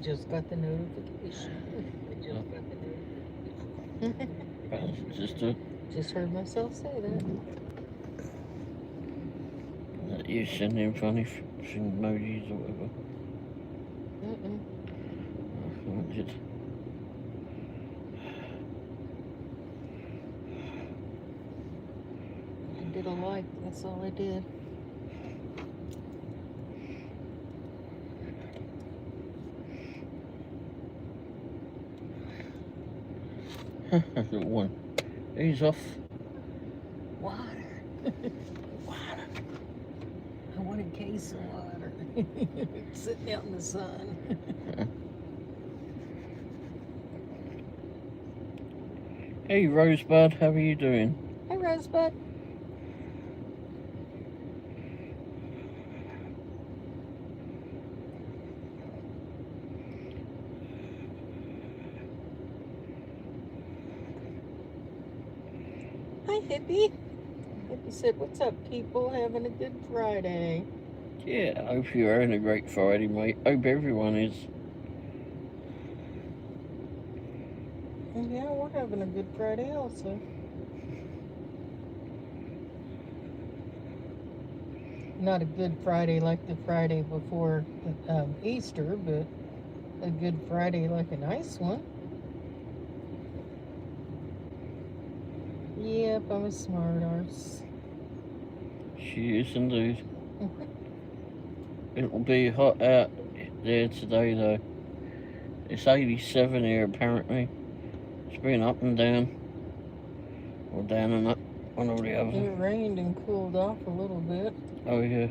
just got the notification. Just heard myself say that. You sending funny emojis or whatever? I did. I did a like, that's all I did. Little one. He's off. Water. Water. I want a case of water. Sitting out in the sun. Hey Rosebud, how are you doing? Hey Rosebud. Hi Hippie. Hippie said, what's up people, having a good Friday? Yeah, I hope you're having a great Friday, mate. Hope everyone is. Yeah, we're having a good Friday also. Not a good Friday like the Friday before Easter, but a good Friday like a nice one. Yep, I'm a smart arse. She is indeed. It'll be hot out there today though. It's 87 here apparently. It's been up and down. Or down and up. One or the other. It rained and cooled off a little bit. Oh yeah.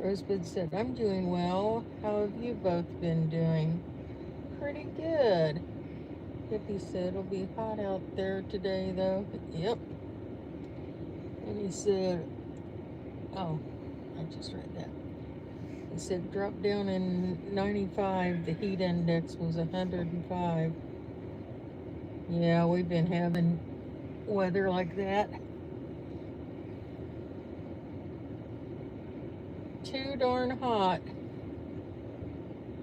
Rosebud said, I'm doing well. How have you both been doing? Pretty good. Hippie said, it'll be hot out there today, though. Yep. And he said, oh, I just read that. He said, drop down in 95. The heat index was 105. Yeah, we've been having weather like that. Too darn hot.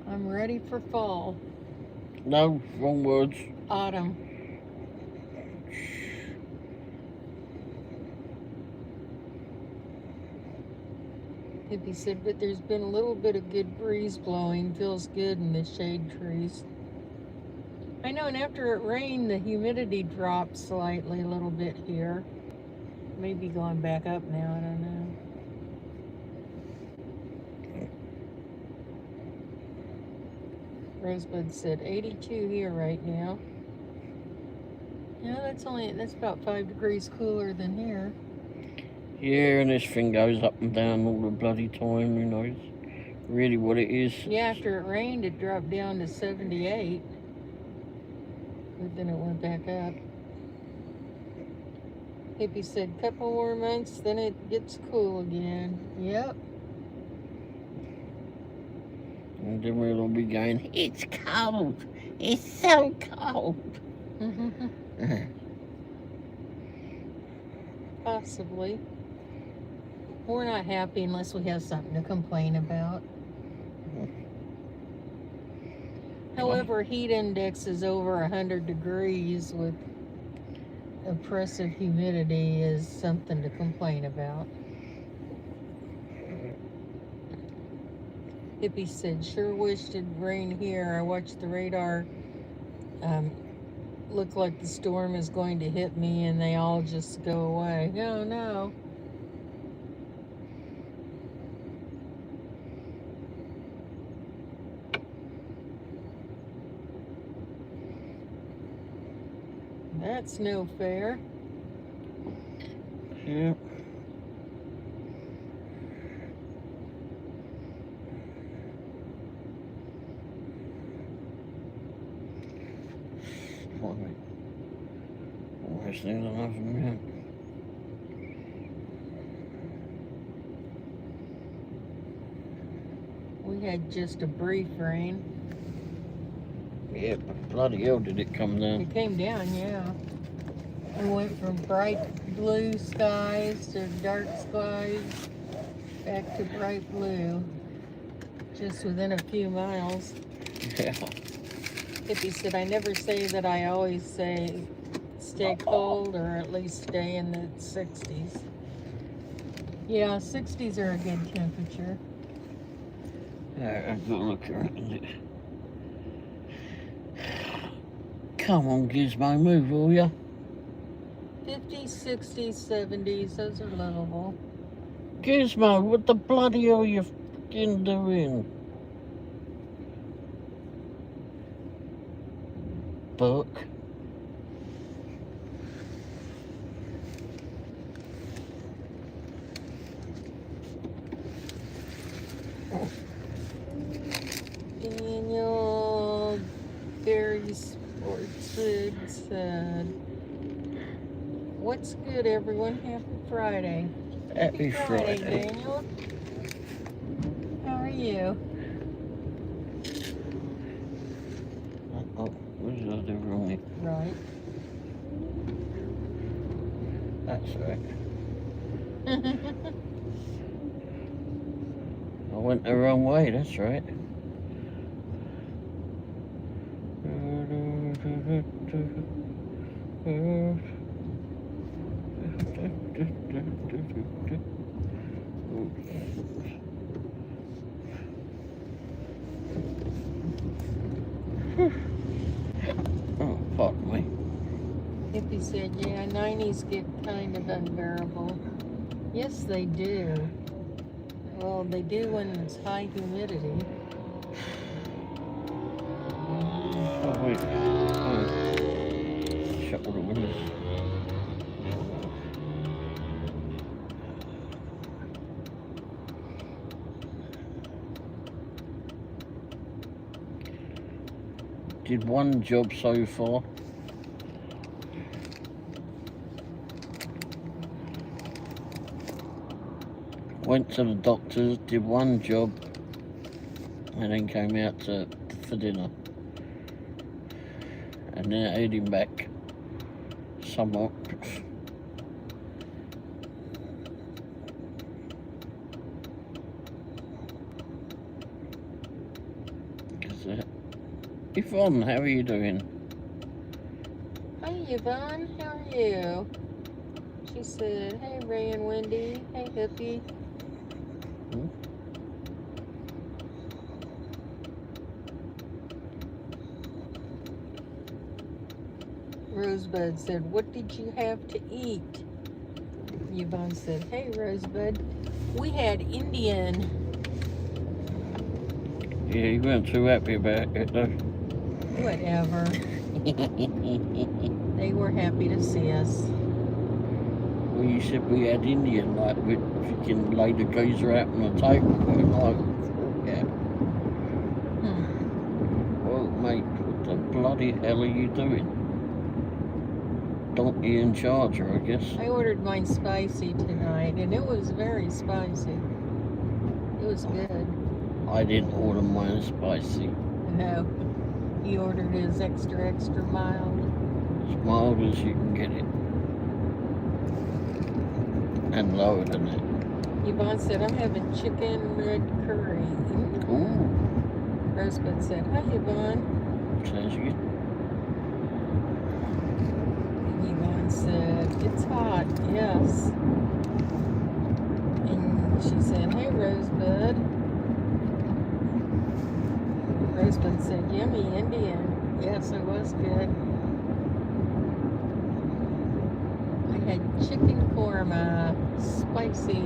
I'm ready for fall. No, wrong words. Autumn. Hippie said, but there's been a little bit of good breeze blowing. Feels good in the shade trees. I know, and after it rained, the humidity dropped slightly a little bit here. Maybe going back up now, I don't know. Rosebud said 82 here right now. Yeah, that's about 5 degrees cooler than here. Yeah, and this thing goes up and down all the bloody time, who knows really what it is. Yeah, after it rained, it dropped down to 78. But then it went back up. Hippie said, couple more months, then it gets cool again. Yep. And then we'll all be going, it's cold. It's so cold. Possibly. We're not happy unless we have something to complain about. However, heat index is over 100 degrees with oppressive humidity is something to complain about. Hippie said, sure wished it'd rain here. I watched the radar. Look like the storm is going to hit me and they all just go away. No, no. That's no fair. Yeah. Worst things I've ever met. We had just a brief rain. Yeah, but bloody hell did it come down. It came down, yeah. We went from bright blue skies to dark skies, back to bright blue, just within a few miles. Yeah. Hippie said, I never say that, I always say stay cold or at least stay in the 60s. Yeah, 60s are a good temperature. I've got to look around it. Come on, Gizmo, move, will ya? 50s, 60s, 70s, those are livable. Gizmo, what the bloody hell are you fucking doing? Buck. Daniel Berry Sportswood said, what's good, everyone? Happy Friday. Happy Friday. Daniel. How are you? Oh, what did I do wrong? Right. That's right. I went the wrong way, that's right. Oh, pardon me. Hippie said, yeah, 90s get kind of unbearable. Yes, they do. Well, they do when it's high humidity. Oh, wait. Oh. Shut all the windows. Did one job so far. Went to the doctors, did one job, and then came out for dinner. And then I ate him back somewhat. Yvonne, how are you doing? Hi, Yvonne. How are you? She said, hey, Ray and Wendy. Hey, Hippie. Rosebud said, what did you have to eat? Yvonne said, hey, Rosebud, we had Indian. Yeah, you weren't too happy about it though. Whatever. They were happy to see us. Well, you said we had Indian, like we can lay the geezer out on the table. Like, yeah. Well, mate, what the bloody hell are you doing? Donkey and Charger, I guess. I ordered mine spicy tonight, and it was very spicy. It was good. I didn't order mine spicy. No. He ordered his extra mild. As mild as you can get it. And lower than that. Yvonne said, I'm having chicken red curry. Ooh. Rosebud said, hi, Yvonne. Sounds good. Yvonne said, it's hot, yes. And she said, hey, Rosebud. Rosebud said, yummy Indian. Yes, it was good. I had chicken korma, spicy.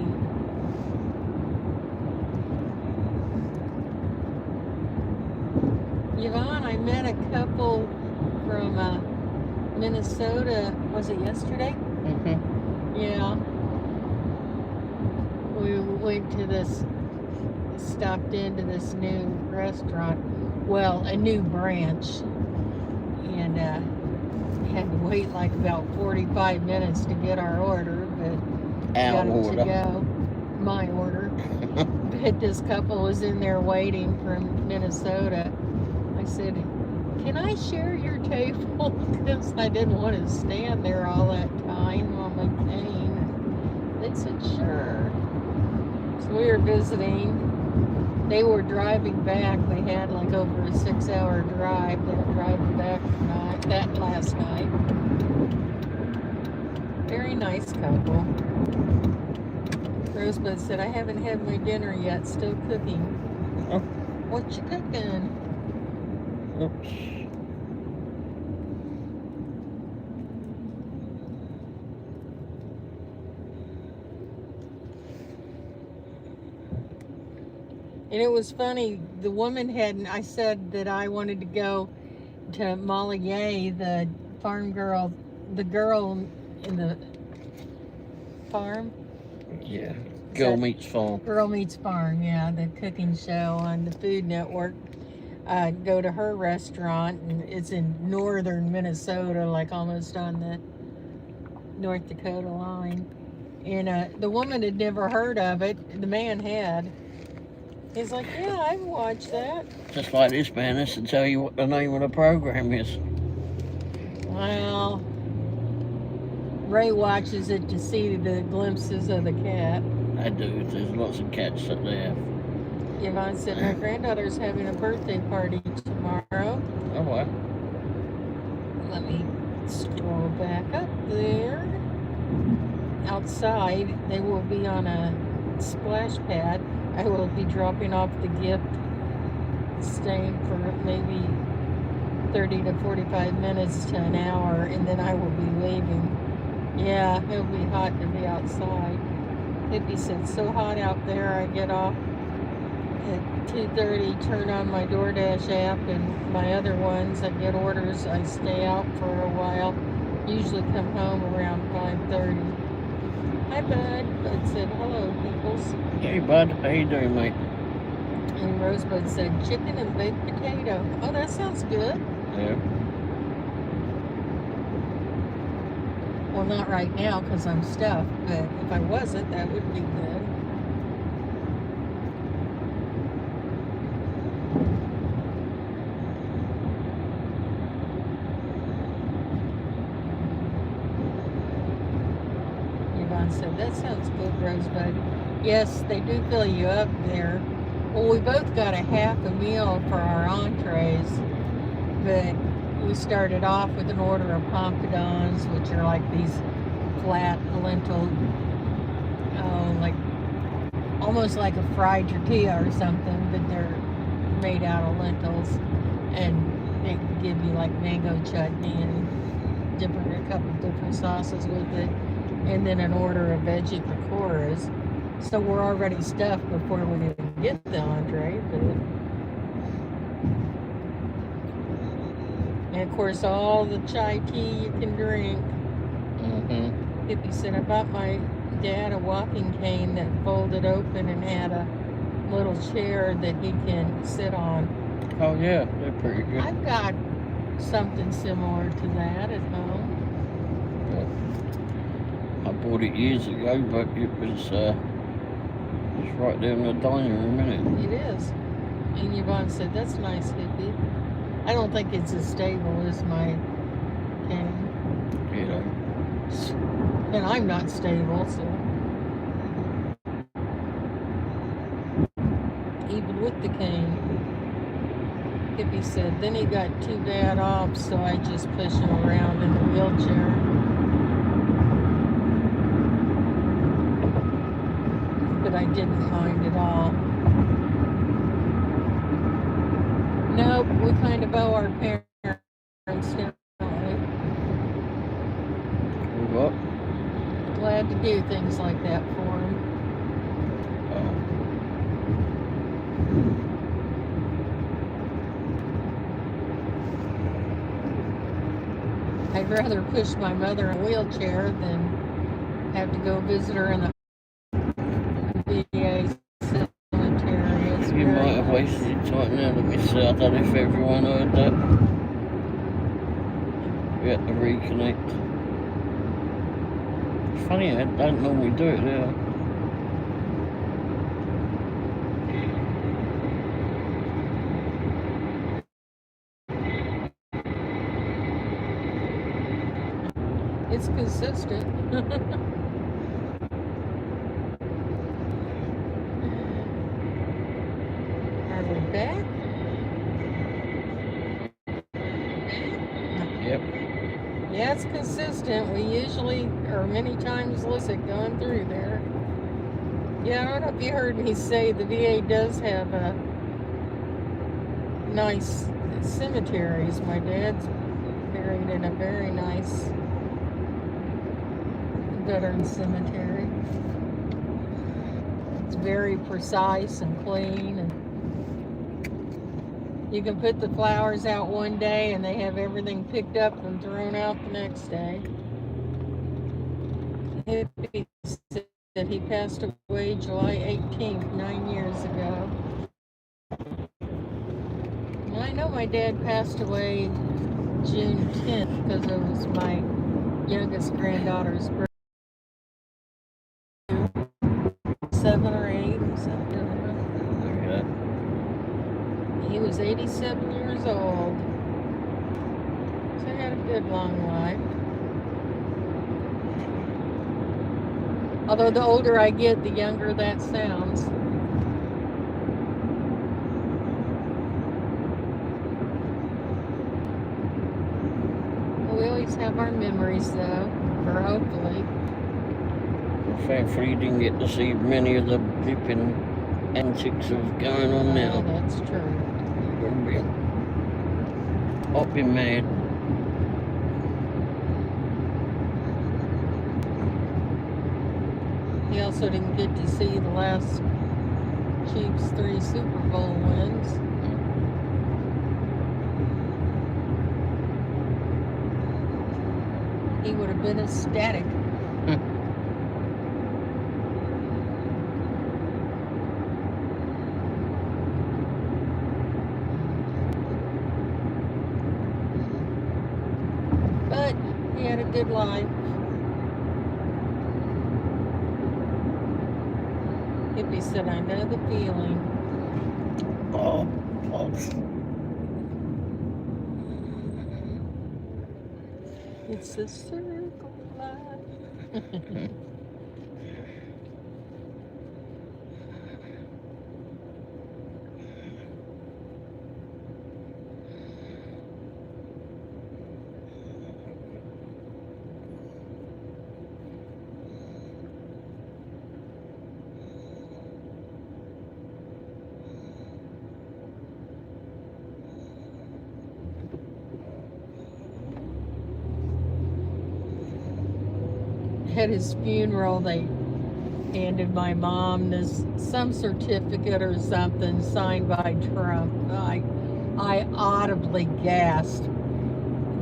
Yvonne, I met a couple from Minnesota. Was it yesterday? Mm-hmm. Yeah. We went to this, stopped into this new restaurant. Well, a new branch. And had to wait like about 45 minutes to get our order, but got it to go. My order. But this couple was in there waiting from Minnesota. I said, can I share your table? Because I didn't want to stand there all that time on my cane. They said, sure. So we were visiting. They were driving back. They had like over a 6-hour drive. They were driving back that last night. Very nice couple. Rosebud said, I haven't had my dinner yet. Still cooking. Oh. What you cooking? Oops. And it was funny, the woman hadn't, I said that I wanted to go to Molly Yeh, the farm girl, the girl in the farm. Yeah. Girl Meets Farm. Girl Meets Farm, yeah, the cooking show on the Food Network. Go to her restaurant, and it's in northern Minnesota, like almost on the North Dakota line. And the woman had never heard of it. The man had. He's like, yeah, I've watched that. Just like this man has to tell you what the name of the program is. Well, Ray watches it to see the glimpses of the cat. I do. There's lots of cats that they have. Yvonne said, my granddaughter's having a birthday party tomorrow. Oh, wow. Let me scroll back up there. Outside, they will be on a splash pad. I will be dropping off the gift, staying for maybe 30 to 45 minutes to an hour, and then I will be leaving. Yeah, it'll be hot to be outside. Hippie said, so hot out there, I get off at 2:30, turn on my DoorDash app and my other ones. I get orders, I stay out for a while, usually come home around 5:30. Hi, Bud. Bud said, hello, peoples. Hey, Bud. How you doing, mate? And Rosebud said, chicken and baked potato. Oh, that sounds good. Yeah. Well, not right now because I'm stuffed, but if I wasn't, that would be good. Yvonne said, that sounds good, Rosebud. Yes, they do fill you up there. Well, we both got a half a meal for our entrees, but we started off with an order of pompadons, which are like these flat lentil, like almost like a fried tortilla or something, but they're made out of lentils, and they give you like mango chutney and a couple different sauces with it, and then an order of veggie pakoras. So we're already stuffed before we even get the entree, but. And of course, all the chai tea you can drink. Mm-hmm. Hippie said, I bought my dad a walking cane that folded open and had a little chair that he can sit on. Oh, yeah, they're pretty good. I've got something similar to that at home. Yeah. I bought it years ago, but it was right there in the dining room, isn't It is. And Yvonne said, that's nice, Hippie. I don't think it's as stable as my cane. it? You know. And I'm not stable, so. Even with the cane. Hippie said, then he got too bad off, so I just push him around in the wheelchair. But I didn't mind at all. Nope, we kind of owe our parents now. What? Glad to do things like that for them. I'd rather push my mother in a wheelchair than have to go visit her in the VA cemetery. You might have wasted your time now. Let me see. I don't know if everyone heard that. We had to reconnect. It's funny, I don't normally do it there. It's consistent. Are we back? Yep. Yeah, it's consistent. We usually, or many times, listen going through there. Yeah, I don't know if you heard me say the VA does have nice cemeteries. My dad's buried in a very nice veteran cemetery. It's very precise and clean, and you can put the flowers out one day and they have everything picked up and thrown out the next day. Hippie said he passed away July 18th, 9 years ago. I know my dad passed away June 10th because it was my youngest granddaughter's birthday. 7 or 8 or something. Okay. He was 87 years old. So he had a good long life. Although the older I get, the younger that sounds. We always have our memories, though, or hopefully. Thankfully, you didn't get to see many of the flipping antics of going on now. Oh, that's true. I'll be mad. He also didn't get to see the last Chiefs 3 Super Bowl wins. He would have been ecstatic. But he had a good life. Hippie said, I know the feeling. Oh. It's a circle of life. At his funeral, they handed my mom some certificate or something signed by Trump. I audibly gasped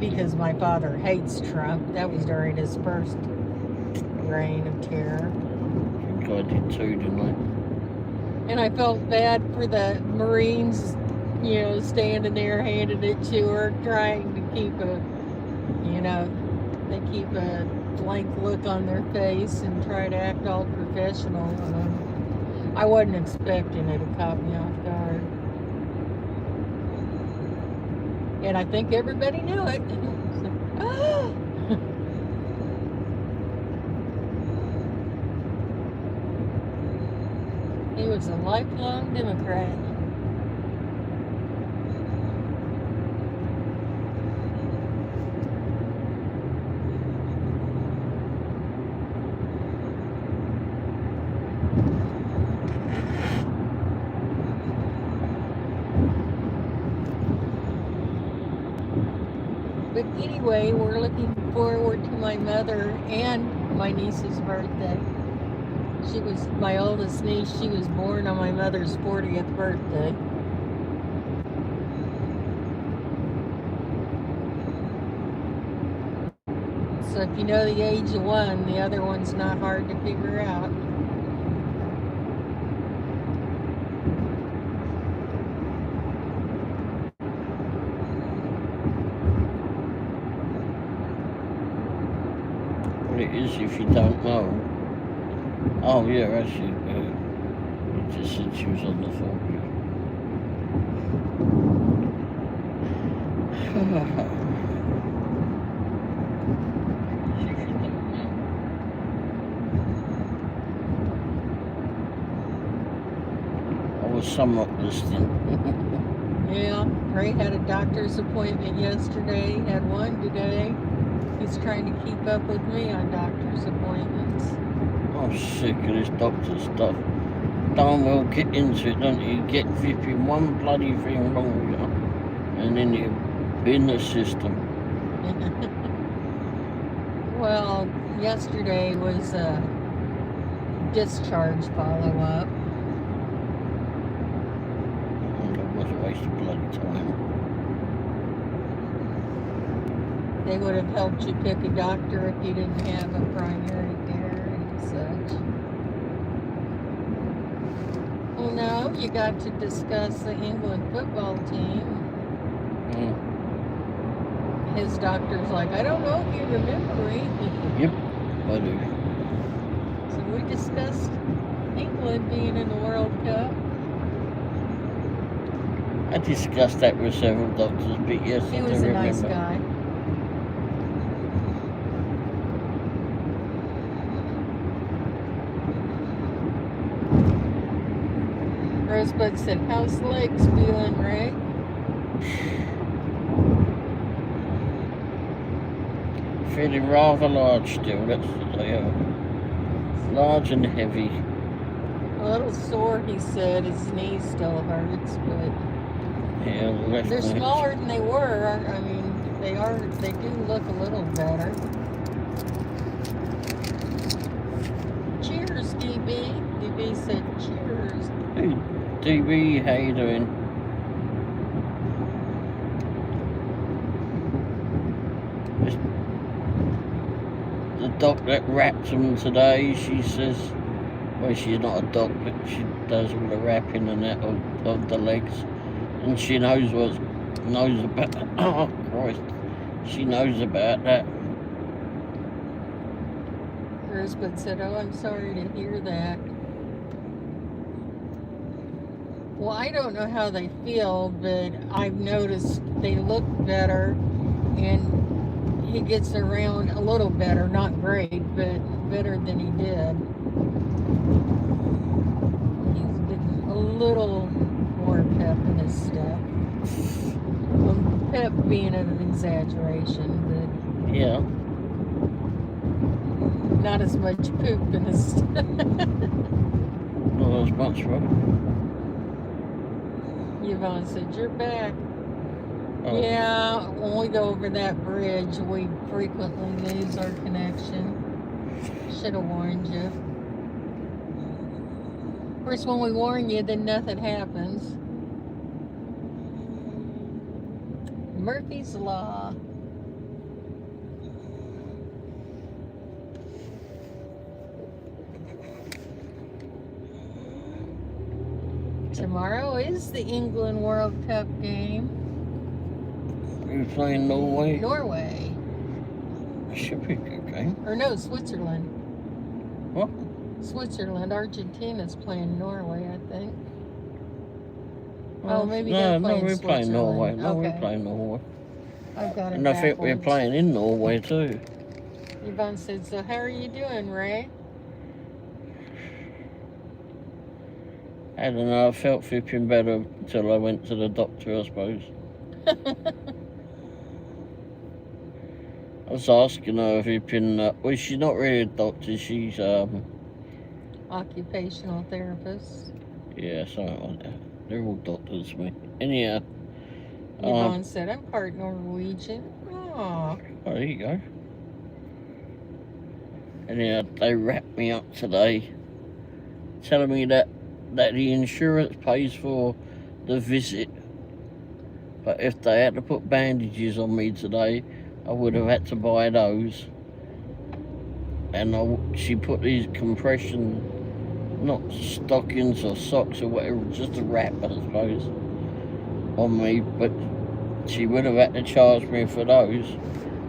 because my father hates Trump. That was during his first reign of terror. I did too, didn't I? And I felt bad for the Marines, standing there handing it to her, trying to keep they keep a blank look on their face and try to act all professional. I wasn't expecting it. It caught me off guard. And I think everybody knew it. He was a lifelong Democrat. But anyway, we're looking forward to my mother and my niece's birthday. She was my oldest niece. She was born on my mother's 40th birthday. So if you know the age of one, the other one's not hard to figure out. It is if you don't know. Oh yeah, actually, you just said she was on the phone. was somewhat listening. Yeah, Ray had a doctor's appointment yesterday, had one today. He's trying to keep up with me on doctor's appointments. I'm sick of this doctor stuff. Darn well get into it, don't you? Get flipping one bloody thing wrong with you, and then you're in the system. Well, yesterday was a discharge follow-up. That was a waste of bloody time. They would have helped you pick a doctor if you didn't have a primary care and such. Well, no, you got to discuss the England football team. His doctor's like, I don't know if you remember me. Yep, I do. So we discussed England being in the World Cup. I discussed that with several doctors, but yes, He I was do a remember. nice guy. Rosebud said, how's legs feeling, Ray? Feeling rather large still, that's what they are. Large and heavy. A little sore, he said. His knee still hurts, but Yeah, the left they're leg. smaller than they were. I mean, they do look a little better. Cheers, DB. DB said cheers. Hey, DB, how you doing? The doc that wraps them today, she says, well, she's not a doc, but she does all the wrapping and that of the legs, and she knows about. Oh Christ, she knows about that. Rosebud said, oh, I'm sorry to hear that. Well, I don't know how they feel, but I've noticed they look better, and he gets around a little better, not great, but better than he did. He's getting a little more pep in his step. Pep being an exaggeration, but Yeah. not as much poop in his step. Not as much, right? Yvonne said, you're back. Oh. Yeah, when we go over that bridge, we frequently lose our connection. Should have warned you. Of course, when we warn you, then nothing happens. Murphy's Law. Tomorrow is the England World Cup game. Are you playing Norway? Norway. Should be a good game. Or no, Switzerland. What? Switzerland. Argentina's playing Norway, I think. Well, Oh, maybe no, they're no, playing we're playing Switzerland. Norway. No, Okay. we're playing Norway. I've got it And I think we're backwards. playing in Norway too. Yvonne said, so how are you doing, Ray? I don't know, I felt flipping better until I went to the doctor, I suppose. I was asking her if he'd been, well, she's not really a doctor, she's, Occupational therapist. yeah, something like that. They're all doctors to me. Anyhow. Yvonne said, I'm part Norwegian. Aw. Oh, there you go. Anyhow, they wrapped me up today, telling me that the insurance pays for the visit, but if they had to put bandages on me today, I would have had to buy those. And she put these compression, not stockings or socks or whatever, just a wrap, I suppose, on me, but she would have had to charge me for those,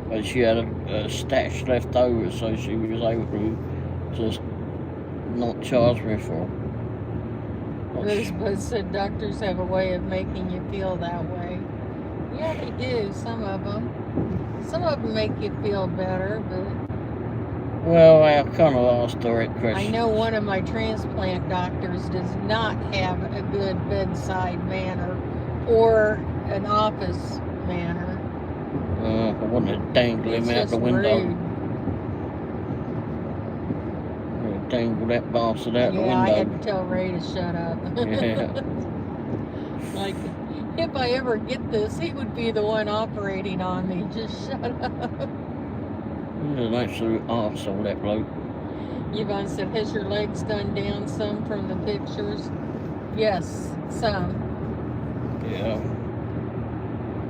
but she had a stash left over, so she was able to just not charge me for them. Rosebud said doctors have a way of making you feel that way. Yeah, they do, some of them. Some of them make you feel better, but Well, I kind of asked direct I questions. know one of my transplant doctors does not have a good bedside manner or an office manner. I wanted to dangle He's him out just the window. rude. Dangle that bastard out the window. Yeah, I had to tell Ray to shut up. Yeah. Like, if I ever get this, he would be the one operating on me. Just shut up. He's an absolute arsehole, that bloke. Yvonne said, has your legs done down some from the pictures? Yes, some. Yeah.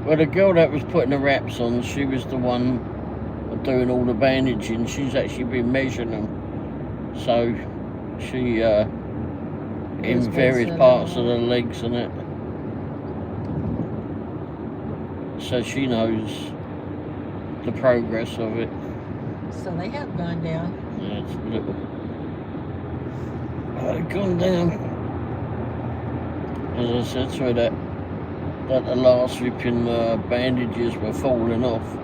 Well, the girl that was putting the wraps on, she was the one doing all the bandaging. She's actually been measuring them. So she, in various parts of the legs and it. So she knows the progress of it. So they have gone down. Yeah, it's a little. Gone down. As I said to her, that the last flipping bandages were falling off.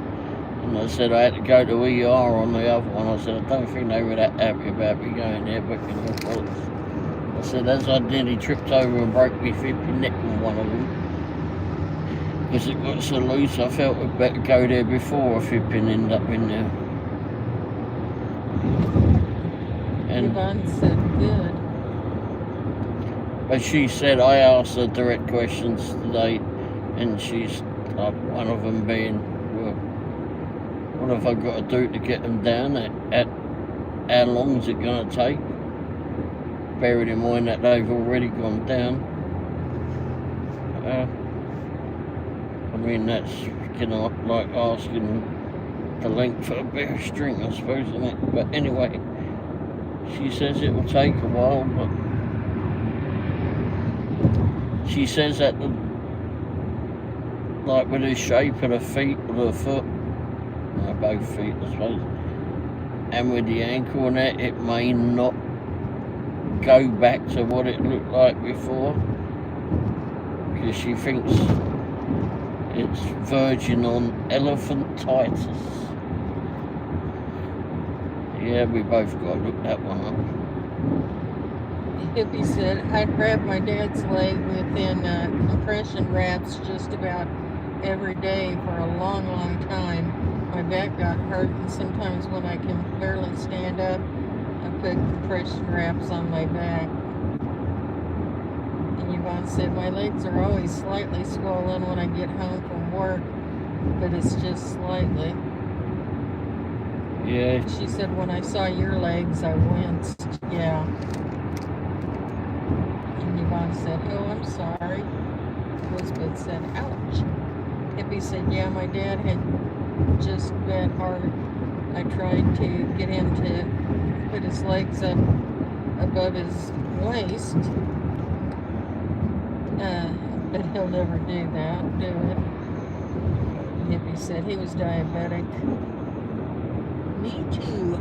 And I said I had to go to ER on the other one. I said, I don't think they were that happy about me going there, but you know, I said, as I nearly tripped over and broke my flipping neck on one of them, because it got so loose, I felt I'd better go there before I flipping end up in there. And Yvonne said, good. But she said, I asked her direct questions today, and she's like, one of them being, well, what have I got to do to get them down? At how long is it going to take? Bearing in mind that they've already gone down. I mean, that's, you know, like asking the length of a bit of string, I suppose, isn't it? But anyway, she says it will take a while, but she says that like with the shape of the feet or the foot, both feet I suppose, and with the ankle and that, it may not go back to what it looked like before, because she thinks it's verging on elephantitis. Yeah, we both got to look that one up. Hippie said, I'd wrap my dad's leg within compression wraps just about every day for a long, long time. My back got hurt, and sometimes when I can barely stand up, I put compression wraps on my back. And Yvonne said, my legs are always slightly swollen when I get home from work, but it's just slightly. Yeah. She said, when I saw your legs, I winced. Yeah. And Yvonne said, oh, I'm sorry. Elizabeth said, ouch. Hippie said, yeah, my dad had just bad heart. I tried to get him to put his legs up above his waist. But he'll never do that, do it. Hippie said he was diabetic. Me too.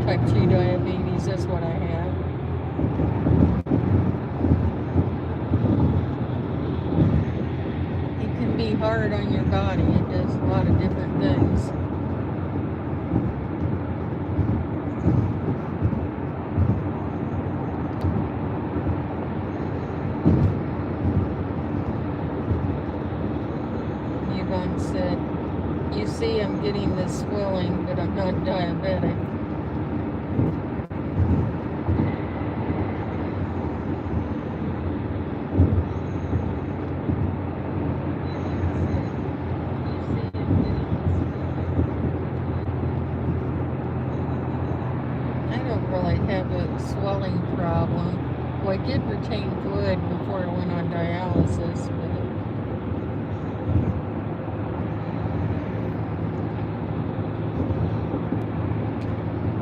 Type 2 diabetes, that's what I have. It can be hard on your body. It does a lot of different things. Yvonne said, you see, I'm getting this swelling, but I'm not diabetic. Have a swelling problem. Well, I did retain fluid before I went on dialysis,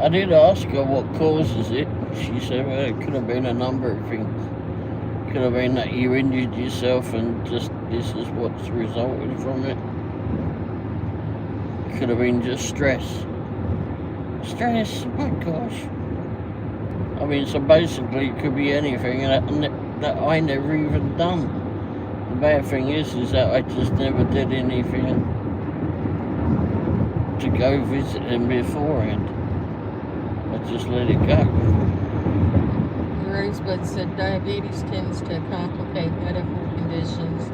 I did ask her what causes it. She said, well, it could have been a number of things. It could have been that you injured yourself and just this is what's resulted from it. It could have been just stress. Stress, my gosh. I mean, so basically it could be anything that I never even done. bad thing is that I just never did anything to go visit him beforehand. I just let it go. Rosebud said diabetes tends to complicate medical conditions.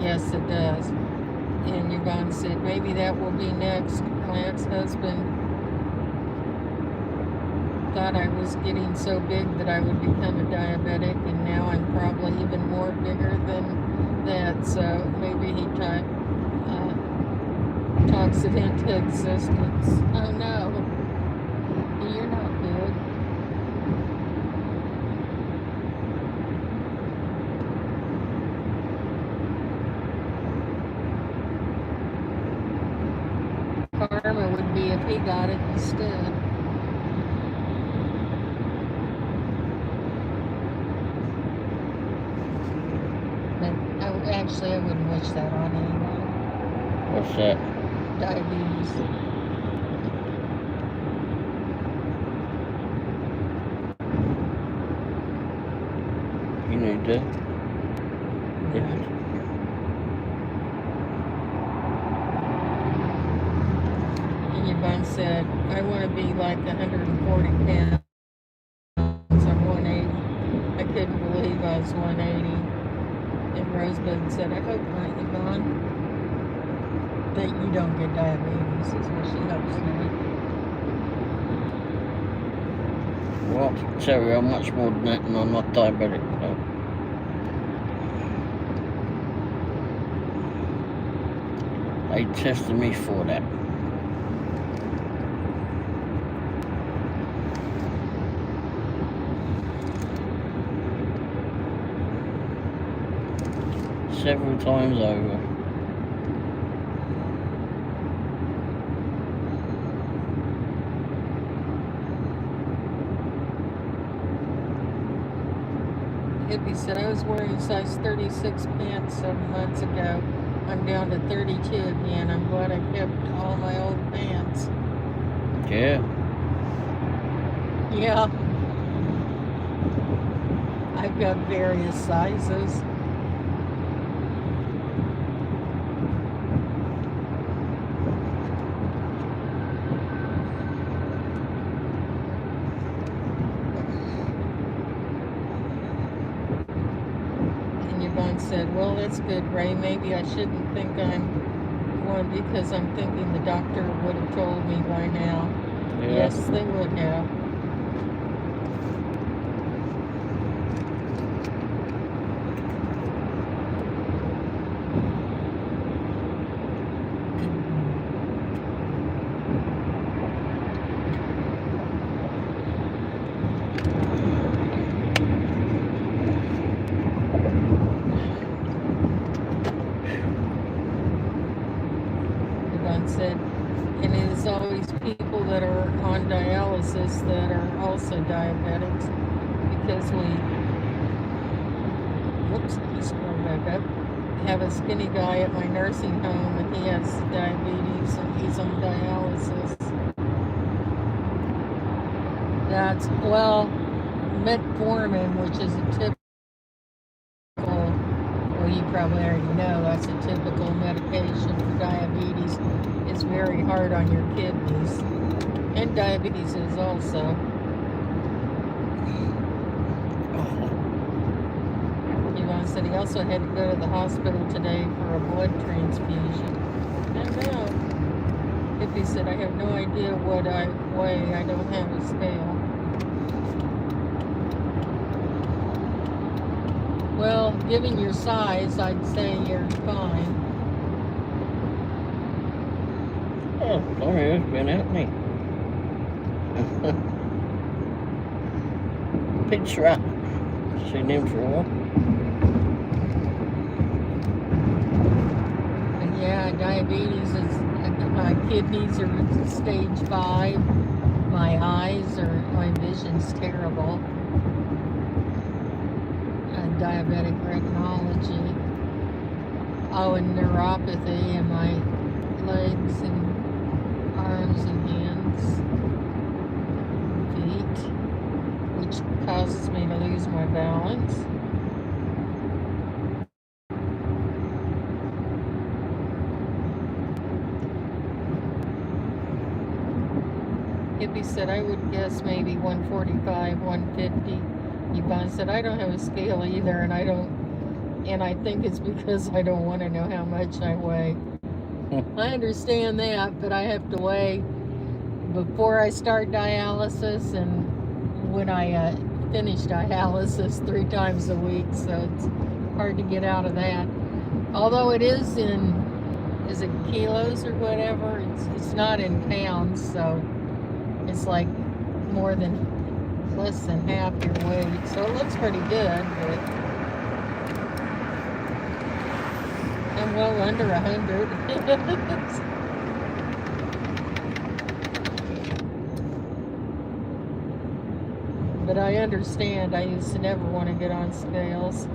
Yes, it does. And Yvonne said maybe that will be next. My ex-husband thought I was getting so big that I would become a diabetic, and now I'm probably even more bigger than that. So maybe he talks it into existence. Oh no, you're not good. Karma would be if he got it instead. But actually, I wouldn't wish that on anyone. What's that? Diabetes. You need to. Yeah. And Yvonne said, I want to be like 140 pounds. I'm 180. I couldn't believe I was 180. And Rosebud said, I hope not, Yvonne, that you don't get diabetes, is what she hopes not. Well, I'll tell you, I'm much more than that, and I'm not diabetic. So. They tested me for that. Several times over. Hippie said, I was wearing size 36 pants 7 months ago. I'm down to 32 again. I'm glad I kept all my old pants. Yeah. Yeah. I've got various sizes. Said, well, that's good, Ray. Maybe I shouldn't think I'm one because I'm thinking the doctor would have told me by now. Yeah. Yes, they would have. Said, and it is always people that are on dialysis that are also diabetics because let me scroll back up, have a skinny guy at my nursing home and he has diabetes and he's on dialysis. That's, well, metformin, which is a typical, well, you probably already know, that's a typical medication for diabetes. It's very hard on your kidneys, and diabetes is also. Yvonne said he also had to go to the hospital today for a blood transfusion. I know. Hippie said, I have no idea what I weigh. I don't have a scale. Well, given your size, I'd say you're fine. Oh, sorry, it's been at me. Picture. Seen him for a while. And yeah, diabetes is, my kidneys are stage 5. My my vision's terrible. Diabetic retinopathy. Oh, and neuropathy in my legs and arms and hands, feet, which causes me to lose my balance. Hippie said, I would guess maybe 145, 150. Yvonne said, I don't have a scale either, and I think it's because I don't want to know how much I weigh. I understand that, but I have to weigh before I start dialysis and when I finish dialysis 3 times a week, so it's hard to get out of that. Although it is is it kilos or whatever? It's not in pounds, so it's like less than half your weight. So it looks pretty good, but I'm well under 100. But I understand. I used to never want to get on scales.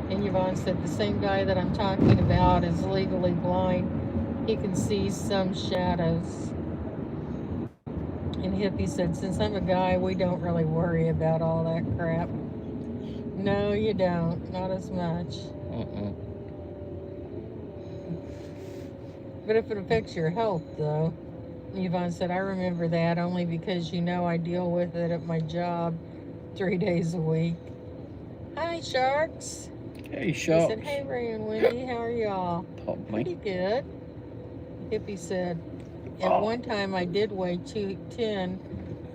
And Yvonne said the same guy that I'm talking about is legally blind. He can see some shadows. And Hippie said, since I'm a guy, we don't really worry about all that crap. No, you don't. Not as much. But if it affects your health, though, Yvonne said, I remember that only because I deal with it at my job 3 days a week. Hi, Sharks. Hey, Sharks. He said, hey, Ray and Wendy, how are y'all? Pretty good. Hippie said, at one time I did weigh 210.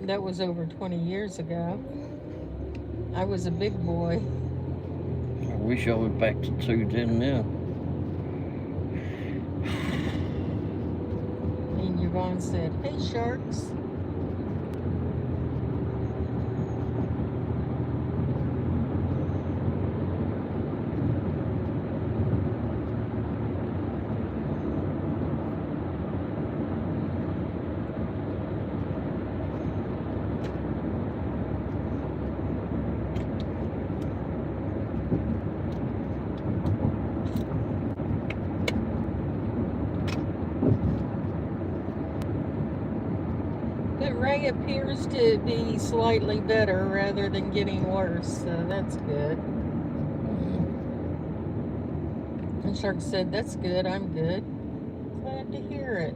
That was over 20 years ago. I was a big boy. I wish I was back to 210 now. And Yvonne said, hey, Sharks. But Ray appears to be slightly better rather than getting worse, so that's good. And Shark said, that's good, I'm good. Glad to hear it.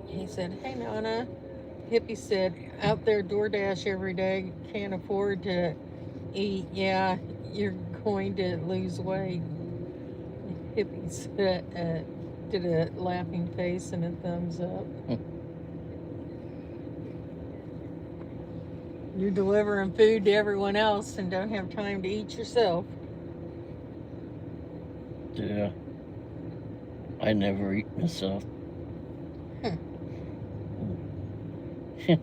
He said, hey, Nana. Hippie said, out there DoorDash every day, can't afford to eat. Yeah, you're going to lose weight. Hippie said, did a laughing face and a thumbs up. You're delivering food to everyone else and don't have time to eat yourself. Yeah. I never eat myself. Hey,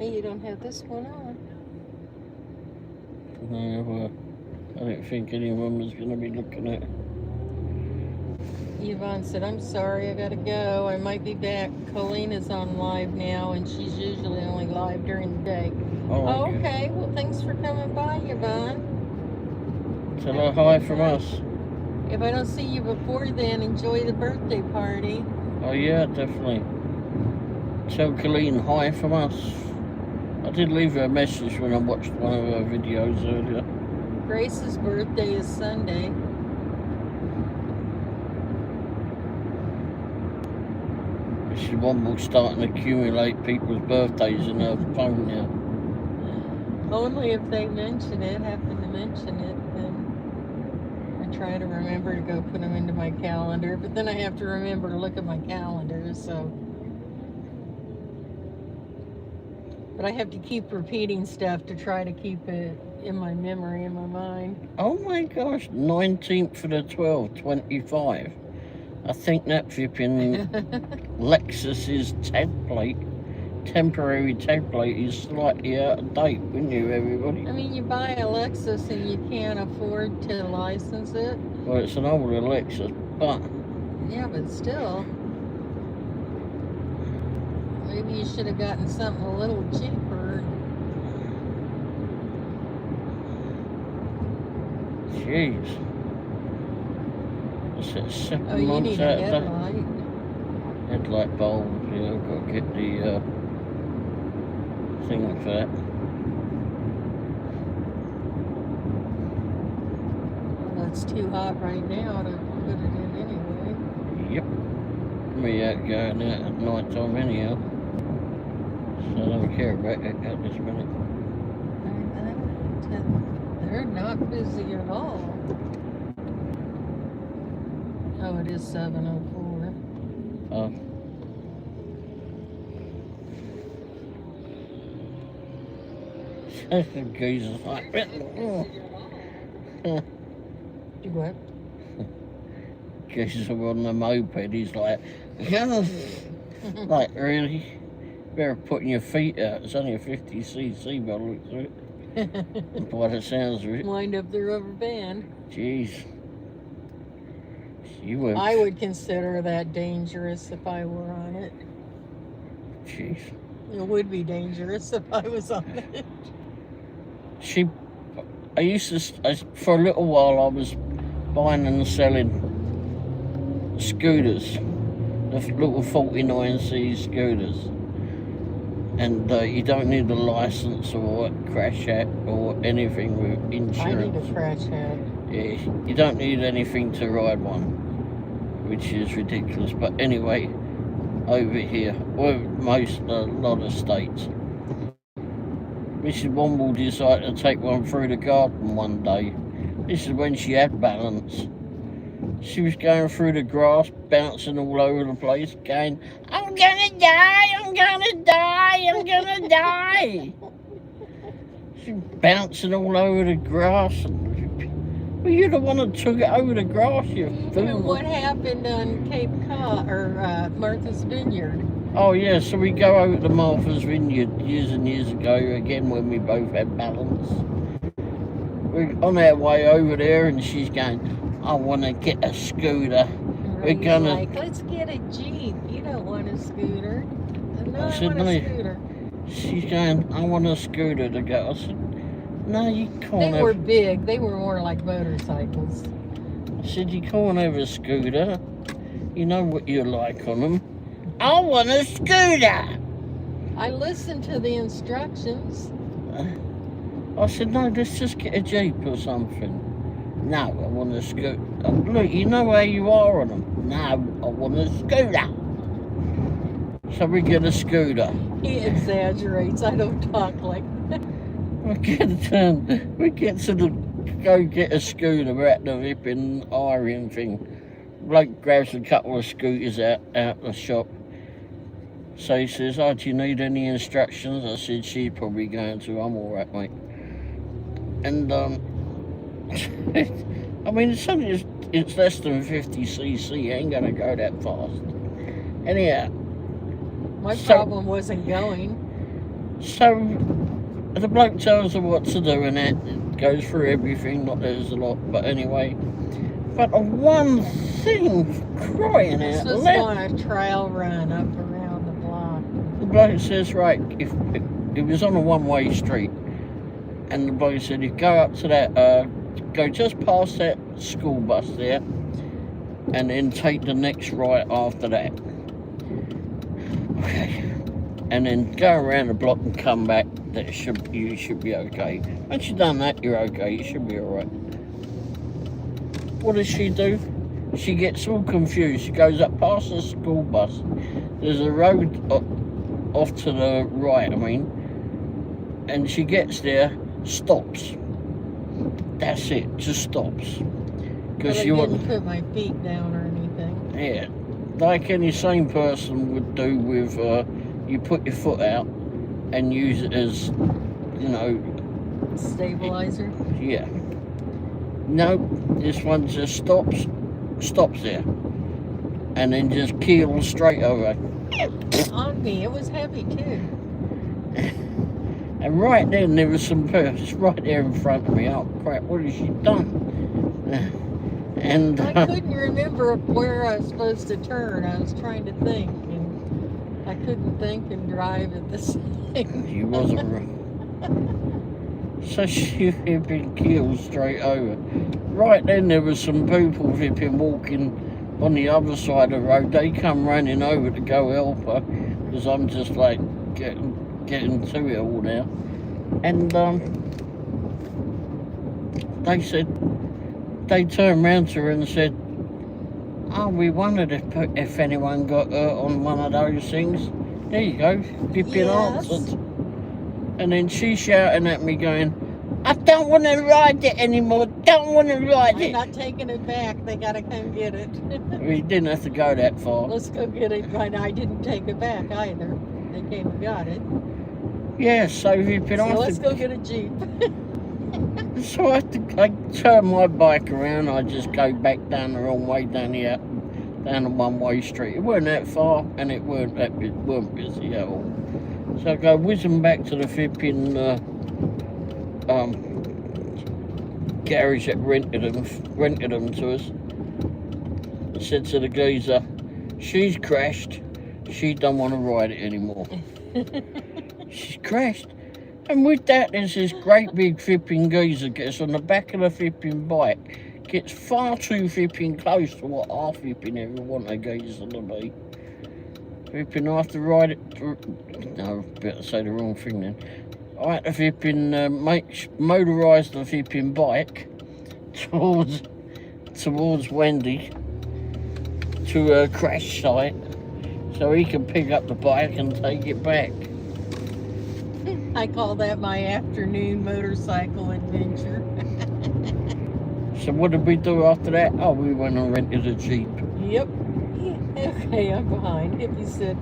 you don't have this one on. No, well, I don't think anyone was going to be looking at it. Yvonne said, I'm sorry, I gotta go. I might be back. Colleen is on live now, and she's usually only live during the day. Oh, okay. Well, thanks for coming by, Yvonne. Tell her hi from us. If I don't see you before then, enjoy the birthday party. Oh, yeah, definitely. Tell Colleen hi from us. I did leave her a message when I watched one of her videos earlier. Grace's birthday is Sunday. She Womble starting to accumulate people's birthdays in her phone now. Only if they happen to mention it, then I try to remember to go put them into my calendar. But then I have to remember to look at my calendar, so. But I have to keep repeating stuff to try to keep it in my memory, in my mind. Oh my gosh, 19th for the 12th, 25. I think that flipping Lexus's temporary template is slightly out of date, wouldn't you, everybody? I mean, you buy a Lexus and you can't afford to license it. Well, it's an older Lexus, but... Yeah, but still. Maybe you should have gotten something a little cheaper. Jeez. Is it 7 Oh, you months need out a of that? headlight. Headlight bulb, yeah, I've got to get the thing for that. Well, it's too hot right now to put it in anyway. Yep. me out going out at night time anyhow. So I don't care about it at this minute. They're not busy at all. Oh, it is 7:04. Oh. Jesus, like, You what? Jesus on the moped, he's like, like, really? Better putting your feet out. It's only a 50cc by the looks of it. By the sounds of it. Wind up the rubber band. Jeez. You would. I would consider that dangerous if I were on it. Jeez. It would be dangerous if I was on it. I used to, for a little while, I was buying and selling scooters, the little 49C scooters. And you don't need a license or a crash hat or anything with insurance. I need a crash hat. Yeah, you don't need anything to ride one, which is ridiculous. But anyway, over here, well, a lot of states, Mrs. Womble decided to take one through the garden one day. This is when she had balance. She was going through the grass, bouncing all over the place, going, I'm gonna die, I'm gonna die, I'm gonna die. She's bouncing all over the grass. Well, you're the one that took it over the grass, you fool. And what happened on Cape Cod, or Martha's Vineyard? Oh, yeah, so we go over to Martha's Vineyard years and years ago, again, when we both had balance. We're on our way over there, and she's going, I want to get a scooter. We're gonna. Like, let's get a Jeep. You don't want a scooter. No, I said, want a scooter. She's going, I want a scooter to go. I said, no, you can't. They were big. They were more like motorcycles. I said, you can't have a scooter. You know what you like on them. I want a scooter. I listened to the instructions. I said, no, let's just get a Jeep or something. No, I want a scooter. Look, you know where you are on them. No, I want a scooter. So we get a scooter. He exaggerates. I don't talk like that. We get to go get a scooter. We're at the ripping iron thing. Bloke grabs a couple of scooters out the shop. So he says, oh, do you need any instructions? I said, she's probably going to. I'm all right, mate. And, I mean, it's less than 50cc. You ain't going to go that fast. Anyhow. My problem wasn't going. So, the bloke tells her what to do and it goes through everything. Not there's a lot, but anyway. But one thing, crying out loud. This was on a trail run up around the block. The bloke says, right, if it was on a one-way street, and the bloke said, you go up to that, go just past that school bus there, and then take the next right after that. Okay. And then go around the block and come back. You should be okay. Once you've done that, you're okay. You should be all right. What does she do? She gets all confused. She goes up past the school bus. There's a road off to the right, and she gets there, stops. That's it, just stops. Because I didn't put my feet down or anything. Yeah, like any sane person would do with, you put your foot out and use it as, stabilizer? Yeah. No, this one just stops there, and then just keels straight over. On me, it was heavy too. And right then there was some person right there in front of me. Oh crap! What has she done? And I couldn't remember where I was supposed to turn. I was trying to think, and I couldn't think and drive at the same time. You wasn't right. So she flipping keeled straight over. Right then there was some people flipping walking on the other side of the road. They come running over to go help her, because I'm just like getting to it all now. And they turned around to her and said, Oh, we wondered if anyone got hurt on one of those things. There you go. Pippin Yes. answered. And then she's shouting at me going, I don't want to ride it anymore. Don't want to ride it. I'm not taking it back. They got to come get it. We didn't have to go that far. Let's go get it. But I didn't take it back either. They came and got it. Yeah, so let's go get a Jeep. So I turn my bike around. I just go back down the wrong way down the one-way street. It wasn't that far, and it weren't busy at all. So I go whizzing back to the flipping garage that rented them to us. I said to the geezer, she's crashed. She don't want to ride it anymore. She's crashed. And with that, there's this great big flipping geezer gets on the back of the flipping bike, gets far too flipping close to what I flipping ever want a geezer to be. Flipping, I have to ride it. No, I better say the wrong thing then. I had to flipping motorise the flipping bike towards Wendy to a crash site, so he can pick up the bike and take it back. I call that my afternoon motorcycle adventure. So what did we do after that? Oh, we went and rented a Jeep. Yep. Okay, I'm behind. Hippie said,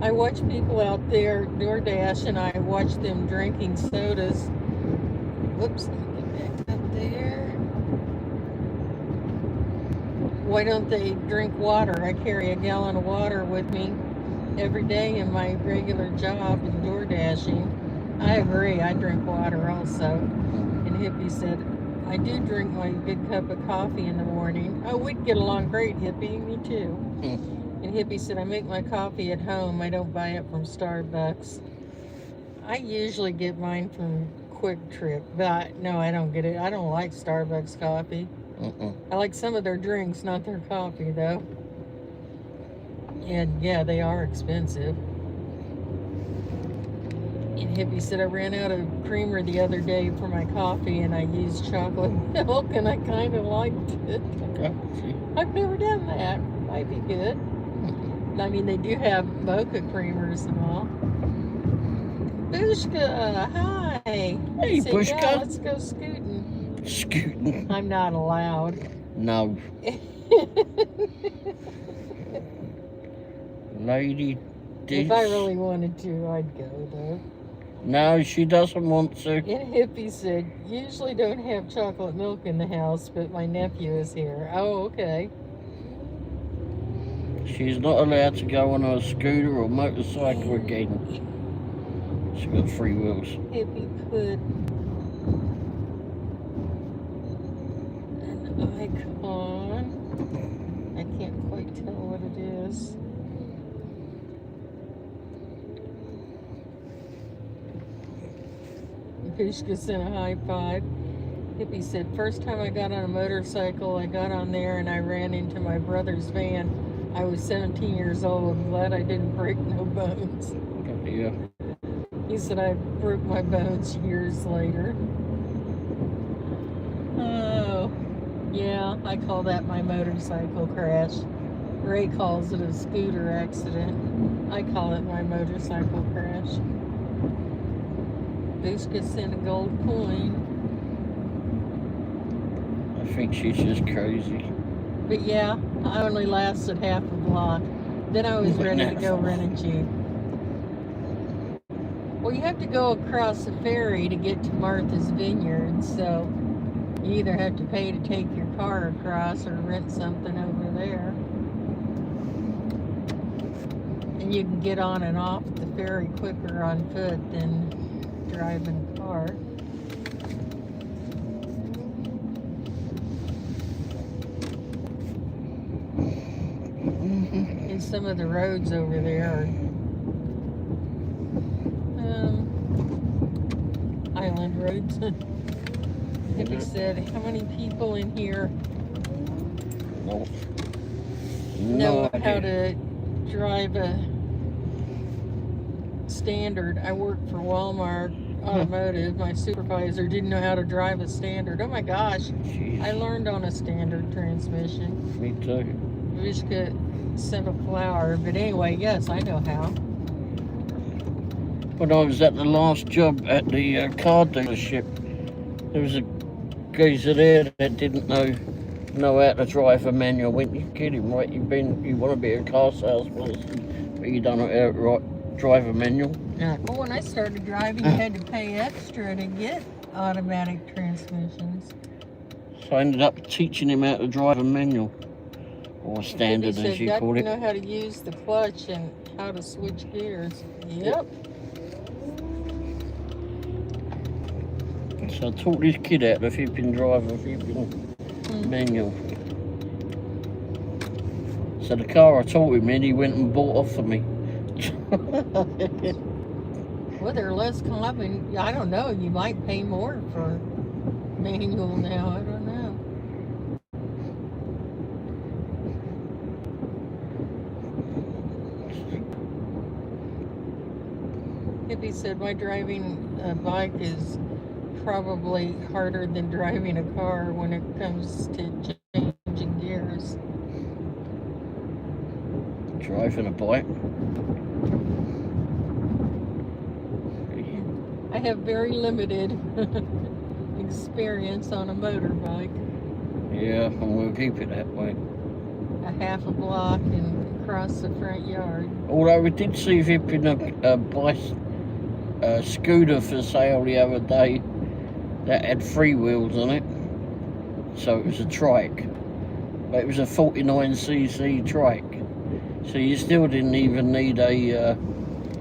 I watch people out there, DoorDash, and I watch them drinking sodas. Whoops, let me get back up there. Why don't they drink water? I carry a gallon of water with me every day in my regular job in DoorDashing. I agree, I drink water also. And Hippie said, I do drink my good cup of coffee in the morning. Oh, we'd get along great, Hippie, me too. And Hippie said, I make my coffee at home. I don't buy it from Starbucks. I usually get mine from Quick Trip, but no, I don't get it. I don't like Starbucks coffee. I like some of their drinks, not their coffee, though. And yeah, they are expensive. And Hippie said, I ran out of creamer the other day for my coffee and I used chocolate milk and I kind of liked it. I've never done that. Might be good. I mean, they do have mocha creamers and all. Bushka, hi. Hey, said, Bushka. Yeah, let's go scooting. Scooting? I'm not allowed. No. Lady If I really wanted to, I'd go, though. No, she doesn't want to. And Hippie said, usually don't have chocolate milk in the house, but my nephew is here. Oh, okay. She's not allowed to go on a scooter or motorcycle again. She's got 3 wheels. Hippie put an icon. I can't quite tell what it is. Pushka sent a high five. Hippie said, first time I got on a motorcycle, I got on there and I ran into my brother's van. I was 17 years old. I'm glad I didn't break no bones. Yeah. He said I broke my bones years later. Oh, yeah, I call that my motorcycle crash. Ray calls it a scooter accident. I call it my motorcycle crash. Bushka sent a gold coin. I think she's just crazy. But yeah, I only lasted half a block. Then I was ready to go rent a Jeep. Well, you have to go across the ferry to get to Martha's Vineyard, so you either have to pay to take your car across or rent something over there. And you can get on and off the ferry quicker on foot than driving a car. And some of the roads over there are island roads. Hippie said, how many people in here know how to drive a standard? I work for Walmart Automotive. My supervisor didn't know how to drive a standard. Oh my gosh. Jeez. I learned on a standard transmission. Me too. Vishka sent a flower. But anyway, yes, I know how. When I was at the last job at the car dealership, there was a geezer there that didn't know how to drive a manual. I went, you kidding, right? You want to be a car salesperson, but you don't know how to drive a manual. Well, when I started driving, you had to pay extra to get automatic transmissions. So I ended up teaching him how to drive a manual, or standard as you call it. You know how to use the clutch and how to switch gears. Yep. So I taught this kid out if he'd been driving, if he'd been manual. So the car I taught him in, he went and bought off of me. Well, they're less common. I don't know. You might pay more for manual now. I don't know. Hippie said my driving a bike is probably harder than driving a car when it comes to changing gears. Driving a bike? I have very limited experience on a motorbike. Yeah, and we'll keep it that way. A half a block and across the front yard. Although we did see Vipping a scooter for sale the other day that had 3 wheels on it. So it was a trike. But it was a 49cc trike. So you still didn't even need a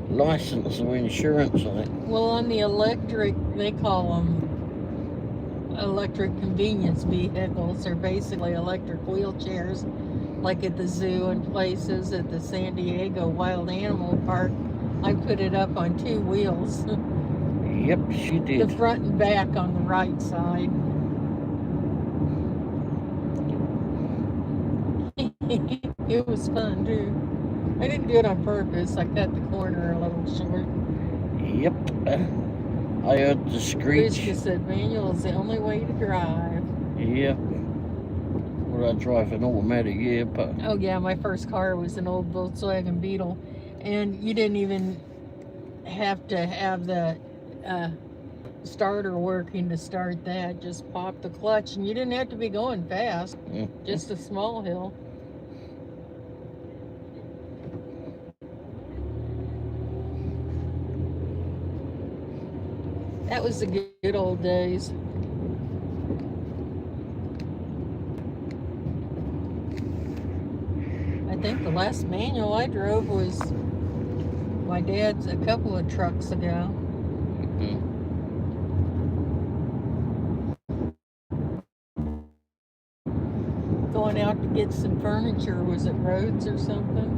license or insurance on it. Well, on the electric, they call them electric convenience vehicles. They're basically electric wheelchairs, like at the zoo and places, at the San Diego Wild Animal Park. I put it up on 2 wheels. Yep, she did. The front and back on the right side. It was fun too. I didn't do it on purpose. I cut the corner a little short. Yep. I heard the screech. Vishka said manual is the only way to drive. Yep. Well, I drive an automatic, yeah, but... Oh yeah, my first car was an old Volkswagen Beetle. And you didn't even have to have the starter working to start that. Just pop the clutch, and you didn't have to be going fast. Just a small hill. That was the good old days. I think the last manual I drove was my dad's a couple of trucks ago. Going out to get some furniture. Was it Rhodes or something?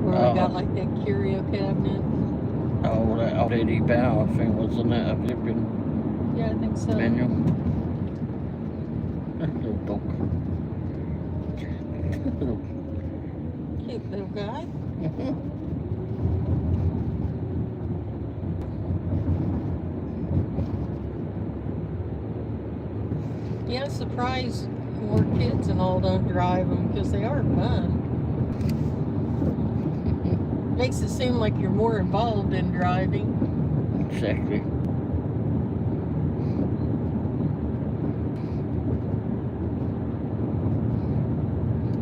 Where I got like that curio cabinet. Oh, that old Eddie Bauer thing, wasn't it? A flipping Yeah, I think so. manual. Little dog. Cute little guy. Yeah, I'm surprised more kids and all don't drive them because they are fun. Makes it seem like you're more involved in driving. Exactly.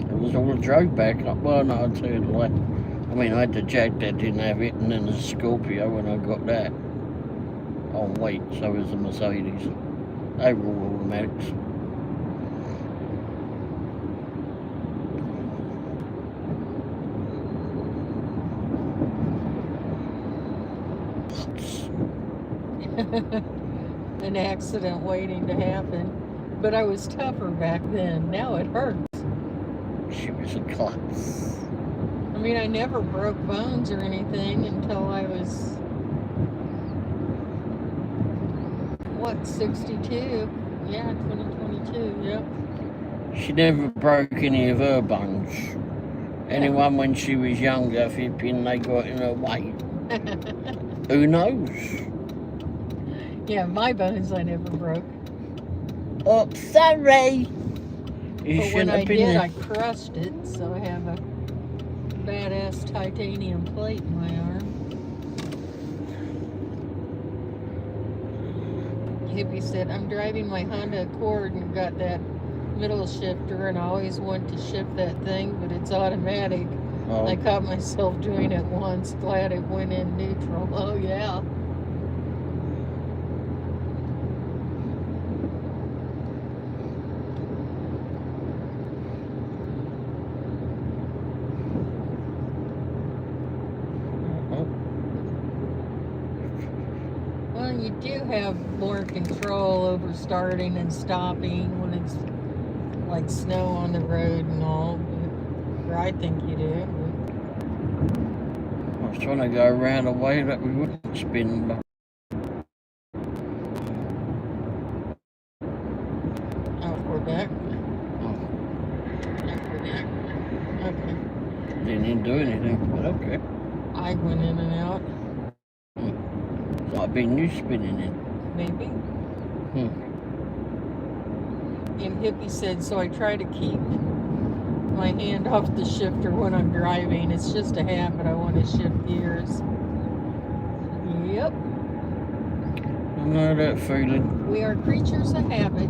It was all a joke back up. Well, no, I'll tell you the lie. I mean, I had the Jag that didn't have it, and then the Scorpio when I got that. Oh, wait, so was the Mercedes. They were all automatics. An accident waiting to happen. But I was tougher back then. Now it hurts. She was a klutz. I mean, I never broke bones or anything until I was, 62? Yeah, 2022, yep. She never broke any of her bones. Anyone when she was younger, flipping, they got in her way. Who knows? Yeah, my bones I never broke. Oh, sorry. You But when shouldn't I have been did, there. I crushed it, so I have a badass titanium plate in my arm. Hippie said, I'm driving my Honda Accord and got that middle shifter, and I always want to shift that thing, but it's automatic. Oh, I caught myself doing it once. Glad it went in neutral. Oh, yeah. Well, you do have more control over starting and stopping when it's like snow on the road and all. Or I think you do. I was trying to go around a way that we wouldn't spin. Oh, we're back. Oh, Okay. didn't do anything, but okay. I went in and out. Might be new spinning in. Maybe. And Hippie said, so I try to keep my hand off the shifter when I'm driving. It's just a habit. I want to shift gears. Yep. I know that feeling. We are creatures of habit.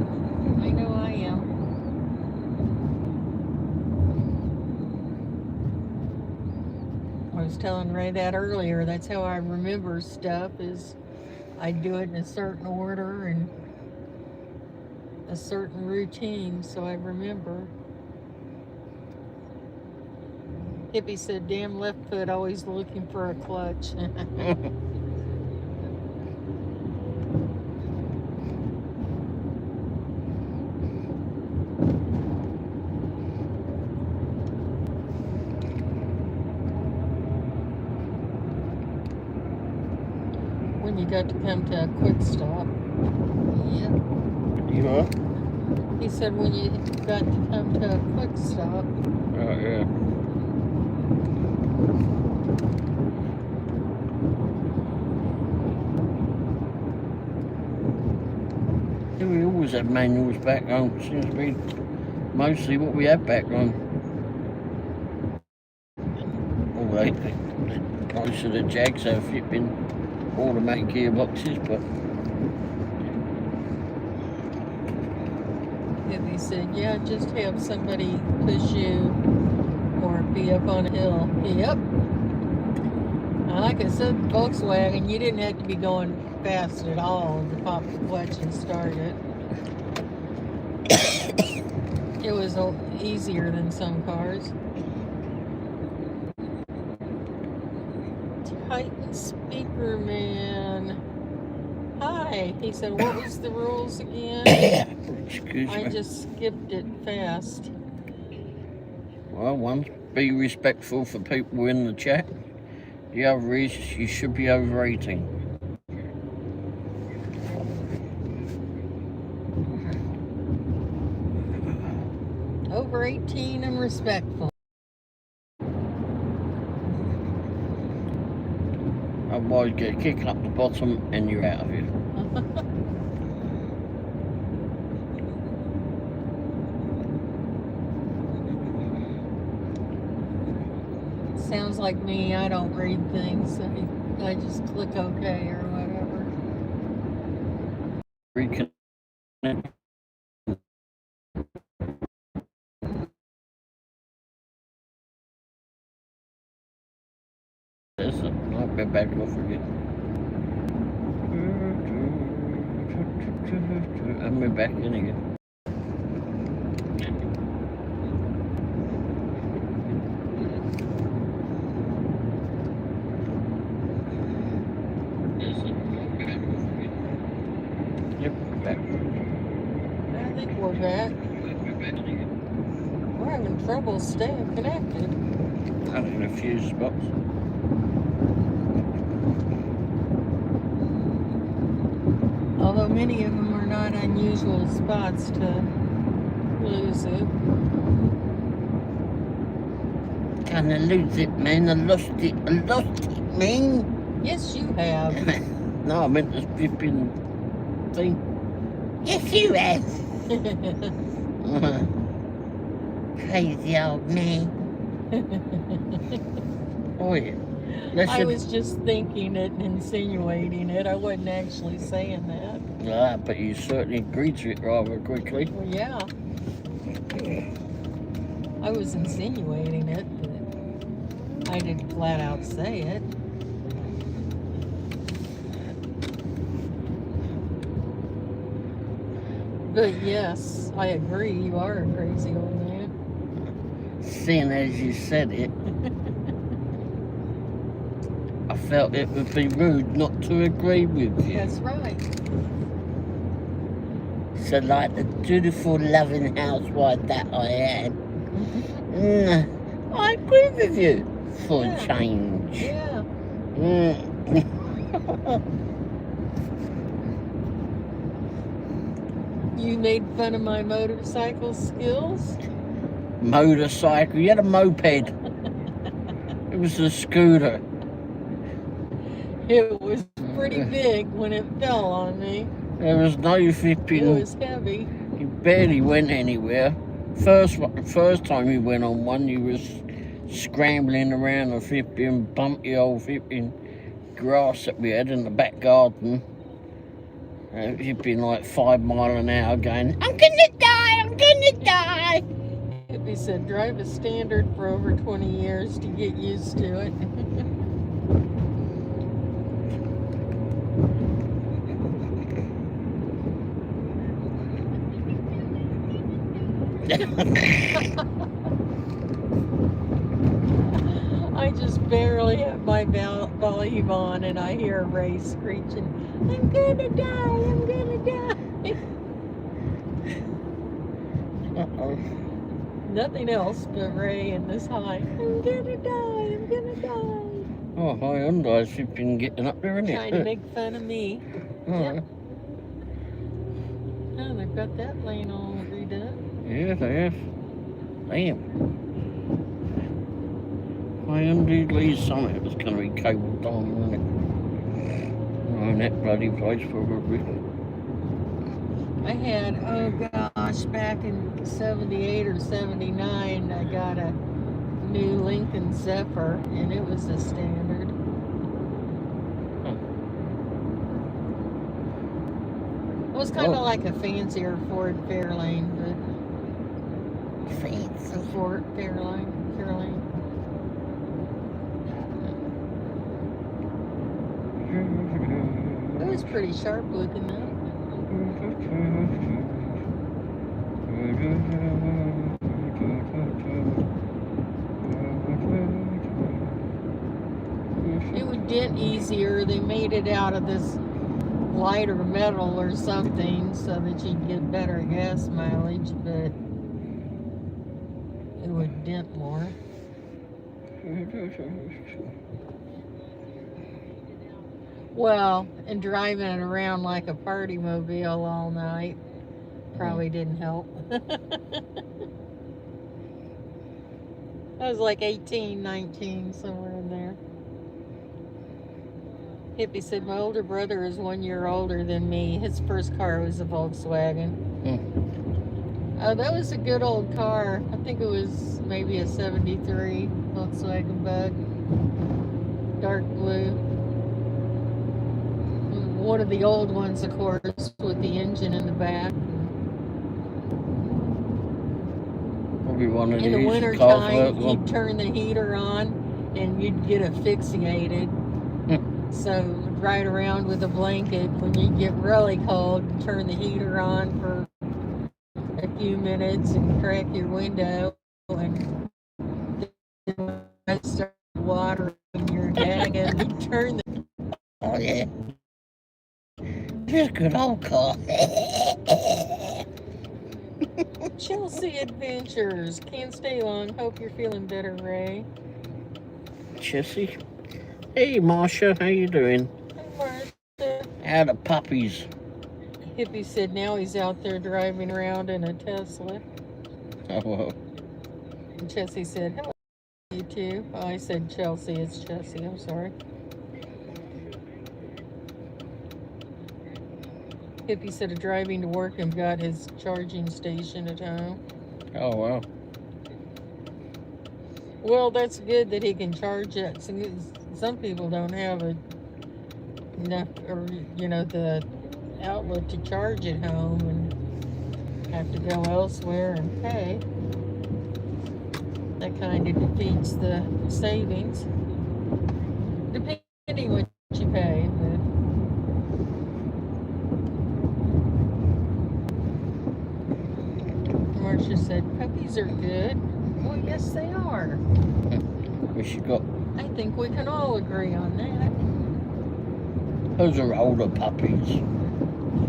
I know I am. I was telling Ray that earlier. That's how I remember stuff, is I do it in a certain order and a certain routine, so I remember. Hippie said, damn left foot always looking for a clutch. When you got to come to a quick stop. Yep. You are? He said when you got to come to a quick stop. Oh, yeah. We always have manuals back home. Seems to be mostly what we have back home. Although most of the Jags have flipping automatic gearboxes, but Hippie said, yeah, just have somebody push you or be up on a hill. Yep. Like I said, Volkswagen, you didn't have to be going fast at all to pop the clutch and start it. It was easier than some cars. Titan Speaker Man. Hi. He said, what was the rules again? excuse me. I just skipped it fast. Well, one, be respectful for people in the chat. The other is you should be over 18. Over 18 and respectful. Otherwise, get a kick up the bottom and you're out of here. Sounds like me. I don't read things. I just click OK or whatever. Reconnect. I'll be back off again. And we're back in again. Yep, back. I think we're back. We're having trouble staying connected. I don't know, a few spots. Although many of them are not unusual spots to lose it. Can't lose it, man. I lost it, man. Yes, you have. No, I meant this flipping thing. Yes, you have. Crazy old man. Oh, yeah. I was just thinking it and insinuating it. I wasn't actually saying that. Ah, but you certainly agreed to it rather quickly. Well, yeah. I was insinuating it, but I didn't flat out say it. But yes, I agree, you are a crazy old man. Seeing as you said it, I felt it would be rude not to agree with you. That's right. So like the dutiful, loving housewife that I am, I agree with you for a change. Yeah. You made fun of my motorcycle skills? Motorcycle? You had a moped. It was a scooter. It was pretty big when it fell on me. There was no flipping. It was heavy. You barely went anywhere. First time you went on one, you was scrambling around the flipping bumpy old flipping grass that we had in the back garden. You'd been like 5 miles an hour going, I'm gonna die, I'm gonna die. Hippie said, drive a standard for over 20 years to get used to it. I just barely have my volume on and I hear Ray screeching, I'm gonna die, I'm gonna die. Uh-oh. Nothing else but Ray and this high. I'm gonna die, I'm gonna die. Oh, Hyundai's been getting up there, isn't it? Trying to make fun of me. Oh, Yep. Oh, they've got that lane all redone. yeah, they have. Damn. Hyundai Lee Summit was going to be cabled on, wasn't it? Oh, and that bloody place probably. I had, oh gosh, back in 78 or 79, I got a new Lincoln Zephyr, and it was a standard. It was kind of like a fancier Ford Fairlane, but fancy. a Ford Fairlane. It was pretty sharp looking though. It would dent easier. They made it out of this lighter metal or something so that you'd get better gas mileage, but it would dent more. Well, and driving it around like a party mobile all night probably didn't help. I was like 18, 19, somewhere in there. Hippie said, my older brother is 1 year older than me. His first car was a Volkswagen. Oh, that was a good old car. I think it was maybe a 73 Volkswagen Bug. Dark blue. One of the old ones, of course, with the engine in the back. Probably one of in the these winter cars time, you'd turn the heater on and you'd get asphyxiated. So ride around with a blanket when you get really cold, turn the heater on for a few minutes and crack your window and start watering your neck and you turn the... Oh yeah. Just a good old car. Chelsea Adventures. Can't stay long. Hope you're feeling better, Ray. Chelsea. Hey Marsha, how you doing? Hey, Martha. How the puppies? Hippie said now he's out there driving around in a Tesla. Oh well. And Chelsea said, hello, you too. Oh, I said Chelsea. It's Chelsea. I'm sorry. Hippie said driving to work and got his charging station at home. Oh wow. Well, that's good that he can charge it. Some people don't have enough, or the outlet to charge at home and have to go elsewhere and pay. That kind of defeats the savings, depending what you pay. Marcia said puppies are good. Well, yes, they are. We should got. I think we can all agree on that. Those are older puppies.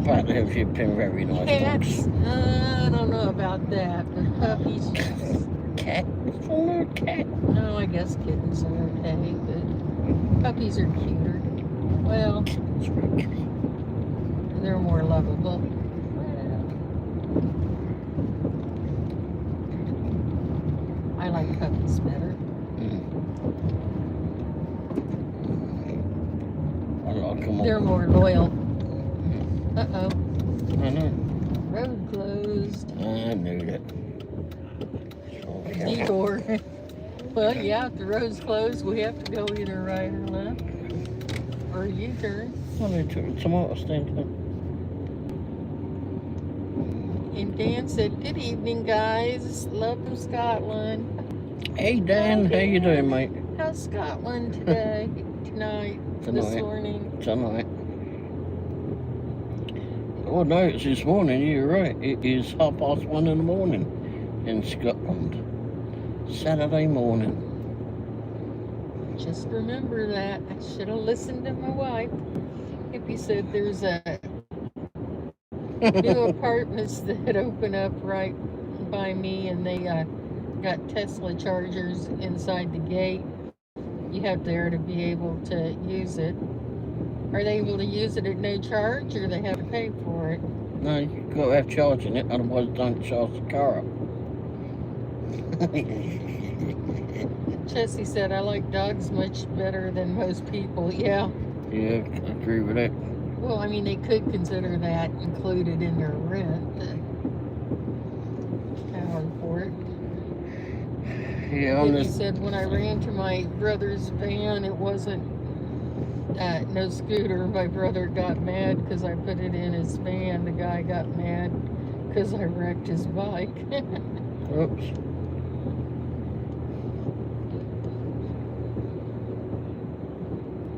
But they've been very nice Cats, dogs. I don't know about that, but puppies. Cat? What's wrong with a cat? No, I guess kittens are okay, but puppies are cuter. Well, they're more lovable. I like puppies better. I like them all. They're more loyal. Uh-oh. I know. Road closed. I knew that. Detour. Well, yeah, if the road's closed, we have to go either right or left. Or U-turn. Well, they took the tomato stand. And Dan said, good evening, guys. Love from Scotland. Hey, Dan. How you doing, mate? How's Scotland today? Tonight? This morning? Tonight. Oh, no, it's this morning. You're right. It is 1:30 in the morning in Scotland. Saturday morning. Just remember that. I should have listened to my wife. Hippie said there's a new apartments that open up right by me, and they got Tesla chargers inside the gate. You have there to be able to use it. Are they able to use it at no charge, or they have to pay for it? No, you've got to have charging it, otherwise don't charge the car up. Chessie said, I like dogs much better than most people. Yeah. Yeah, I agree with that. Well, I mean, they could consider that included in their rent. Power for it. Yeah, He said, when I ran to my brother's van, it wasn't no scooter. My brother got mad because I put it in his van. The guy got mad because I wrecked his bike. Oops.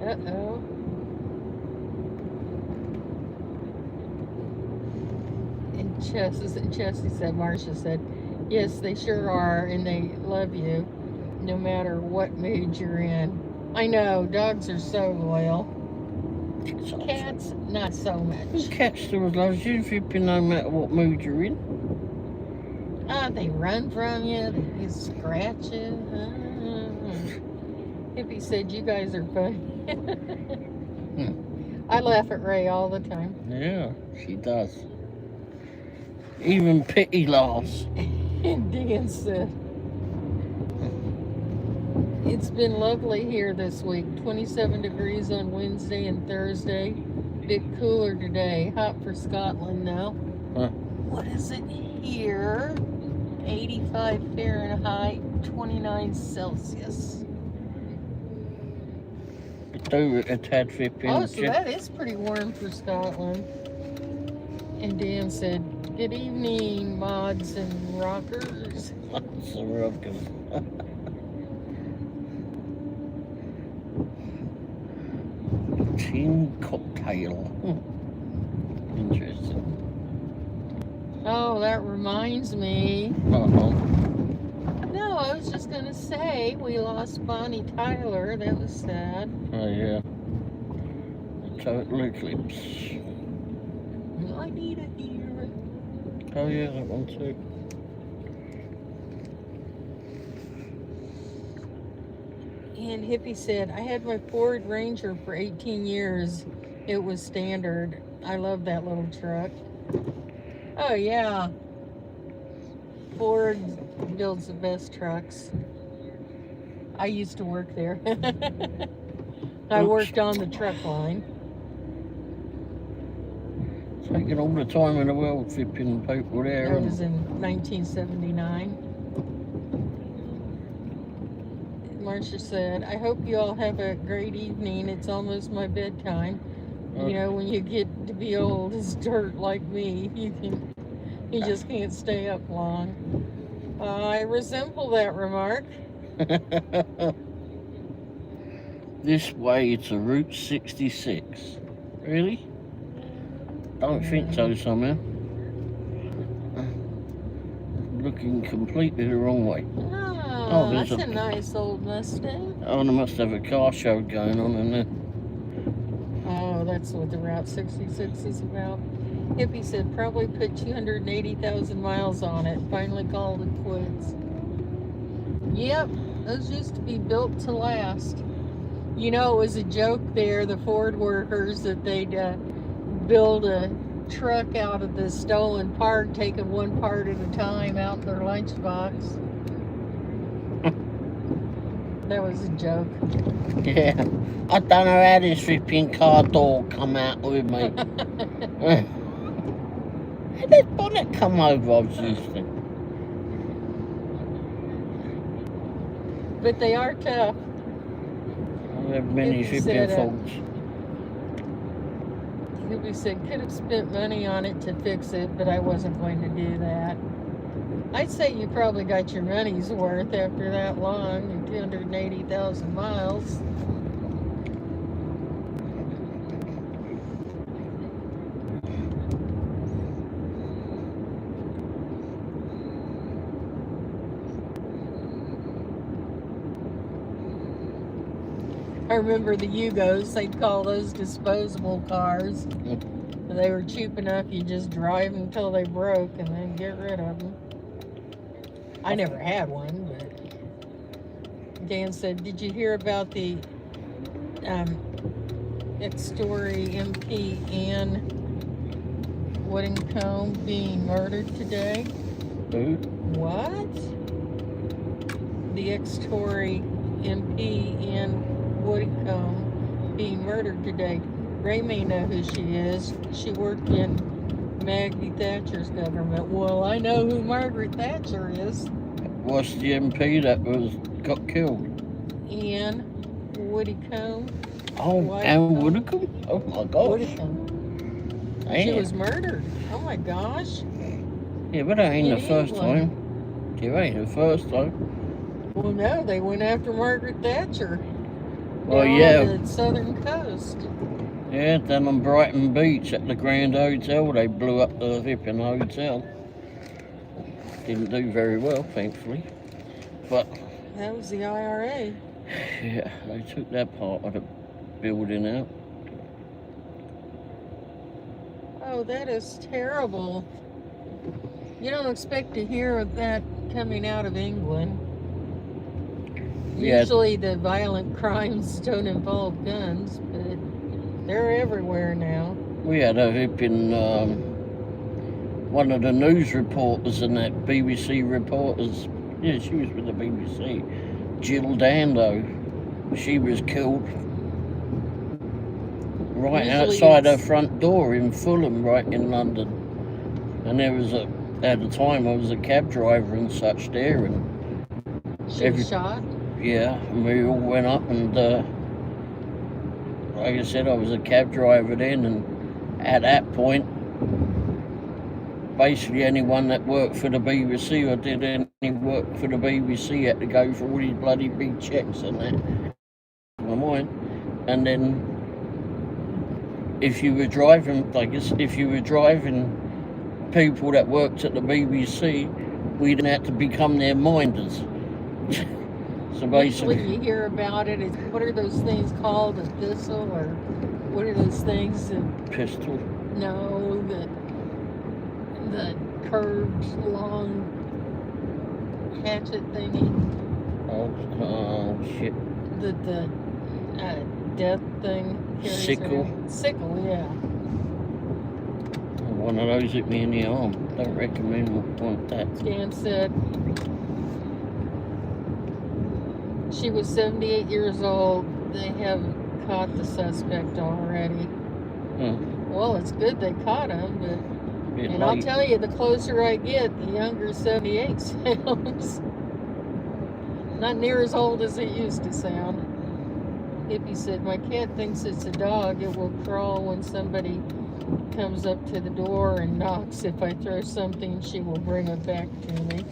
Uh-oh. And Chessie said, Marcia said, yes, they sure are, and they love you no matter what mood you're in. I know, dogs are so loyal. Cats, not so much. Cats still loves you if you've been no matter what mood you're in. They run from you, they scratch you. Hippie said, you guys are funny. I laugh at Ray all the time. Yeah, she does. Even Pity laughs. And Dan said, it's been lovely here this week. 27 degrees on Wednesday and Thursday. Bit cooler today. Hot for Scotland though. Huh. What is it here? 85 Fahrenheit, 29 Celsius. Do a tad flipping. Oh, so that is pretty warm for Scotland. And Dan said, good evening, mods and rockers. Lots of rockers. Tin cocktail. Interesting. Oh, that reminds me. Uh-huh. No, I was just going to say we lost Bonnie Tyler. That was sad. Oh, yeah. A total eclipse. I need it here. Oh, yeah, that one too. And Hippie said, I had my Ford Ranger for 18 years. It was standard. I love that little truck. Oh, yeah. Ford builds the best trucks. I used to work there. I worked on the truck line. Taking all the time in the world flipping people there. That was in 1979. Marcia said, I hope you all have a great evening. It's almost my bedtime. You know, when you get to be old as dirt like me, you just can't stay up long. I resemble that remark. This way to Route 66. Really? Don't think so, somehow. Looking completely the wrong way. Oh, that's a nice old Mustang. Oh, they must have a car show going on in there. Oh, that's what the Route 66 is about. Hippie said probably put 280,000 miles on it. Finally called it quits. Yep, those used to be built to last. You know, it was a joke there, the Ford workers, that they'd build a truck out of the stolen part, taking one part at a time out in their lunchbox. That was a joke. Yeah, I don't know how this flipping car door come out with me. How did bonnet come over, I was used to? But they are tough. I have many flipping faults. Hippie said, could have spent money on it to fix it, but I wasn't going to do that. I'd say you probably got your money's worth after that long and 280,000 miles. I remember the Yugos, they'd call those disposable cars. They were cheap enough, you just drive them until they broke and then get rid of them. I never had one, but Dan said, did you hear about the ex-Tory MP Ann Whitcomb being murdered today? Who? What? The ex-Tory MP Ann Whitcomb being murdered today. Ray may know who she is. She worked in Maggie Thatcher's government. Well, I know who Margaret Thatcher is. What's the MP that got killed? Ann Whitcomb. Oh, Ann Whitcomb? Oh my gosh. Whitcomb. She was murdered. Oh my gosh. Yeah, but that ain't the first time. It ain't the first time. Well, no, they went after Margaret Thatcher. Oh, yeah. On the southern coast. Yeah, down on Brighton Beach at the Grand Hotel, they blew up the flipping hotel. Didn't do very well, thankfully. But that was the IRA. Yeah, they took that part of the building out. Oh, that is terrible. You don't expect to hear of that coming out of England. Usually the violent crimes don't involve guns, but they're everywhere now. We had a flipping one of the news reporters and that BBC reporters, yeah, she was with the BBC, Jill Dando. She was killed right outside her front door in Fulham, right in London. And there was at the time I was a cab driver and such there, and she was shot? Yeah, and we all went up, and like I said, I was a cab driver then, and at that point, basically anyone that worked for the BBC or did any work for the BBC had to go for all these bloody big checks and that. My mind. And then if you were driving, people that worked at the BBC, we didn't have to become their minders. So basically, usually you hear about it. What are those things called? A thistle, or what are those things? Pistol. No, the curved, long hatchet thingy. Oh shit. The death thing. Sickle. Sickle, yeah. One of those hit me in the arm. Don't recommend want that. Dan said she was 78 years old. They have caught the suspect already. Well, it's good they caught him, but and I'll tell you, the closer I get, the younger 78 sounds. Not near as old as it used to sound. Hippie said, my cat thinks it's a dog. It will crawl when somebody comes up to the door and knocks. If I throw something, she will bring it back to me.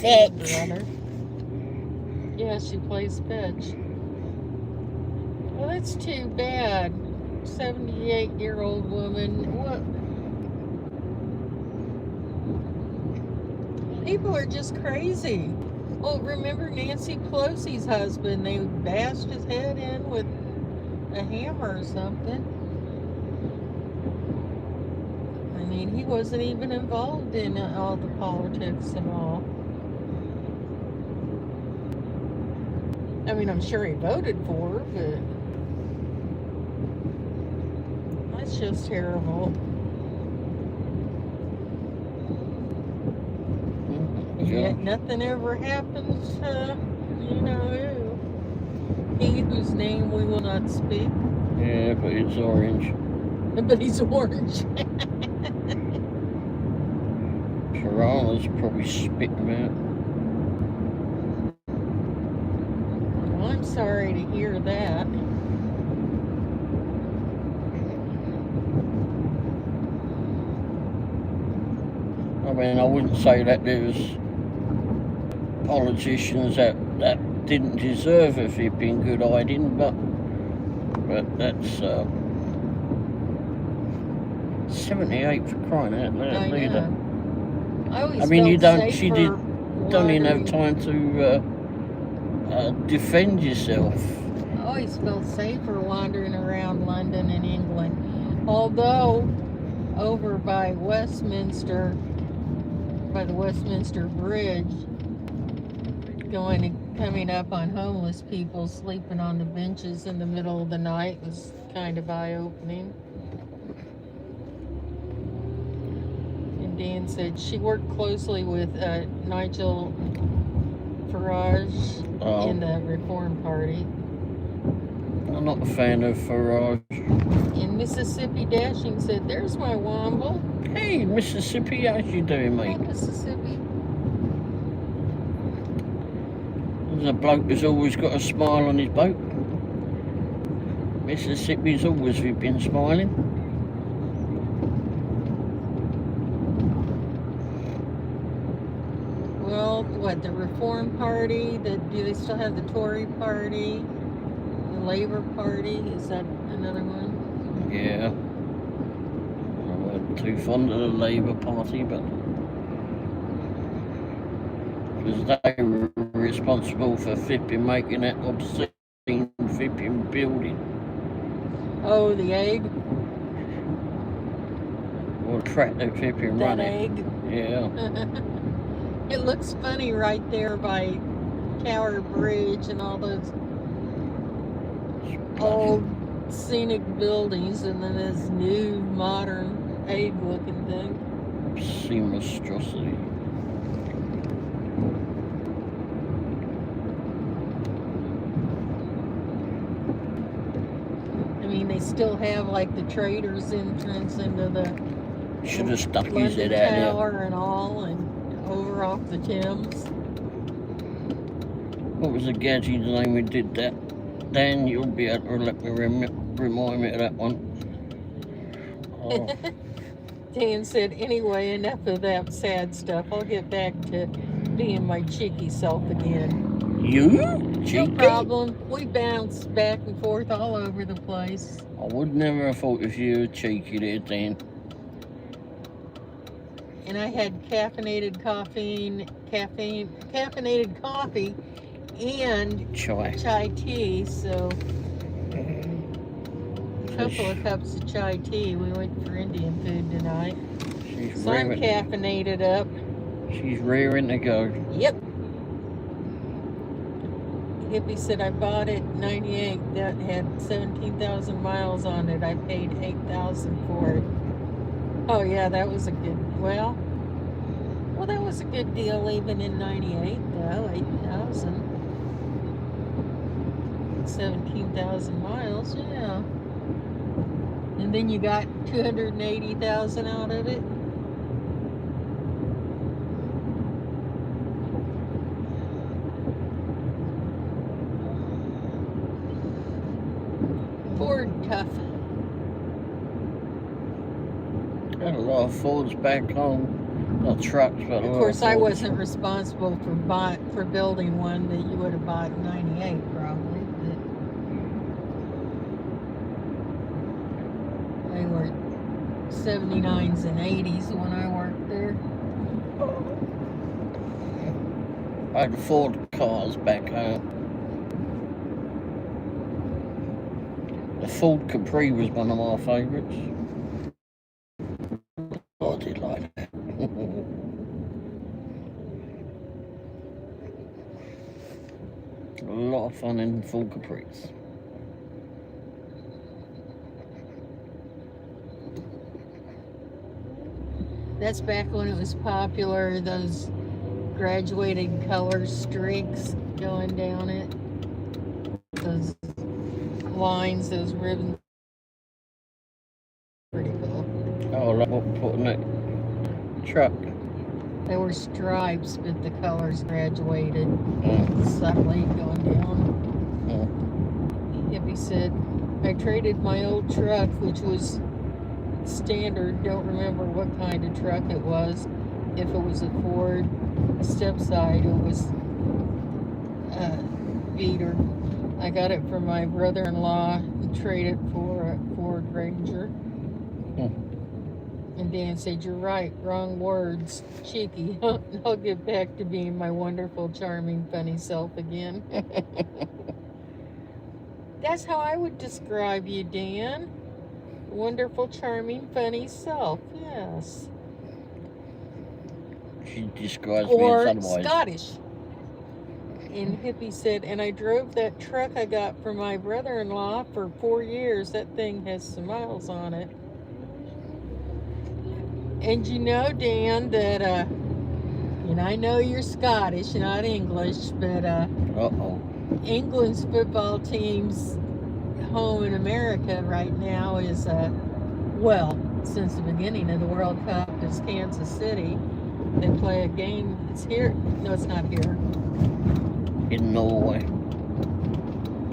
Fetch. Yeah, she plays fetch. Well, that's too bad. 78-year-old woman. What? People are just crazy. Well, remember Nancy Pelosi's husband? They bashed his head in with a hammer or something. I mean, he wasn't even involved in all the politics and all. I mean, I'm sure he voted for her, but that's just terrible. Yet nothing ever happens to, you know who. He whose name we will not speak. Yeah, but it's orange. But he's orange. Piranhas probably spit him out. Well, I'm sorry to hear that. I mean, I wouldn't say that there's politicians that didn't deserve a flipping good hiding, but that's 78 for crying out loud. I know. I mean, you don't. She don't even have time to defend yourself. I always felt safer wandering around London and England, although over by Westminster, by the Westminster Bridge, coming up on homeless people sleeping on the benches in the middle of the night was kind of eye-opening. And Dan said she worked closely with Nigel Farage in the Reform Party. I'm not a fan of Farage. And Mississippi Dashing said, there's my Womble. Hey, Mississippi, how you doing, mate? Hey, Mississippi. There's a bloke who's always got a smile on his boat. Mississippi's always been smiling. Well, what, the Reform Party? Do they still have the Tory Party? The Labour Party? Is that another one? Yeah. I wasn't too fond of the Labour Party, but because they were responsible for making that obscene building. Oh, the egg? Or crap that running. That egg? Yeah. It looks funny right there by Tower Bridge and all those old scenic buildings, and then this new modern egg-looking thing. Seamlessity. I mean, they still have like the Trader's entrance into the should have stuck his London head out Tower there. and all, and over off the Thames. What was the gadget's name who did that? Dan, you'll be able to let me remind me of that one. Oh. Dan said, anyway, enough of that sad stuff. I'll get back to being my cheeky self again. You? Cheeky? No problem. We bounce back and forth all over the place. I would never have thought of you cheeky there, Dan. And I had caffeinated coffee and chai tea, so a couple of cups of chai tea. We went for Indian food tonight. So I'm caffeinated up. She's raring to go. Yep. Hippie said I bought it in 98. That had 17,000 miles on it. I paid $8,000 for it. Oh yeah, that was a good, well, that was a good deal even in 98 though, 8,000. 17,000 miles, yeah. And then you got 280,000 out of it. Got a lot of Fords back home. Not trucks, but a lot Of course, I Fords. wasn't responsible for building one that you would have bought in '98, probably. But they were '79s and '80s when I worked there. I had Ford cars back home. The Ford Capri was one of my favourites. Oh, I did like that. A lot of fun in Ford Capris. That's back when it was popular, those graduated color streaks going down it. Those lines, those ribbons. Pretty cool. Oh, like what we put in that truck. They were stripes, but the colors graduated Mm. subtly going down. Mm. Hippie said, I traded my old truck, which was standard, don't remember what kind of truck it was. If it was a Ford step side, it was a beater. I got it from my brother-in-law and traded for a Ford Ranger. And Dan said, you're right, wrong words. Cheeky. I'll get back to being my wonderful, charming, funny self again. That's how I would describe you, Dan. Wonderful, charming, funny self. Yes. She describes Or me as otherwise. Scottish. And Hippie said, and I drove that truck I got from my brother-in-law for 4 years. That thing has some miles on it. And you know, Dan, that, and I know you're Scottish, not English, but England's football team's home in America right now is, well, since the beginning of the World Cup, is Kansas City. They play a game, it's here, no, it's not here. In Norway.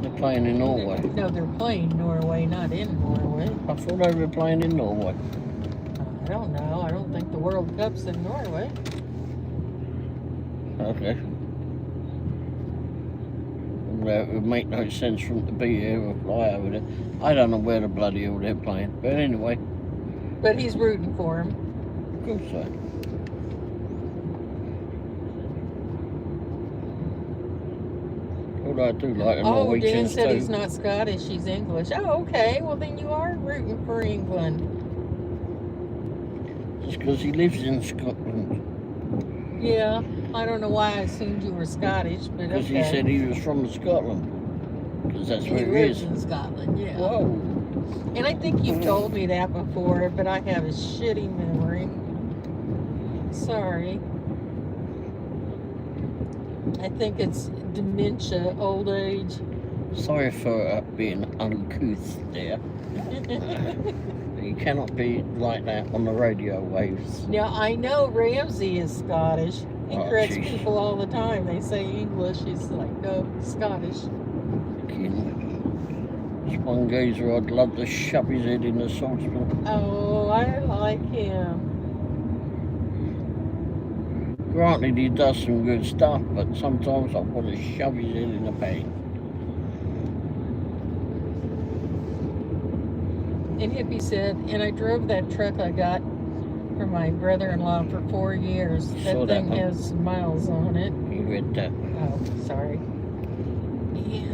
They're playing in Norway. No, they're playing Norway, not in Norway. I thought they were playing in Norway. I don't know. I don't think the World Cup's in Norway. Okay. Well, it would make no sense for them to be here or fly over there. I don't know where the bloody hell they're playing. But anyway. But he's rooting for him. Of course so. Although I do like the Norwegians Dan said too. he's not Scottish, he's English. Oh, okay. Well, then you are rooting for England. Just because he lives in Scotland. Yeah, I don't know why I assumed you were Scottish, but Because okay. he said he was from Scotland. Because that's where he he lives is. in Scotland, yeah. Whoa. And I think you've told me that before, but I have a shitty memory. Sorry. I think it's dementia, old age. Sorry for being uncouth there. You cannot be like that on the radio waves. Now, I know Ramsey is Scottish. He corrects geez. people all the time. They say English. He's like, no, Scottish. There's one geezer I'd love to shove his head in the saucepan. Oh, I like him. Granted, he does some good stuff, but sometimes I want to shove his head in the pan. And Hippie said, and I drove that truck I got from my brother-in-law for 4 years. That thing has some miles on it. He read that. Oh, sorry.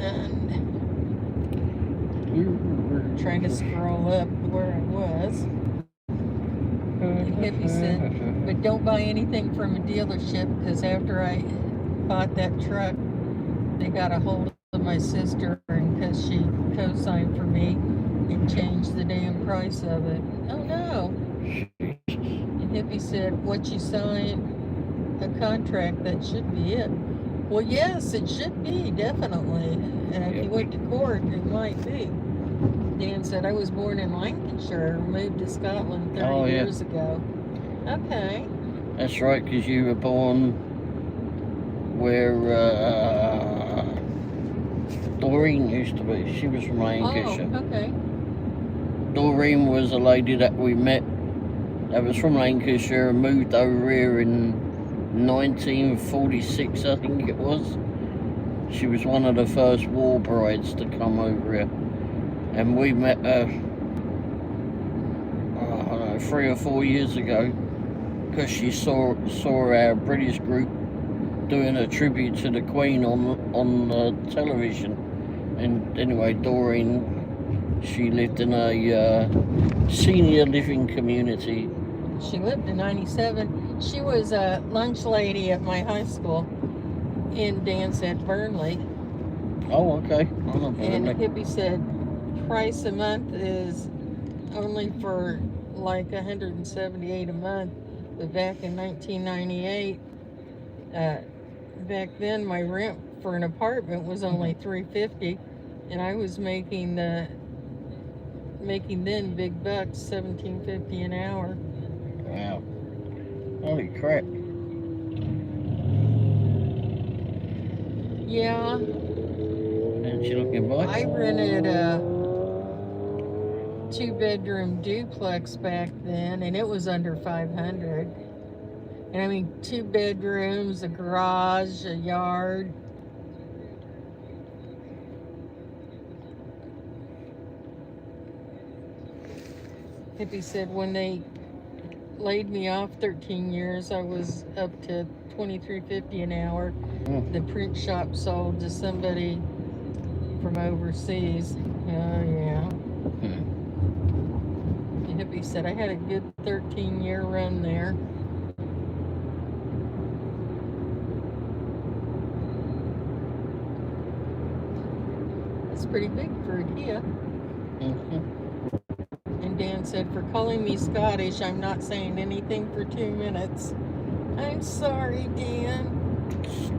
And trying to scroll up where I was. And Hippie said, but don't buy anything from a dealership, because after I bought that truck, they got a hold of my sister, and because she co-signed for me, it changed the damn price of it. Oh no. And Hippie said, what you signed, a contract, that should be it. Well, yes, it should be, definitely. And if you went to court, it might be. Dan said, I was born in Lancashire, moved to Scotland 30 years ago. Okay. That's right, because you were born where Doreen used to be. She was from Lancashire. Oh, okay. Doreen was a lady that we met that was from Lancashire and moved over here in 1946, I think it was. She was one of the first war brides to come over here. And we met her, I don't know, 3 or 4 years ago, because she saw our British group doing a tribute to the Queen on television. And anyway, Doreen, she lived in a senior living community. She lived in 97. She was a lunch lady at my high school in Dance at Burnley. Oh, okay. I know And Burnley. Hippie said price a month is only for like 178 a month. But back in 1998, back then my rent for an apartment was only $350, and I was making then big bucks, $17.50 an hour. Wow. Holy crap. Yeah. And she looking by? I rented a 2-bedroom duplex back then, and it was under 500. And I mean, 2 bedrooms, a garage, a yard. Hippie said when they laid me off 13 years, I was up to $23.50 an hour. The print shop sold to somebody from overseas. Oh, yeah. Hippie said I had a good 13-year run there. That's pretty big for a Kia. And Dan said, for calling me Scottish, I'm not saying anything for 2 minutes. I'm sorry, Dan.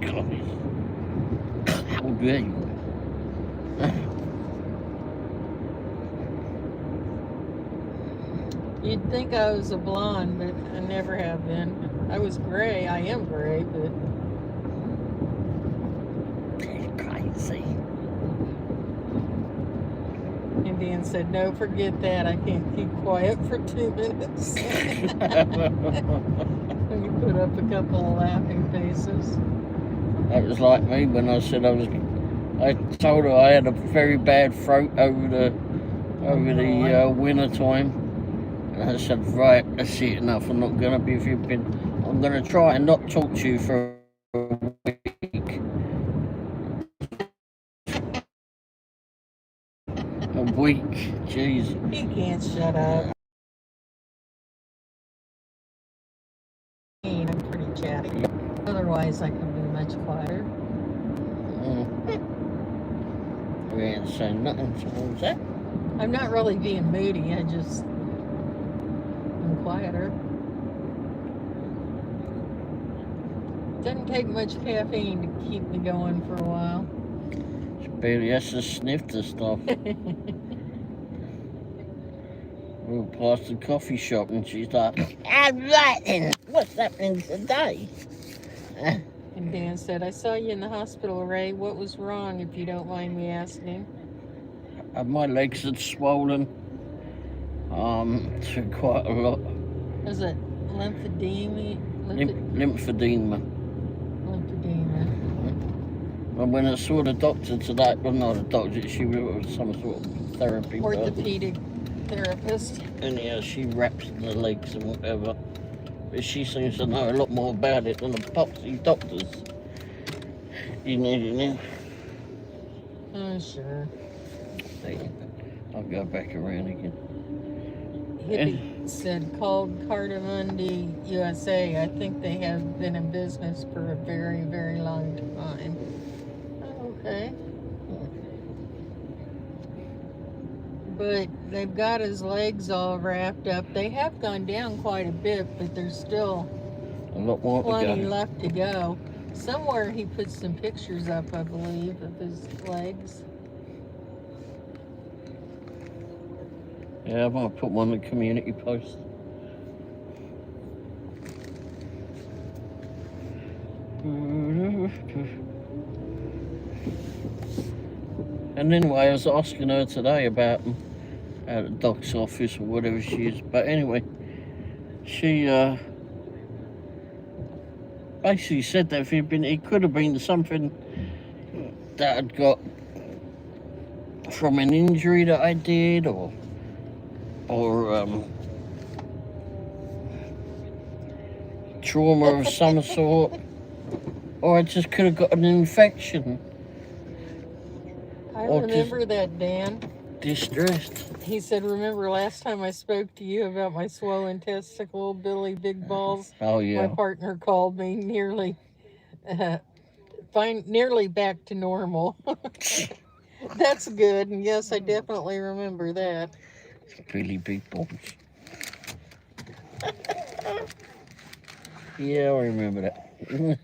Scottish. How dare you? You'd think I was a blonde, but I never have been. I was gray. I am gray, but... Crazy. And Dan said, no, forget that. I can't keep quiet for 2 minutes. And he put up a couple of laughing faces. That was like me when I said I told her I had a very bad throat over the winter time. And I said, right, that's it, enough. I'm not going to be flipping. I'm going to try and not talk to you for a week. A week, jeez. He can't shut up. I'm pretty chatty. Otherwise, I can be much quieter. We ain't saying nothing towards that. I'm not really being moody. I'm quieter. Doesn't take much caffeine to keep me going for a while. She barely has to sniff the stuff. We were past the coffee shop and she's like, all right then, what's happening today? And Dan said, I saw you in the hospital, Ray. What was wrong, if you don't mind me asking? My legs had swollen to quite a lot. Was it lymphedema? Lymphedema. And when I saw the doctor today, well, not a doctor, she was some sort of therapy orthopedic therapist. And yeah, she wraps the legs and whatever. But she seems to know a lot more about it than the poxy doctors. You know. Oh, sure. I'll go back around again. Hippie said, called Cardamundi USA. I think they have been in business for a very, very long time. Okay. But they've got his legs all wrapped up. They have gone down quite a bit, but there's still a lot more plenty left to go. Somewhere he put some pictures up, I believe, of his legs. Yeah, I'm going to put one on the community post. And anyway, I was asking her today about the doc's office or whatever she is. But anyway, she basically said that if it could have been something that I'd got from an injury that I did, or trauma of some sort, or I just could have got an infection. I remember that, Dan. Distressed. He said, remember last time I spoke to you about my swollen testicle, Billy Big Balls? Oh, yeah. My partner called me nearly back to normal. That's good. And yes, I definitely remember that. Billy Big Balls. Yeah, I remember that.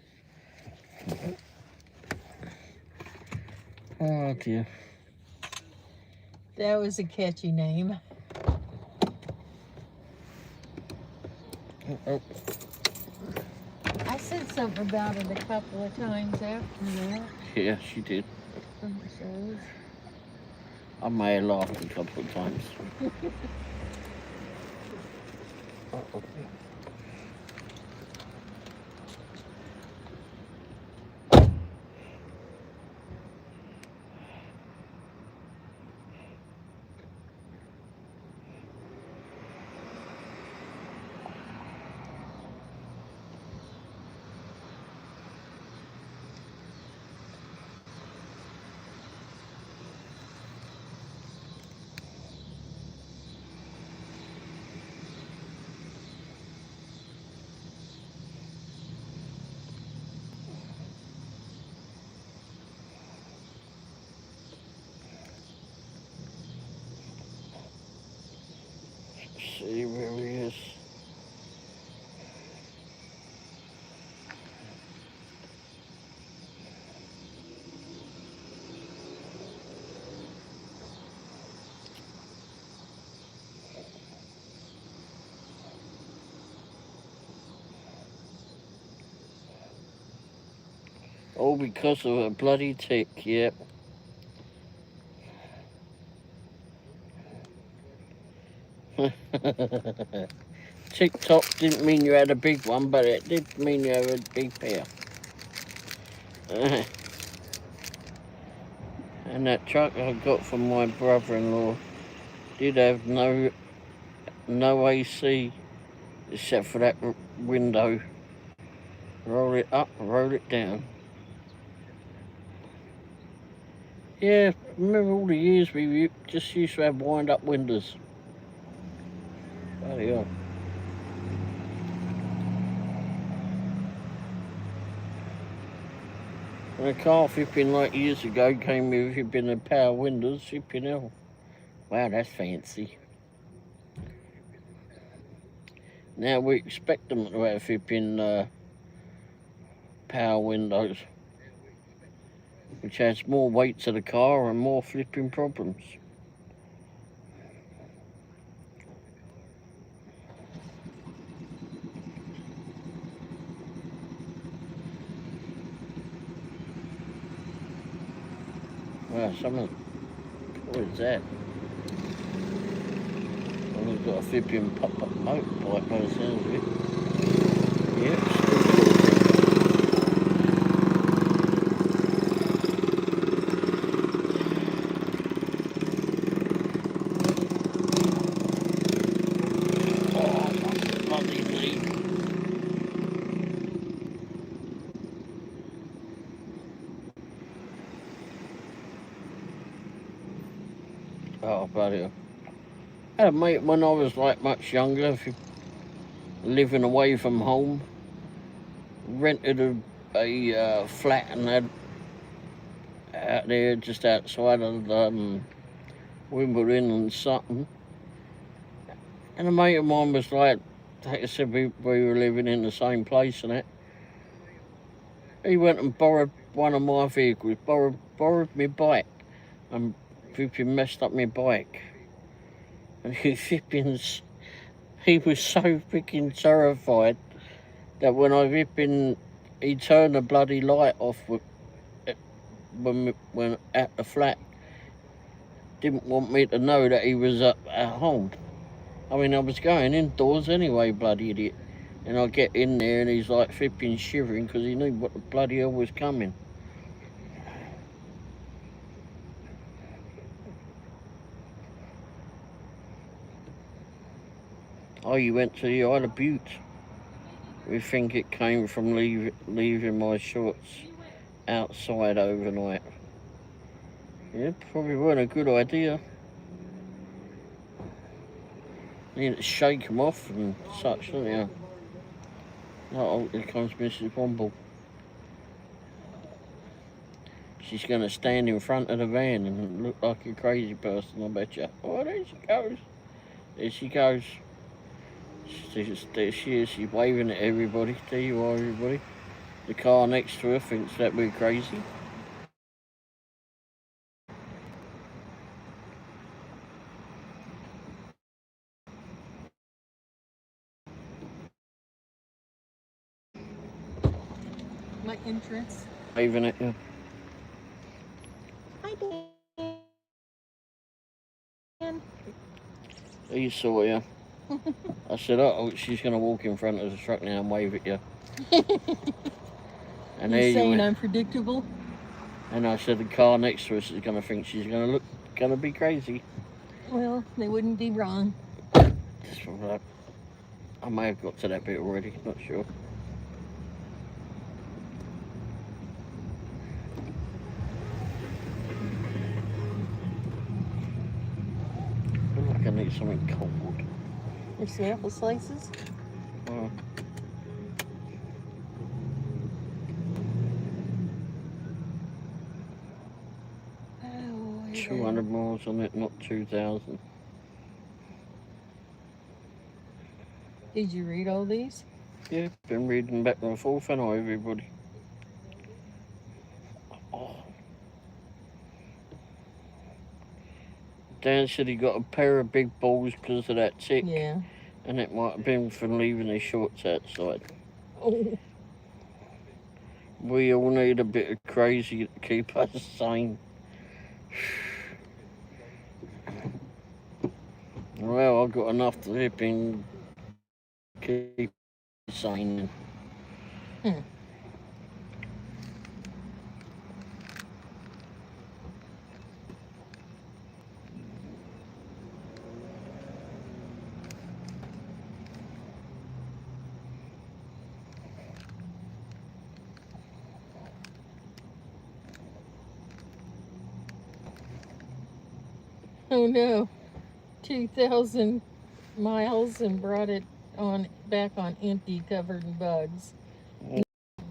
Oh, dear. That was a catchy name. Oh. I said something about it a couple of times after that. Yeah, she did. I may have laughed a couple of times. Uh-oh. See where he is. All because of a bloody tick, yep. TikTok didn't mean you had a big one, but it did mean you had a big pair. And that truck I got from my brother-in-law did have no AC except for that window. Roll it up, roll it down. Yeah, remember all the years we just used to have wind-up windows. Bloody hell. And a car flipping like years ago came with flipping the power windows, flipping hell. Wow, that's fancy. Now we expect them to have flipping power windows, which adds more weight to the car and more flipping problems. Wow, what is that? Someone's got a flipping pop-up motorbike by the sounds of it. Yep, oh, bloody hell. I had a mate when I was like much younger, living away from home, rented a flat and had out there just outside of Wimbledon and Sutton. And a mate of mine was like I said, we were living in the same place and that. He went and borrowed one of my vehicles, borrowed my bike, and flipping messed up my bike. And he was so freaking terrified that when he turned the bloody light off when at the flat. Didn't want me to know that he was at home. I mean, I was going indoors anyway, bloody idiot. And I get in there and he's like flipping shivering because he knew what the bloody hell was coming. Oh, you went to the Isle of Butte. We think it came from leaving my shorts outside overnight. Yeah, probably weren't a good idea. You need to shake them off and such, don't you? Oh, here comes Mrs. Womble. She's going to stand in front of the van and look like a crazy person, I bet you. Oh, there she goes. There she goes. There she is. She's waving at everybody. There you are, everybody. The car next to her thinks that we're crazy. My entrance. Waving at you. Hi, Dan. He saw you. I said, oh, she's going to walk in front of the truck now and wave at you. And You're saying you I'm predictable? And I said the car next to us is going to think she's going to be crazy. Well, they wouldn't be wrong. I may have got to that bit already, not sure. I feel like I need something cold. There's some apple slices. Oh. Oh, 200 miles on it, not 2,000. Did you read all these? Yeah, been reading back and forth, and everybody. Oh. Dan said he got a pair of big balls because of that tick. Yeah. And it might have been from leaving his shorts outside. Oh. We all need a bit of crazy to keep us sane. Well, I've got enough to flipping keep sane. Oh no. 2,000 miles and brought it on back on empty, covered in bugs.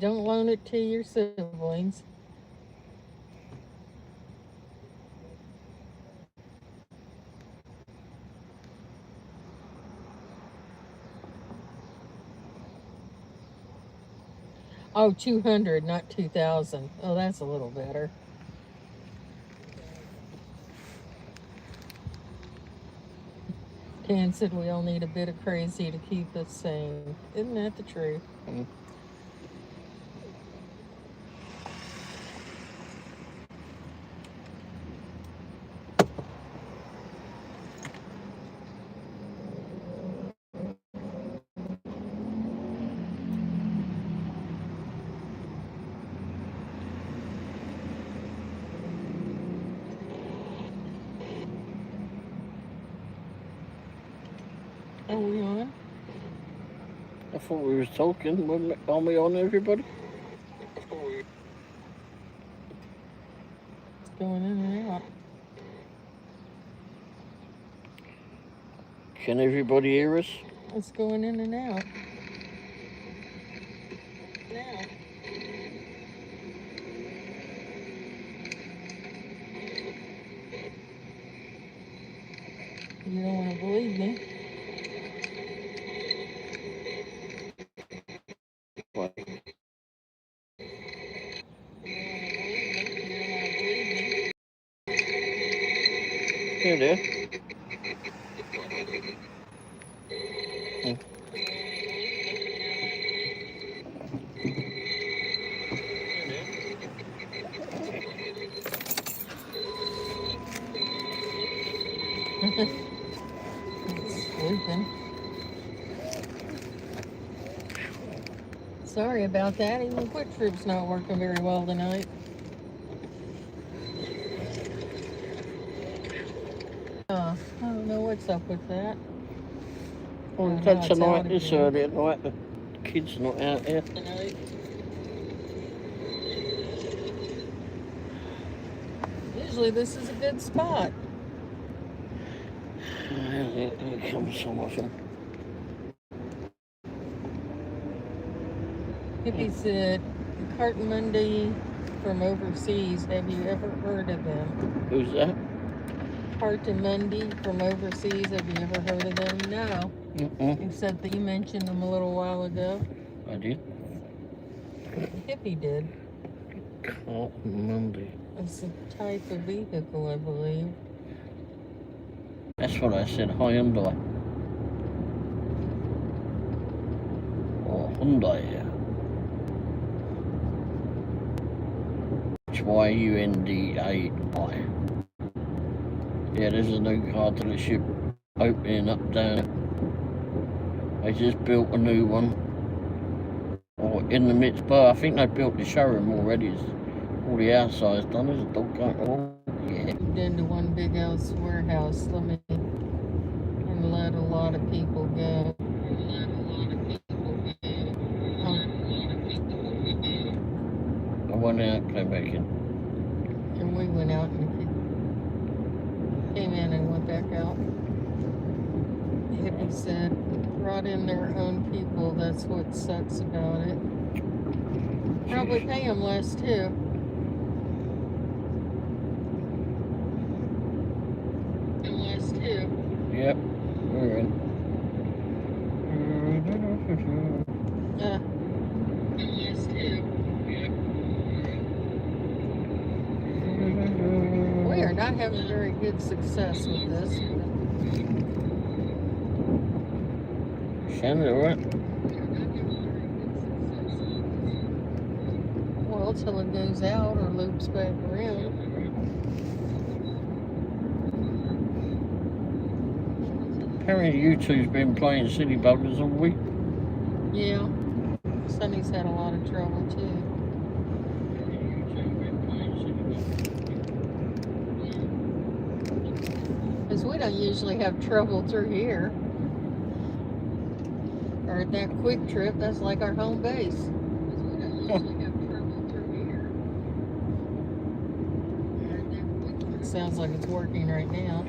Don't loan it to your siblings. Oh, 200, not 2,000. Oh, that's a little better. Dan said we all need a bit of crazy to keep us sane. Isn't that the truth? Are we on? I thought we was talking. Are we on, everybody? It's going in and out. Can everybody hear us? It's going in and out. Now. You don't want to believe me. What? Here, there. It's sleeping. Sorry about that. Even Quick Trip's not working very well tonight. I don't know what's up with that. Well, that's tonight, this early at night. The kids are not out here. Tonight. Usually this is a good spot. Here comes some of them. Hippie said, Carton Monday from overseas. Have you ever heard of them? Who's that? Carton Monday from overseas. Have you ever heard of them? No. Except that you mentioned them a little while ago. I did. Hippie did. Carton Monday. It's a type of vehicle, I believe. That's what I said, Hyundai. Or Hyundai, yeah. Hyundai. Yeah, there's a new car dealership opening up down. They just built a new one. Or in the midst, but I think they built the showroom already. All the outside's done. There's a dog going on. Yeah. Moved into one big house warehouse. And let a lot of people go. I went out, came back in. And we went out and came in and went back out. Hippie said, brought in their own people. That's what sucks about it. Probably pay them less too. Yep, we're in. We are not having very good success with this. Sounded alright. Well, till it goes out or loops back around. Apparently you two's been playing City Buggers all week. Yeah. Sonny's had a lot of trouble too. Because we don't usually have trouble through here. Or at that Quick Trip, that's like our home base. It sounds like it's working right now.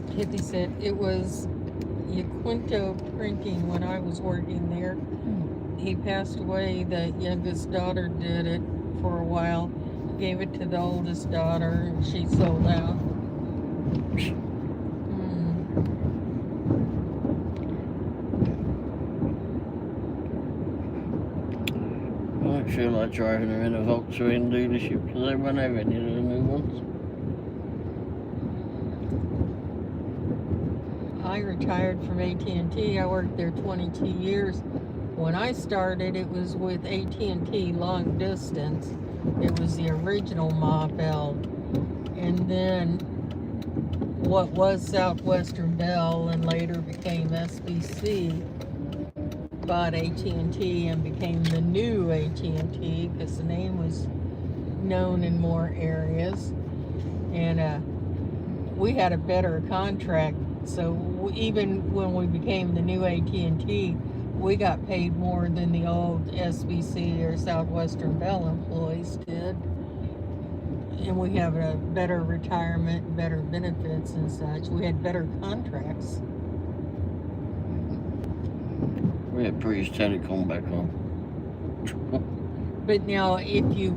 Hippie said it was Yaquinto Printing when I was working there. He passed away. The youngest daughter did it for a while. Gave it to the oldest daughter and she sold out. I feel like driving around a Volkswagen dealership because they won't have any of the new ones. I retired from AT&T. I worked there 22 years. When I started, it was with AT&T long distance. It was the original Ma Bell. And then what was Southwestern Bell and later became SBC bought AT&T and became the new AT&T because the name was known in more areas. And we had a better contract. So even when we became the new AT&T, we got paid more than the old SBC or Southwestern Bell employees did. And we have a better retirement, better benefits and such. We had better contracts. We had British Telecom back on. But now if you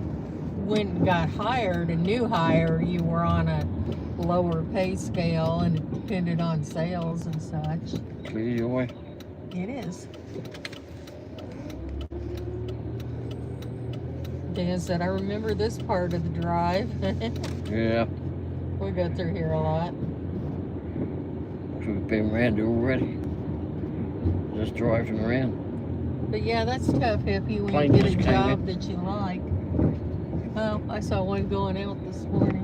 went and got hired, a new hire, you were on a lower pay scale and it depended on sales and such. Clear your way. It is. Dan said, I remember this part of the drive. Yeah. We go through here a lot. We've been around it already. Just driving around. But yeah, that's tough, Hippie, when Plane you get a just came job in. that you like. Oh, I saw one going out this morning.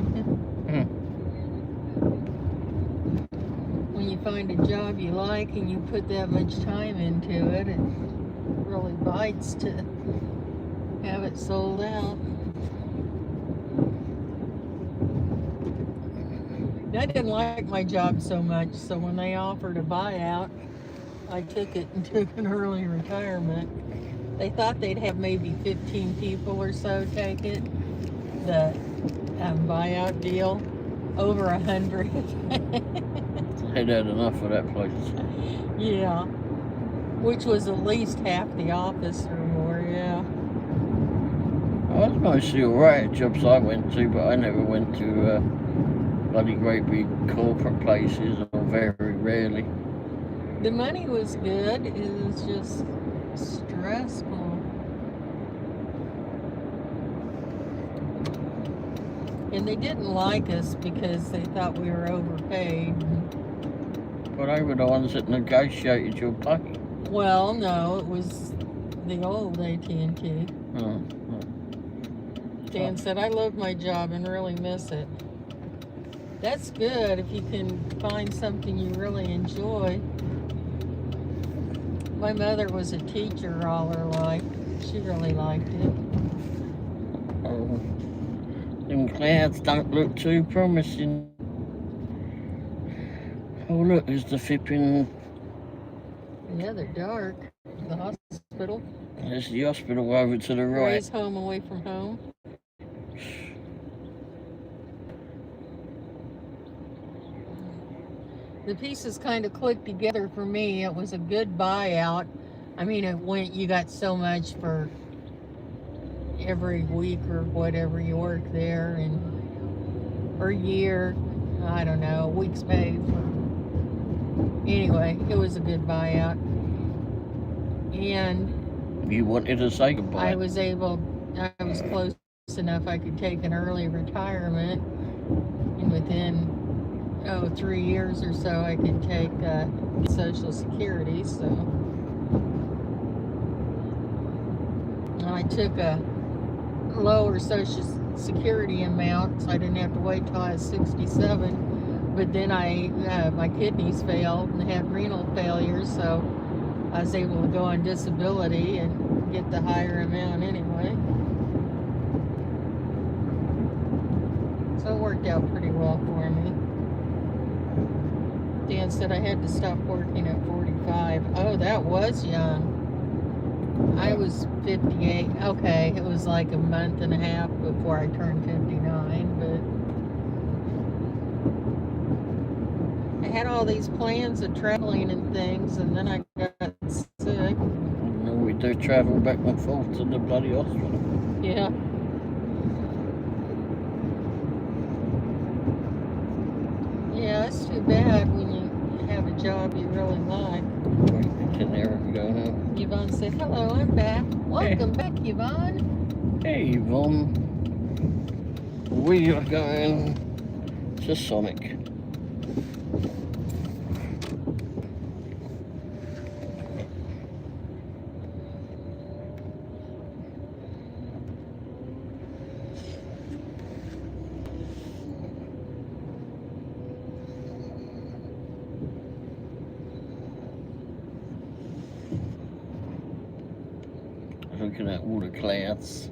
When you find a job you like and you put that much time into it, really bites to have it sold out. I didn't like my job so much, so when they offered a buyout, I took it and took an early retirement. They thought they'd have maybe 15 people or so take it, the buyout deal. Over 100. They'd had enough of that place. Yeah, which was at least half the office or more, yeah. I was mostly alright at jobs I went to, but I never went to bloody great big corporate places, or very rarely. The money was good, it was just stressful. And they didn't like us because they thought we were overpaid. But they were the ones that negotiated your pay. Well, no, it was the old AT&T. Oh. Dan said, I love my job and really miss it. That's good if you can find something you really enjoy. My mother was a teacher all her life. She really liked it. Oh. Them clouds don't look too promising. Oh look, there's the flipping... Yeah, they're dark. The hospital. There's the hospital over to the right. Ray's home away from home. The pieces kind of clicked together for me. It was a good buyout. I mean, you got so much for every week or whatever you work there, and or year, I don't know, week's pay. Anyway, it was a good buyout. And you wanted to say goodbye. I was close enough I could take an early retirement, and within 3 years or so I could take Social Security. So I took a lower Social Security amount, so I didn't have to wait till I was 67. But then my kidneys failed and had renal failure, so I was able to go on disability and get the higher amount anyway. So it worked out pretty well for me. Dan said I had to stop working at 45. Oh, that was young. I was 58. Okay, it was like a month and a half before I turned 59, but I had all these plans of traveling and things, and then I got sick. No, we do travel back and forth to the bloody hospital. Yeah. Yeah, it's too bad when you have a job you really like. Can never go home. Yvonne said, hello, I'm back. Welcome back, Yvonne. Hey, Yvonne. We are going to Sonic. Looking at all the clouds.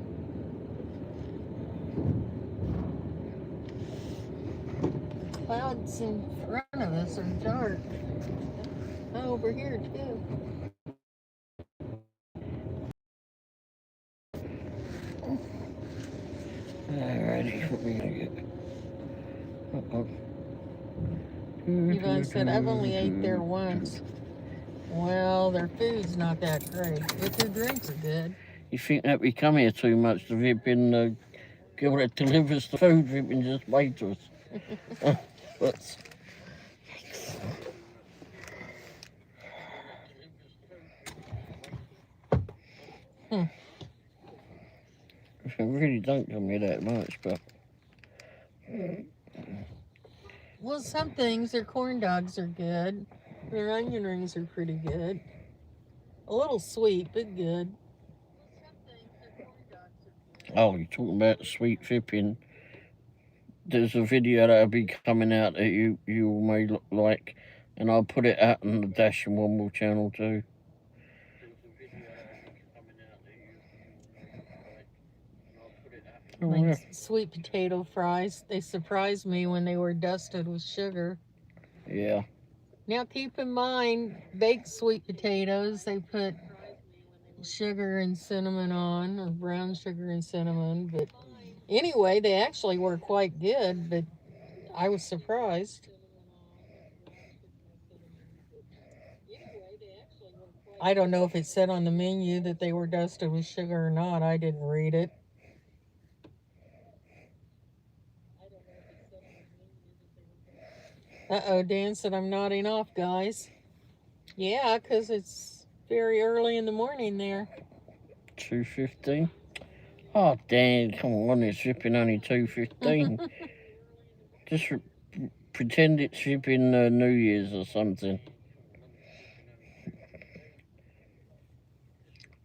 The clouds in front of us are dark. Oh, over here too. Alrighty, what we gonna get? Yvonne said, I've only ate there once. Well, their food's not that great, but their drinks are good. You think that we come here too much? Have you been girl that delivers the food, we've been just wait to us. But I really don't come here that much, but well, some things, their corn dogs are good. Their onion rings are pretty good. A little sweet, but good. oh, you're talking about sweet fipping. There's a video that'll be coming out that you may look like, and I'll put it out on the Dash and Womble channel too. Oh, Like yeah. sweet potato fries. They surprised me when they were dusted with sugar. Yeah. Now keep in mind, baked sweet potatoes, they put sugar and cinnamon on, or brown sugar and cinnamon. But anyway, they actually were quite good, but I was surprised. I don't know if it said on the menu that they were dusted with sugar or not. I didn't read it. Uh-oh, Dan said I'm nodding off, guys. Yeah, 'cause it's very early in the morning there. 2:15. Oh, Dan, come on, it's shipping only 2:15. Just pretend it's shipping New Year's or something.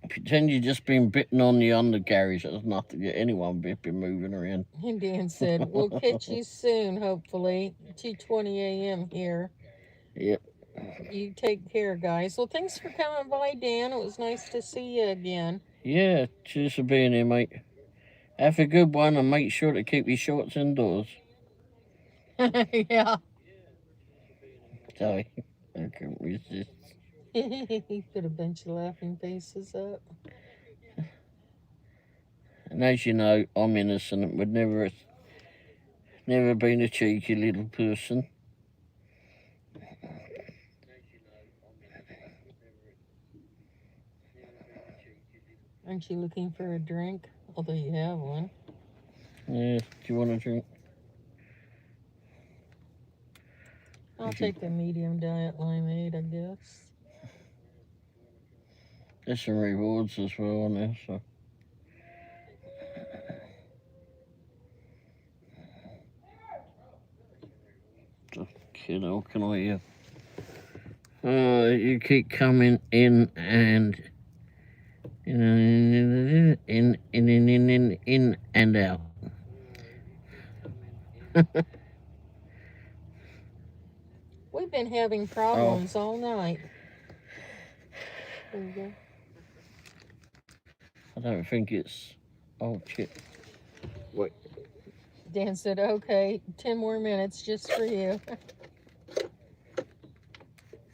Pretend you've just been bitten on the undercarriage. There's nothing to get anyone been moving around. And Dan said, we'll catch you soon, hopefully. 2:20 a.m. here. Yep. You take care, guys. Well, thanks for coming by, Dan. It was nice to see you again. Yeah, cheers for being here, mate. Have a good one and make sure to keep your shorts indoors. Yeah. Sorry, I couldn't resist. He put a bunch of laughing faces up. And as you know, I'm innocent and would never been a cheeky little person. Aren't you looking for a drink? Although you have one. Yeah, do you want a drink? I'll take the medium diet limeade, I guess. There's some rewards as well on there, so. Kid, how can I hear? You keep coming in and in and out. We've been having problems all night. There you go. I don't think it's. Oh shit! Wait. Dan said, okay, 10 more minutes just for you.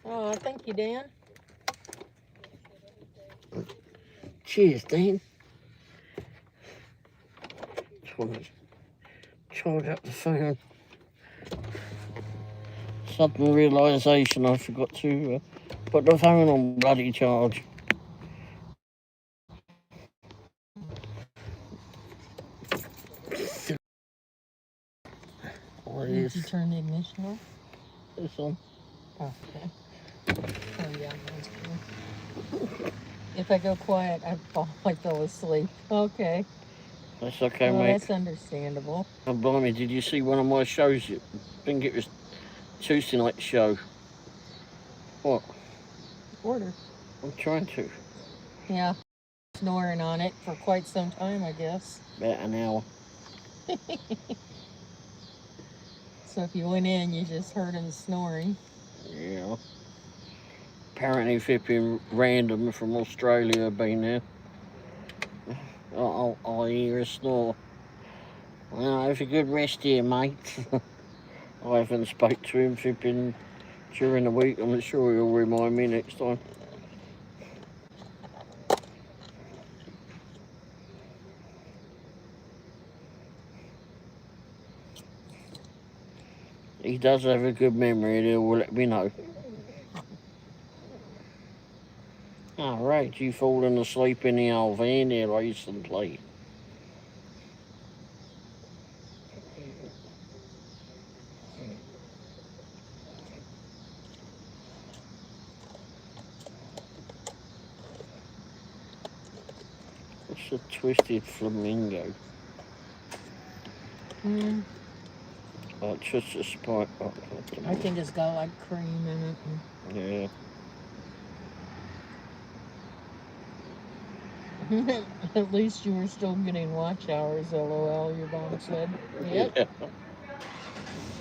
Oh, thank you, Dan. Cheers, Dan. Just want to charge up the phone. Sudden realisation I forgot to put the phone on bloody charge. Did you turn the ignition off? It's on. Oh, okay. Oh, yeah, that's cool. If I go quiet, I fell asleep. Okay. That's okay, Well, mate. that's understandable. Oh, blimey, did you see one of my shows? I think it was Tuesday night show. What? Order. I'm trying to. Yeah. Snoring on it for quite some time, I guess. About an hour. So if you went in, you just heard him snoring. Yeah. Apparently flipping random from Australia have been there. I hear a snore. Well, have a good rest here, mate. I haven't spoke to him flipping during the week. I'm sure he'll remind me next time. He does have a good memory and he'll let me know. Oh, right, you fallen asleep in the old van there recently. It's a twisted flamingo. Oh, it's just a spike. Oh, I think it's got like cream in it. yeah. At least you were still getting watch hours, lol, your mom said. Yep. Yeah.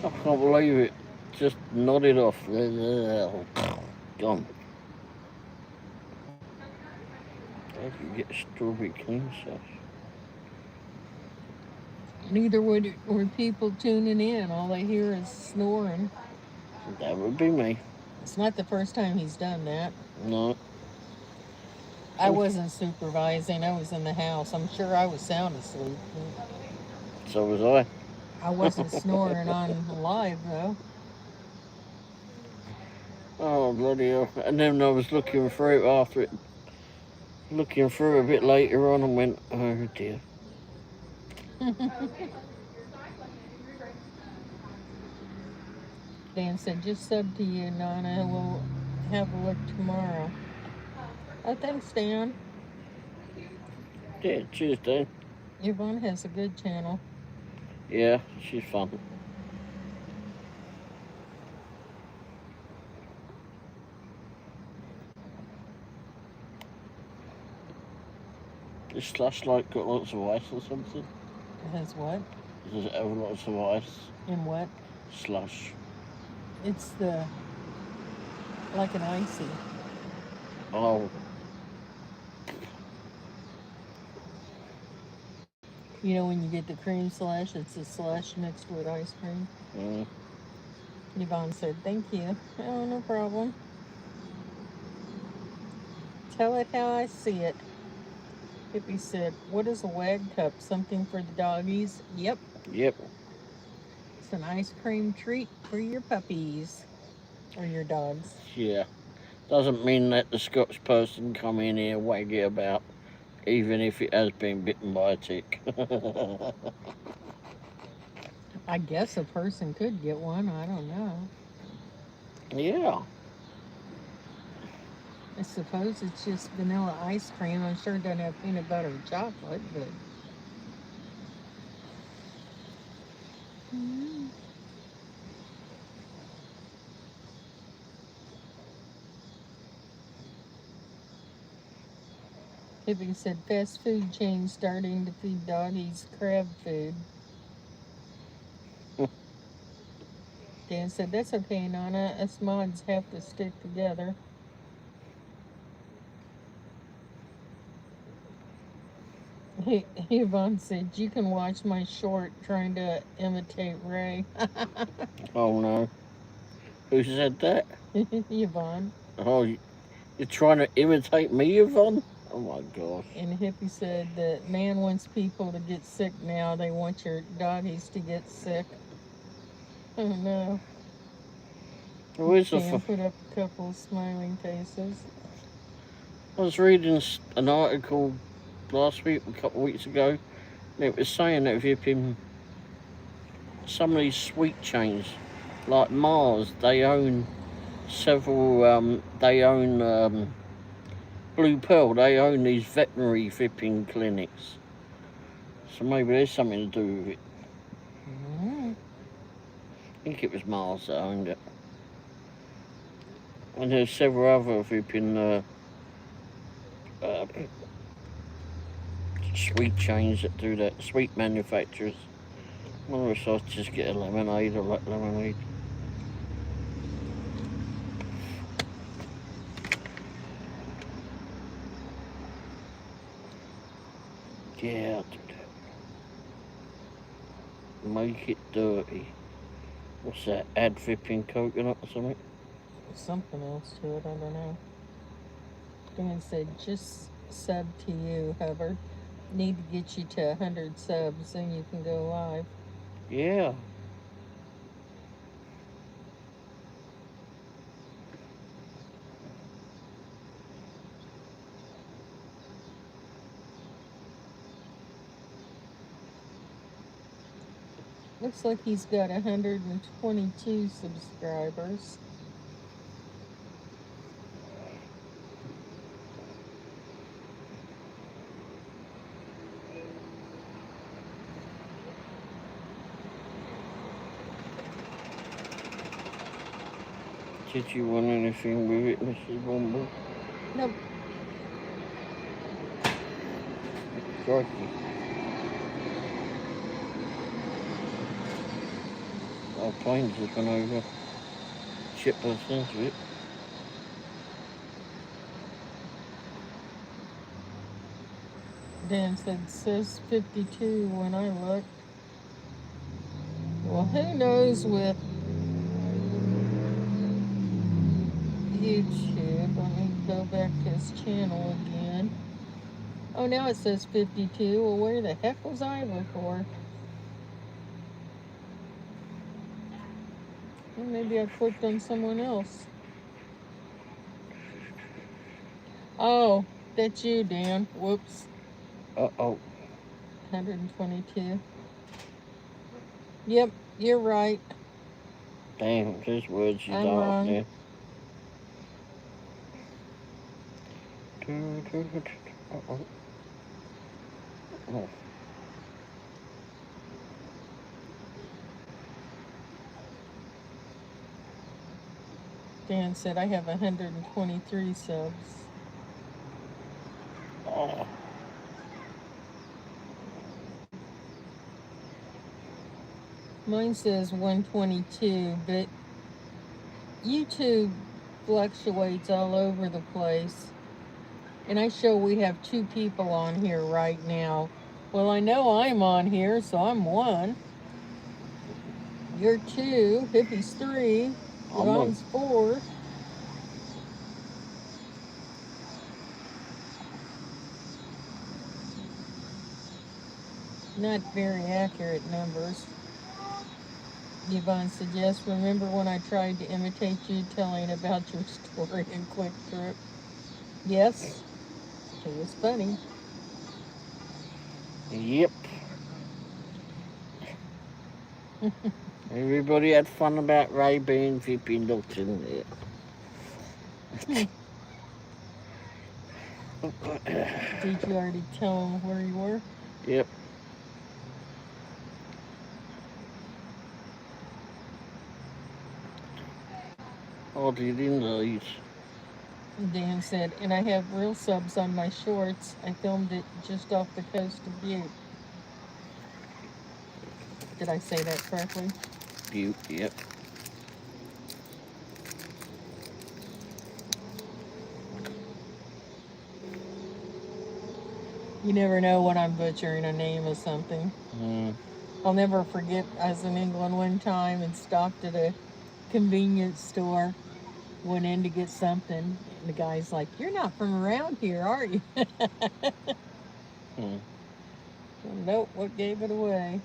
I can't believe it. Just nodded off. Gone. How do you get strawberry cream sauce? Neither were people tuning in. All they hear is snoring. That would be me. It's not the first time he's done that. No. I wasn't supervising. I was in the house. I'm sure I was sound asleep. So was I. I wasn't snoring on live though. Oh, bloody hell. And then I was looking through it after it. Looking through a bit later on and went, oh dear. Dan said, just sub to you, Nana. We'll have a look tomorrow. Oh, thanks, Dan. Yeah, cheers, Dan. Yvonne has a good channel. Yeah, she's fun. Is Slush like got lots of ice or something? It has what? Does it have lots of ice? In what? Slush. It's like an icy. Oh. You know when you get the cream slush, it's a slush mixed with ice cream. Mm. Yvonne said, thank you. Oh, no problem. Tell it how I see it. Hippie said, what is a wag cup? Something for the doggies? Yep. Yep. It's an ice cream treat for your puppies. Or your dogs. Yeah. Doesn't mean that the Scotch person come in here wag it about, even if it has been bitten by a tick. I guess a person could get one. I don't know. Yeah. I suppose it's just vanilla ice cream. I'm sure it doesn't have peanut butter or chocolate, but. Hippie said fast food chain starting to feed doggies crab food. Dan said, that's okay, Nana. Us mods have to stick together. Yvonne said, you can watch my short trying to imitate Ray. Oh no. Who said that? Yvonne. Oh, you're trying to imitate me, Yvonne? Oh my gosh. And Hippie said that man wants people to get sick now. They want your doggies to get sick. Oh no. Where's the Dan put up a couple of smiling faces. I was reading an article last week, a couple of weeks ago, and it was saying that if some of these sweet chains, like Mars, they own several, Blue Pearl, they own these veterinary fipping clinics. So maybe there's something to do with it. I think it was Mars that owned it. And there's several other fipping sweet chains that do that, sweet manufacturers. I wonder if I'll just get a lemonade or lemonade. Yeah, I'll do that. Make it dirty. What's that? Add fipping coconut or something? Something else to it, I don't know. Dan said, just sub to you, Hubbard. Need to get you to 100 subs, then you can go live. Yeah. Looks like he's got 122 subscribers. Did you want anything with it, Mrs. Womble? Nope. Crikey. Our plane's looking over. Shit by the sense of it. Dan said, says 52 when I looked. Well, who knows with YouTube? Let me go back to his channel again. Oh, now it says 52. Well, where the heck was I before? Well, maybe I clicked on someone else. Oh, that's you, Dan. Whoops. Uh-oh. 122. Yep, you're right. Damn, there's words you I'm don't wrong. there. Uh-oh. Oh. Dan said I have 123 subs. Oh. Mine says 122, but YouTube fluctuates all over the place. And I show we have 2 people on here right now. Well, I know I'm on here, so I'm 1. You're 2. Hippie's 3. Yvonne's 4. Not very accurate numbers. Yvonne suggests, remember when I tried to imitate you telling about your story in Quick Trip? Yes, it was funny. Yep. Everybody had fun about Ray being Vippy looked in there. Did you already tell them where you were? Yep. Oh, did indeed. Dan said, and I have real subs on my shorts. I filmed it just off the coast of Butte. Did I say that correctly? Butte, yep. You never know when I'm butchering a name of something. I'll never forget, I was in England one time and stopped at a convenience store. Went in to get something, and the guy's like, "You're not from around here, are you?" Nope, what gave it away?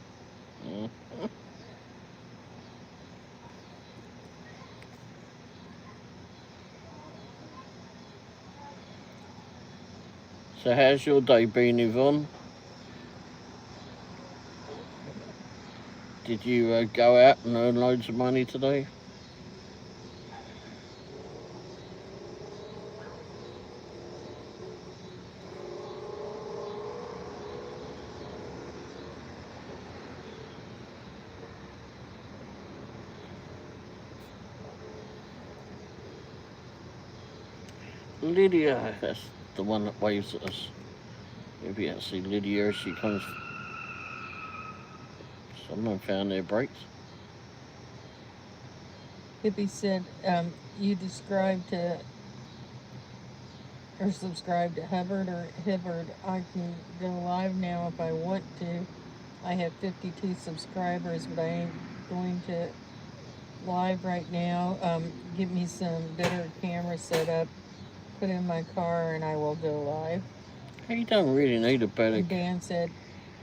So how's your day been, Yvonne? Did you go out and earn loads of money today? Lydia, that's the one that waves at us. Maybe I see Lydia, she comes. Someone found their brakes. Hippie said, you described to or subscribe to Hubbard or Hibbard. I can go live now if I want to. I have 52 subscribers, but I ain't going to live right now. Get me some better camera setup, put in my car, and I will go live. You don't really need a better. And Dan said,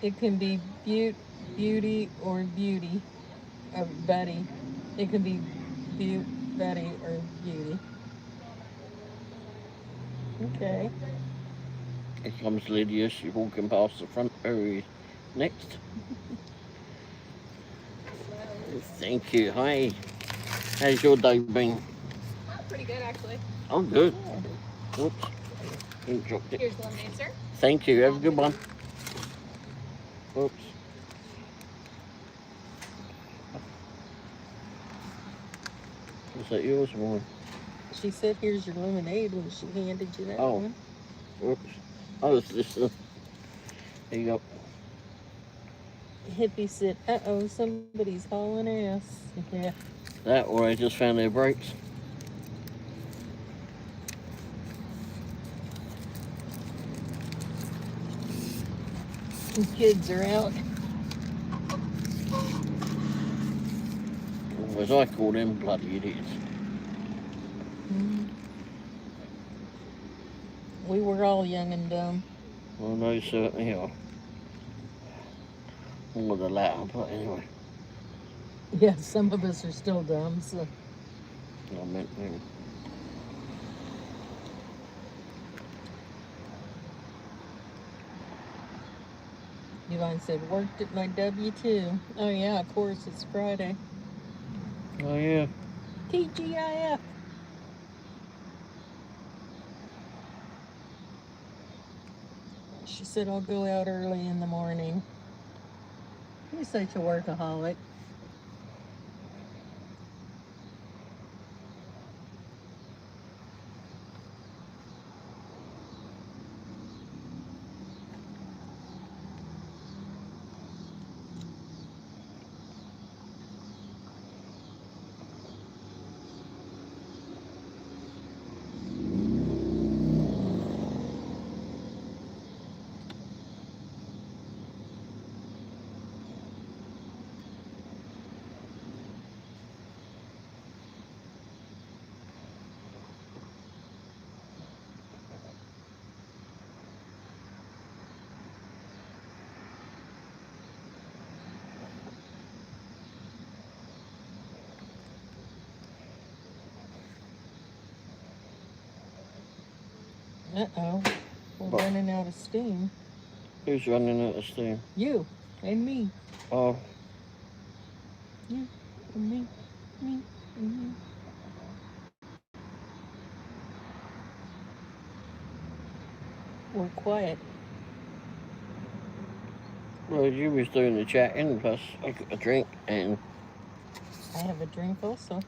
it can be beauty or beauty, buddy. It can be buddy or beauty. Okay. Here comes Lydia. She's walking past the front area. Next. Thank you. Hi. How's your day been? Oh, pretty good, actually. Oh, good. Oops. You dropped it. Here's the lemonade, sir. Thank you. Have a good one. Oops. Was that yours or mine? She said, here's your lemonade when she handed you that one. Oops. Oh, it's this one. There you go. Hippie said, uh-oh, somebody's hauling ass. Yeah. That or I just found their brakes. The kids are out. as I call them bloody idiots. We were all young and dumb. Well, they certainly are. More the latter, but anyway. Yeah, some of us are still dumb, so. I meant them. Yvonne said, worked at my W-2. Oh, yeah, of course, it's Friday. Oh, yeah. TGIF. She said, I'll go out early in the morning. You're such a workaholic. Uh-oh. We're What? running out of steam. Who's running out of steam? You and me. Oh, You and me. Me and you. We're quiet. well, you was doing the chatting, plus I got a drink, and I have a drink also.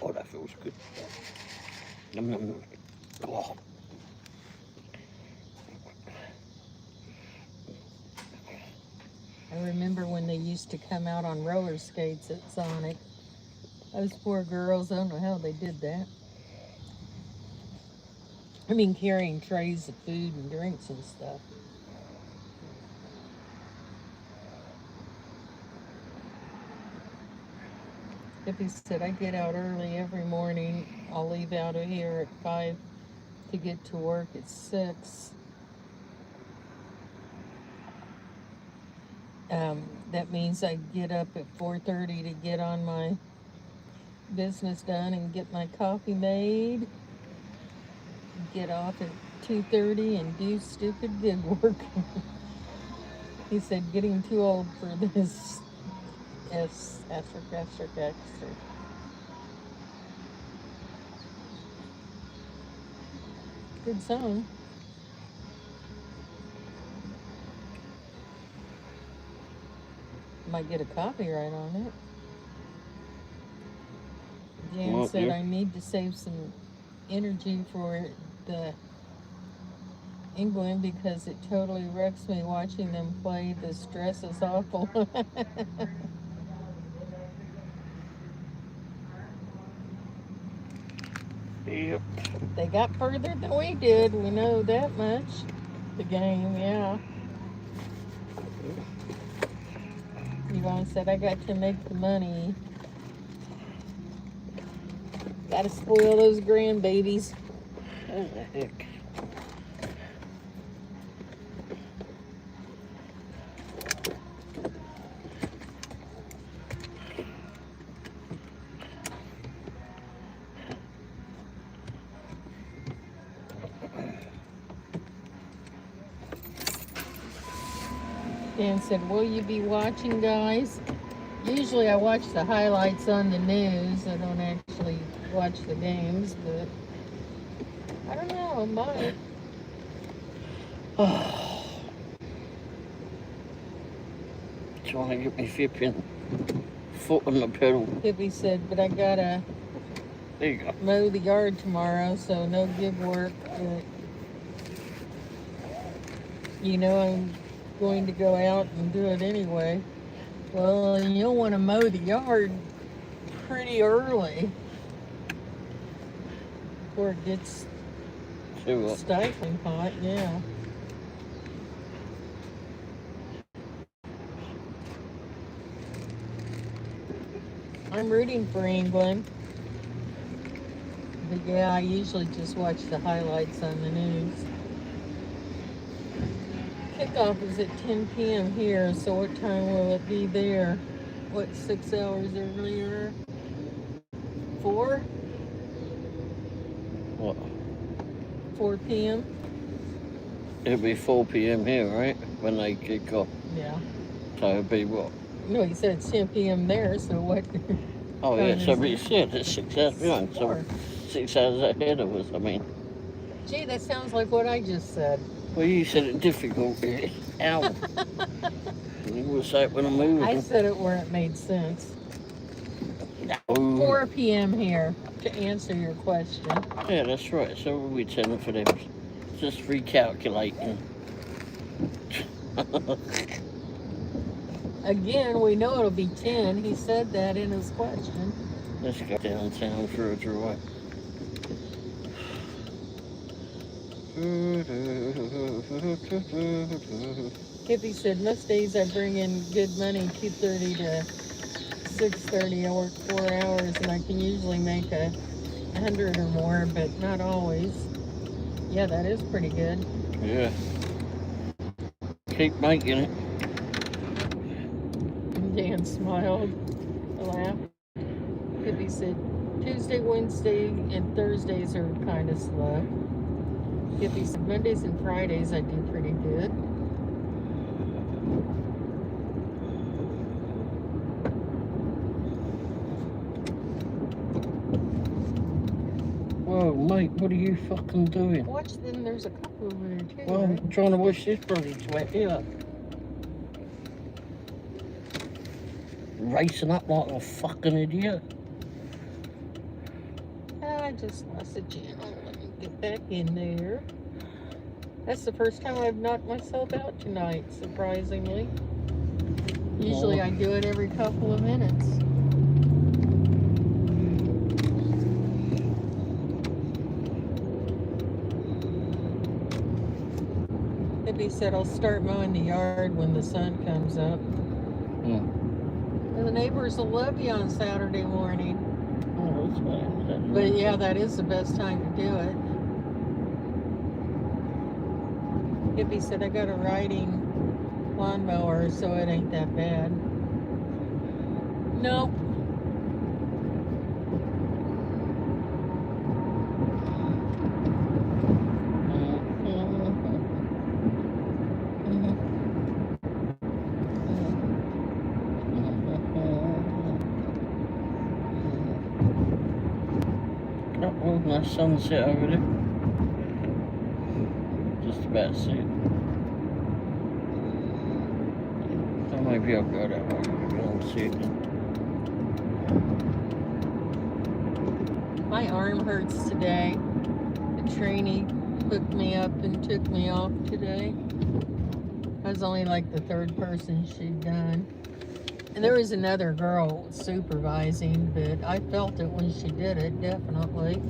oh, that feels good. Nom, nom, nom. Oh. I remember when they used to come out on roller skates at Sonic. Those poor girls, I don't know how they did that. I mean, carrying trays of food and drinks and stuff. Hippie said, I get out early every morning. I'll leave out of here at 5 to get to work at 6. That means I get up at 4:30 to get on my business done and get my coffee made. Get off at 2:30 and do stupid gig work. He said, getting too old for this. Yes, asterisk. Good song. Might get a copyright on it. Jan Well, said, yeah. I need to save some energy for the England because it totally wrecks me watching them play. The stress is awful. Yep. They got further than we did. We know that much. The game, yeah. Yvonne said, I got to make the money. Gotta spoil those grandbabies. What the heck? Dan said, will you be watching, guys? Usually I watch the highlights on the news. I don't actually watch the games, but I don't know, I might. Trying to get me flipping foot on the pedal. Hippie said, but I gotta There you go. mow the yard tomorrow, so no gig work. But, you know, I'm going to go out and do it anyway. Well, you'll want to mow the yard pretty early before it gets See what? stifling hot, yeah. I'm rooting for England. But yeah, I usually just watch the highlights on the news. Kickoff is at 10 p.m. here, so what time will it be there? What, 6 hours earlier? 4? What? 4 p.m.? It'll be 4 p.m. here, right? When they kick off. Yeah. So it'll be what? No, he said it's 10 p.m. there, so what? Oh, yeah, so is we it? said it's 6 hours behind. So 4. 6 hours ahead of us, I mean. Gee, that sounds like what I just said. Well, you said it difficult, really. Ow. You will say it when I'm moving. I said it where it made sense. No. 4 p.m. here, to answer your question. Yeah, that's right. So we'll be telling for them. Just recalculating. Again, we know it'll be 10. He said that in his question. Let's go downtown for a drive. Kippy said, most days I bring in good money, 2:30 to 6:30. I work 4 hours and I can usually make 100 or more, but not always. Yeah, that is pretty good. Yeah. Keep making it. Dan smiled, laughed. Kippy said, Tuesday, Wednesday, and Thursdays are kind of slow. Kippy said, Mondays and Fridays I do pretty good. Whoa, mate, what are you fucking doing? Watch them, there's a couple over there too. Well, Right? I'm trying to wash this bloody sweat here. Racing up like a fucking idiot. I just lost the channel. Let me get back in there. That's the first time I've knocked myself out tonight, surprisingly. Usually I do it every couple of minutes. Hippie said I'll start mowing the yard when the sun comes up. And the neighbors will love you on Saturday morning. Oh, that's fine. But yeah, that is the best time to do it. Hippie said I got a riding lawnmower, so it ain't that bad. Nope. Oh, nice sunset over there. Just about to see it. Oh, maybe I'll go that way. Maybe I'll see it then. My arm hurts today. The trainee hooked me up and took me off today. I was only like the third person she'd done. And there was another girl supervising, but I felt it when she did it, definitely.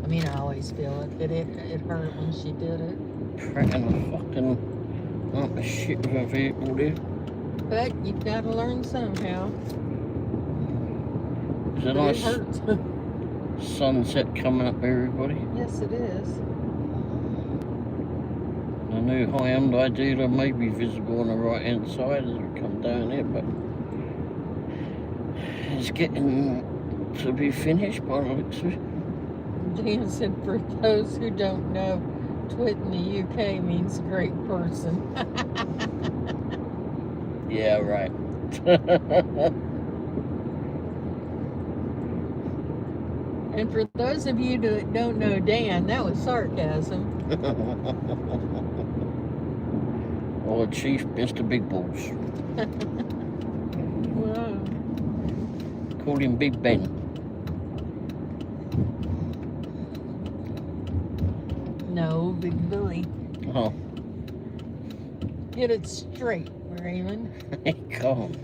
I mean, I always feel it, but it hurt when she did it. Cracking a fucking lump of shit with a vehicle there. But you've got to learn somehow. Is it But it nice hurts. sunset coming up, everybody? Yes, it is. The new Hyundai dealer may be visible on the right hand side as we come down here, but it's getting to be finished by the looks of it. Dan said, for those who don't know, twit in the UK means great person. Yeah, right. And for those of you that don't know Dan, that was sarcasm. Or Chief Mr. Big Balls. Wow. Call him Big Ben. No, Big Billy. Oh, Get it straight, Raymond. come on.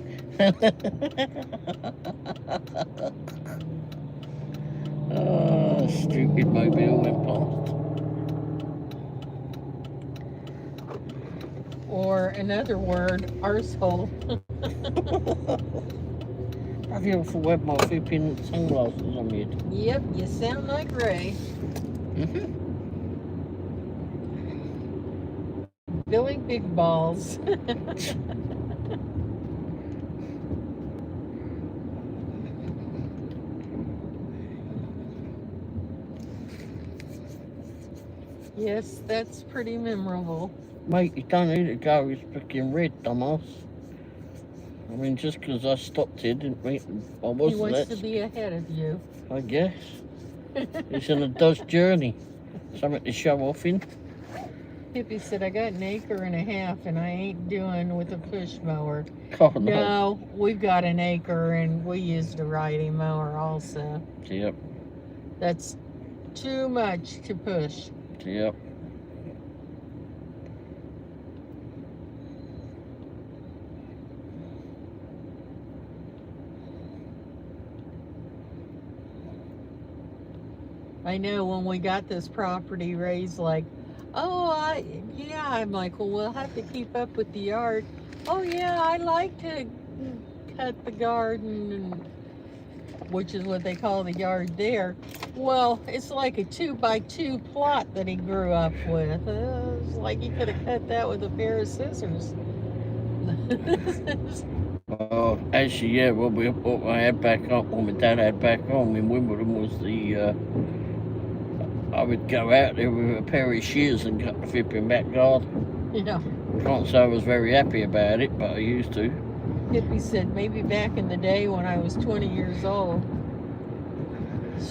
Oh, stupid mobile went Or another word, arsehole. past. bloody awful have my flipping sunglasses on my head. Yep, you sound like Ray. Billy Big Balls. Yes, that's pretty memorable. Mate, you don't need to go, it's freaking red, dumbass. I mean, just because I stopped here didn't mean I wasn't. He wants to be ahead of you. I guess. He's on a Dodge journey. Something to show off in. Hippie said, I got an acre and a half and I ain't doing with a push mower. Oh, no. No, we've got an acre and we used a riding mower also. Yep. That's too much to push. Yep. I know when we got this property, Ray's like, oh, yeah. I'm like, well, we'll have to keep up with the yard. Oh, yeah, I like to cut the garden, which is what they call the yard there. Well, it's like a 2x2 plot that he grew up with. It's like he could have cut that with a pair of scissors. Oh, actually, yeah, what I had back up, what my dad had back home in Wimbledon was the, I would go out there with a pair of shears and cut the flipping back garden. Yeah. Can't say I was very happy about it, but I used to. Hippie said, maybe back in the day when I was 20 years old,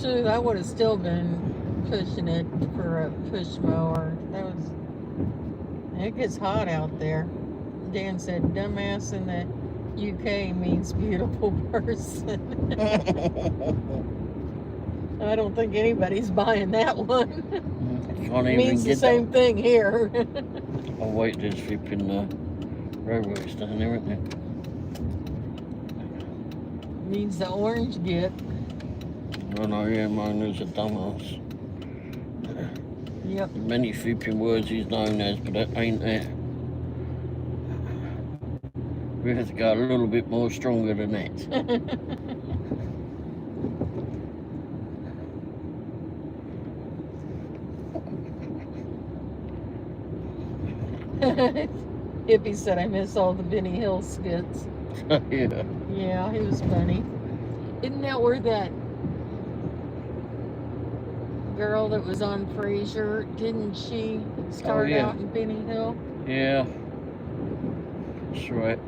shoot, I would have still been pushing it for a push mower. It gets hot out there. Dan said, dumbass in the UK means beautiful person. I don't think anybody's buying that one. Can't It even means the get same thing here. Oh wait, there's flipping roadworks down there, isn't there? Means the orange get. Oh no, yeah, mine is a dumbass. Yep. Many flipping words he's known as, but that ain't there. We have to go a little bit more stronger than that. Hippie said, I miss all the Benny Hill skits. Yeah. Yeah, he was funny. Isn't that where that girl that was on Frasier, didn't she start yeah. out in Benny Hill? Yeah. That's right.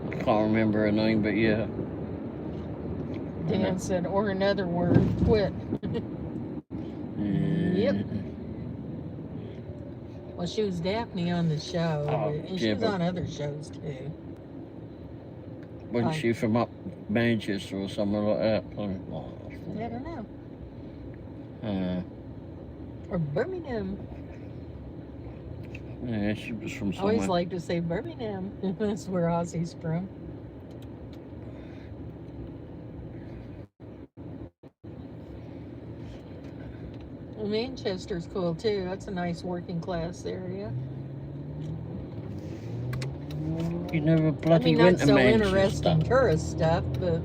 I can't remember her name, but yeah. Dan said, or another word, quit. Yep. Well, she was Daphne on the show, and she was on other shows too. Wasn't she from up Manchester or somewhere like that? I don't know. Or Birmingham. Yeah, she was from I somewhere. always like to say Birmingham. That's where Ozzy's from. Well, Manchester's cool too. That's a nice working class area. You never bloody not went to so Manchester. interesting tourist stuff, but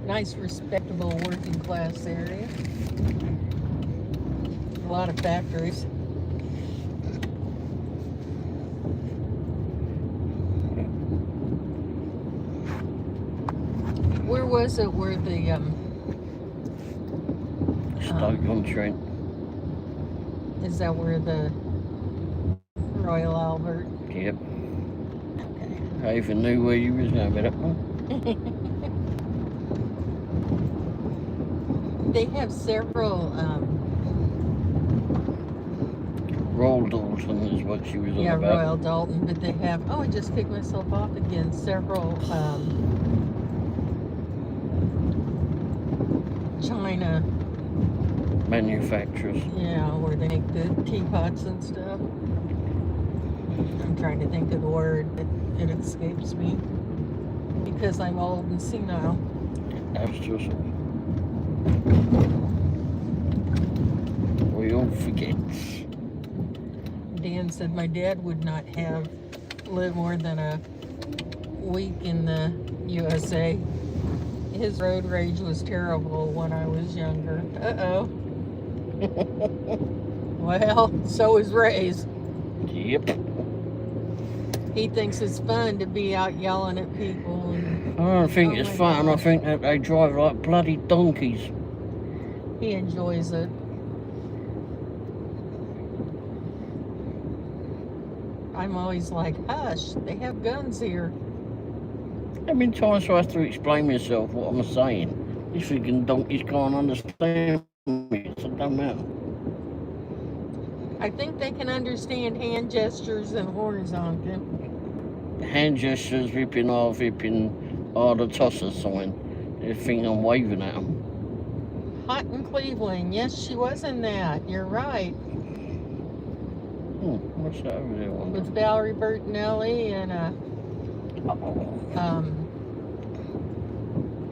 nice, respectable working class area. A lot of factories. Where was it where the Stoke-on-Trent. Is that where the Royal Albert? Yep. Okay. I even knew where you was going with that one. They have several Royal Dalton is what she was on yeah, about. Royal Dalton, but they have, oh, I just kicked myself off again, several China Manufacturers. yeah, where they make the teapots and stuff. I'm trying to think of the word, but it escapes me because I'm old and senile. That's just we all forget. Dan said my dad would not have lived more than week in the USA. His road rage was terrible when I was younger. Uh-oh. Well, so is Ray's. Yep. He thinks it's fun to be out yelling at people. And, I don't think oh it's my fun. I gosh. think that they drive like bloody donkeys. He enjoys it. I'm always like, hush, they have guns here. How many times do I have to explain myself what I'm saying? These freaking donkeys can't understand me, so it don't matter. I think they can understand hand gestures and horns honking. Hand gestures, whipping or the tosser sign. They think I'm waving at them. Hot in Cleveland. Yes, she was in that. You're right. What's that over there? With Valerie Bertinelli and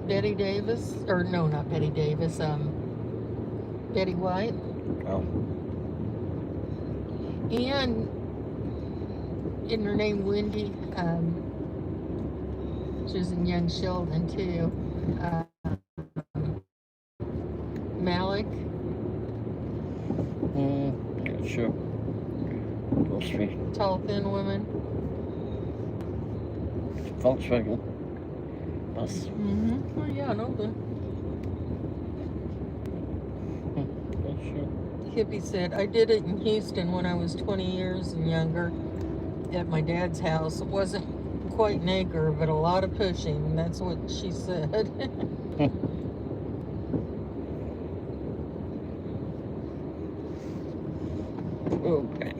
Betty Davis. Or no, not Betty Davis. Betty White. Oh. And in her name, Wendy. She was in Young Sheldon too. Malik. Yeah, sure. Lost me. Tall, thin woman. Volkswagen bus. Mm-hmm. Oh yeah, I know that. Yeah, sure. Hippie said, I did it in Houston when I was 20 years and younger at my dad's house. It wasn't quite an acre, but a lot of pushing. That's what she said. Okay.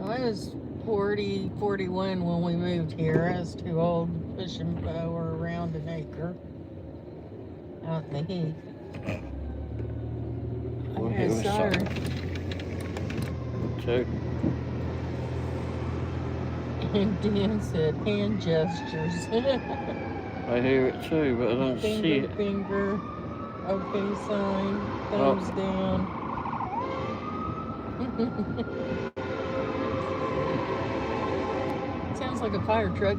I was 40, 41 when we moved here. I was too old to push and mower around an acre out in the heat. Well, I here was saw her. Two. And Dan said hand gestures. I hear it too, but I don't see it. Finger, okay sign, thumbs down. Sounds like a fire truck.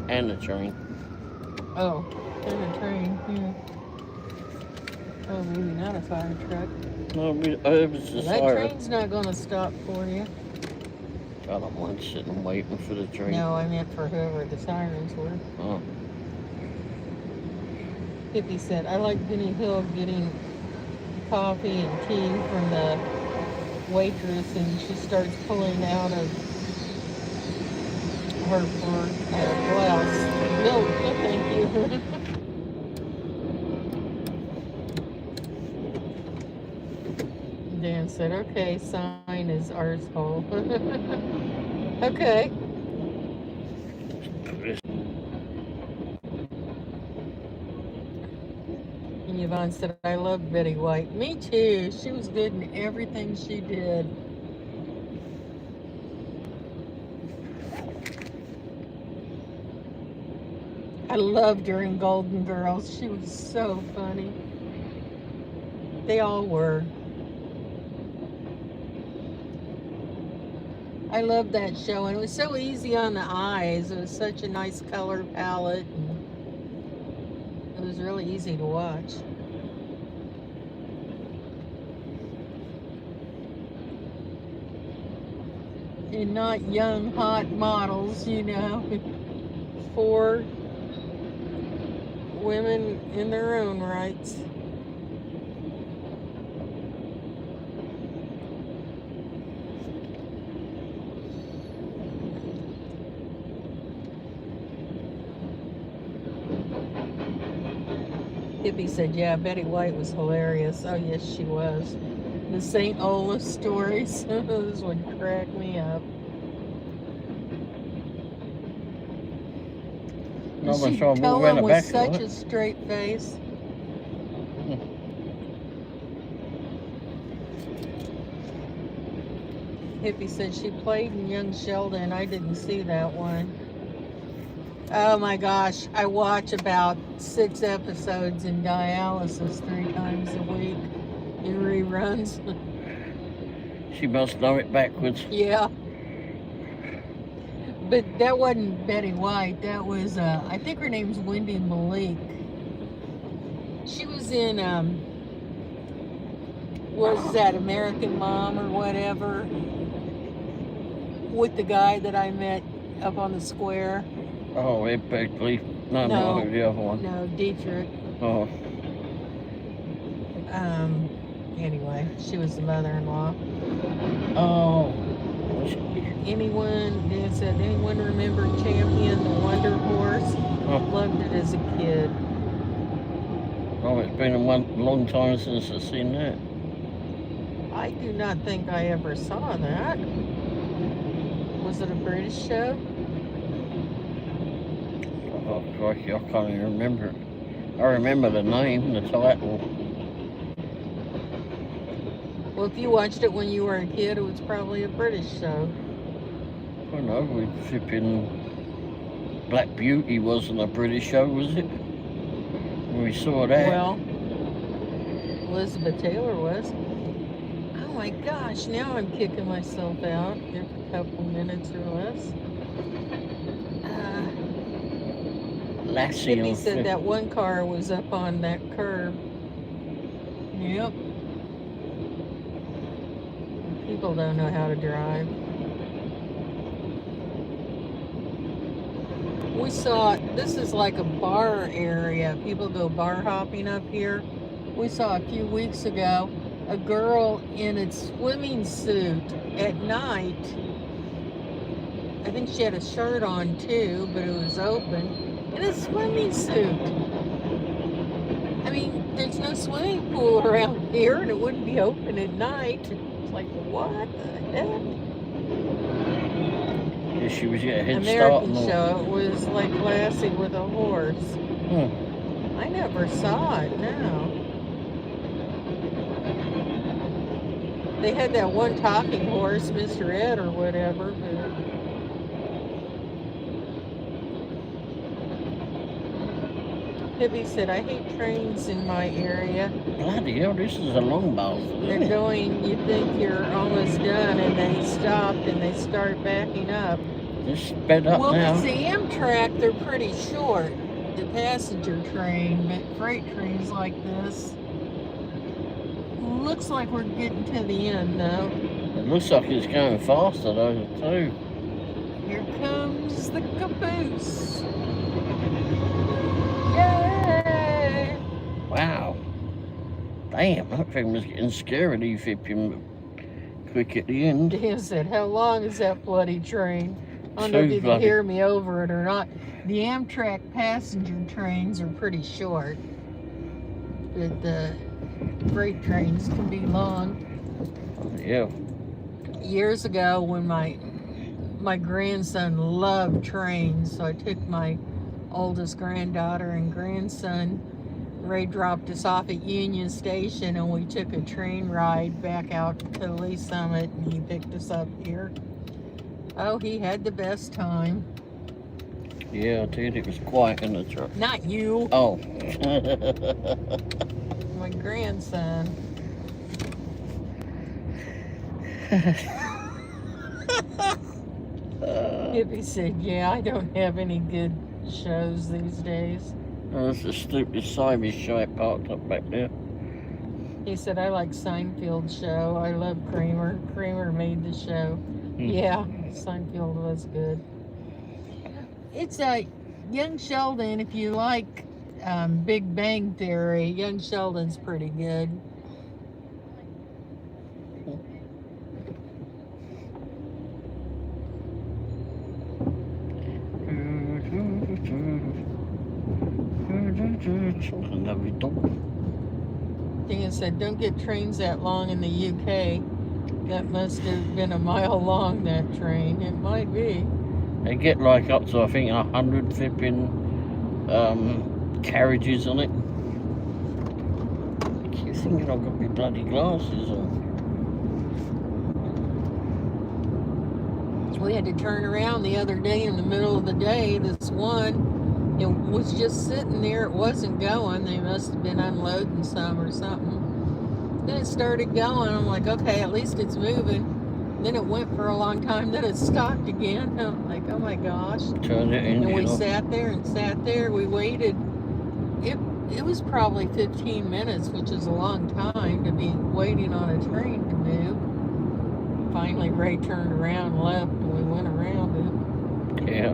And a train. Oh, and a train, yeah. Oh, maybe not a fire truck. No, it was Well, a that siren. train's not going to stop for you. I don't mind sitting waiting for the train. No, I meant for whoever the sirens were. Oh. Hippie said, I like Benny Hill getting coffee and tea from the waitress, and she starts pulling out of her blouse. Milk, no thank you. Dan said, okay, sign is arsehole. Okay. And Yvonne said, I love Betty White. Me too. She was good in everything she did. I loved her in Golden Girls. She was so funny. They all were. I loved that show, and it was so easy on the eyes. It was such a nice color palette, and it was really easy to watch. And not young, hot models, you know. 4 women in their own rights. Hippie said, yeah, Betty White was hilarious. Oh, yes, she was. The St. Olaf stories, those would crack me up. She'd tell them with such a straight face. Hippie said she played in Young Sheldon. I didn't see that one. Oh my gosh, I watch about 6 episodes in dialysis 3 times a week in reruns. She must know it backwards. Yeah. But that wasn't Betty White. That was, I think her name's Wendy Malik. She was in, what was that, American Mom or whatever, with the guy that I met up on the square. Oh, Ed Begley. No, No. not the other one. No, Dietrich. Oh, Anyway, she was the mother-in-law. oh. Anyone, Dan said, anyone remember Champion, the Wonder Horse? Oh. Loved it as a kid. Oh, it's been a long time since I've seen that. I do not think I ever saw that. Was it a British show? Oh, crikey, I can't even remember it. I remember the name, the title. Well, if you watched it when you were a kid, it was probably a British show. I don't know, we flipping Black Beauty wasn't a British show, was it? When we saw that. Well, Elizabeth Taylor was. Oh my gosh, now I'm kicking myself out here for a couple minutes or less. Lassie Hippie on said that one car was up on that curb. Yep. People don't know how to drive. We saw, this is like a bar area. People go bar hopping up here. We saw a few weeks ago a girl in a swimming suit at night. I think she had a shirt on too, but it was open. In a swimming suit. I mean, there's no swimming pool around here and it wouldn't be open at night. It's like, what the heck? Yeah, she was getting a head American start. show. It was like Lassie with a horse. I never saw it, no. They had that one talking horse, Mr. Ed or whatever, but... Hippie said, I hate trains in my area. Bloody hell, this is a long ball. They're going, you think you're almost done, and they stop and they start backing up. Just sped up Well, now. it's the Amtrak, they're pretty short, the passenger train, but freight trains like this. Looks like we're getting to the end, though. It looks like it's going faster though, too. Here comes the caboose. Yay! Wow. Damn, that thing was getting scary, flipping quick at the end. Dan said, how long is that bloody train? I don't know Too if you can bloody. hear me over it or not. The Amtrak passenger trains are pretty short, but the freight trains can be long. Yeah. Years ago, when my grandson loved trains, so I took my oldest granddaughter and grandson. Ray dropped us off at Union Station, and we took a train ride back out to Lee Summit, and he picked us up here. Oh, he had the best time. Yeah, I did. It was quiet in the truck. Not you, Oh. my grandson. Hippie said, yeah, I don't have any good shows these days. Oh, that's a stupid Simon shite parked up back there. He said, I like Seinfeld's show. I love Kramer. Kramer made the show. Yeah, Seinfeld was good. It's Young Sheldon. If you like Big Bang Theory, Young Sheldon's pretty good. Lovely dog. Dan said, don't get trains that long in the UK. That must have been a mile long, that train. It might be. They get like up to, I think, 100 flipping carriages on it. I keep thinking I've got my bloody glasses on. We had to turn around the other day in the middle of the day. This one, it was just sitting there. It wasn't going. They must have been unloading some or something. Then it started going. I'm like, okay, at least it's moving. Then it went for a long time. Then it stopped again. I'm like, oh my gosh. Turn it in. And we sat there and sat there. We waited. It was probably 15 minutes, which is a long time to be waiting on a train to move. Finally, Ray turned around and left, and we went around it. Yeah.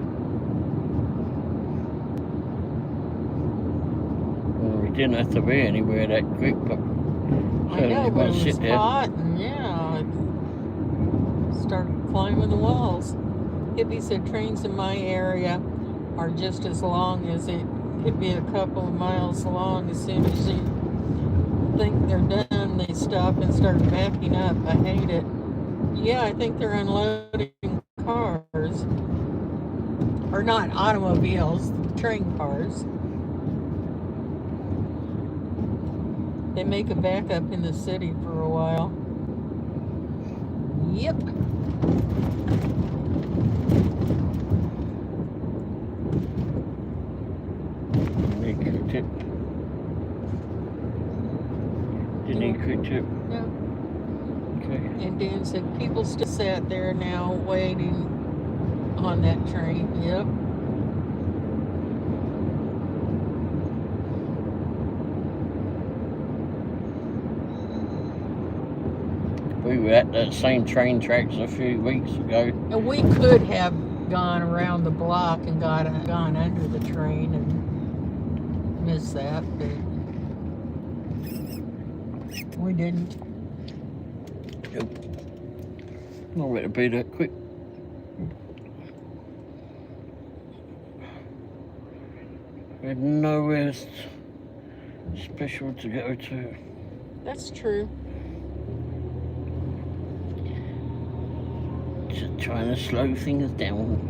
Well, we didn't have to be anywhere that quick, but I know, but it was hot, and yeah, I started climbing the walls. Hippie said trains in my area are just as long as it could be a couple of miles long. As soon as you think they're done, they stop and start backing up. I hate it. Yeah, I think they're unloading cars. Or not automobiles, train cars. They make a backup in the city for a while. Yep. Didn't need quick tip. No. Okay. And Dan said people still sat there now waiting on that train. Yep. We were at that same train tracks a few weeks ago. And we could have gone around the block and gone under the train and missed that, but we didn't. Nope. Not ready to be that quick. We had nowhere special to go to. That's true. Just trying to slow things down.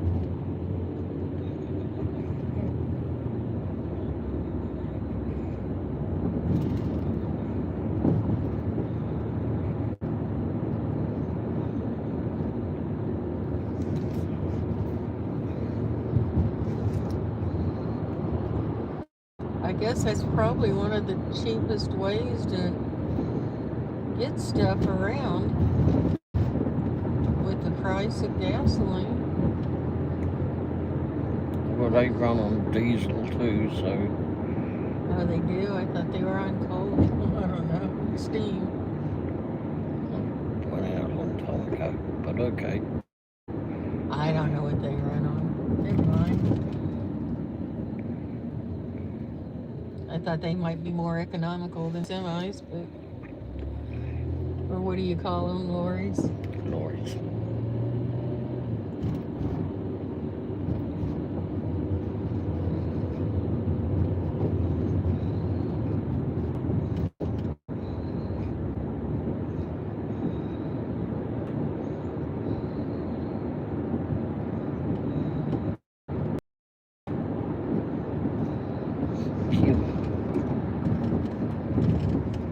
I guess that's probably one of the cheapest ways to get stuff around with the price of gasoline. Well, they run on diesel too, so. Oh, they do? I thought they were on coal. I don't know. Steam. Went out a long time ago, but okay. I don't know what they run on. Never mind. I thought they might be more economical than semis, but... Or what do you call them? Lorries? Lorries.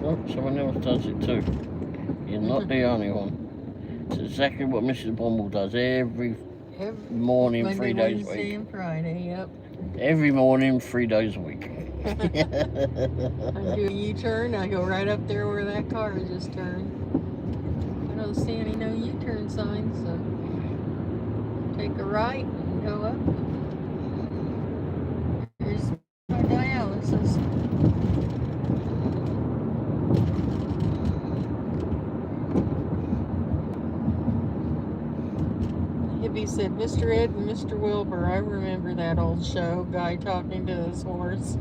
Oh, someone else does it too. You're not the only one. It's exactly what Mrs. Womble does every morning, Monday, 3 days a Wednesday, week. and Friday, yep. Every morning, 3 days a week. I do a U-turn, I go right up there where that car just turned. I don't see any no U-turn signs, so take a right and go up. Here's my dialysis. Hippie said, Mr. Ed and Mr. Wilbur, I remember that old show, guy talking to his horse.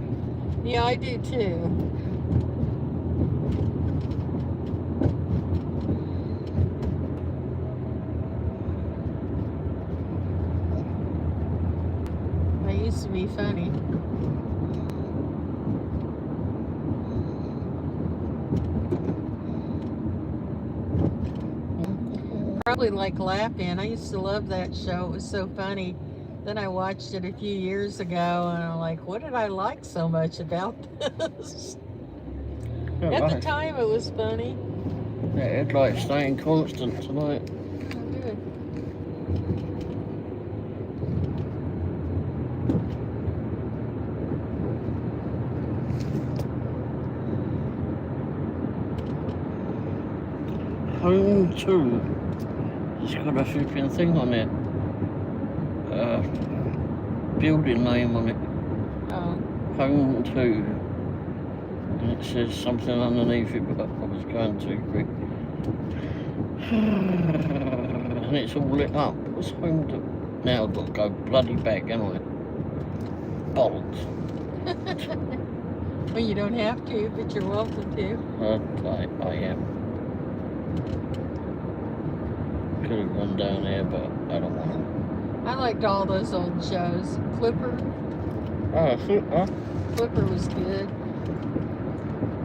Yeah, I do too. I used to be funny. Probably like Laugh-In. I used to love that show. It was so funny. Then I watched it a few years ago, and I'm like, what did I like so much about this? At the time, it was funny. Yeah, it's like staying constant tonight. Oh, good. Home to. It's got a flipping thing on it. Building name on it. Oh, Home to. And it says something underneath it, but I was going too quick. And it's all lit up. What's home to? Now I've got to go bloody back, haven't I? Bollocks. well, you don't have to, but you're welcome to. I am. Could have gone down there, but I don't want to. I liked all those old shows. Flipper. Oh, Flipper. Flipper was good.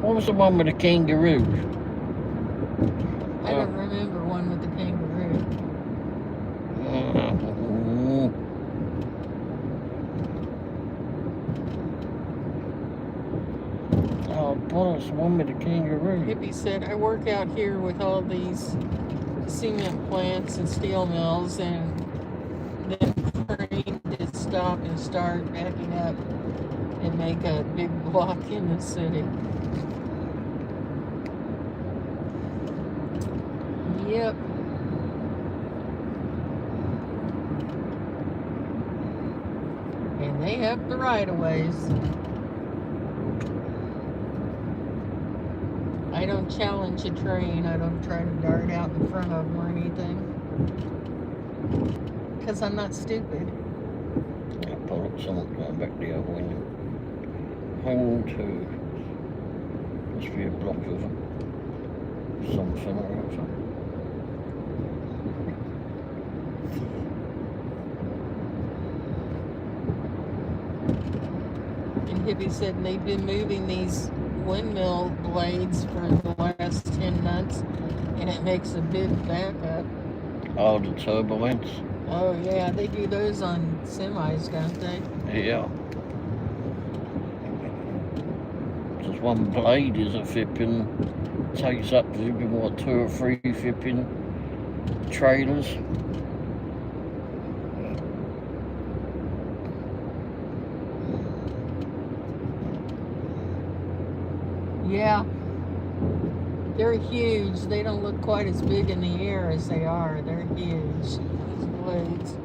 What was the one with the kangaroo? I don't remember one with the kangaroo. Oh, bollocks, the one with the kangaroo. Hippie said, I work out here with all these cement plants and steel mills, and then trained to stop and start backing up and make a big block in the city. Yep. And they have the right-of-ways. I don't challenge a train. I don't try to dart out in front of them or anything. Because I'm not stupid. Oh, bollocks, someone's going back the other window. Home to. Must be a block of something or other. And Hippie said they've been moving these windmill blades for the last 10 months, and it makes a big backup. Oh, the turbulence? Oh yeah, they do those on semis, don't they? Yeah. Just one blade is a flipping, takes up flipping, what, 2 or 3 flipping trailers. Yeah. They're huge. They don't look quite as big in the air as they are. They're huge, these blades.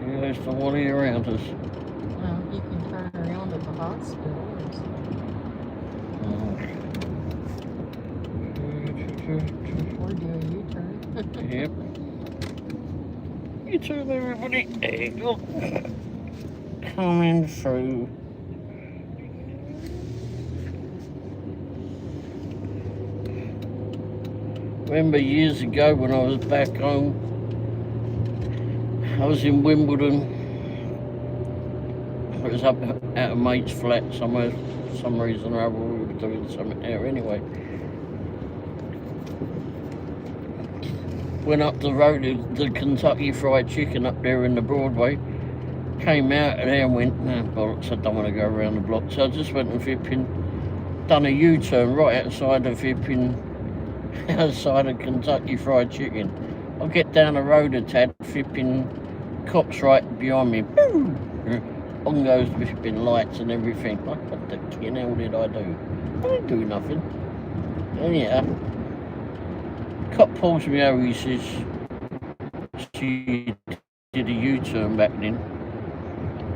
Yeah, there's the one here around us. Well, you can turn around at the hospital or something. Or do a U-turn. Yep. You turn everybody. There you go. Coming through. Remember years ago when I was back home, I was in Wimbledon. I was up at a mate's flat somewhere, for some reason or other. We were doing something there anyway. Went up the road, the Kentucky Fried Chicken up there in the Broadway. Came out of there and went, nah, bollocks, I don't want to go around the block. So I just went and flipping, done a U-turn right outside of flipping, outside of Kentucky Fried Chicken. I get down the road a tad, flipping, cops right behind me. Boom! On goes the flipping lights and everything. Like, what the hell did I do? I didn't do nothing. Anyhow, cop pulls me over, he says, she did a U-turn back then.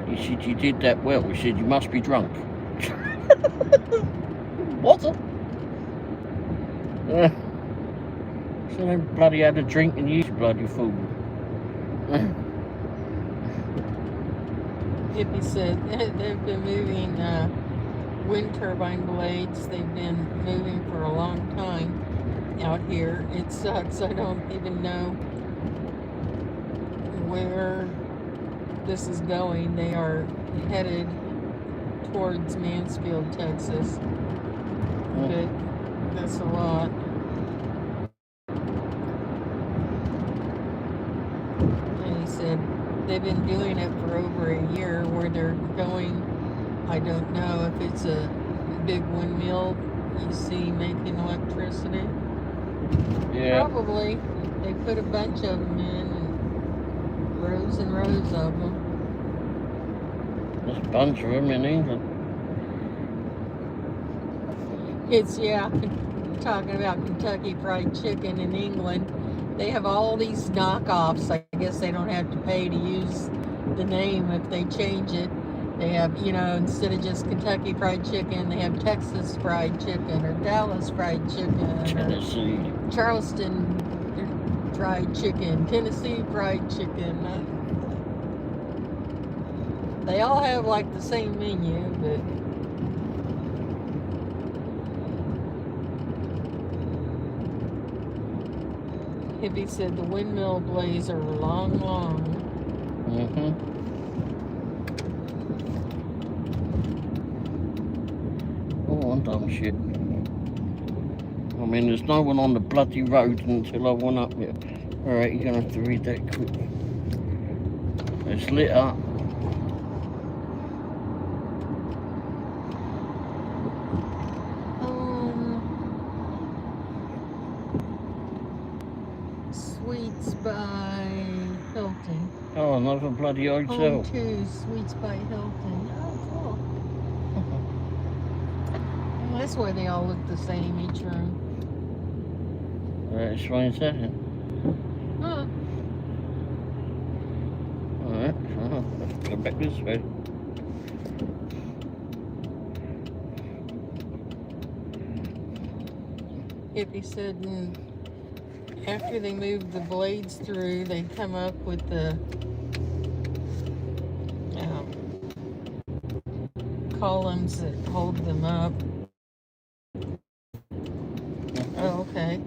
He said, you did that well. He said, you must be drunk. What? So they bloody had a drink and you bloody fool. Hippie said they've been moving wind turbine blades. They've been moving for a long time out here. It sucks. I don't even know where this is going. They are headed towards Mansfield, Texas. But that's a lot. And he said They've been doing it for over a year where they're going, I don't know if it's a big windmill you see making electricity. Yeah. Probably. They put a bunch of them in and rows of them. There's a bunch of them in England. It's, yeah, talking about Kentucky Fried Chicken in England. They have all these knockoffs. I guess they don't have to pay to use the name if they change it. They have, instead of just Kentucky Fried Chicken, they have Texas Fried Chicken or Dallas Fried Chicken Tennessee. or Charleston Fried Chicken, Tennessee Fried Chicken. They all have like the same menu, but Hippie said the windmill blades are long. Oh, I'm done shit. I mean, there's no one on the bloody road until I went up here. Alright, you're gonna have to read that quick. It's lit up. Sweets by Hilton. Oh, another bloody hotel. Home 2, Sweets by Hilton. Oh, cool. Well, that's why they all look the same, each room. That explains that. Huh. Alright, let's go back this way. Hippie said after they moved the blades through, they'd come up with the columns that hold them up. Oh, okay.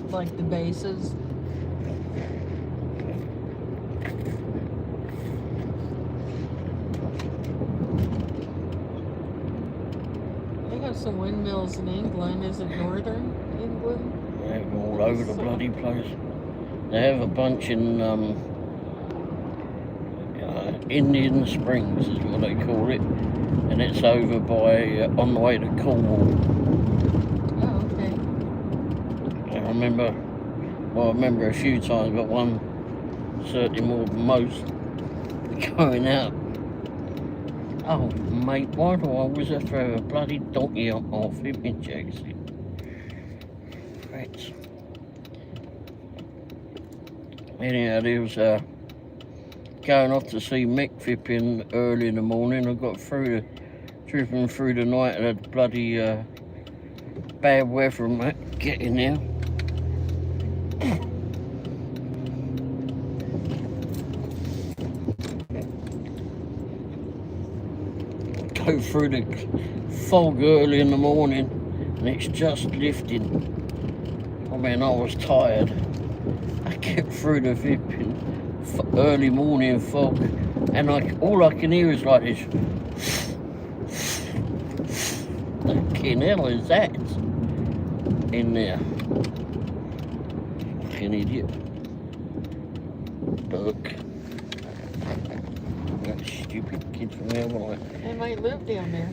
Like the bases. They have some windmills in England. Is it northern England? They're all over the bloody place. They have a bunch in Indian Springs is what they call it, and it's over by on the way to Cornwall. Oh, okay. I remember a few times, but one certainly more than most going out. Oh mate, why do I always have to have a bloody donkey on my flipping jacket? Rats. Anyhow, there was going off to see Mick flipping early in the morning. I got driven through the night and had bloody bad weather and that getting there. Go through the fog early in the morning and it's just lifting. I mean, I was tired. I kept through the flipping early morning fog and all I can hear is like this. Fucking hell is that in there? Fucking idiot. Burke. That stupid kid from there, right? They might live down there.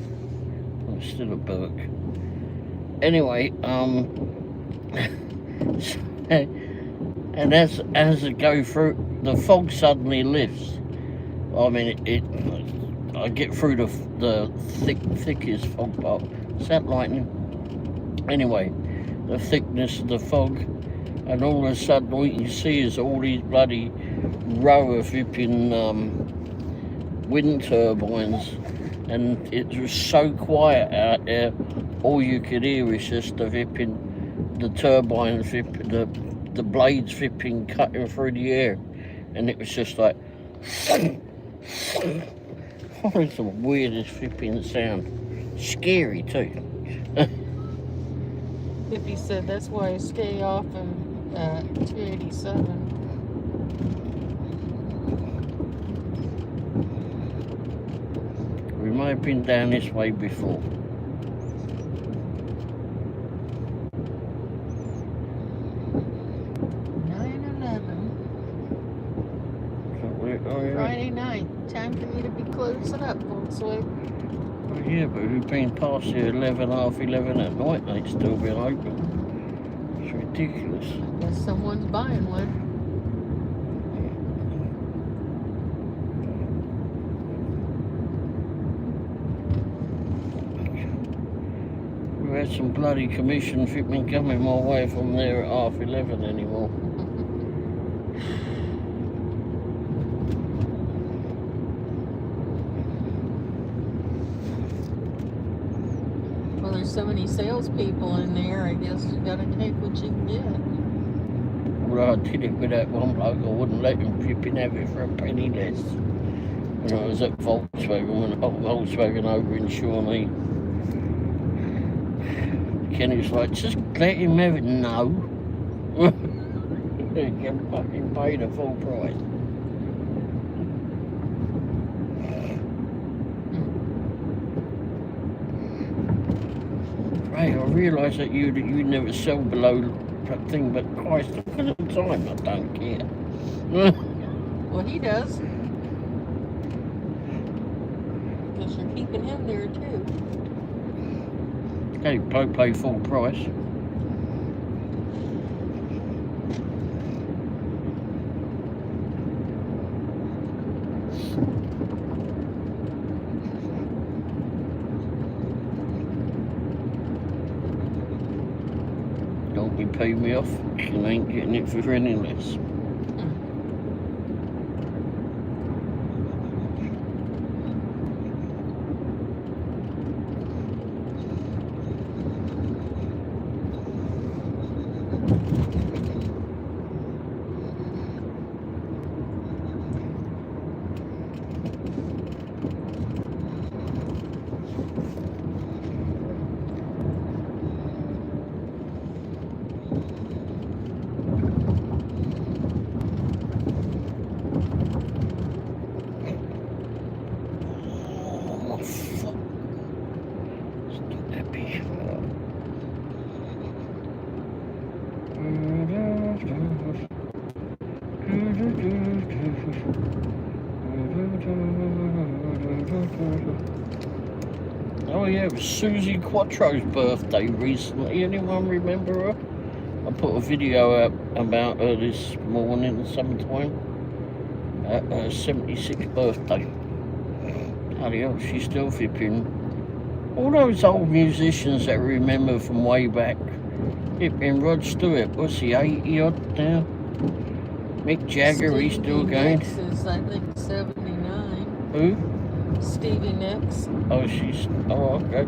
I'm still a Burke. Anyway, and as I go through, the fog suddenly lifts. I mean, I get through the thickest fog part. Is that lightning? Anyway, the thickness of the fog, and all of a sudden all you can see is all these bloody row of flipping wind turbines, and it was so quiet out there. All you could hear is just the turbine flipping, the blades flipping, cutting through the air, and it was just like. Oh, it's the weirdest flipping sound. Scary too. Hippie said that's why I stay off of 287. We might have been down this way before. Oh, yeah. Friday night. Time for me to be closing up, Volkswagen. Well, yeah, but we've been past here 11, half 11 at night and it's still been open. It's ridiculous. I guess someone's buying one. We had some bloody commission fitment coming my way from there at half 11 anymore. Well, there's so many salespeople in there, I guess you gotta take what you can get. Well, I did it with that one bloke. I wouldn't let him flipping have it for a penny less. When I was at Volkswagen, when Volkswagen over in Shawnee. Kenny's like, just let him have it. No. You can fucking pay the full price. Ray, I realise that you never sell below that thing, but Christ, look at the time, I don't care. Well, he does. Because you're keeping him there, too. Hey, pay full price. Don't be pay me off. You ain't getting it for any less. Oh yeah, it was Susie Quattro's birthday recently. Anyone remember her? I put a video up about her this morning sometime at her 76th birthday. Bloody hell, she's still flipping. All those old musicians that I remember from way back. Flipping Rod Stewart, what's he, 80 odd now? Mick Jagger, he's still going. Nicks is, I think, 79. Who? Stevie Nicks. Oh, okay.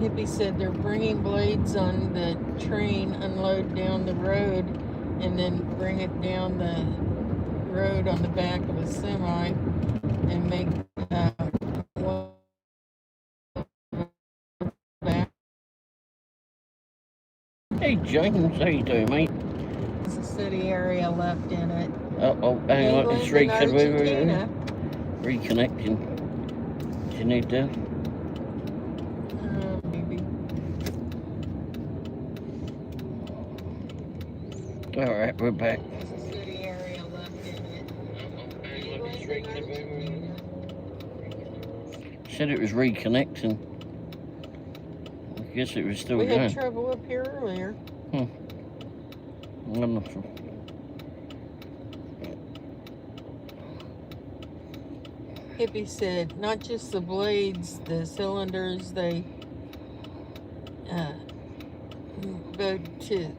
Hippie said they're bringing blades on the train, unload down the road, and then bring it down the road on the back of a semi and make one back. Hey James, how you doing, mate? There's a city area left in it. Oh, hang on, it's Argentina. reconnecting. Do you need that? Maybe. Alright, we're back. There's a city area left in it. Said it was reconnecting. I guess it was still We going. had trouble up here earlier. Wonderful. Hippie said not just the blades, the cylinders, they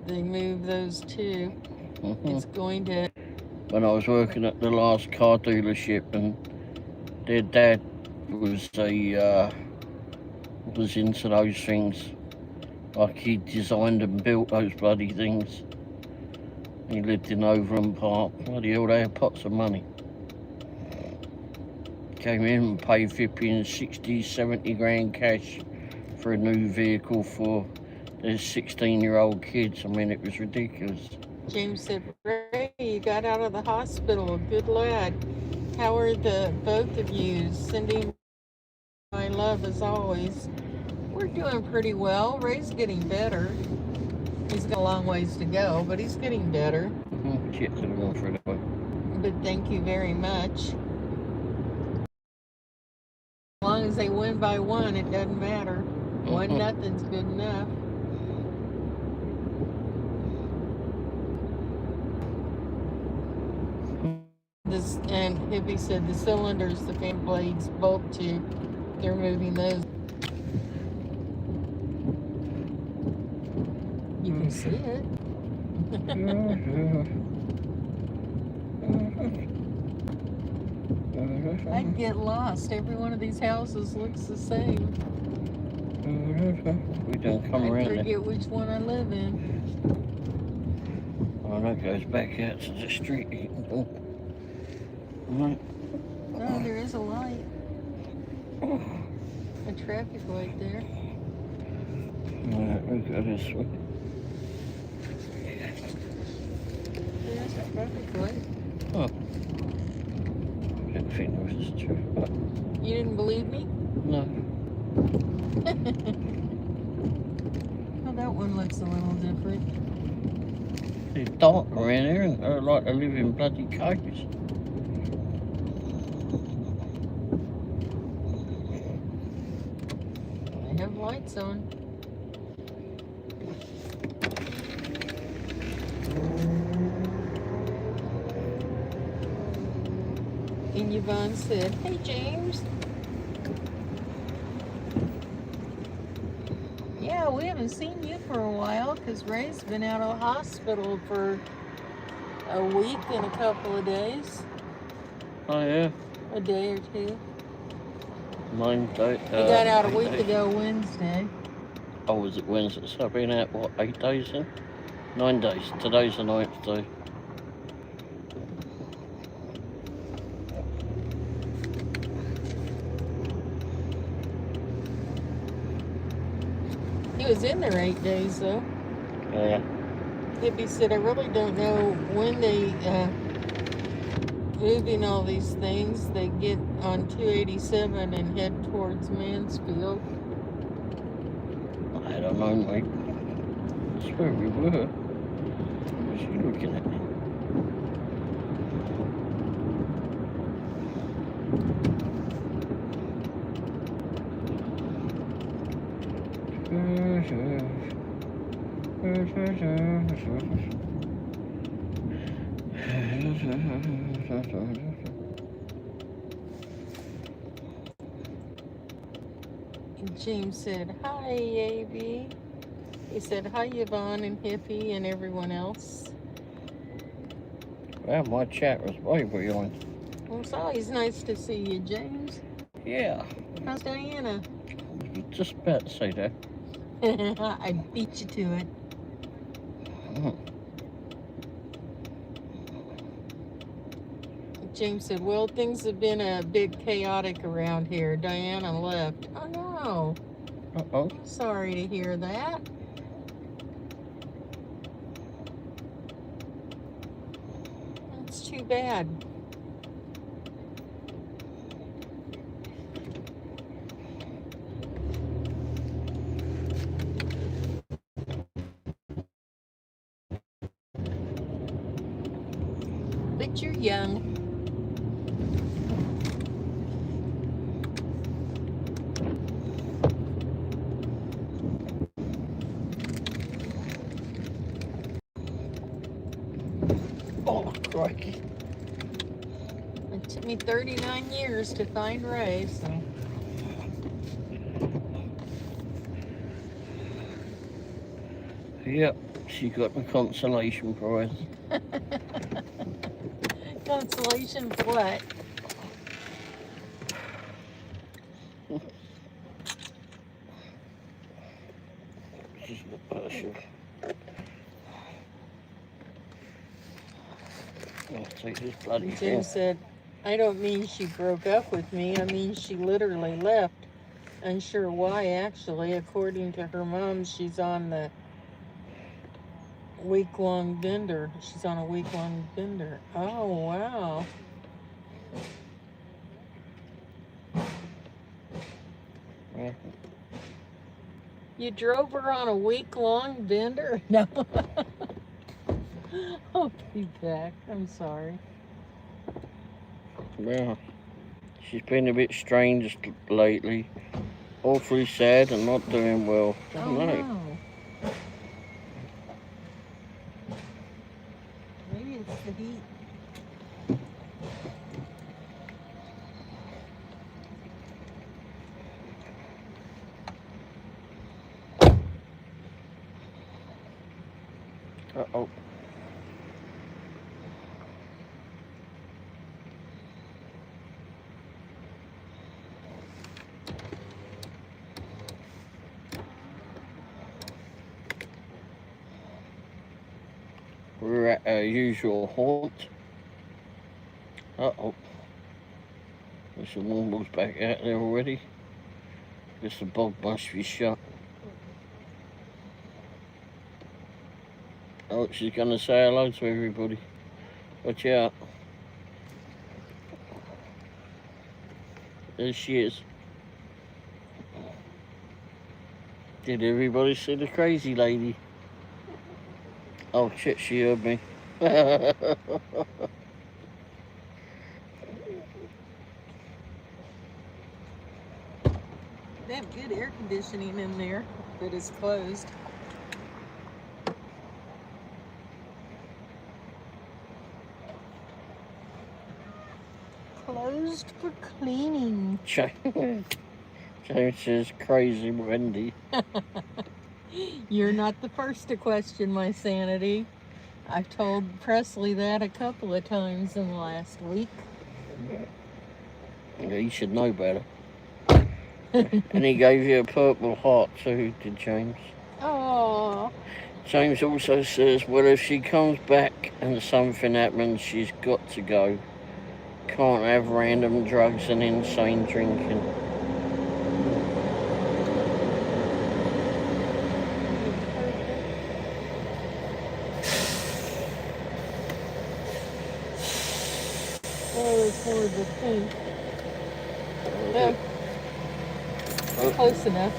move those too. It's going to. When I was working at the last car dealership, and their dad was was into those things. Like he designed and built those bloody things. He lived in Overland Park. Bloody hell, they had pots of money. Came in and paid 50 and 60, 70 grand cash for a new vehicle for their 16-year-old kids. I mean, it was ridiculous. James said, Ray, you got out of the hospital. Good lad. How are the both of you? Sending my love as always. We're doing pretty well. Ray's getting better. He's got a long ways to go, but he's getting better. Shit, could have gone through that way. said thank you very much. As long as they win by one, it doesn't matter. 1-0's good enough. This, and Hippie said the cylinders, the fan blades, bulk tube, they're moving those. You can see it. I'd get lost. Every one of these houses looks the same. We don't come around I there. forget which one I live in. Oh, that goes back out to the street. Oh, there is a light. A traffic light there. Alright, we'll go this way. There's a traffic light. Oh. I didn't think there was a traffic light. You didn't believe me? No. Oh, that one looks a little different. It's dark around here and they're like they live in bloody caves. I have lights on. And Yvonne said, hey James. Yeah, we haven't seen you for a while because Ray's been out of the hospital for a week and a couple of days. Oh yeah. A day or two. Mine day. He got out a week ago Wednesday. Oh, was it Wednesday? So I've been out, what, 8 days then? 9 days. Today's the 9th day. He was in there 8 days though. Yeah. Hippie said, I really don't know when they moving all these things. They get on 287 and head towards Mansfield. I don't know, mate. That's where we were. What's she looking at? James said, hi, AB. He said, hi, Yvonne and Hippie and everyone else. Well, my chat was way behind. Well, it's always nice to see you, James. Yeah. How's Diana? Just about to say that. I beat you to it. James said, well, things have been a bit chaotic around here. Diana left. Oh, no. Uh-oh. Sorry to hear that. That's too bad. But you're young. Oh, crikey. It took me 39 years to find Ray, so. Yep, she got the consolation prize. Consolation for what? Just the person. I'll take this bloody Jim thing. said, I don't mean she broke up with me. I mean she literally left. Unsure why, actually. According to her mom, she's on the week-long bender. She's on a week-long bender. Oh, wow. Yeah. You drove her on a week-long bender? No. I'll be back. I'm sorry. Yeah. She's been a bit strange lately. Awfully sad and not doing well. Oh no. Maybe it's the heat. Uh-oh. We're at our usual haunt. Uh-oh. Mr. Womble's back out there already. Guess the bog must be shut. Oh, she's going to say hello to everybody. Watch out. There she is. Did everybody see the crazy lady? Oh shit, she heard me. They have good air conditioning in there, but it's closed. Closed for cleaning. James says crazy Wendy. You're not the first to question my sanity. I've told Presley that a couple of times in the last week. Yeah, you should know better. And he gave you a purple heart too, did James. Oh. James also says, well, if she comes back and something happens, she's got to go. Can't have random drugs and insane drinking. Oh, it's horrible pink. No. Close enough.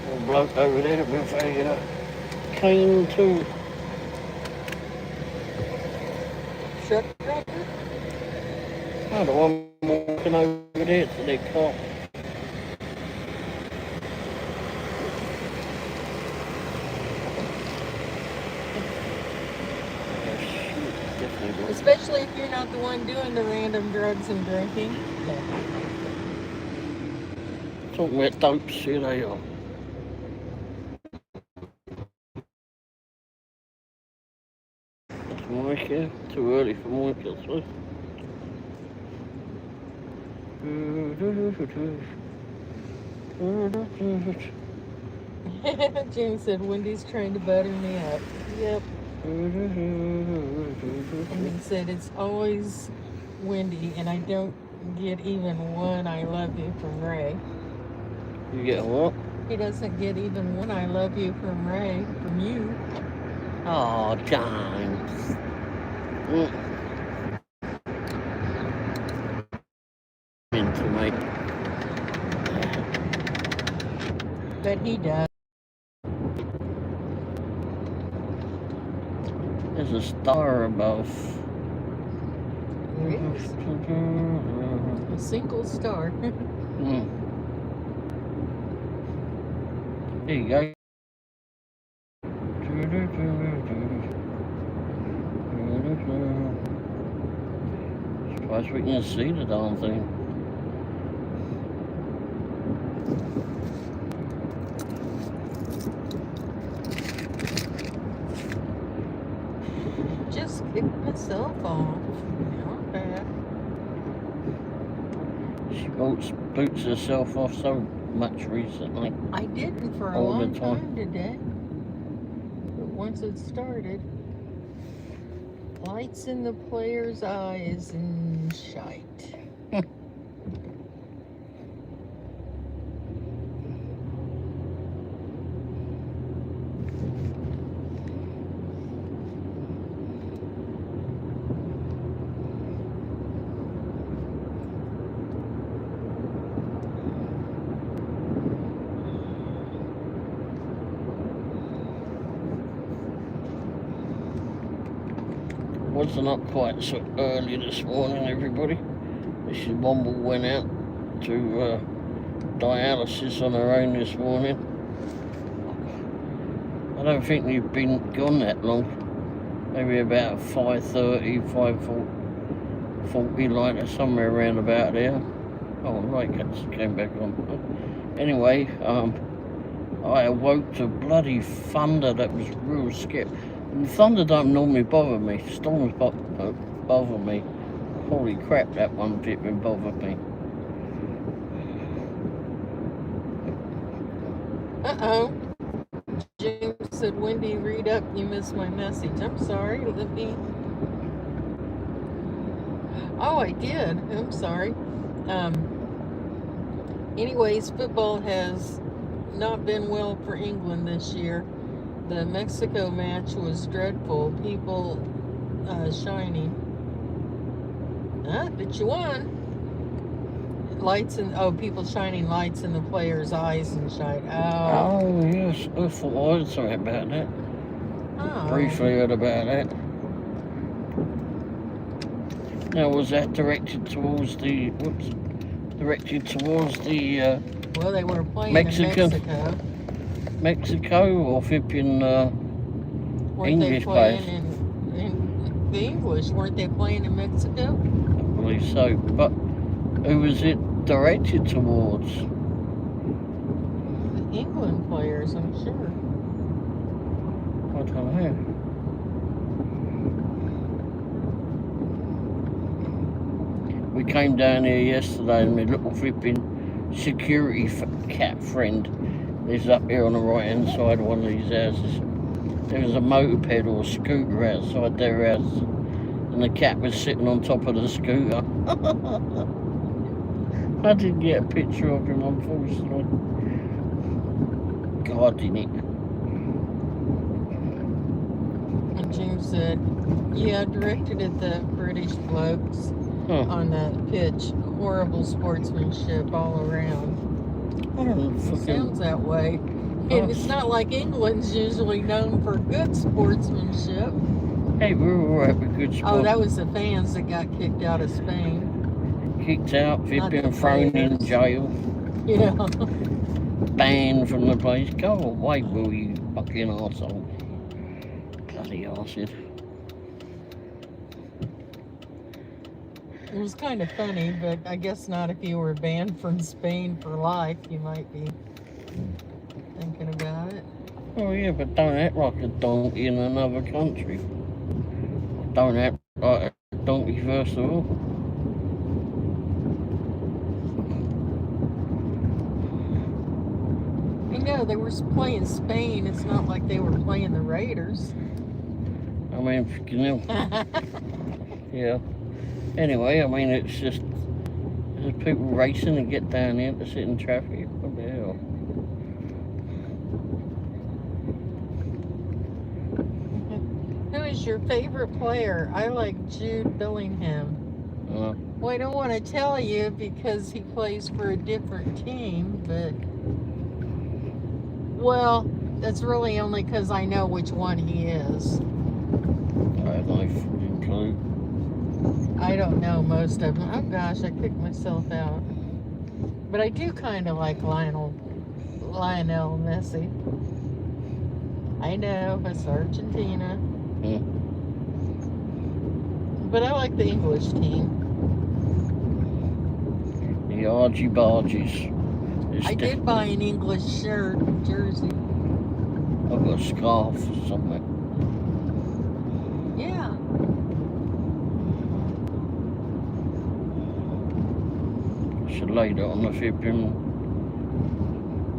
The bloke over there with a cane too. Truck driver? Oh, the one walking over there to their car. Especially if you're not the one doing the random drugs and drinking. Talking about dopes, here they are. Monica, too early for Monica, so. James said, Wendy's trying to butter me up. Yep. And he said, it's always Wendy, and I don't get even one I love you from Ray. You get what? He doesn't get even one I love you from Ray, from you. Oh, James. Into me. But he does. There's a star above. There is. A single star. There you go. Surprised we can see the darn thing. Just kicked myself off. Not bad. She boots herself off so much recently. I didn't for a long time today. But once it started, lights in the player's eyes and shite. wasn't up quite so early this morning, everybody. Mrs. Womble went out to dialysis on her own this morning. I don't think we've been gone that long. Maybe about 5:30, 5:40, like that, somewhere around about there. Oh, right, it came back on. Anyway, I awoke to bloody thunder that was real scary. And thunder don't normally bother me. Storms bother me. Holy crap, that one didn't bother me. Uh-oh. James said, Wendy, read up. You missed my message. I'm sorry. Let me... Oh, I did. I'm sorry. Anyways, football has not been well for England this year. The Mexico match was dreadful. People shining. But you won. People shining lights in the players' eyes and shine. Oh, yes. I thought I heard something about that. Oh. Briefly heard about that. Now, was that directed towards the... Whoops. Directed towards the... well, they were playing Mexico. in Mexico, or flipping weren't English they playing players? in the English? Weren't they playing in Mexico? I believe so. But who was it directed towards? The England players, I'm sure. I don't know. We came down here yesterday and my little flipping security cat friend lives up here on the right hand side of one of these houses. There was a moped or a scooter outside their house and the cat was sitting on top of the scooter. I didn't get a picture of him, unfortunately. Guarding it. And James said, yeah, directed at the British blokes on the pitch. Horrible sportsmanship all around. It sounds that way. And it's not like England's usually known for good sportsmanship. Hey, we were all right with good sport. Oh, that was the fans that got kicked out of Spain. Kicked out, been thrown in jail. Yeah. Banned from the place. Go away, will you fucking arsehole. Bloody arsehole. It was kind of funny, but I guess not if you were banned from Spain for life. You might be thinking about it. Oh yeah, but don't act like a donkey in another country. Don't act like a donkey first of all. I know, they were playing Spain. It's not like they were playing the Raiders. I mean, you know. Yeah. Anyway, I mean, it's just there's people racing and get down here to sit in traffic. What the hell? Who is your favorite player? I like Jude Bellingham. Well, I don't want to tell you because he plays for a different team, but... Well, that's really only because I know which one he is. I have no freaking clue. I don't know most of them. Oh gosh, I kicked myself out. But I do kind of like Lionel Messi. I know, it's Argentina. But I like the English team. The Argy Barges. I did buy an English jersey. I've got a scarf somewhere. Yeah. Should lay that on the flipping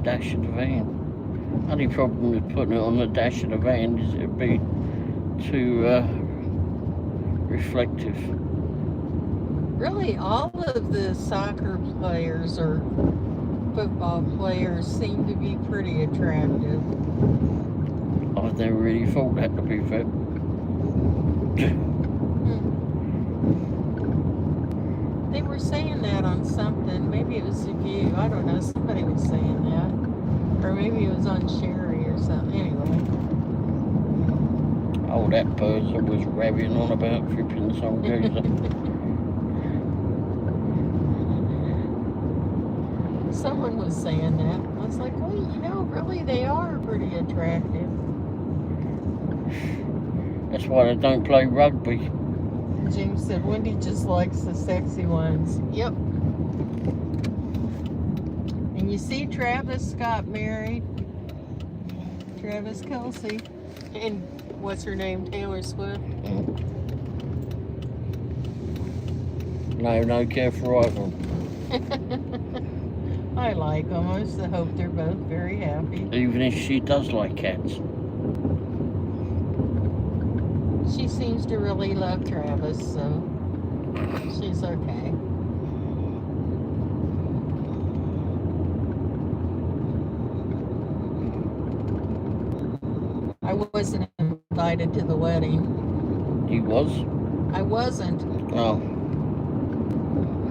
dash of the van. Only problem with putting it on the dash of the van is it'd be too reflective. Really, all of the soccer players or football players seem to be pretty attractive. I've never really thought that, to be fair. They were saying that on something. Maybe it was The View. I don't know. Somebody was saying that. Or maybe it was on Sherry or something. Anyway. Oh, that person was raving on about tripping some geezer. Someone was saying that. I was like, well, you know, really they are pretty attractive. That's why they don't play rugby. James said Wendy just likes the sexy ones. Yep. And you see Travis got married. Travis Kelsey. And what's her name? Taylor Swift. No care for either of them. I like them. I just hope they're both very happy. Even if she does like cats. She seems to really love Travis, so she's okay. I wasn't invited to the wedding. You was? I wasn't. Oh.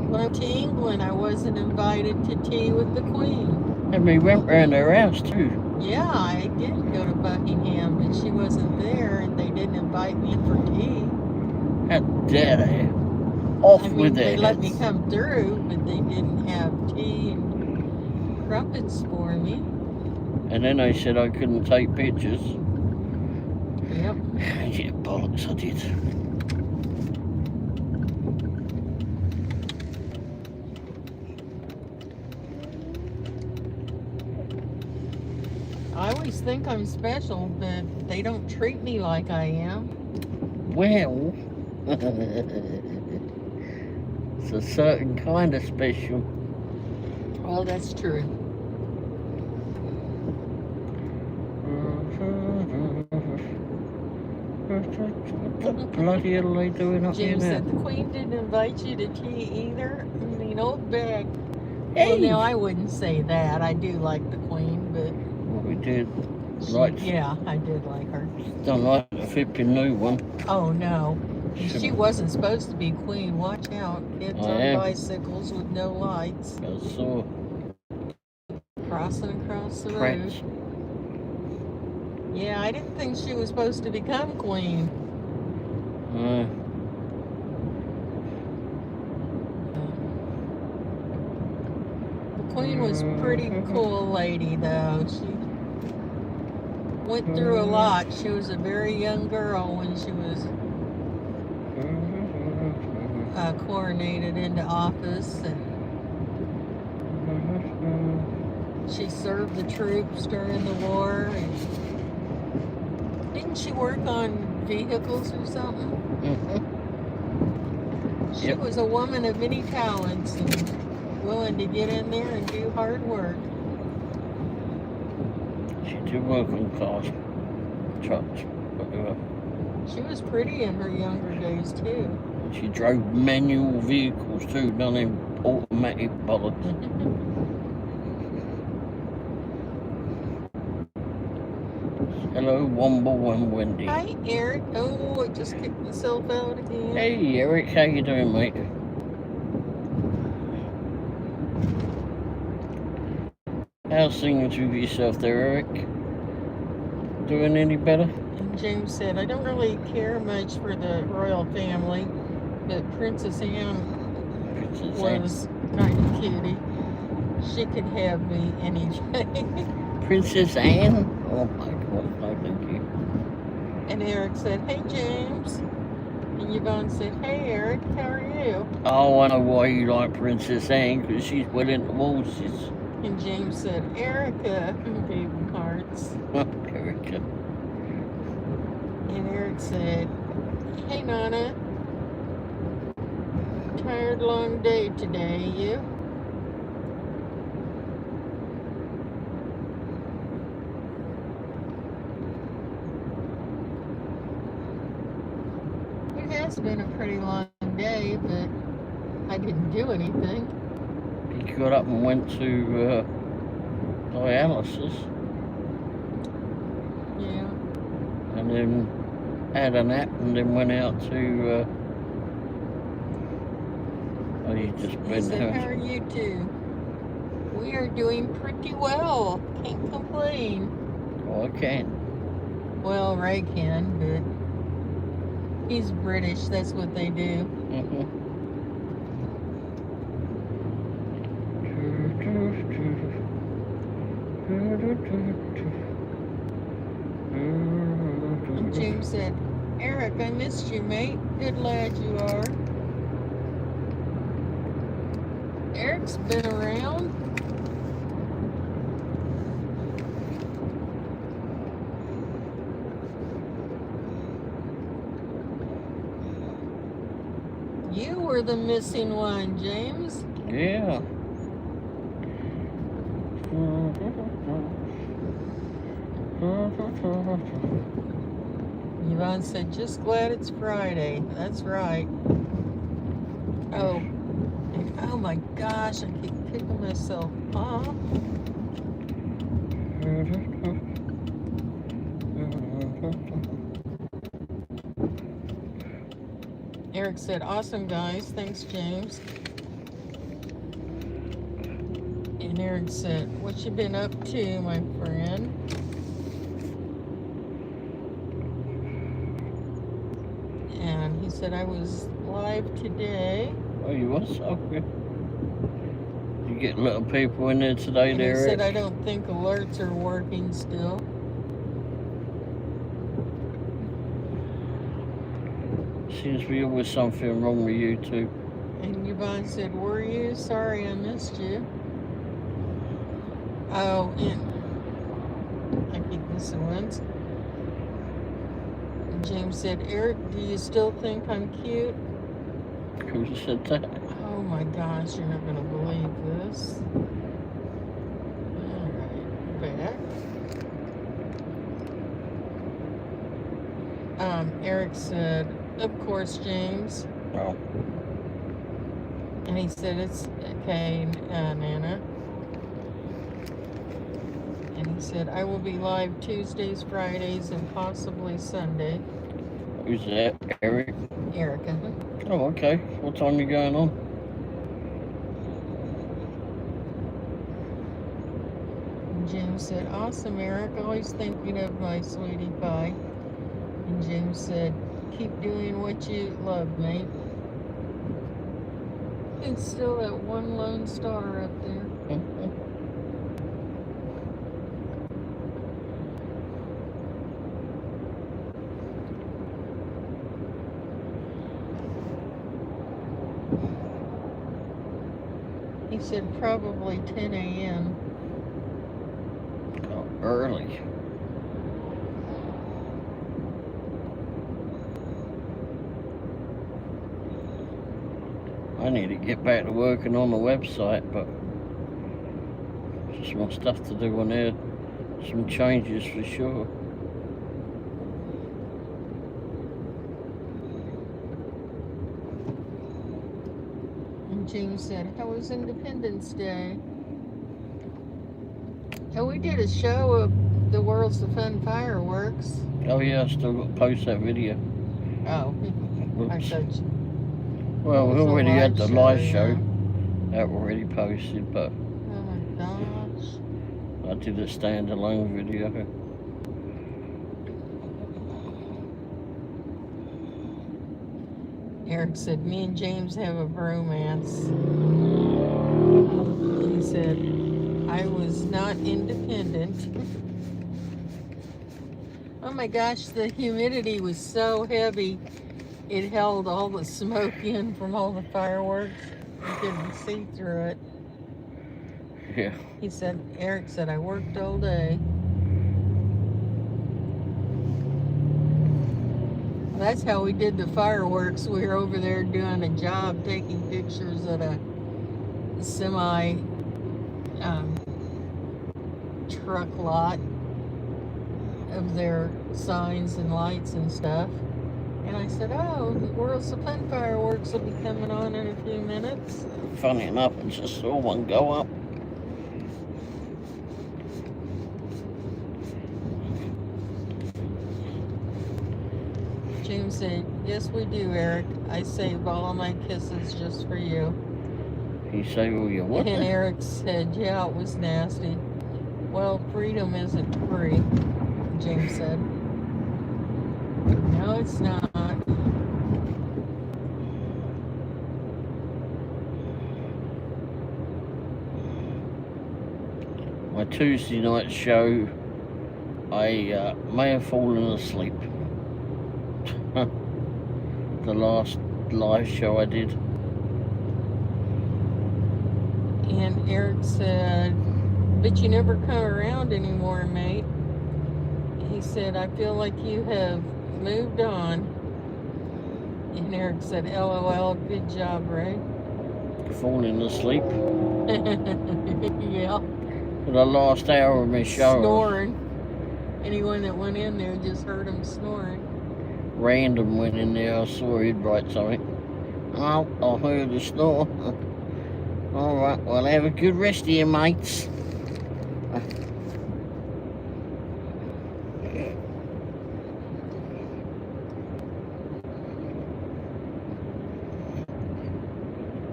When I went to England, I wasn't invited to tea with the Queen. And we went round her house too. Yeah, I did go to Buckingham, but she wasn't there, and they didn't invite me for tea. How dare they? Off I mean, with they it. let me come through, but they didn't have tea and crumpets for me. And then they said I couldn't take pictures. Yep. Yeah, bollocks, I did. I always think I'm special, but they don't treat me like I am. Well, it's a certain kind of special. Well, that's true. What the bloody hell are they doing up here James now? said the Queen didn't invite you to tea either. I mean, old bag. Hey! Well, now I wouldn't say that. I do like the Queen, but Well, we did. yeah, I did like her. Don't like the flipping new one. Oh no, she wasn't supposed to be Queen. Watch out, kids on bicycles with no lights. I saw. Crossing across the Cracks. road. Yeah, I didn't think she was supposed to become Queen. The Queen was a pretty cool lady, though. She went through a lot. She was a very young girl when she was coronated into office, and she served the troops during the war. And didn't she work on vehicles or something? She was a woman of many talents and willing to get in there and do hard work. She did work on cars, trucks, whatever. She was pretty in her younger days, too. She drove manual vehicles too, none of them automatic bollocks. Hello, Womble and Wendy. Hi, Eric. Oh, I just kicked myself out again. Hey, Eric, how you doing, mate? How's things with yourself there, Eric? Doing any better? And James said, I don't really care much for the royal family, but Princess Anne was kind of cutie. She could have me any day. Princess Anne? Oh my God, no thank you. And Eric said, hey, James. And Yvonne said, hey, Eric, how are you? Oh, I know why you like Princess Anne, because she's well into horses. And James said, Erica, gave him hearts. Erica. And Eric said, hey, Nana. Tired, long day today, you? It has been a pretty long day, but I didn't do anything. He got up and went to dialysis. Yeah. And then had a nap and then went out to you just He been said, how there. are you two? We are doing pretty well. Can't complain. Oh, I can. Well, Ray can, but He's British, that's what they do. And James said, Eric, I missed you, mate. Good lad you are. Eric's been around. You were the missing one, James. Yeah. Yvonne said, just glad it's Friday. That's right. Oh, and oh my gosh, I keep kicking myself off. Eric said, awesome guys. Thanks, James. And Eric said, what you been up to, my friend? And he said, I was live today. Oh, you was? Okay. You get little people in there today, And there, he said, Eric? I don't think alerts are working still. Seems to be always something wrong with you too. And Yvonne said, were you? Sorry I missed you. Oh, and I keep missing ones. And James said, Eric, do you still think I'm cute? Who said that? Oh my gosh, you're not going to believe this. Alright, back. Eric said, of course, James. Oh. And he said, it's okay, Nana. And he said, I will be live Tuesdays, Fridays, and possibly Sunday. Who's that? Eric? Erica. Oh, okay. What time are you going on? And James said, awesome, Eric. Always thinking of my sweetie pie. And James said, keep doing what you love, mate. It's still that one lone star up there. He said probably 10 a.m. Oh, early. I need to get back to working on the website, but just more stuff to do on there. Some changes for sure. And James said, how was Independence Day? Oh, we did a show of the World's of Fun fireworks. Oh yeah, I still got to post that video. Oh, I Oops. thought you. Well, It we was a already had the live live show, show. yeah. That already posted, but Oh my gosh. I did a standalone video. Eric said, me and James have a bromance. He said, I was not independent. Oh my gosh, the humidity was so heavy, it held all the smoke in from all the fireworks. You couldn't see through it. Yeah. He said, Eric said, I worked all day. That's how we did the fireworks. We were over there doing a job, taking pictures at a semi truck lot of their signs and lights and stuff. And I said, oh, the World's of Fun fireworks will be coming on in a few minutes. Funny enough, I just saw one go up. James said, yes, we do, Eric. I save all of my kisses just for you. You say, well, you what? And Eric said, yeah, it was nasty. Well, freedom isn't free, James said. No, it's not. my Tuesday night show, I may have fallen asleep. The last live show I did. And Eric said, but you never come around anymore, mate. He said, I feel like you have moved on. And Eric said, LOL, good job, Ray. Falling asleep Yeah. for the last hour of my show. Snoring. Anyone that went in there just heard him snoring. Random went in there, I saw he'd write something. Oh, I heard a snore. Alright, well, have a good rest of you, mates.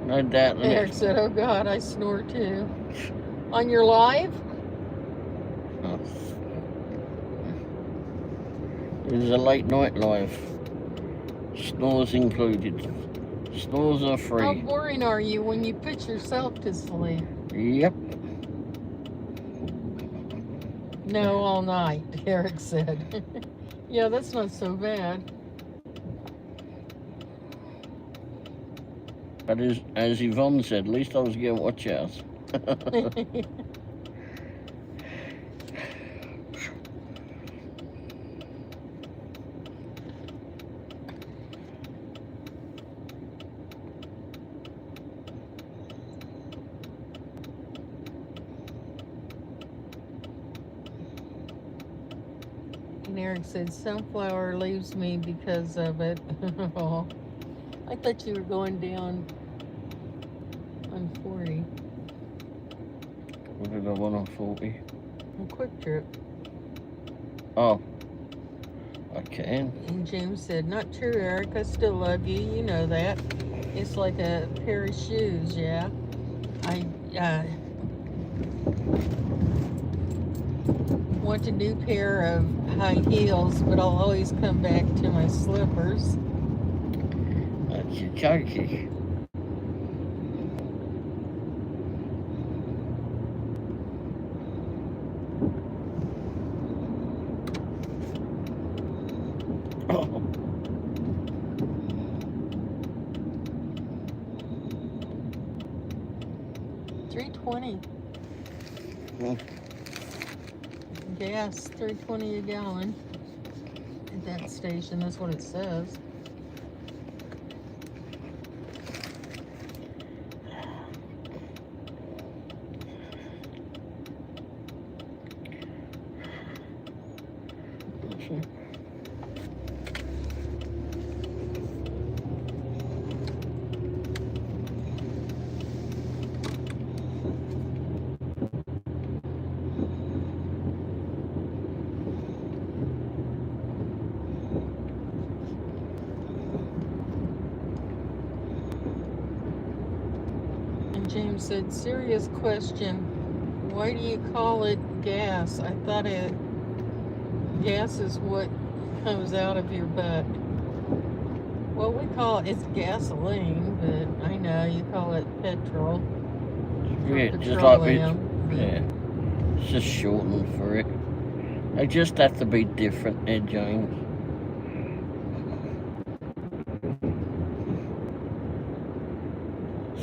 No doubt. Eric said, oh God, I snore too. On your live? It was a late night live. Snores included. Snores are free. How boring are you when you put yourself to sleep? Yep. No, all night, Eric said. Yeah, that's not so bad. But as Yvonne said, at least I was getting watch out. And Eric said, sunflower leaves me because of it. Oh, I thought you were going down on 40. What did I want on 40? On Quick Trip. Oh. I can. And James said, not true, Eric. I still love you. You know that. It's like a pair of shoes, yeah. I want a new pair of high heels, but I'll always come back to my slippers. That's your jokey. Oh. $3.20. Gas, $3.20 a gallon at that station. That's what it says. James said, serious question. Why do you call it gas? I thought gas is what comes out of your butt. Well, we call it's gasoline, but I know you call it petrol. Yeah, just like yeah, it's just shortened for it. They just have to be different, Ed James.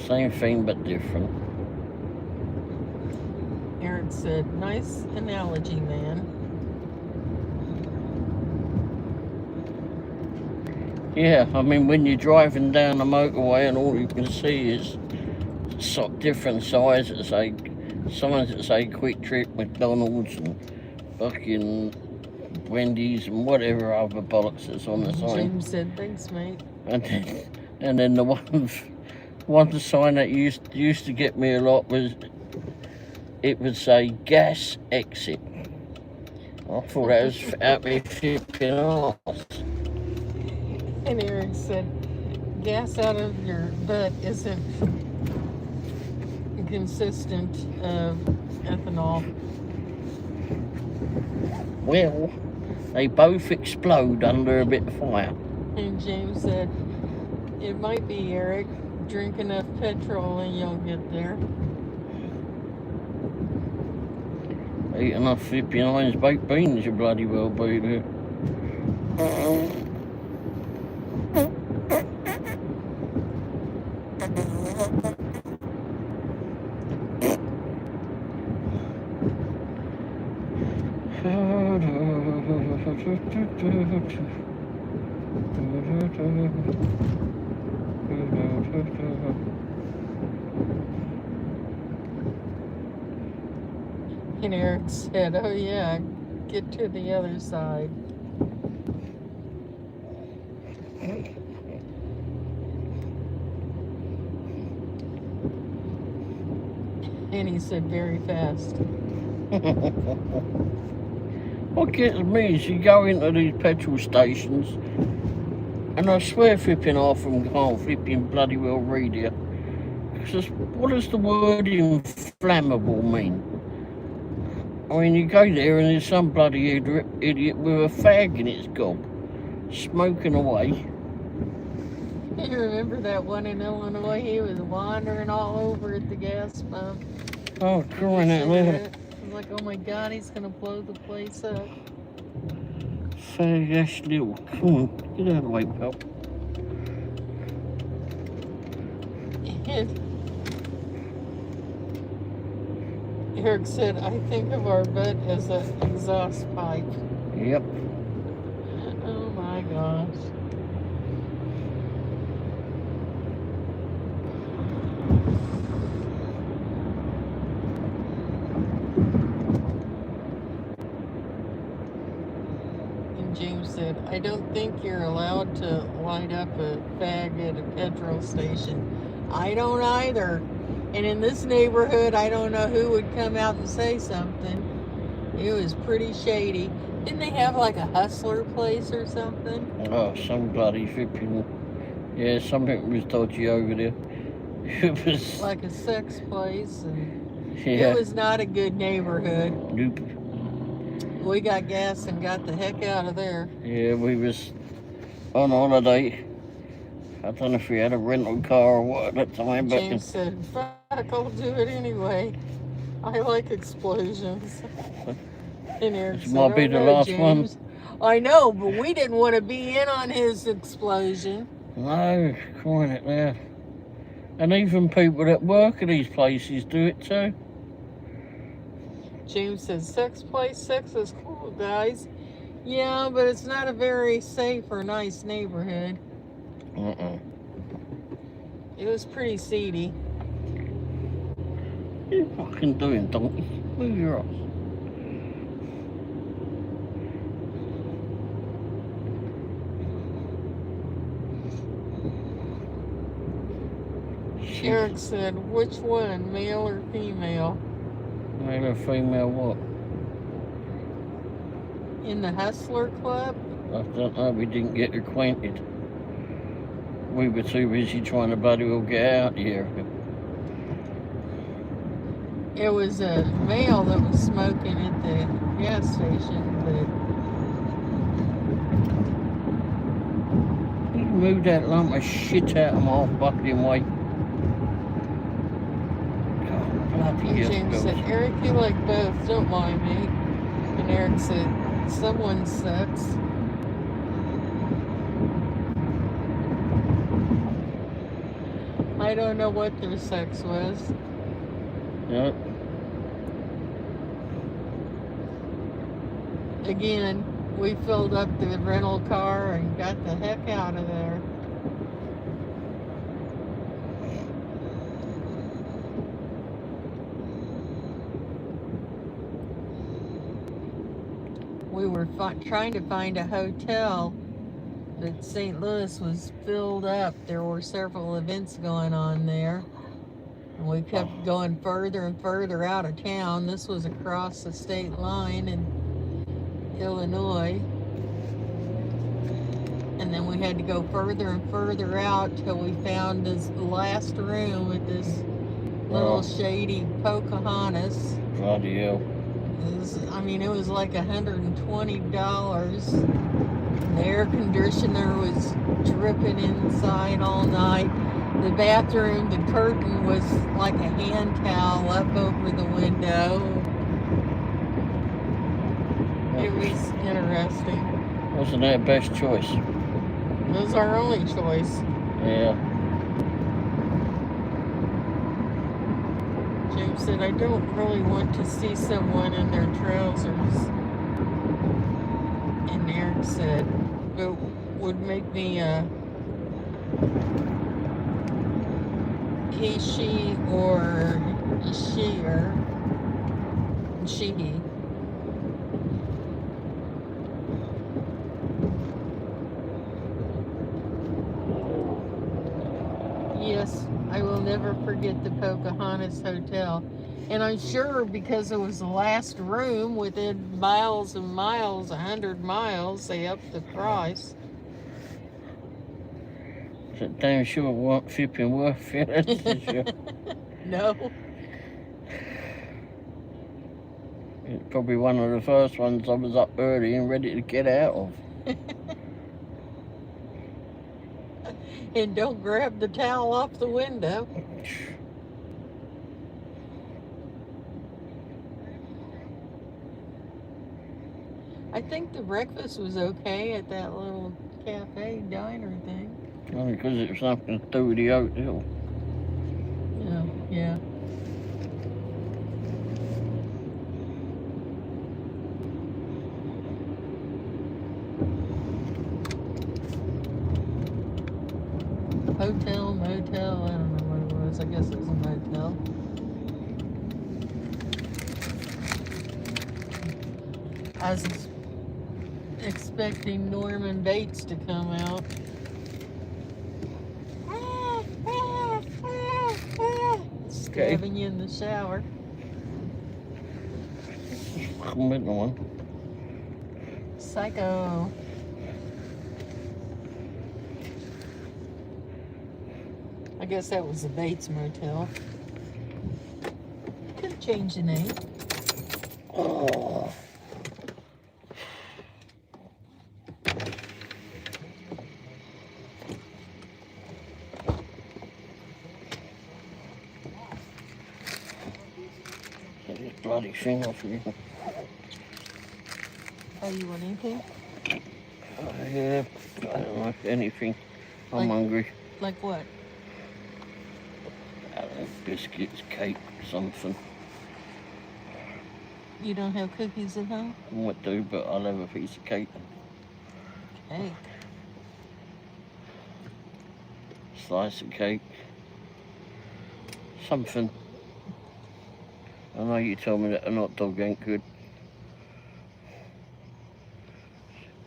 Same thing but different. Aaron said, nice analogy, man. Yeah, I mean, when you're driving down the motorway and all you can see is different sizes, like signs that say Quick Trip, McDonald's, and fucking Wendy's, and whatever other bollocks that's on the sign. James said, thanks, mate. And then the one sign that used to get me a lot was, it would say gas exit. I thought that was out me flipping off. And Aaron said, gas out of your butt isn't consistent of ethanol. Well, they both explode under a bit of fire. And James said, it might be, Eric. Drink enough petrol and you'll get there. Eat enough flipping Lions baked beans, you bloody well be there. And Eric said, oh yeah, get to the other side. And he said very fast. What gets me is you go into these petrol stations, and I swear flipping half of them can't flipping bloody well read you. Because what does the word inflammable mean? I mean, you go there and there's some bloody idiot with a fag in its gob, smoking away. You remember that one in Illinois? He was wandering all over at the gas pump. Oh, crying out loud. I was like, oh my God, he's going to blow the place up. Fag ass little, come on, get out of the way, pal. And Eric said, I think of our butt as an exhaust pipe. Yep. Oh my gosh. And James said, I don't think you're allowed to light up a fag at a petrol station. I don't either. And in this neighborhood, I don't know who would come out and say something. It was pretty shady. Didn't they have like a hustler place or something? Oh, some bloody flipping. Yeah, something was dodgy over there. It was Like a sex place. And yeah. it was not a good neighborhood. Nope. We got gas and got the heck out of there. Yeah, we was on holiday. I don't know if we had a rental car or what at that time, but James said, fuck, I'll do it anyway. I like explosions. And Eric this said, might be oh, the no, last James. I know, but we didn't want to be in on his explosion. no, crying it loud. And even people that work at these places do it too. James says, sex place, sex is cool, guys. Yeah, but it's not a very safe or nice neighborhood. It was pretty seedy. What are you fucking doing, donkey? Move your ass. Eric said, which one, male or female? Male or female what? In the Hustler Club? I don't know, we didn't get acquainted. We were too busy trying to bloody well get out here. It was a male that was smoking at the gas station, but You moved that lump of shit out of my fucking way. God, bloody and hell, James said, girls. Eric, you like both, don't mind me. And Eric said, someone sucks. I don't know what their sex was. Yep. Again, we filled up the rental car and got the heck out of there. We were trying to find a hotel, but St. Louis was filled up. There were several events going on there. And we kept going further and further out of town. This was across the state line in Illinois. And then we had to go further and further out till we found this last room at this little shady Pocahontas. Bloody hell. It was like $120. The air conditioner was dripping inside all night. The bathroom, the curtain was like a hand towel up over the window. Wasn't our best choice. It was our only choice. Yeah. James said, I don't really want to see someone in their trousers. And Eric said, it would make me he, she, or she-er. She-he. Yes, I will never forget the Pocahontas Hotel. And I'm sure because it was the last room within miles and miles, 100 miles, they upped the price. So damn sure it weren't flipping worth it, that's for sure. No. It's probably one of the first ones I was up early and ready to get out of. And don't grab the towel off the window. I think the breakfast was okay at that little cafe diner thing. Only because it was something to do with the hotel. Yeah. Hotel, motel, I don't know what it was. I guess it was a motel. I was expecting Norman Bates to come out. Stabbing you in the shower. One. Psycho. I guess that was the Bates Motel. Could have changed the name. Oh. Get this bloody thing off here. Oh, you want anything? Yeah, I don't know, anything. I'm hungry. Like what? I don't know, biscuits, cake, something. You don't have cookies at home? I might do, but I'll have a piece of cake. Cake. Slice of cake. Something. I know you told me that a hot dog ain't good.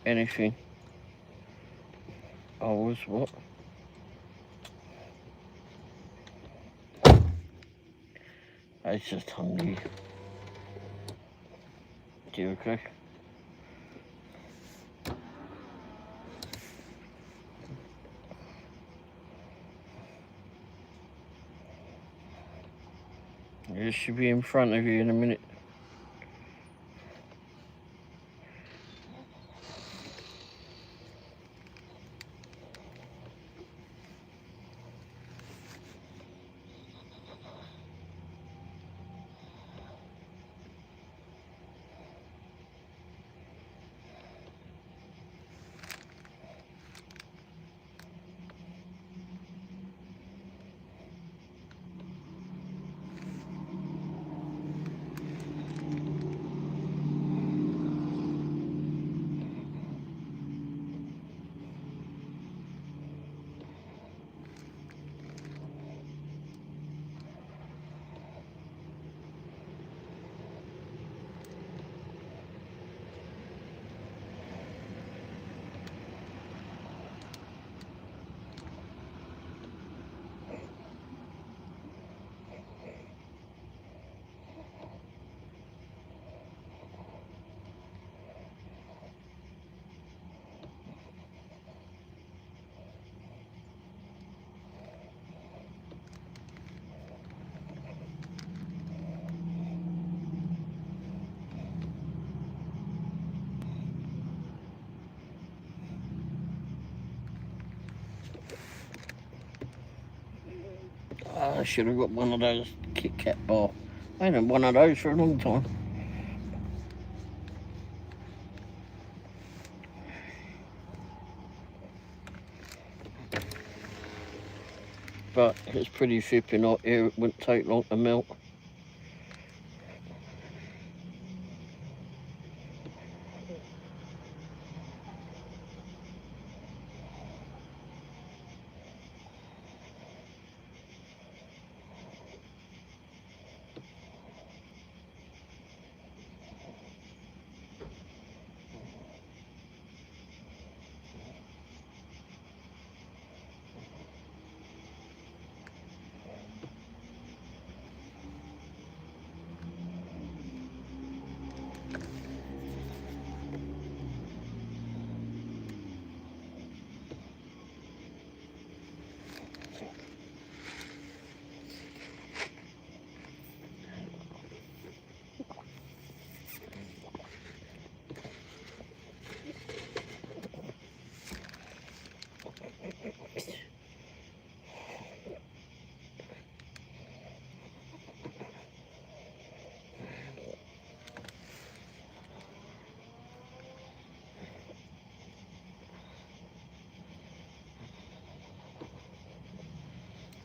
Anything. I was what? I was just hungry. You okay? It should be in front of you in a minute. I should have got one of those Kit Kat bar. I ain't had one of those for a long time. but it's pretty flipping hot here. It wouldn't take long to melt.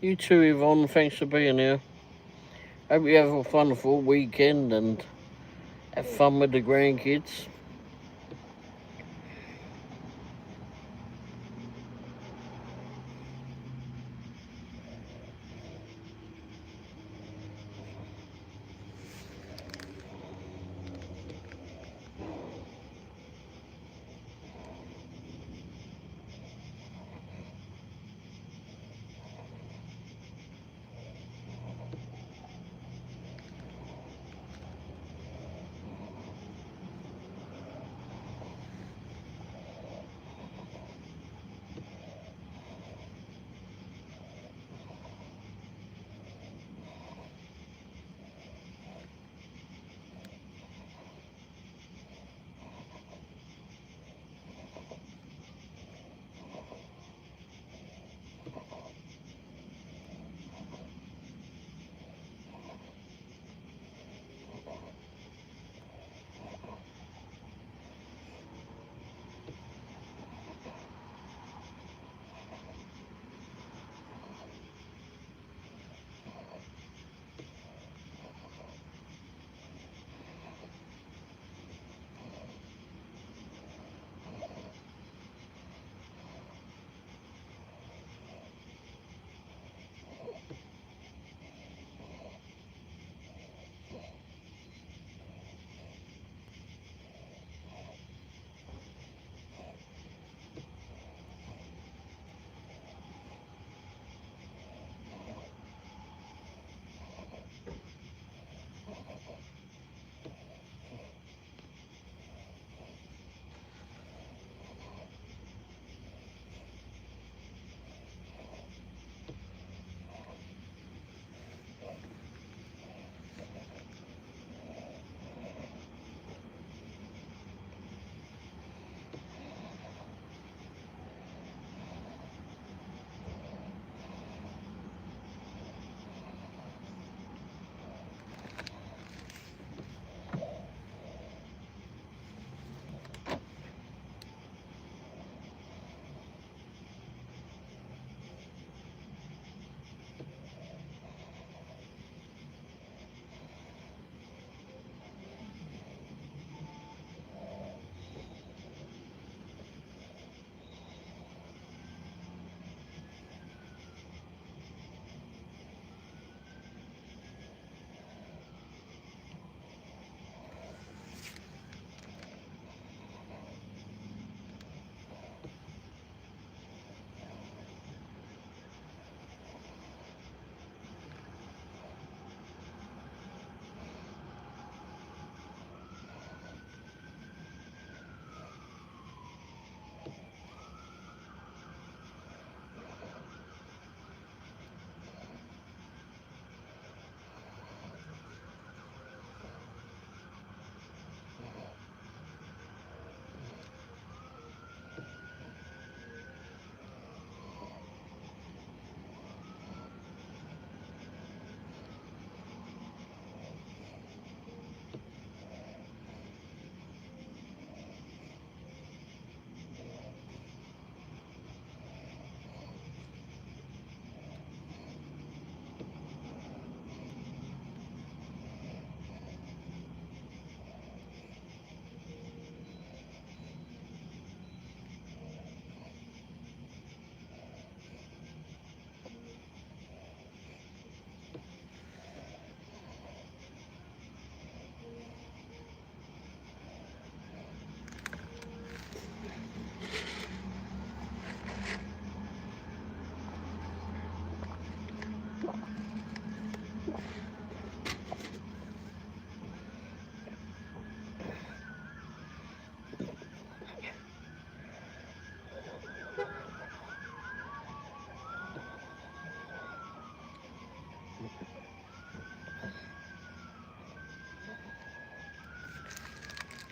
You too, Yvonne. Thanks for being here. Hope you have a wonderful weekend and have fun with the grandkids.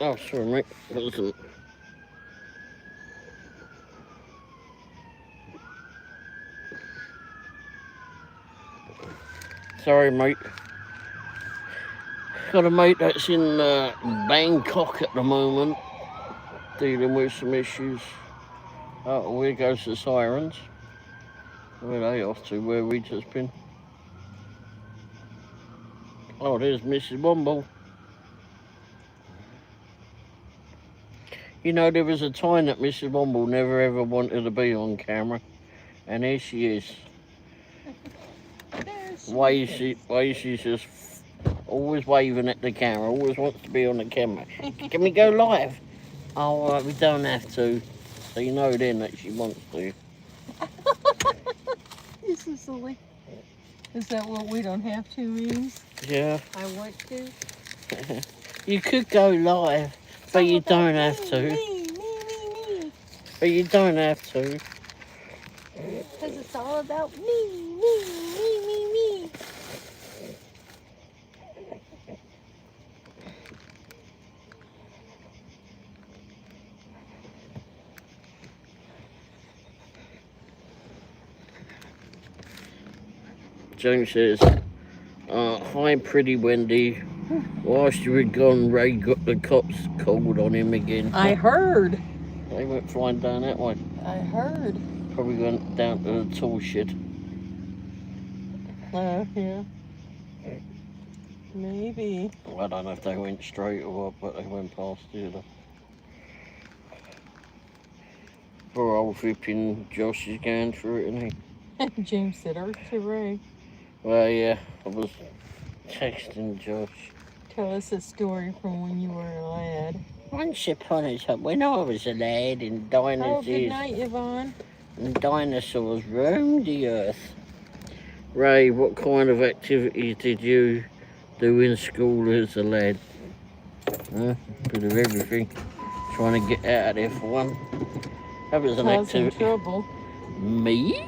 Oh, sorry, mate. It wasn't. Sorry, mate. Got a mate that's in Bangkok at the moment, dealing with some issues. Oh, here goes the sirens. Where are they off to? Where we just been? Oh, there's Mrs. Womble. You know, there was a time that Mrs. Womble never ever wanted to be on camera, and here she is. Why she's just always waving at the camera, always wants to be on the camera. Can we go live? Oh, we don't have to. So you know then that she wants to. This is silly. Is that what we don't have to means? Yeah. I want to. You could go live, but you don't have to. Me. But you don't have to. Because it's all about me. James says, hi, pretty Wendy. Whilst you were gone, Ray got the cops called on him again. I heard. They went flying down that way. I heard. Probably went down to the tool shed. Yeah. Maybe. Well, I don't know if they went straight or what, but they went past here. Poor old flipping Josh is going through it, isn't he? James said, hooray. Well, yeah, I was texting Josh. Tell us a story from when you were a lad. Once upon a time, when I was a lad and dinosaurs, Oh, good night, Yvonne. And dinosaurs roamed the earth. Ray, what kind of activities did you do in school as a lad? Bit of everything. Trying to get out of there for one. That was an Causing activity. trouble. Me?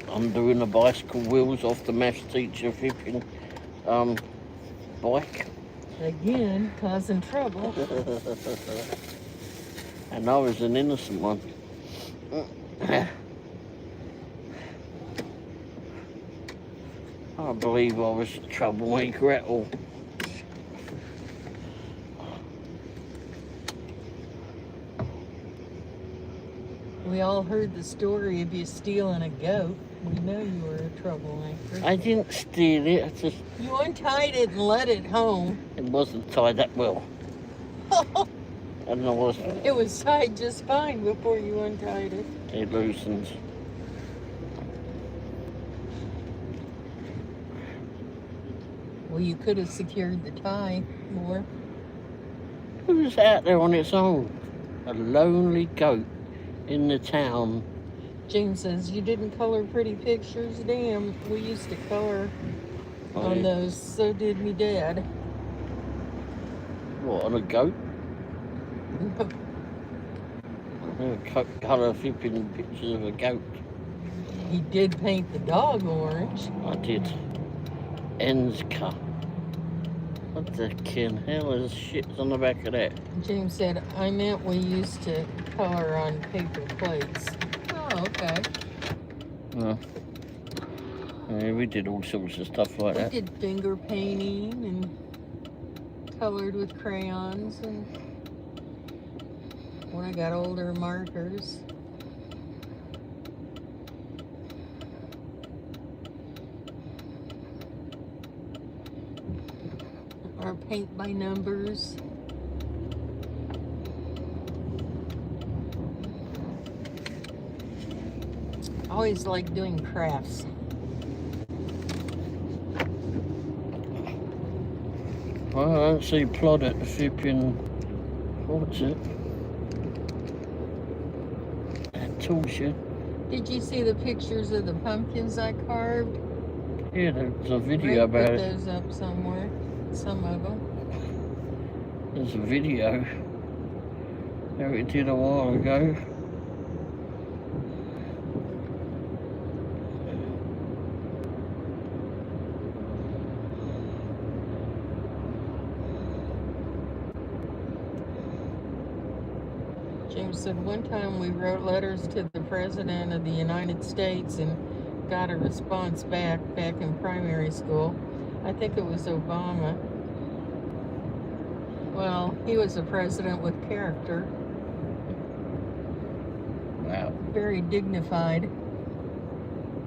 I'm doing the bicycle wheels off the maths teacher flipping bike. Again, causing trouble. And I was an innocent one. I believe I was a troublemaker at all. We all heard the story of you stealing a goat. We know you were a troublemaker. I didn't steal it. I just... You untied it and led it home. It wasn't tied that well. And I wasn't. It was tied just fine before you untied it. It loosened. Well, you could have secured the tie more. It was out there on its own. A lonely goat in the town. James says, you didn't color pretty pictures? Damn, we used to color on yeah. those. So did me dad. What, on a goat? Colour flipping pictures of a goat. He did paint the dog orange. I did. Enska. What the hell is shit's on the back of that? James said, I meant we used to color on paper plates. Oh, okay. Oh. Yeah, we did all sorts of stuff like that. We did finger painting and colored with crayons, and when I got older, markers. Or paint by numbers. Always like doing crafts. Well, I don't see plod at the flipping... What's it? That tool shed. Did you see the pictures of the pumpkins I carved? Yeah, there's a video about Put it. those up somewhere. Some of them. There's a video that we did a while ago. James said one time we wrote letters to the President of the United States and got a response back in primary school. I think it was Obama. Well, he was a president with character. Wow. Very dignified.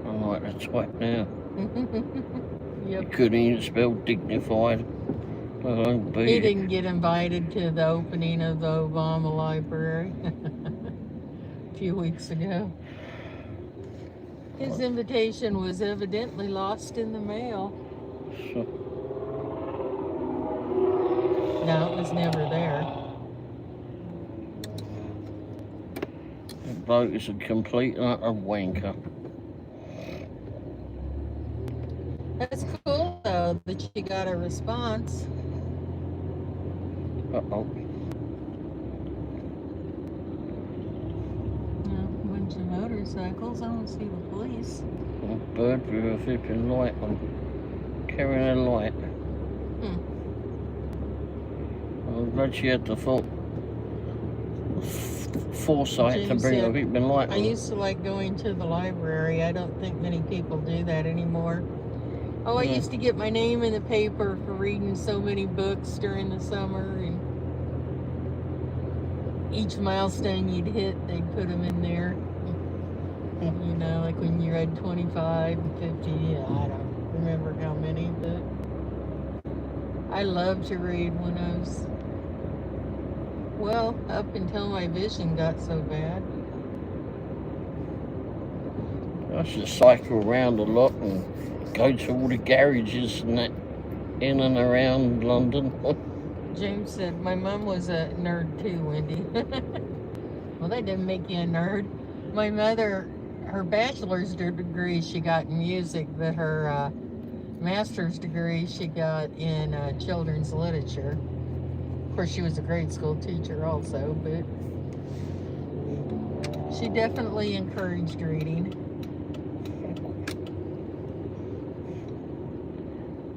I'm like a twat now. Yep. You couldn't even spell dignified. He didn't get invited to the opening of the Obama Library a few weeks ago. His invitation was evidently lost in the mail. No, it was never there. The bloke is a complete and utter wanker. That's cool, though, that you got a response. Uh-oh. A bunch of motorcycles. I don't see the police. A bird with a flipping light on. Carrying a light. I'm glad she had the foresight to bring a flipping light on. I used to like going to the library. I don't think many people do that anymore. Oh, I used to get my name in the paper for reading so many books during the summer, and each milestone you'd hit, they'd put them in there. You know, like when you read 25 and 50, I don't remember how many, but I loved to read when I was, well, up until my vision got so bad. I should cycle around a lot and go to all the garages and that in and around London. James said, my mom was a nerd too, Wendy. Well, that didn't make you a nerd. My mother, her bachelor's degree she got in music, but her master's degree she got in children's literature. Of course, she was a grade school teacher also, but she definitely encouraged reading.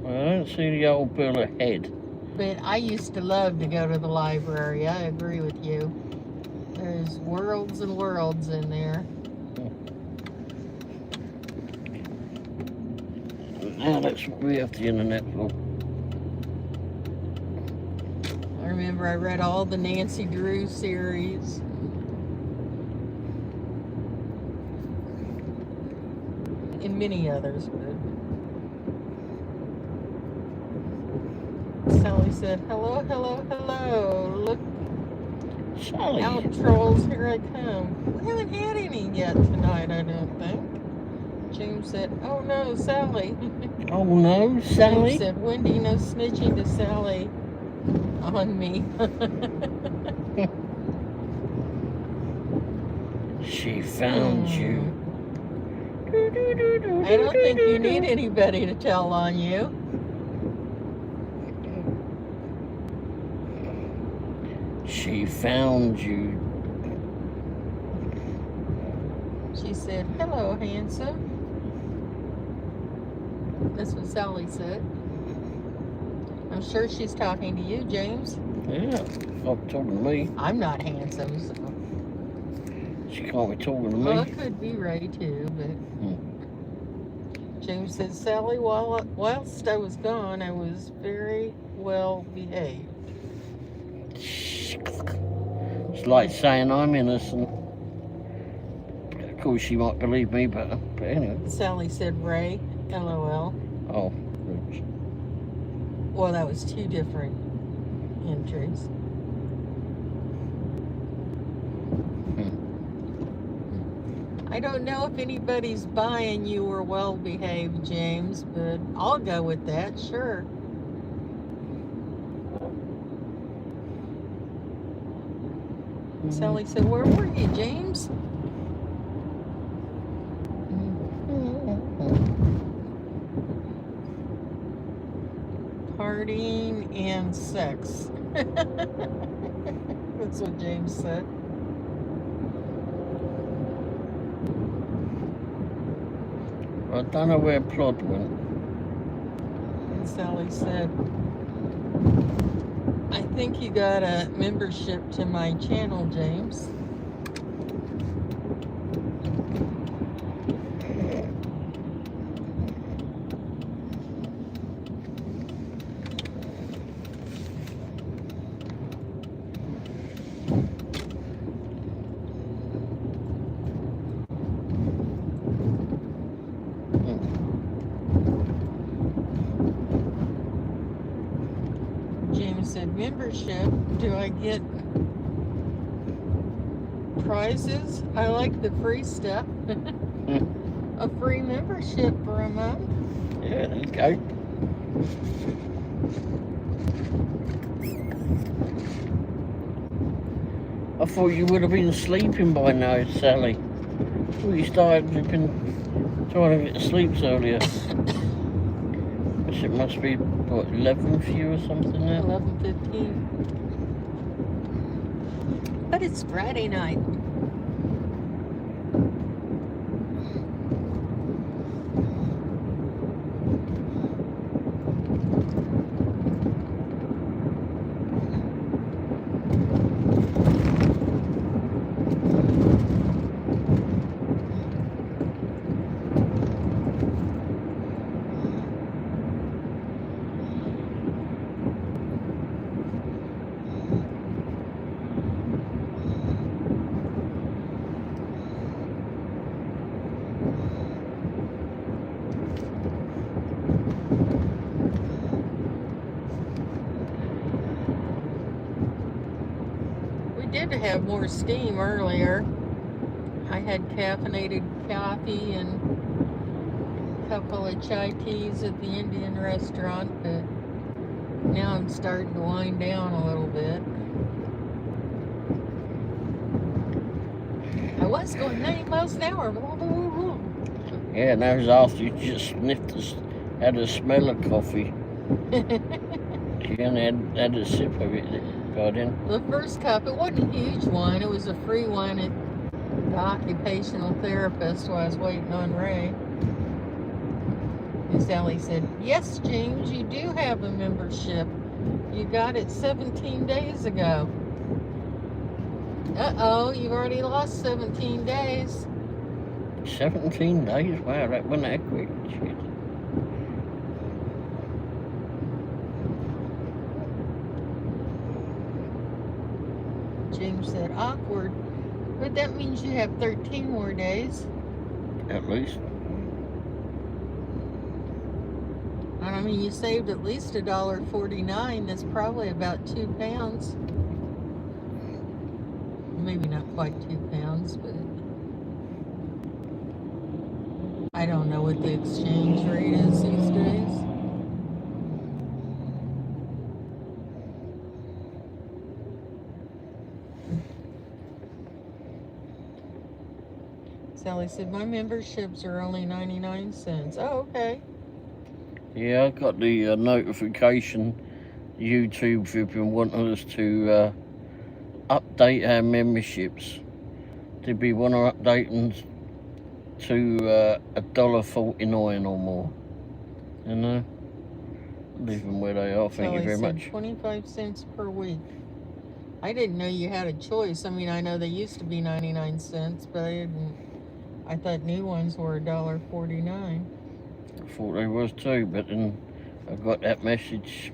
I don't see the old bill ahead. But I used to love to go to the library. I agree with you. There's worlds and worlds in there. Now that's what we have the internet for. I remember I read all the Nancy Drew series. And many others, but Sally said, hello, hello, hello. Look, Sally. out trolls, here I come. We haven't had any yet tonight, I don't think. James said, oh no, Sally. Oh no, Sally? James said, Wendy, no snitching to Sally on me. She found you. I don't think you need anybody to tell on you. She found you. She said, hello, handsome. That's what Sally said. I'm sure she's talking to you, James. Yeah, not talking to me. I'm not handsome, so. She can't be talking to me. Well, it could be Ray, too, but... James said, Sally, whilst I was gone, I was very well behaved. It's like saying I'm innocent. Of course, she might believe me better, but anyway. Sally said, Ray, LOL. Oh, oops. Well, that was two different entries. I don't know if anybody's buying you were well behaved, James, but I'll go with that, sure. Sally said, where were you, James? Partying and sex. That's what James said. I don't know where Plod went. And Sally said, I think you got a membership to my channel, James. said, membership, do I get prizes? I like the free stuff. A free membership for a month. Yeah, there you go. I thought you would have been sleeping by now, Sally. Well, you started been trying to get to sleep earlier. It must be, what, 11 for you or something now? 11:15. But it's Friday night. Did have more steam earlier. I had caffeinated coffee and a couple of chai teas at the Indian restaurant, but now I'm starting to wind down a little bit. I was going 90 miles an hour. Yeah, that was after you just sniffed had a smell of coffee. You had a sip of it that got in. The first cup, it wasn't a huge one. It was a free one at the occupational therapist while I was waiting on Ray. And Sally said, yes, James, you do have a membership. You got it 17 days ago. Uh-oh, you've already lost 17 days. 17 days? Wow, that wasn't that quick. Shit. James said, awkward. But that means you have 13 more days. At least. And I mean, you saved at least $1.49. That's probably about 2 pounds. Maybe not quite 2 pounds, but I don't know what the exchange rate is these days. Sally said, my memberships are only 99 cents. Oh, okay. Yeah, I got the notification. YouTube have been wanting us to update our memberships. Did we want to update them to $1.49 or more? You know? Leave them where they are, thank you very much. 25 cents per week. I didn't know you had a choice. I mean, I know they used to be 99 cents, but I thought new ones were $1.49. I thought they was too, but then I got that message,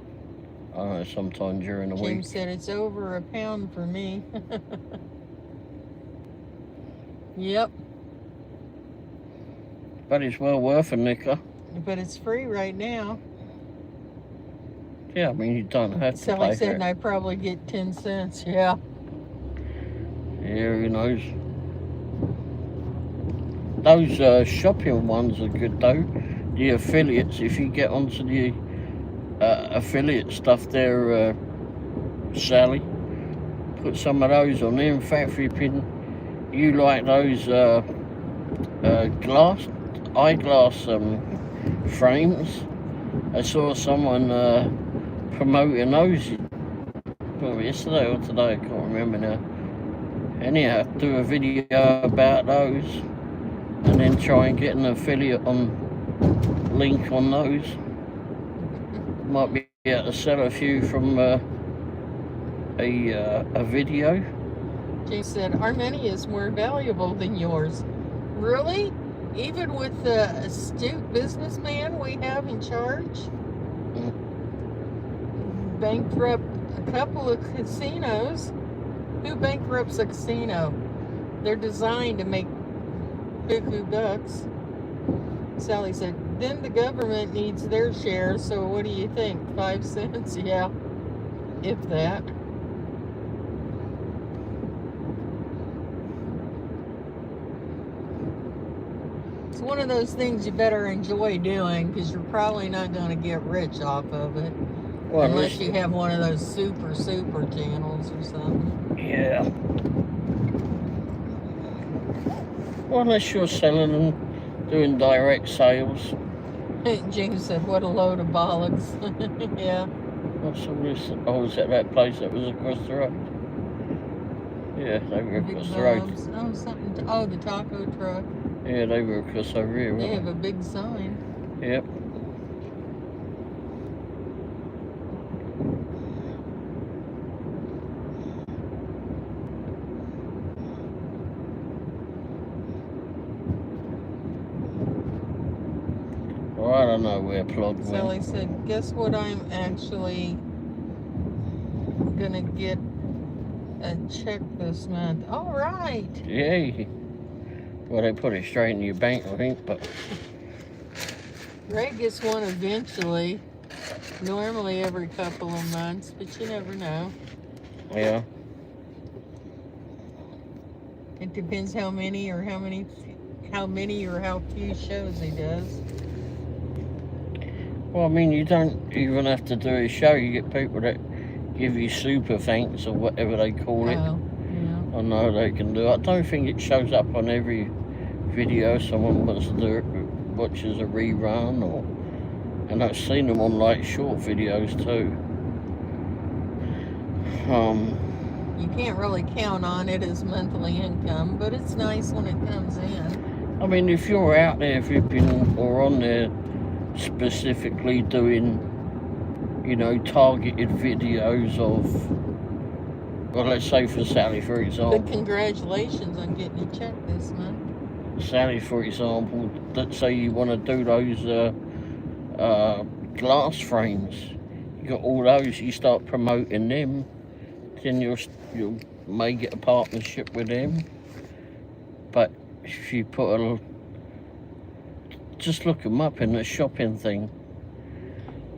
I don't know, sometime during the week. James said it's over a pound for me. Yep. But it's well worth a nicker. But it's free right now. Yeah, I mean, you don't have to Sally pay said, for and it. I probably get 10 cents, yeah. Yeah, who knows? Those shopping ones are good though. The affiliates, if you get onto the affiliate stuff there, Sally, put some of those on there. In fact, if you like those eyeglass frames, I saw someone promoting those yesterday or today, I can't remember now. Anyhow, do a video about those and then try and get an affiliate link on those. Might be able to sell a few from a video. James said, our money is more valuable than yours. Really? Even with the astute businessman we have in charge? Bankrupt a couple of casinos. Who bankrupts a casino? They're designed to make buku bucks. Sally said, then the government needs their share, so what do you think? 5 cents? Yeah. if that. It's one of those things you better enjoy doing because you're probably not going to get rich off of it. Well, unless you have one of those super channels or something. Yeah. Well, unless you're selling and doing direct sales. James said, what a load of bollocks. Yeah. What's all this? Oh, was at that place that was across the road? Yeah, they were across the road. Oh, something. The taco truck. Yeah, they were across over here. They have a big sign. Yep. Well, I don't know where Plod went. Sally said, guess what I'm actually gonna get a check this month. All right. Yay. Well, they put it straight in your bank, I think, but... Ray gets one eventually. Normally every couple of months, but you never know. Yeah. It depends how many or how few shows he does. Well, I mean, you don't even have to do a show. You get people that give you super thanks or whatever they call it. Oh, yeah. I know they can do it. I don't think it shows up on every video someone wants to do it, watches a rerun, or... And I've seen them on, like, short videos, too. You can't really count on it as monthly income, but it's nice when it comes in. I mean, if you're out there vipping or on there specifically doing, you know, targeted videos of, well, let's say for Sally, for example. But congratulations on getting your check this month. Sally, for example, let's say you want to do those glass frames. You got all those, you start promoting them, then you may get a partnership with them. But if you put just look them up in the shopping thing.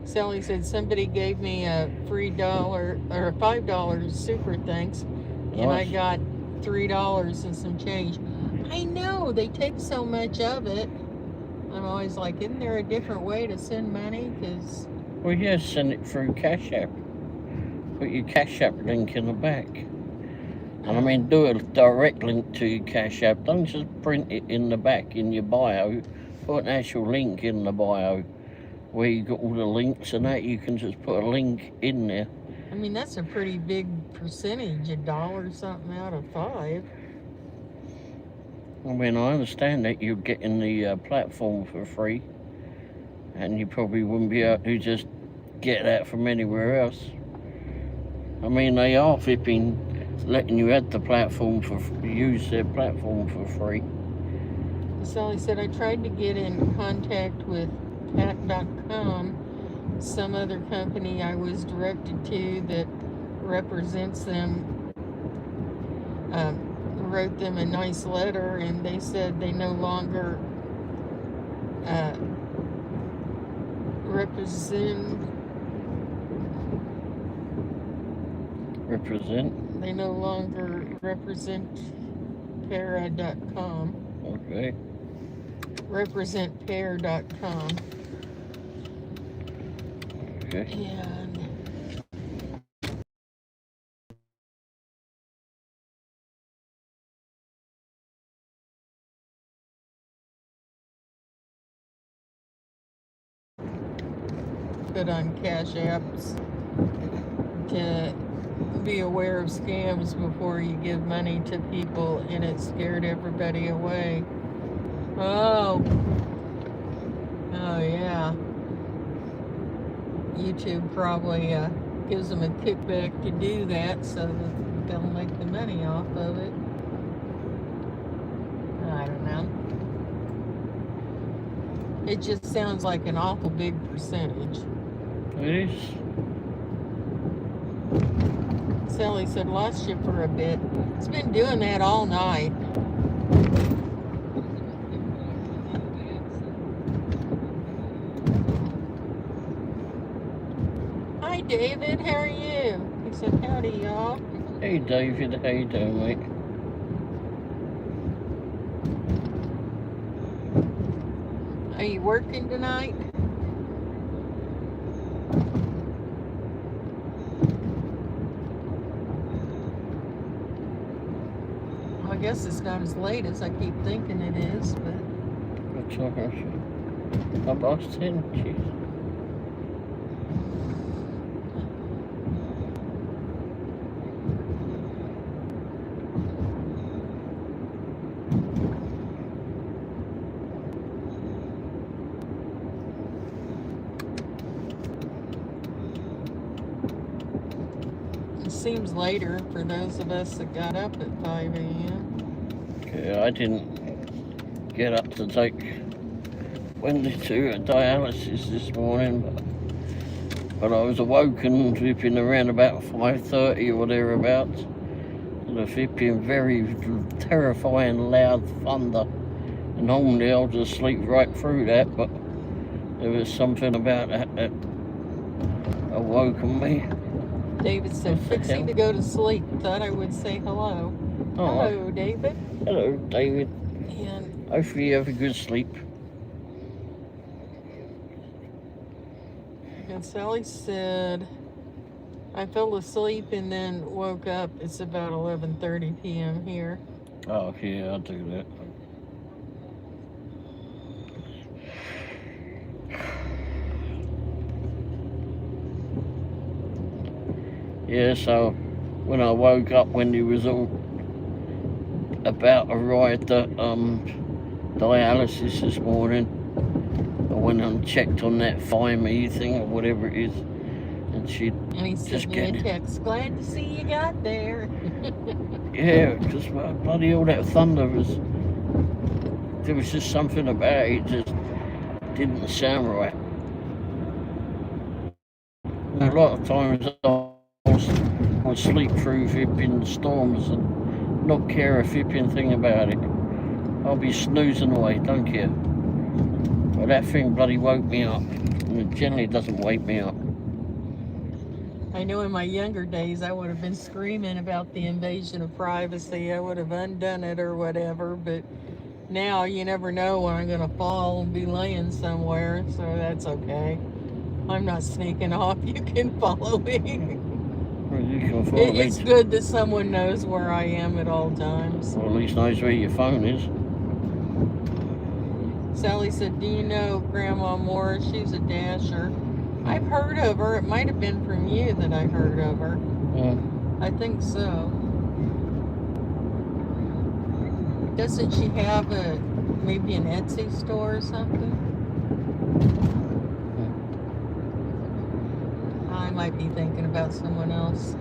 Sally said somebody gave me a $3 or $5 super thanks, and nice. I got $3 and some change. I know they take so much of it. I'm always like, isn't there a different way to send money? Cause well, yeah, send it through Cash App. Put your Cash App link in the back. And I mean, do a direct link to your Cash App. Don't just print it in the back in your bio. Put an actual link in the bio where you got all the links and that. You can just put a link in there. I mean, that's a pretty big percentage, $1 something out of 5. I mean, I understand that you're getting the platform for free, and you probably wouldn't be able to just get that from anywhere else. I mean, they are letting you add the platform use their platform for free. Sally said, I tried to get in contact with Pat.com, some other company I was directed to that represents them. Wrote them a nice letter, and they said they no longer represent. They no longer represent para.com. Okay. Represent pair.com. Okay. And put on Cash Apps to be aware of scams before you give money to people, and it scared everybody away. Oh yeah. YouTube probably gives them a kickback to do that so that they'll make the money off of it. I don't know. It just sounds like an awful big percentage. It is. Sally said, lost you for a bit. It's been doing that all night. Hi, David. How are you? He said, howdy, y'all. Hey, David. How you doing, mate? Are you working tonight? I guess it's not as late as I keep thinking it is, but... What's up, Russia? I lost 10, jeez. It seems later for those of us that got up at 5 a.m. Yeah, I didn't get up to take Wendy to dialysis this morning, but I was awoken flipping around about 5:30 or thereabouts. And a flipping very terrifying loud thunder. And normally I'll just sleep right through that, but there was something about that awoken me. David said, fixing to go to sleep. Thought I would say hello. Oh, Hello, David. hello, David. And Hopefully you have a good sleep. Sally said, I fell asleep and then woke up. It's about 11:30 p.m. here. Oh, yeah, I'll do that. Yeah, so when I woke up, when he was all about to ride the dialysis this morning, I went and checked on that Find Me thing or whatever it is, and she And he just sent me a text. Glad to see you got there. yeah, because bloody all that thunder was. There was just something about it, just didn't sound right. And a lot of times I would sleep through flipping storms and not care a flipping thing about it. I'll be snoozing away, don't care. But that thing bloody woke me up, and it generally doesn't wake me up. I know in my younger days I would have been screaming about the invasion of privacy. I would have undone it or whatever, but now you never know when I'm going to fall and be laying somewhere, so that's okay. I'm not sneaking off. You can follow me. Well, you can follow me. It's good that someone knows where I am at all times. Or at least knows where your phone is. Sally said, do you know Grandma Moore? She's a dasher. I've heard of her. It might have been from you that I heard of her. Yeah. I think so. Doesn't she have maybe an Etsy store or something? I might be thinking about someone else.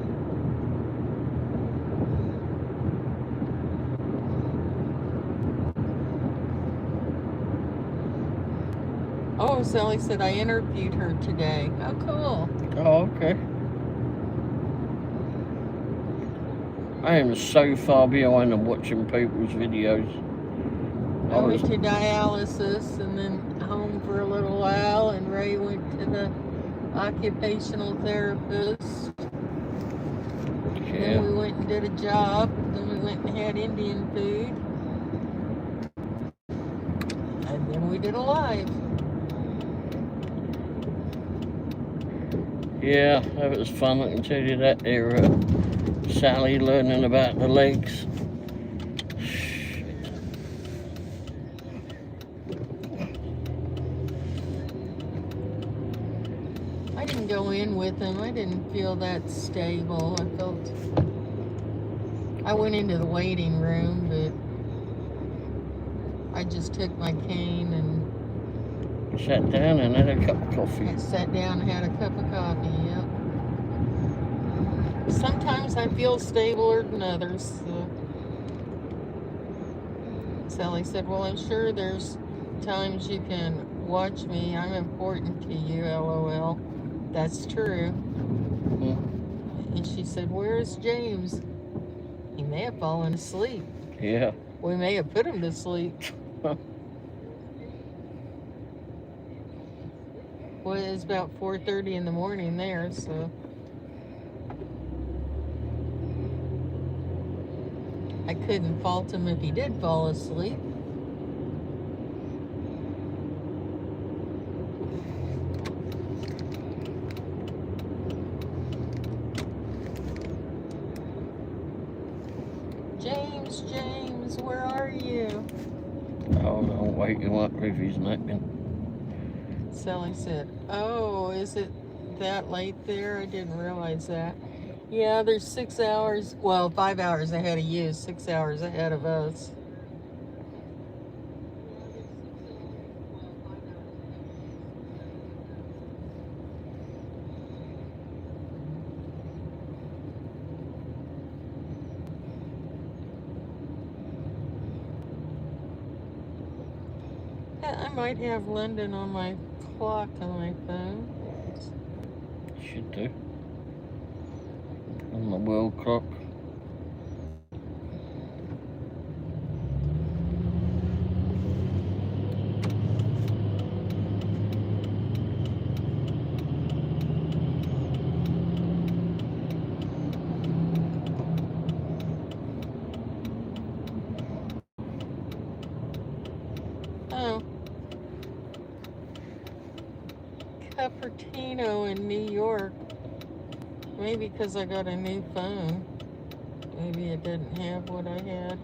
Oh, Sally said I interviewed her today. Oh, cool. Oh, okay. I am so far behind on watching people's videos. I went to dialysis and then home for a little while, and Ray went to the occupational therapist. Yeah. Then we went and did a job. Then we went and had Indian food. And then we did a live. Yeah, that was fun, I can tell you that there. Sally learning about the legs. I didn't go in with him. I didn't feel that stable. I went into the waiting room, but I just took my cane and Sat down and had a cup of coffee. I sat down and had a cup of coffee, yep. Sometimes I feel stabler than others. So. Sally said, well, I'm sure there's times you can watch me. I'm important to you, LOL. That's true. And she said, where's James? He may have fallen asleep. Yeah. We may have put him to sleep. Well, it's about 4:30 in the morning there, so. I couldn't fault him if he did fall asleep. James, where are you? Oh, I'll wake him up if he's napping. Sally said, oh, is it that late there? I didn't realize that. Yeah, there's 6 hours, well, 5 hours ahead of you, 6 hours ahead of us. I might have London on my clock on my phone. Should do. On the world clock. Oh. Cupertino in New York. Maybe because I got a new phone. Maybe it didn't have what I had.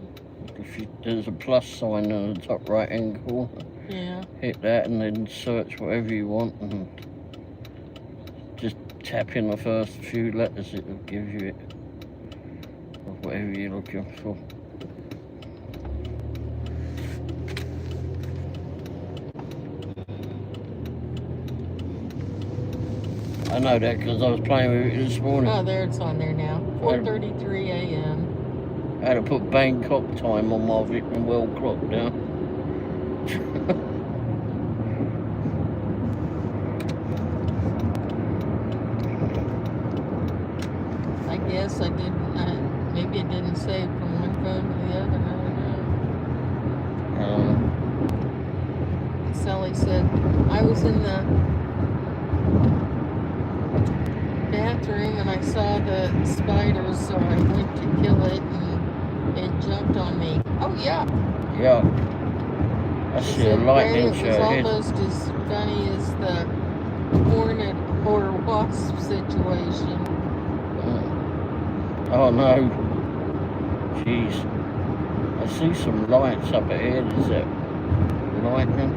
There's a plus sign in the top right hand corner. Yeah. Hit that and then search whatever you want and just tap in the first few letters, it will give you it of whatever you're looking for. I know that because I was playing with it this morning. Oh, there it's on there now. 4:33 a.m. I had to put Bangkok time on my Vietnam world clock now. I guess I didn't, maybe it didn't save from one phone to the other, I don't know. Sally said, I was in the bathroom and I saw the spiders, so I went to kill it and it jumped on me. Oh, yeah. Yeah. I see a lightning show ahead. It was almost as funny as the hornet or wasp situation. Oh no. Jeez. I see some lights up ahead. Is that lightning?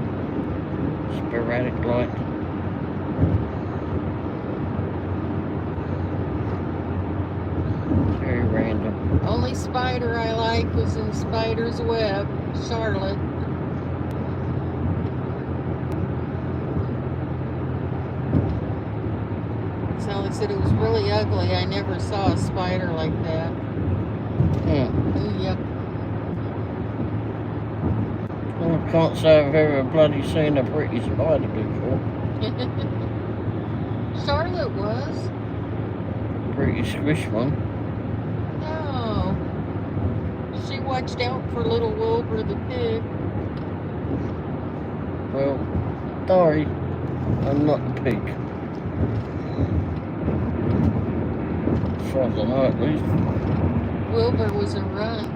Sporadic lightning. Very random. Only spider I like was in Spider's Web, Charlotte. Sally said it was really ugly. I never saw a spider like that. Ooh, yep. Well, I can't say I've ever bloody seen a pretty spider before. Charlotte was. Pretty squish one. No. She watched out for little Wilbur the pig. Well, sorry, I'm not the pig. As far as I know, at least. Wilbur was a runt.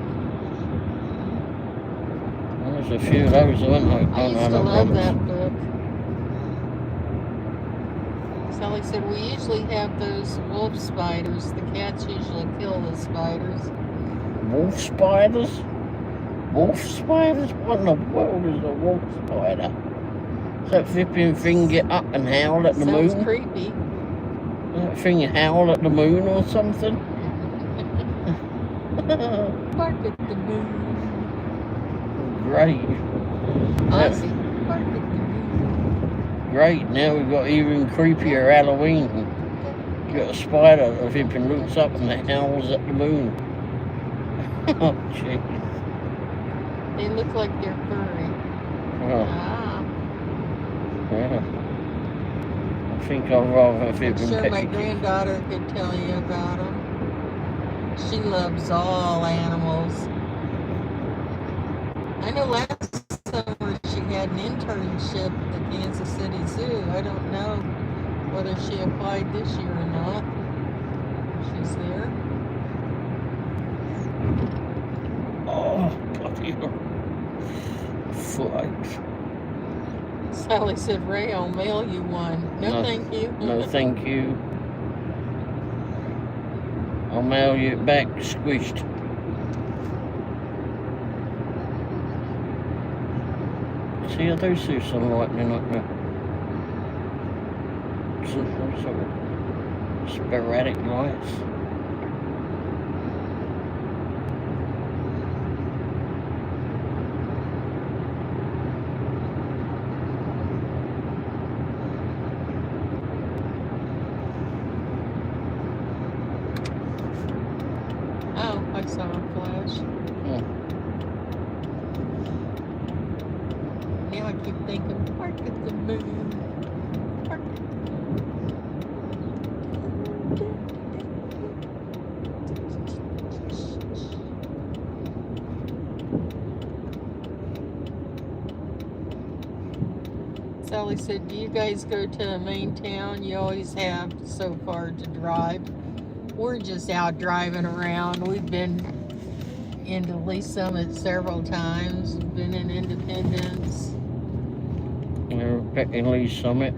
There's a few of those, weren't there? I used to love that book. Sally said we usually have those wolf spiders. The cats usually kill the spiders. Wolf spiders? Wolf spiders? What in the world is a wolf spider? Does that flipping thing get up and howl at the moon? Sounds creepy. Does that thing howl at the moon or something? Bark at the moon. Great. Ozzy, bark at the moon. Great, now we've got even creepier Halloween. You've got a spider that flipping looks up and howls at the moon. Oh, jeez. They look like they're furry. Oh. Ah. Yeah. I think I'd rather flip I'm sure my granddaughter could tell you about them. She loves all animals. I know last summer she had an internship at the Kansas City Zoo. I don't know whether she applied this year or not. She's there. Flags. Sally said, Ray, I'll mail you one. No, thank you. No, thank you. I'll mail you it back squished. See, I do see some lightning up there. Some sort of sporadic lights. Oh, I saw a flash. Now I keep thinking, park at the moon. Park at Sally said, do you guys go to a main town? You always have so far to drive. We're just out driving around. We've been into Lee Summit several times, been in Independence. We're back in Lee Summit.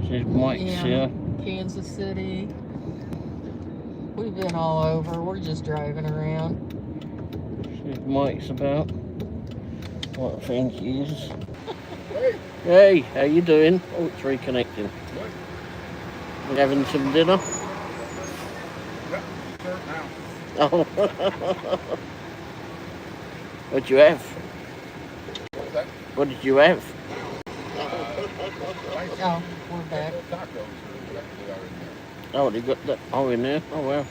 This is Mike's here. Kansas City. We've been all over. We're just driving around. This is Mike's about. What I think he is. Hey, how you doing? Oh, it's reconnecting. You having some dinner? Yep, start now. Oh. What'd you have? What's that? What did you have? Oh, we're back. Tacos are actually are in there. Oh, they got that. Oh, in there. Oh, well.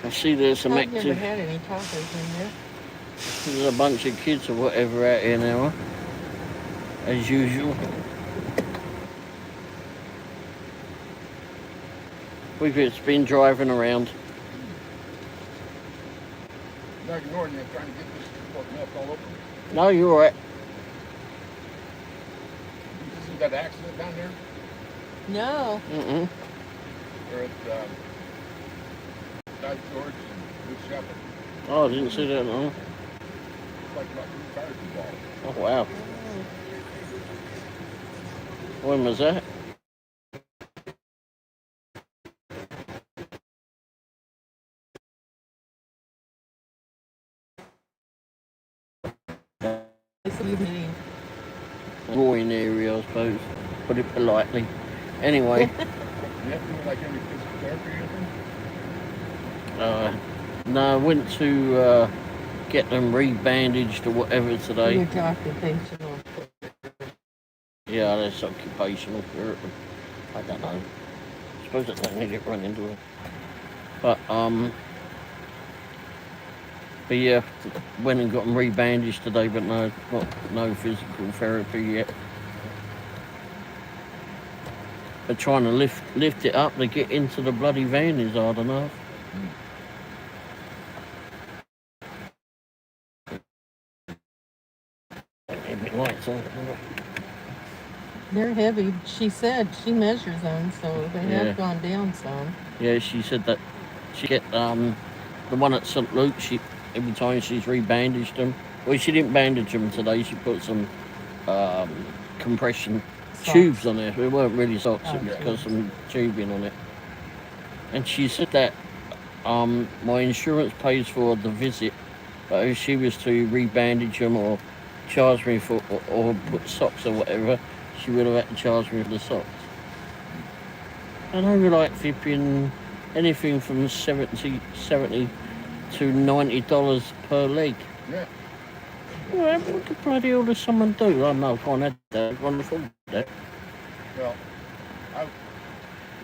I see there's some I've never active. had any tacos in there. There's a bunch of kids or whatever out here now, as usual. We've just been driving around. No, ignoring you, trying to get this sport milk all over. No, you're all right. You see that accident down there? No. Mm-mm. They're at Dyke George and Blue Shepherd. Oh, I didn't see that, no. It's like about 3 cars involved. Oh, wow. When was that? This evening. Groin area, I suppose. Put it politely. Anyway. You have to do like any physical therapy or anything? No, I went to get them rebandaged or whatever today. Your occupational. Yeah, that's occupational therapy. I don't know. I suppose I don't need it run into it. But yeah, went and got them rebandaged today, but no physical therapy yet. But trying to lift it up to get into the bloody van is hard enough. Lights on. They're heavy. She said she measures them, so they have gone down some. Yeah, she said that she get the one at St. Luke. Every time she's rebandaged them. Well, she didn't bandage them today. She put some compression tubes on there. It weren't really socks. It was got some tubing on it. And she said that my insurance pays for the visit, but if she was to rebandage them or charge me for or put socks or whatever, she would have had to charge me for the socks. And I would like flipping anything from $70 to $90 per leg. Yeah. Well, what the bloody hell does someone do? I know I can't have that. I can't afford that. Well,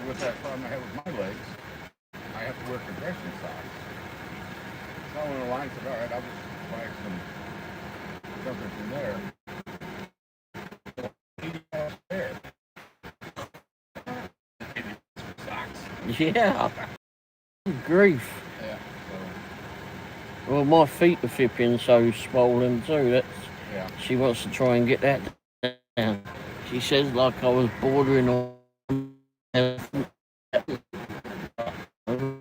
with that problem I have with my legs, I have to wear compression socks. So when the line said, all right, I'll just buy something from there. Yeah. Grief. Yeah. So, Well, my feet are flipping so swollen too. yeah. She wants to try and get that down. She says like I was bordering on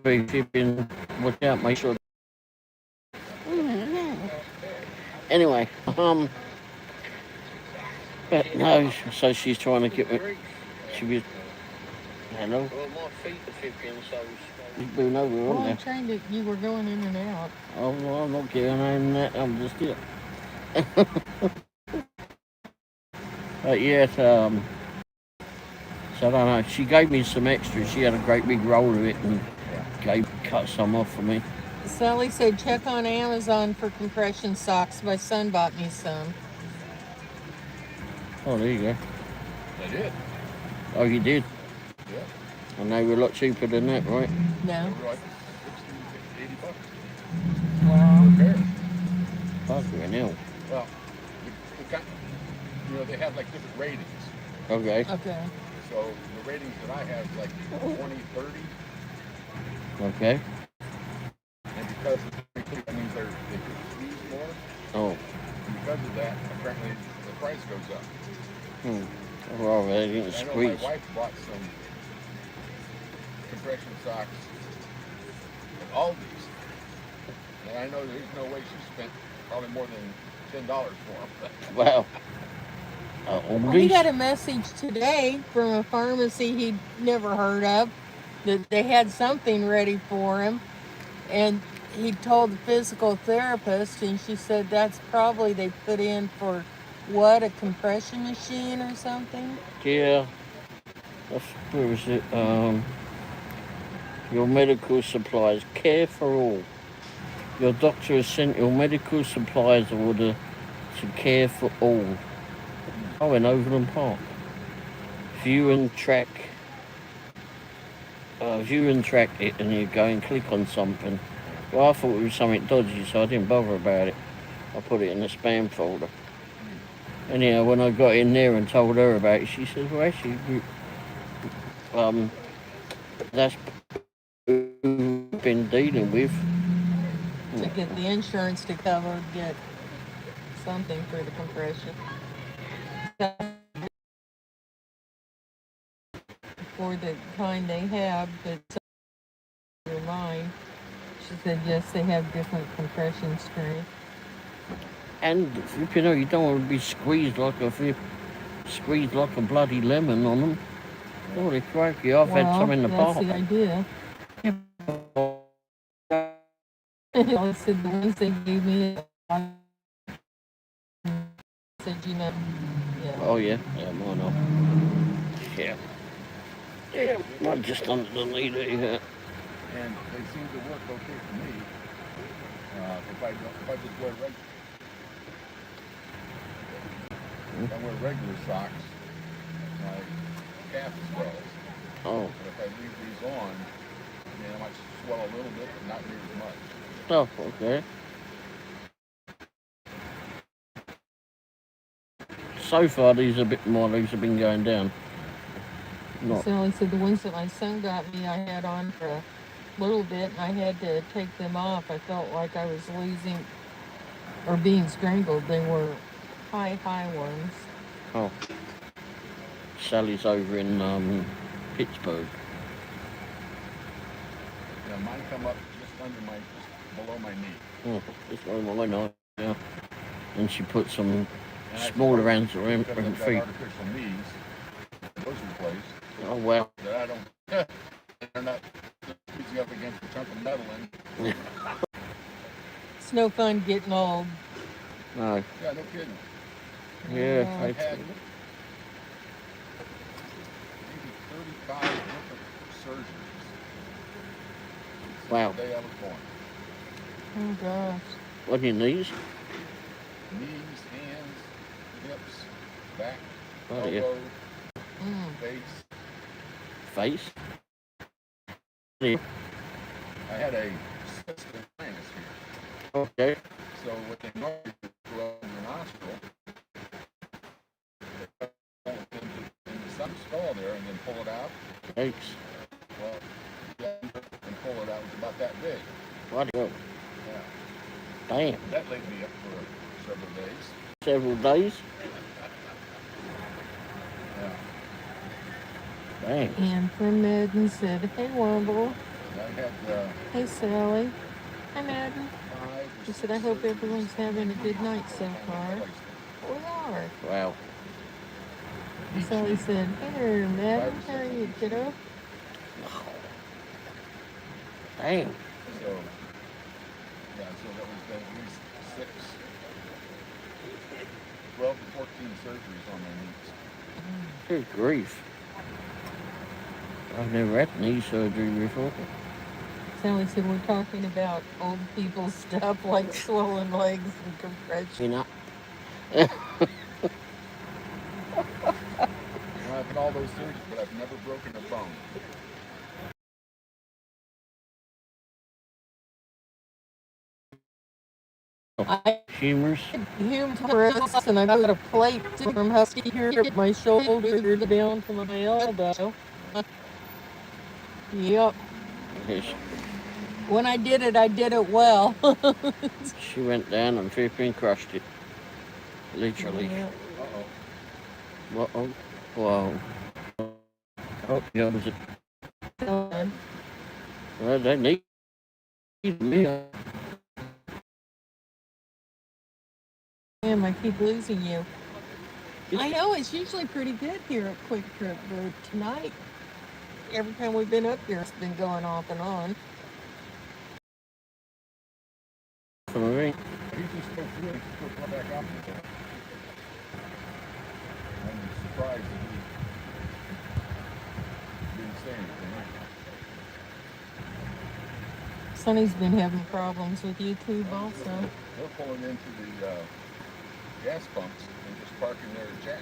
flipping. Watch out, make sure. Anyway, but no, so she's trying to get me. She was, hello? Well, my feet are fibbing, so you've been over Well, on I'm there. trying to. You were going in and out. Oh, well, I'm not getting in that, I'm just here. But yeah, so I don't know. She gave me some extra. She had a great big roll of it and cut some off for me. Sally said, check on Amazon for compression socks. My son bought me some. Oh, there you go. They did. Oh, you did? Yeah. And they were a lot cheaper than that, right? No. They were like 60, 80 bucks Wow. per pair. Fucking hell. Well, they have like different ratings. Okay. Okay. So the ratings that I have is like 20, 30. Okay. And because that means they could squeeze more. Oh. And because of that, apparently the price goes up. Well, they didn't I know squeeze. my wife bought some compression socks at Aldi's. And I know there's no way she spent probably more than $10 for them. Wow. Well, he got a message today from a pharmacy he'd never heard of that they had something ready for him. And he told the physical therapist, and she said that's probably they put in for what, a compression machine or something? Yeah. Where is it? Your medical supplies. Care for all. Your doctor has sent your medical supplies order to Care for all. Oh, in Overland Park. View and track it, and you go and click on something. Well, I thought it was something dodgy, so I didn't bother about it. I put it in the spam folder. Anyhow, when I got in there and told her about it, she says, well, actually, that's who we've been dealing with. To get the insurance to cover, get something for the compression. For the kind they have, but your line. She said yes, they have different compression strength. And you don't want to be squeezed like a bloody lemon on them. Holy crikey, I've had some in the park. That's the idea. I said the ones they gave me, said, yeah. Oh yeah, mine are. Yeah. Yeah, I'm just under the knee there. Yeah. And they seem to work okay for me. If I just wear regular. If I wear regular socks, my calf swells. Oh. But if I leave these on, I might swell a little bit, but not near as much. Oh, okay. So far, these have been going down. Not. Sally said the ones that my son got me, I had on for a little bit, and I had to take them off. I felt like I was losing or being strangled. They were high ones. Oh. Sally's over in Pittsburgh. Yeah, mine come up just below my knee. Oh, just over my knee. Yeah. And she put some smaller ones around her feet. Artificial knees. Those replaced. Oh wow. That I don't. They're not squeezing up against a chunk of metal. It's no fun getting old. No. Yeah, no kidding. Yeah. I've had maybe 35 different surgeries. Wow. The day I was born. Oh gosh. What are your knees? Knees, hands, hips, back, Oh, yeah. elbow, face. Face? Yeah. I had a cyst of sinus here. Okay. So what they normally do is go up in the nostril, they put it into some skull there and then pull it out. Thanks. Well, and pull it out. It was about that big. What? Yeah. Damn. That laid me up for several days. Several days? Yeah. Dang. And from Madden said, hey Womble. I had Hey Sally. Hi Madden. 5 or She said, I hope everyone's having a good night so far. We are. Wow. Sally said, hey there, Madam. How are you, kiddo? Damn. So, yeah, so that was at least 12 to 14 surgeries on my knees. Good grief. I've never had knee surgery before. Sally said, we're talking about old people stuff like swollen legs and compression. You know? I've had all those surgeries, but I've never broken a bone. I Humorous. humorous, and I got a plate from Husky here at my shoulder down to my elbow. Yep. Yes. When I did it well. She went down and flipping crushed it. Literally. Yeah. Uh-oh. Whoa. Oh, yeah, was it? Well, they need me. Damn, I keep losing you. I know, it's usually pretty good here at Quick Trip, but tonight, every time we've been up here, it's been going off and on. For me. He just spoke through and put one back up. I'm surprised that he didn't say anything. Sonny's been having problems with YouTube also. They're pulling into the gas pumps and just parking there to chat.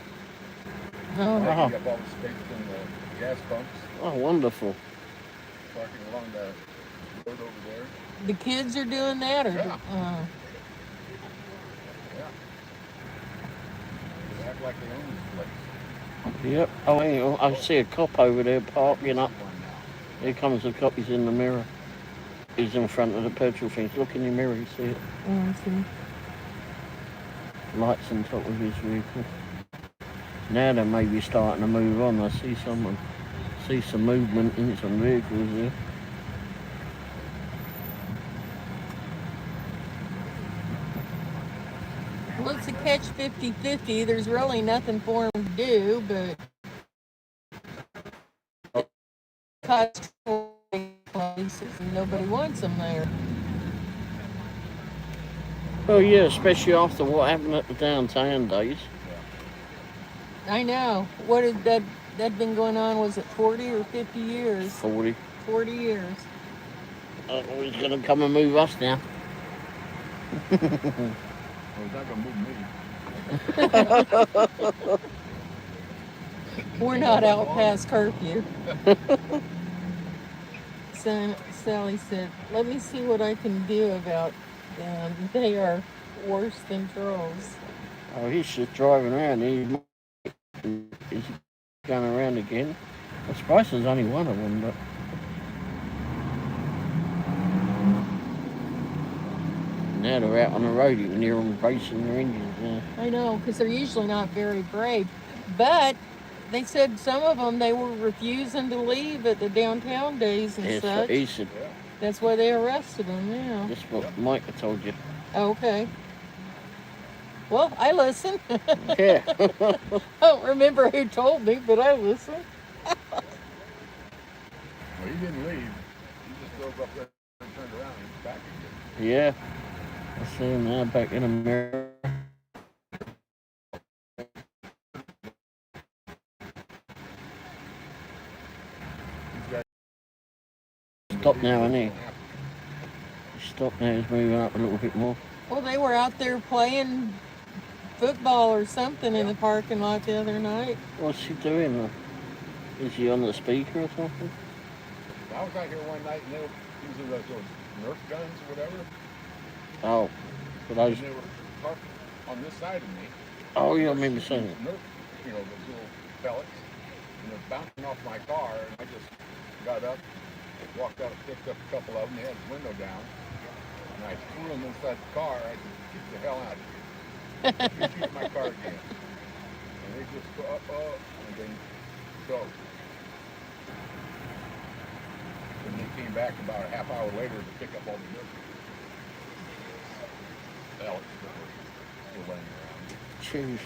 Oh, Taking up all the space in the gas pumps, Oh, wonderful. parking along the road over there. the kids are doing that, or Yeah. uh, Yeah. They act like they own this place. Yep. Oh, hang on. I see a cop over there parking up. One now. Here comes the cop. He's in the mirror. He's in front of the petrol thing. Look in the mirror. You see it? I see. Lights on top of his vehicle. Now they may be starting to move on. I see some movement in some vehicles there. Well, it's a catch 50-50. There's really nothing for them to do, but cost places and nobody wants them there. Oh yeah, especially after what happened at the downtown days. I know. What is that? That been going on? Was it 40 or 50 years? 40. 40 years. Oh, he's gonna come and move us now. Well, he's not going to move me. We're not out past curfew. So Sally said, let me see what I can do about them. They are worse than trolls. Oh, he's just driving around. He's going around again. I suppose there's only one of them, but now they're out on the road. You can hear them racing their engines now. I know, because they're usually not very brave. But they said some of them, they were refusing to leave at the downtown days and That's such. what he said. That's why they arrested them, yeah. That's what Micah told you. Okay. Well, I listen. Yeah. I don't remember who told me, but I listen. Well, he didn't leave. He just drove up there and turned around and he's back again. Yeah. I see him now back in America. Stop now, isn't he? He's stopped now. He's moving up a little bit more. Well, they were out there playing football or something in the parking lot the other night. What's he doing? Is he on the speaker or something? I was out here one night and they were using those Nerf guns or whatever. Oh, for those. And they were parked on this side of me. Oh, yeah, I remember saying it. Nerf, you know, those little pellets. And they're bouncing off my car and I just got up, walked out, picked up a couple of them. They had the window down. And I threw them inside the car. I said, get the hell out of here. You shoot my car again. And they just go up, and then go. And they came back about a half hour later to pick up all the dirt. pellets that were still laying around. Jeez.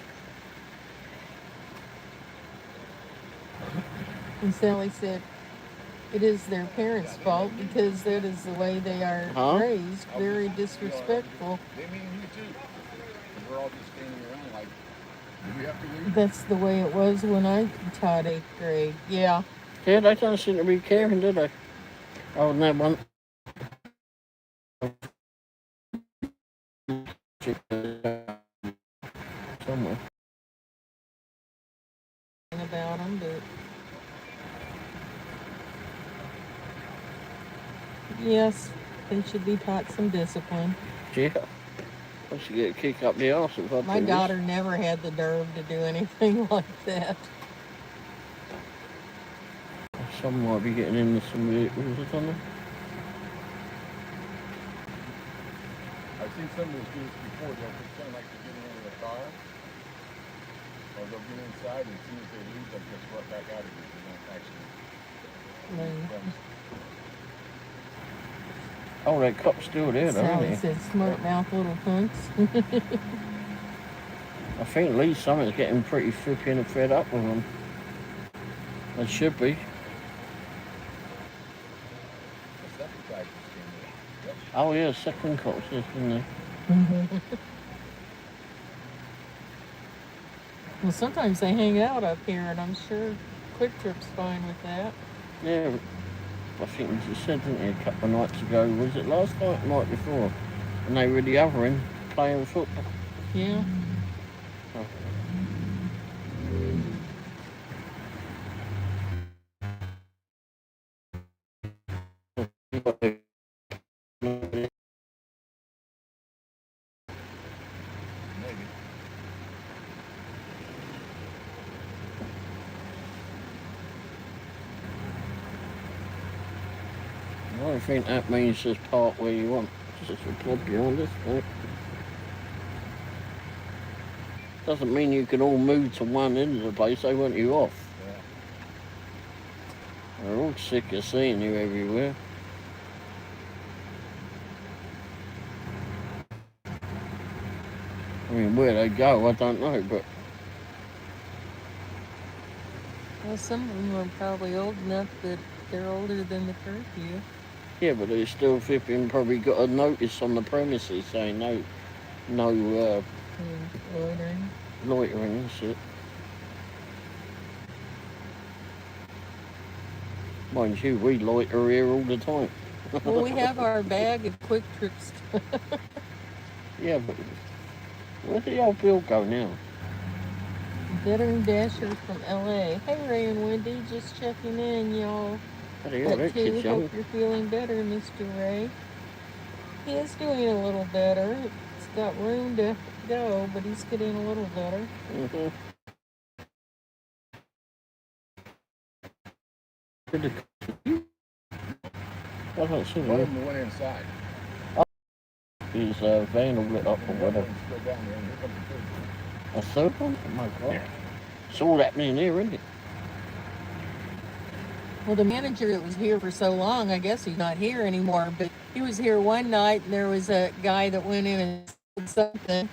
And Sally said it is their parents' fault because that is the way they are Huh? raised. Very disrespectful. They mean you too. And we're all just standing around like, do we have to leave? That's the way it was when I taught 8th grade. Yeah. Yeah, they don't seem to be caring, do they? Oh, and that one. Somewhere. About them, but yes, they should be taught some discipline. Yeah. I should get a kick up the arse if I My do daughter never had the nerve to do anything like that. this. Some might be getting into some vehicles or something. I've seen some of those do this before. They'll pretend like they're getting into the car, or they'll get inside, and as soon as they leave, they'll just run back out again. They don't actually. Like, Oh, that cop's still there, though, Sally isn't he? said, smart mouth little punks. I think at least something's getting pretty flipping and fed up with them. They should be. The second guy just came in. Yep. Oh, yeah, second cop's there, isn't there? Well, sometimes they hang out up here, and I'm sure Quick Trip's fine with that. Yeah, I think you said, didn't you, a couple of nights ago, was it last night or the night before? And they were the other end playing football. Yeah. Oh. Maybe. I think that means just park where you want. Just a plug behind us, right? Doesn't mean you can all move to one end of the place, they want you off. Yeah. They're all sick of seeing you everywhere. I mean, where they go, I don't know, but Well, some of them are probably old enough that they're older than the curfew. yeah, but they still flipping probably got a notice on the premises saying no Loitering. loitering and shit. Mind you, we loiter here all the time. Well, we have our bag of Quick Trips. Yeah, but where did the old Bill go now? Veteran Dasher from LA. Hey, Ray and Wendy, just checking in, y'all. Bloody hell, that Too. kid's young. Hope you're feeling better, Mr. Ray. He is doing a little better. It's got room to go, but he's getting a little better. Mm-hmm. I don't see One of him. them went inside. His van will lit up or And the other whatever. one's still down there, and here comes the third one. A third one? Oh my god. Yeah. It's all happening here, isn't it? Well, the manager that was here for so long, I guess he's not here anymore, but he was here one night, and there was a guy that went in and said something,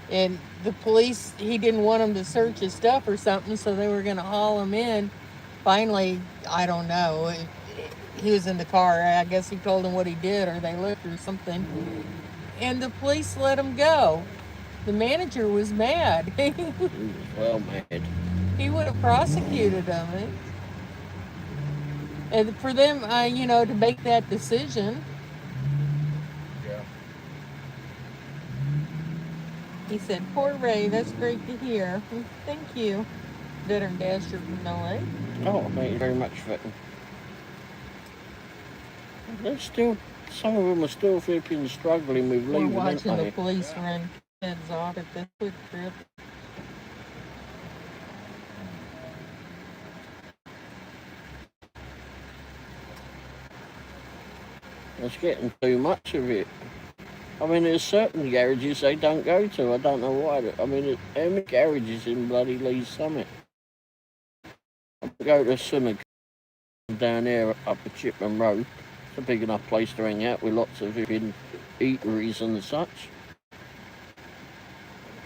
and the police, he didn't want them to search his stuff or something, so they were going to haul him in. Finally, I don't know, he was in the car. I guess he told them what he did, or they looked or something, and the police let him go. The manager was mad. He was well mad. He would have prosecuted him. And for them, to make that decision, Yeah. he said, poor Ray, that's great to hear. Thank you, Veteran Dasher from LA. Oh, thank you very much, Veteran. They're still, some of them are still flipping struggling with We're leaving, watching aren't the they? police run heads off at the Quick Trip. It's getting too much of it. I mean, there's certain garages they don't go to. I don't know why. I mean, how many garages in bloody Lee's Summit? I go to Summer down there up at Chipman Road. It's a big enough place to hang out with lots of eateries and such.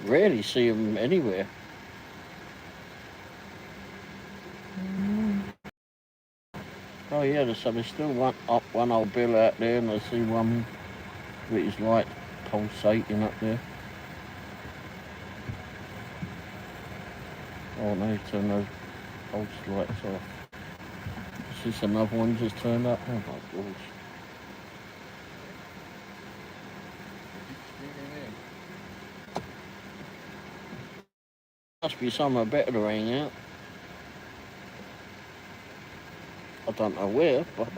rarely see them anywhere. Oh yeah, so there's still one old bill out there, and I see one with his light pulsating up there. Oh no, turn those pulse lights off. Is this another one just turned up? Oh my gosh. Must be somewhere better to hang out. I don't know where, but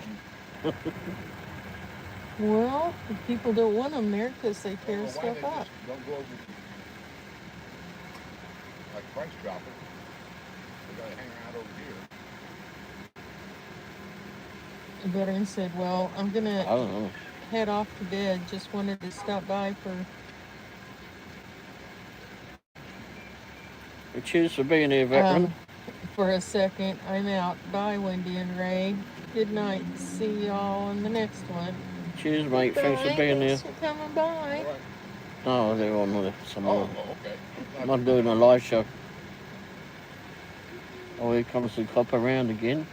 Well, the people don't want them there because they tear stuff up. Don't go over like price dropper. We gotta hang out over here. The veteran said, well, I'm going I to don't know. head off to bed. Just wanted to stop by for... Cheers for being here, veteran. For a second. I'm out. Bye, Wendy and Ray. Good night. See y'all on the next one. Cheers, mate. Thanks for being here. Thanks for coming by. No, they're on with someone. Oh, okay. I'm not doing a live show. Oh, here comes the cop around again.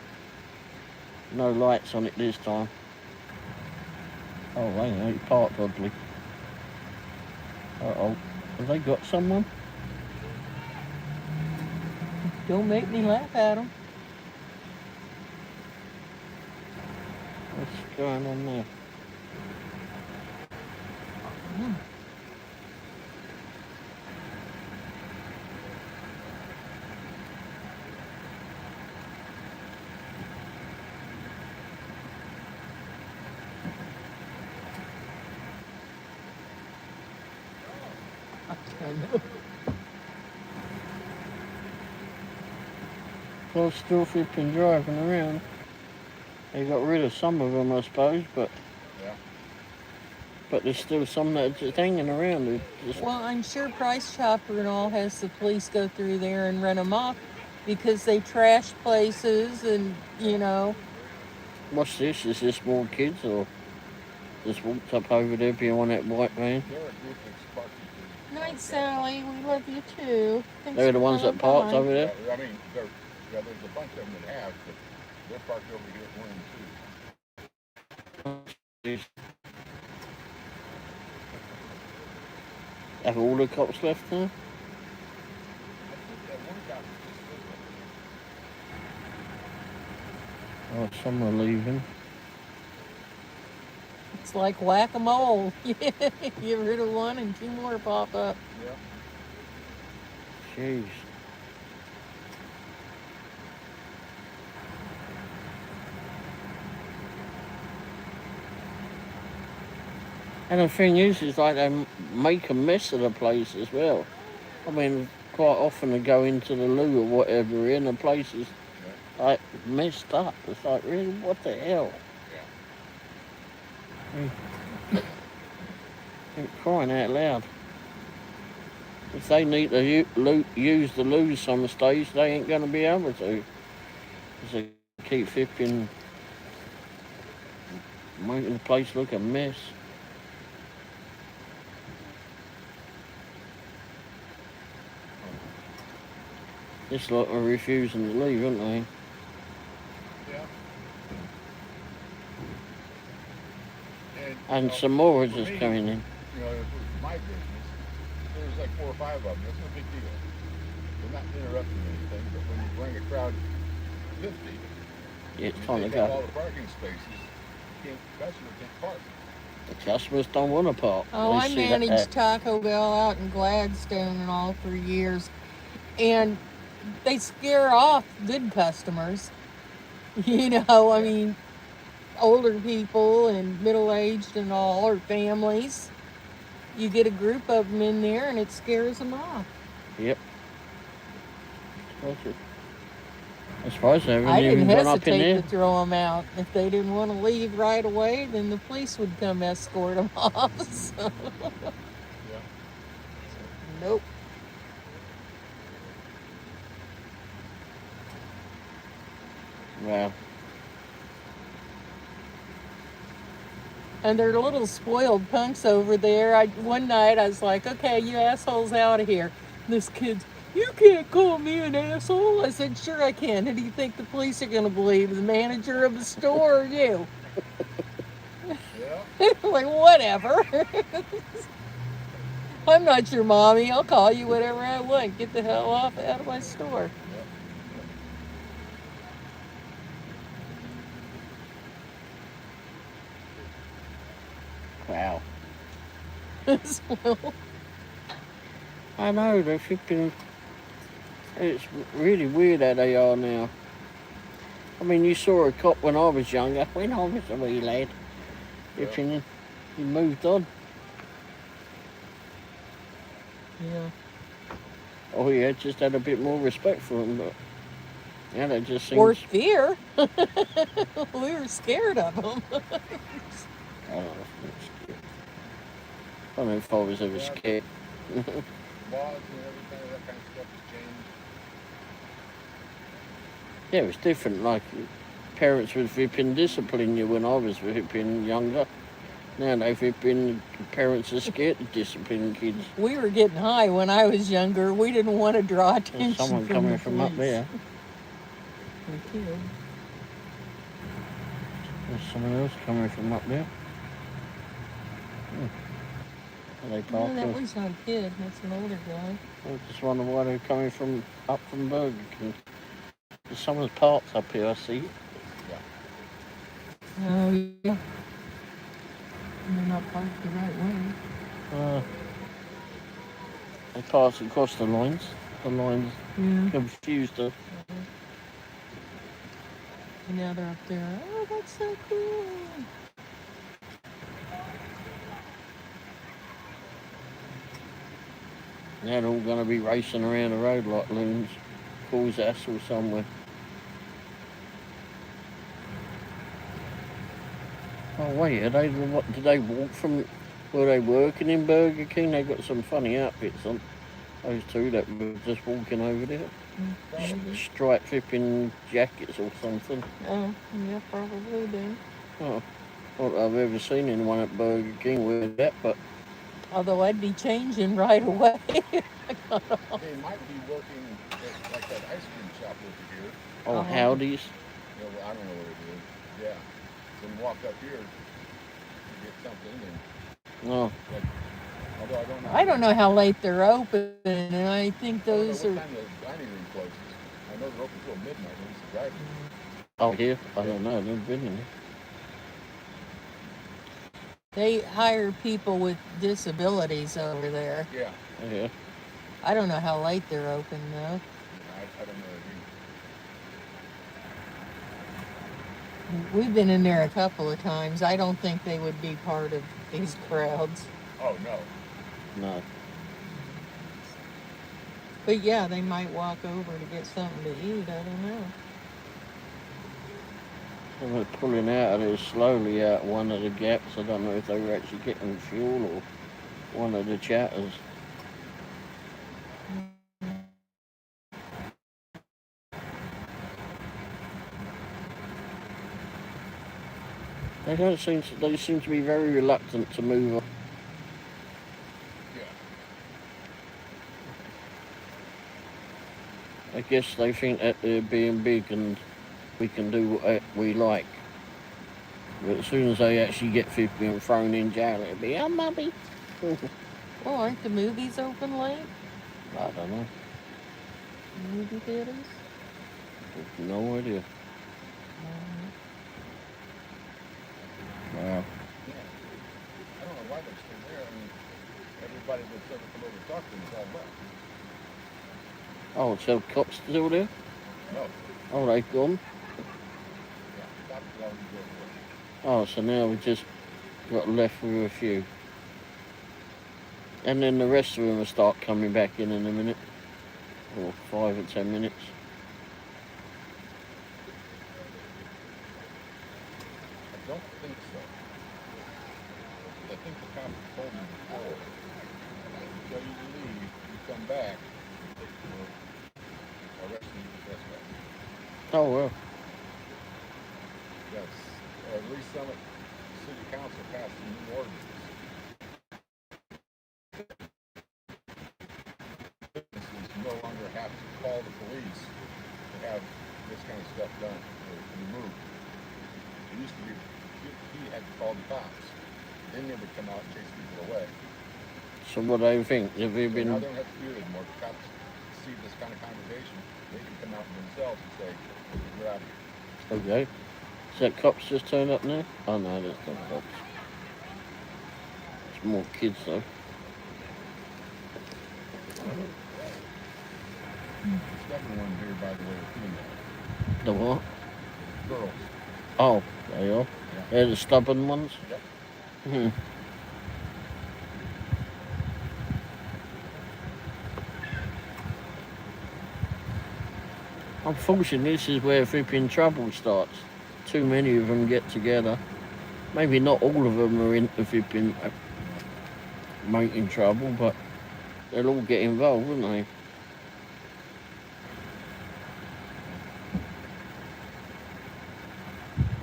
No lights on it this time. Oh, hang on, he parked oddly. Uh-oh. Have they got someone? Don't make me laugh at them. What's going on there? I know. Well, still flipping driving around. They got rid of some of them, I suppose, but there's still some that are just hanging around. Well, I'm sure Price Chopper and all has the police go through there and run them off because they trash places and, you know. What's this? Is this more kids or just walked up over there behind that white van? Night, Sally. We love you too. Thanks They're the ones that parked over there? I mean, there's a bunch of them that have, but they're parked over here at 1 and 2. Have all the cops left now? Oh, some are leaving. It's like whack-a-mole. Get rid of one and two more pop up. Yeah. Jeez. And the thing is like they make a mess of the place as well. I mean, quite often they go into the loo or whatever, and the place is like messed up. It's like, really, what the hell? Yeah. Crying out loud. If they need to use the loo some stage, they ain't going to be able to. Because they keep flipping, making the place look a mess. This lot are refusing to leave, aren't they? Yeah. And some more are just coming in. You know, if it was my business, there was like 4 or 5 of them. That's no big deal. They're not interrupting anything, but when you bring a crowd of 50, it's time to go. go. All the parking spaces, customers can't park. The customers don't want to park. Oh, I managed Taco Bell out in Gladstone and all for years. And they scare off good customers. You know, I mean, older people and middle-aged and all, or families. You get a group of them in there and it scares them off. Yep. I suppose they haven't I didn't even gone up in hesitate there. to throw them out. If they didn't want to leave right away, then the police would come escort them off. So. Yeah. Nope. Wow. And they're little spoiled punks over there. One night I was like, okay, you assholes out of here. And this kid's, you can't call me an asshole. I said, sure I can. Who do you think the police are going to believe? The manager of the store or you? Yeah. Like, whatever. I'm not your mommy. I'll call you whatever I want. Get the hell off out of my store. Wow. Well, I know, they're flipping. It's really weird how they are now. I mean, you saw a cop when I was younger. When I was a wee lad. Flipping, he moved on. yeah. Oh, yeah, just had a bit more respect for him, but yeah, they just seems. Or fear. We were scared of them. I don't know. I don't know if I was ever scared. Laws and everything, that kind of stuff has changed. Yeah, it was different. Like, parents was flipping discipline you when I was flipping younger. Now they flipping, parents are scared to discipline kids. We were getting high when I was younger. We didn't want to draw There's attention someone from coming the from up police. there. A kid. There's someone else coming from up there. Are they No, parked? that was not a kid. That's an older guy. I just wonder why they're coming from up from Burger King. There's someone's parked up here, I see. Oh, yeah. They're not parked the right way. They pass across the lines. The lines confused her. And now they're up there. Oh, that's so cool. Now they're all going to be racing around the road like loons. Cause hassle somewhere. Oh wait, are they? What did they walk from? Were they working in Burger King? They got some funny outfits on. Those two that were just walking over there. Striped flipping jackets or something. Oh, yeah, probably do. Oh, not that I've ever seen anyone at Burger King wear that, but. Although I'd be changing right away. They might be working at like that ice cream shop over here. Oh, Howdy's. Yeah, well, I don't know what it is. Yeah. Then walk up here to get something and Oh. like, although I don't know. I don't know how late they're open, and I think those I are. don't know what time the dining room closes. I know they're open till midnight when it's the drive-thru. Oh, here? I don't know. I've never been in there. They hire people with disabilities over there. Yeah. Yeah. I don't know how late they're open, though. Yeah, I don't know either. We've been in there a couple of times. I don't think they would be part of these crowds. Oh, no. No. But yeah, they might walk over to get something to eat. I don't know. They were pulling out of there slowly out one of the gaps. I don't know if they were actually getting fuel or one of the chatters. They seem to be very reluctant to move on. Yeah. I guess they think that they're being big and we can do what we like. But as soon as they actually get 50 and thrown in jail, it'll be, oh, mummy. Well, aren't the movies open late? I don't know. Movie theaters? No idea. Wow. Yeah. I don't know why they're still there. I mean, everybody that's ever come over and talked to them is all left. Oh, so cops still there? No. Oh, they've gone? Yeah. Cops are already there. Oh, so now we just got left with a few. And then the rest of them will start coming back in a minute. Or 5 or 10 minutes. I don't think so. I think the cops told me before. Until you leave, you come back, we'll arrest you for trespass. Oh, well. Yes. At least city council passed a new ordinance. Businesses no longer have to call the police to have this kind of stuff done or removed. It used to be he had to call the cops. Then they would come out and chase people away. So what do you think? Have you So been? now they don't have to do it anymore. The cops see this kind of conversation, they can come out themselves and say, "We're out of here." Okay. Is that cops just turned up now? Oh no, that's not cops. It's more kids though. The second one here, by the way, is female. The what? Girls. Oh, there you are. Yeah. They're the stubborn ones. Yep. Hmm. Unfortunately, this is where flipping trouble starts. Too many of them get together. Maybe not all of them are into flipping making trouble, but they'll all get involved, won't they?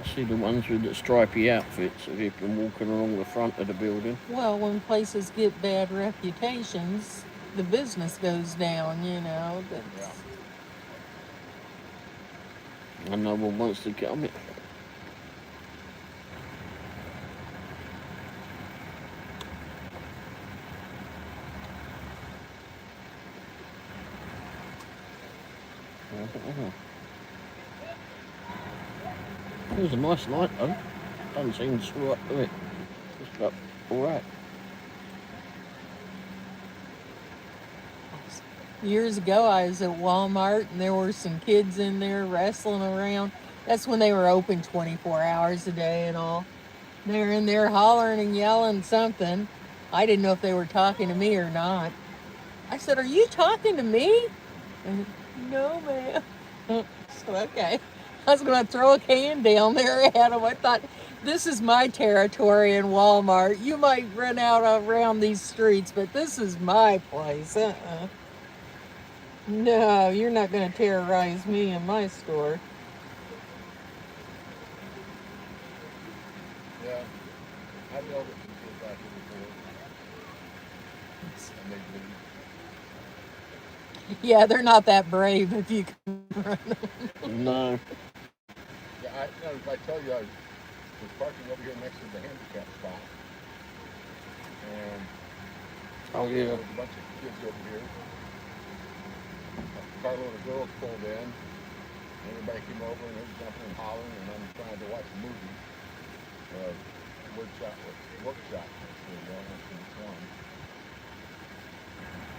I see the ones with the stripy outfits that have been walking along the front of the building. Well, when places get bad reputations, the business goes down, you know. Yeah. And no one wants to come in. It was a nice night though. Doesn't seem to screw up to it. It's got alright. Years ago, I was at Walmart and there were some kids in there wrestling around. That's when they were open 24 hours a day and all. They're in there hollering and yelling something. I didn't know if they were talking to me or not. I said, "Are you talking to me?" And, "No, ma'am." So, okay. I was going to throw a can down there at them. I thought, this is my territory in Walmart. You might run out around these streets, but this is my place. No, you're not going to terrorize me in my store. Yeah. I've dealt with some kids out here before. And they leave. Yeah, they're not that brave if you can run them. No. Yeah, if I tell you I was parking over here next to the handicap spot. And Oh there yeah. was a bunch of kids over here. A carload of girls pulled in. Everybody came over and they were jumping and hollering, and I'm trying to watch a movie. Workshop.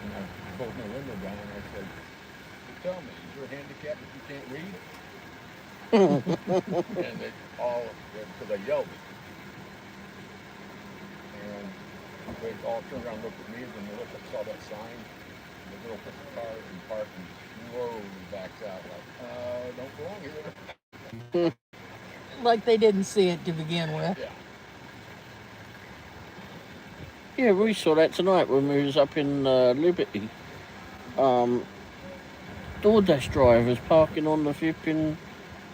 And I pulled my window down and I said, "Tell me, is your handicap if you can't read?" And they all, because I yelled it. And they all turned around and looked at me, and then they looked up, saw that sign. The girl puts the car in park and slowly backs out like, "Don't belong here." Like they didn't see it to begin with. Yeah. Yeah, we saw that tonight when we was up in Liberty. DoorDash drivers parking on the flipping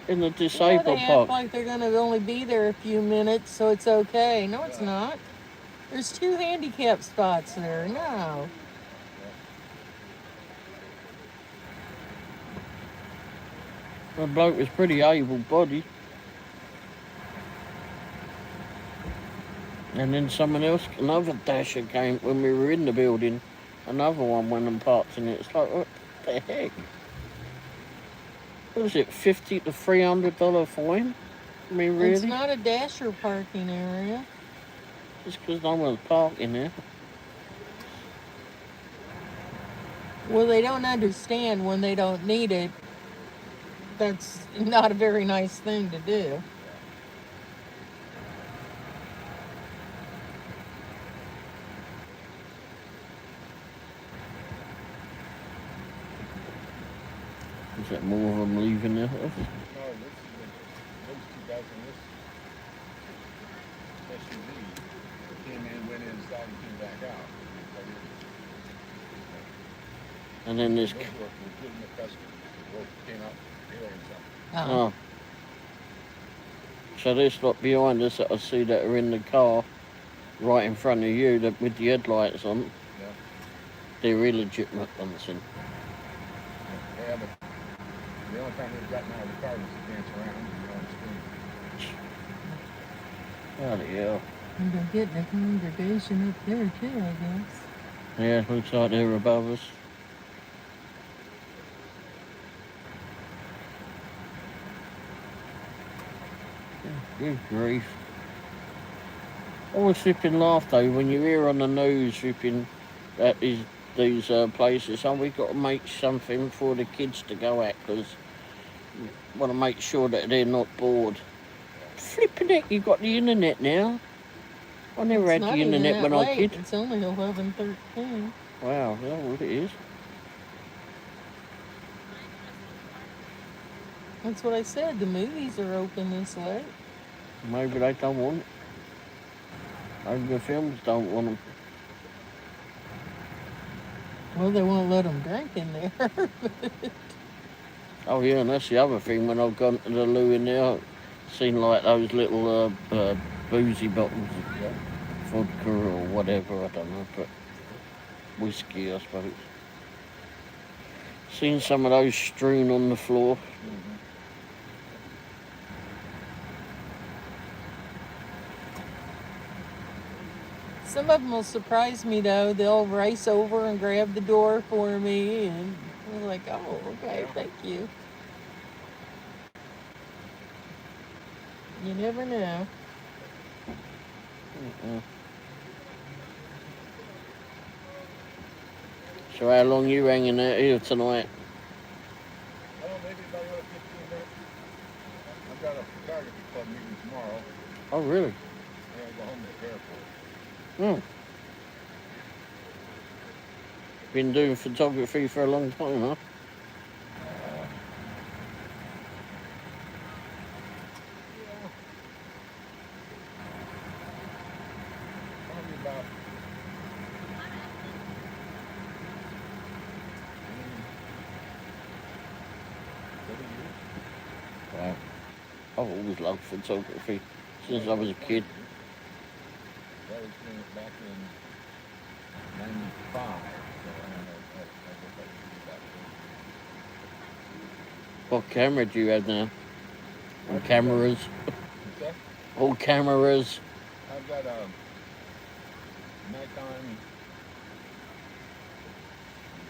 in the Yeah, disabled they act park. like they're going to only be there a few minutes, so it's okay. No, it's not. There's 2 handicap spots there. No. The bloke was pretty able-bodied. And then someone else, another dasher came when we were in the building. Another one went and parked in it. It's like, what the heck? What was it, $50 to $300 fine? I mean, really? It's not a dasher parking area. Just because no one's parking there. Well, they don't understand when they don't need it. That's not a very nice thing to do. Is that more of them leaving there? No, those 2 guys in this SUV came in, went inside, and came back out. And then this. Those were legitimate customers. They both came out here and something. Uh-huh. Oh. So there's lot behind us that I see that are in the car right in front of you that with the headlights on. Yeah. They're illegitimate bunsen. Yeah, but the only time they've gotten out of the car was to dance around and go on screen. Bloody hell. And they're getting a congregation up there too, I guess. Yeah, looks like they're above us. Good grief. I always flipping laugh though when you hear on the news flipping that these places, and we've got to make something for the kids to go at because we want to make sure that they're not bored. Flipping it, you've got the internet now. I never It's had not the even internet that when I was late. a kid. It's only 11:13. Wow, that's what it is. That's what I said. The movies are open this late. Maybe they don't want it. Maybe the films don't want them. Well, they won't let them drink in there. Oh yeah, and that's the other thing. When I've gone to the loo in there, I've seen like those little boozy bottles, Yeah. vodka or whatever. I don't know, but whiskey, I suppose. Seen some of those strewn on the floor. Mm-hmm. Some of them will surprise me though. They'll race over and grab the door for me, and I'm like, "Oh, okay, thank you." You never know. So how long you hanging out here tonight? Well, maybe about another 15 minutes. I've got a photography club meeting tomorrow. Oh really? I gotta go home and prepare for it. Hmm. Been doing photography for a long time, huh? Probably about 30 years. Wow. I've always loved photography since I was a kid. I was doing it back in 95, so I don't know. I guess that would be about What camera do you have now? All cameras. What's that? All cameras. I've got a Nikon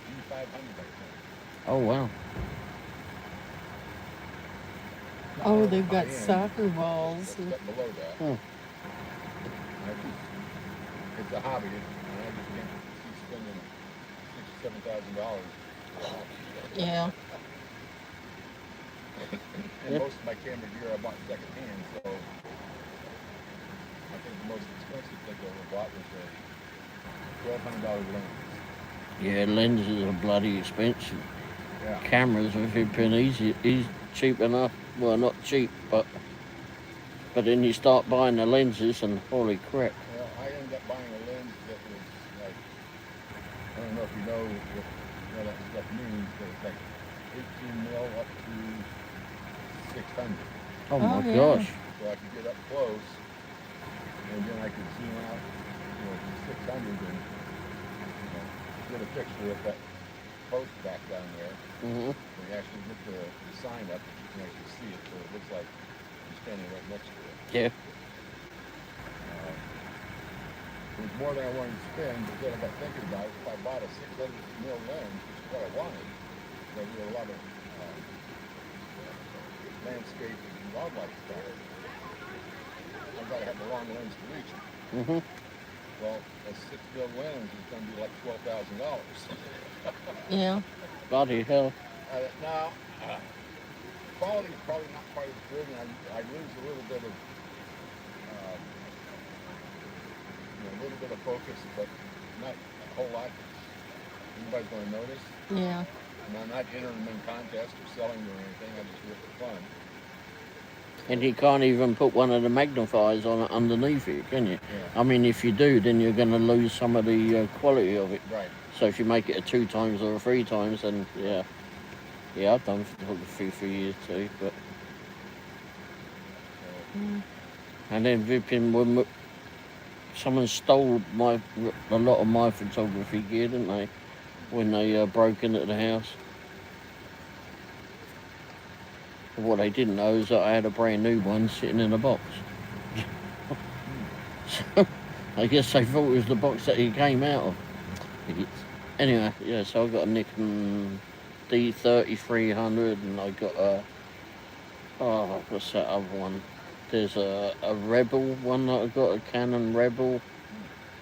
G500 right Oh wow. now. Oh, they've got High-end, soccer balls. Step below that. Hmm. It's a hobby, and I just can't see spending $6,000 or $7,000. Yeah. And most of my camera gear I bought secondhand, so I think the most expensive thing I ever bought was a $1,200 lens. Yeah, lenses are bloody expensive. Yeah. Cameras have been easy, cheap enough. Well, not cheap, but then you start buying the lenses and holy crap. Well, I ended up buying a lens that was like, I don't know if you know what that stuff means, but it's like 18 mil up to 600. Oh my yeah. gosh. So I could get up close, and then I could zoom out, to 600 and get a picture of that post back down there. Mm-hmm. And you actually get the sign up, you can actually see it, so it looks like you're standing right next to it. Yeah. It was more than I wanted to spend, but then I got thinking about it. If I bought a 600 mil lens, which is what I wanted, I do a lot of landscape and wildlife stuff. I've got to have a long lens to reach it. Mm-hmm. Well, a 6 mil lens is going to be like $12,000. Yeah. Bloody hell. Now, quality is probably not quite as good, and I lose a little bit of, a little bit of focus, but not a whole lot. Anybody's going to notice. Yeah. And I'm not entering them in contests or selling them or anything. I just do it for fun. And you can't even put one of the magnifiers on it underneath it, can you? Yeah. I mean, if you do, then you're going to lose some of the quality of it. Right. So if you make it a 2 times or a 3 times, then yeah. Yeah, I've done photography for years too, but So Mm. And then Vipin, when someone stole a lot of my photography gear, didn't they? When they broke into the house. What they didn't know is that I had a brand new one sitting in a box. So I guess they thought it was the box that he came out of. Idiots. Anyway, yeah, so I got a Nikon D3300 and I got what's that other one? There's a Rebel one that I got, a Canon Rebel.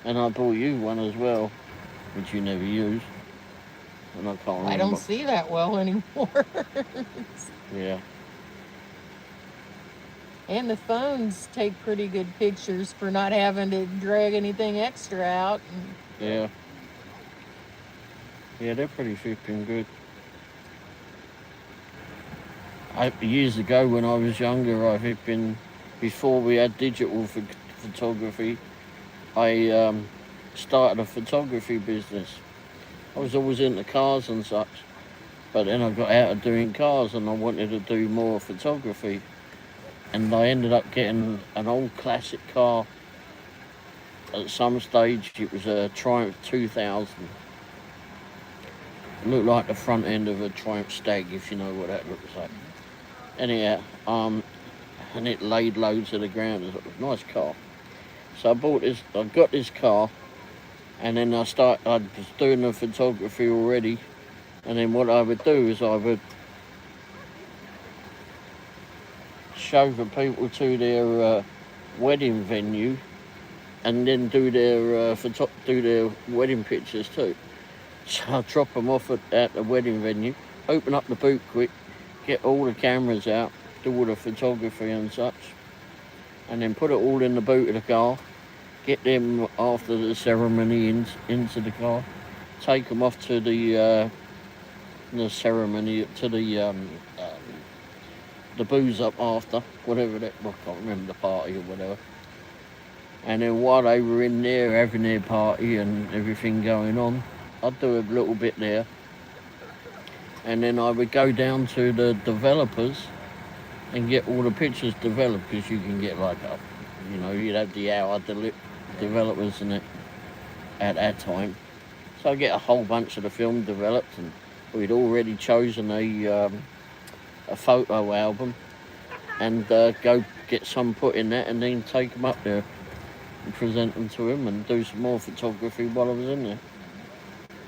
And I bought you one as well, which you never use. And I can't I don't remember. see that well anymore. Yeah. And the phones take pretty good pictures for not having to drag anything extra out. Yeah. Yeah, they're pretty flipping good. Years ago when I was younger, before we had digital photography, I started a photography business. I was always into cars and such, but then I got out of doing cars and I wanted to do more photography. And I ended up getting an old classic car. At some stage, it was a Triumph 2000. It looked like the front end of a Triumph Stag, if you know what that looks like. Anyhow, and it laid low to the ground. It was a nice car. So I got this car, and then I was doing the photography already. And then what I would do is I would show the people to their wedding venue, and then do their wedding pictures too. So I'd drop them off at the wedding venue, open up the boot quick, get all the cameras out, do all the photography and such, and then put it all in the boot of the car, get them after the ceremony into the car, take them off to the ceremony, to the booze up after, whatever that, I can't remember, the party or whatever. And then while they were in there having their party and everything going on, I'd do a little bit there. And then I would go down to the developers and get all the pictures developed, because you can get you'd have the hour developers in it at that time. So I get a whole bunch of the film developed, and we'd already chosen a photo album, and go get some put in that, and then take them up there and present them to him, and do some more photography while I was in there.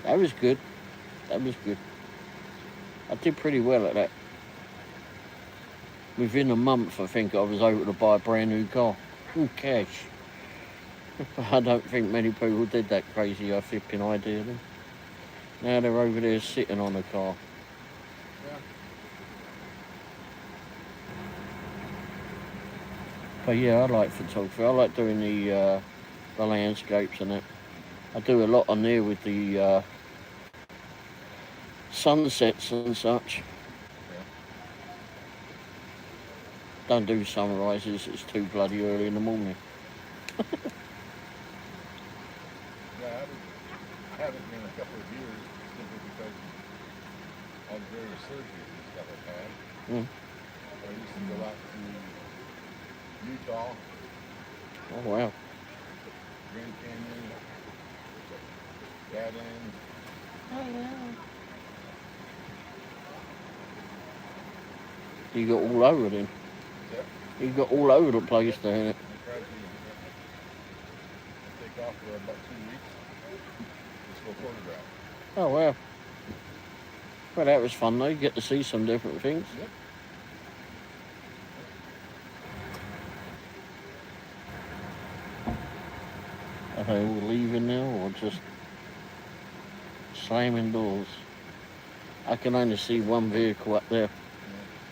That was good. That was good. I did pretty well at that. Within a month, I think I was able to buy a brand new car. All cash. I don't think many people did that crazy flipping idea then. Now they're over there sitting on a car. Yeah. But yeah, I like photography. I like doing the landscapes and that. I do a lot on there with the sunsets and such. Yeah. Don't do sunrises, it's too bloody early in the morning. Yeah, I haven't in a couple of years simply because of all the various surgeries and stuff I've had. Mm. I used to go out to Utah, Oh wow. Grand Canyon, Badlands. Oh, yeah. You got all over then. Yep. You got all over the place there, innit? I tried to take off for about 2 weeks. Just go photograph. Oh wow. Well, that was fun though. You get to see some different things. Yep. Are they all leaving now, or just slamming doors? I can only see one vehicle up there.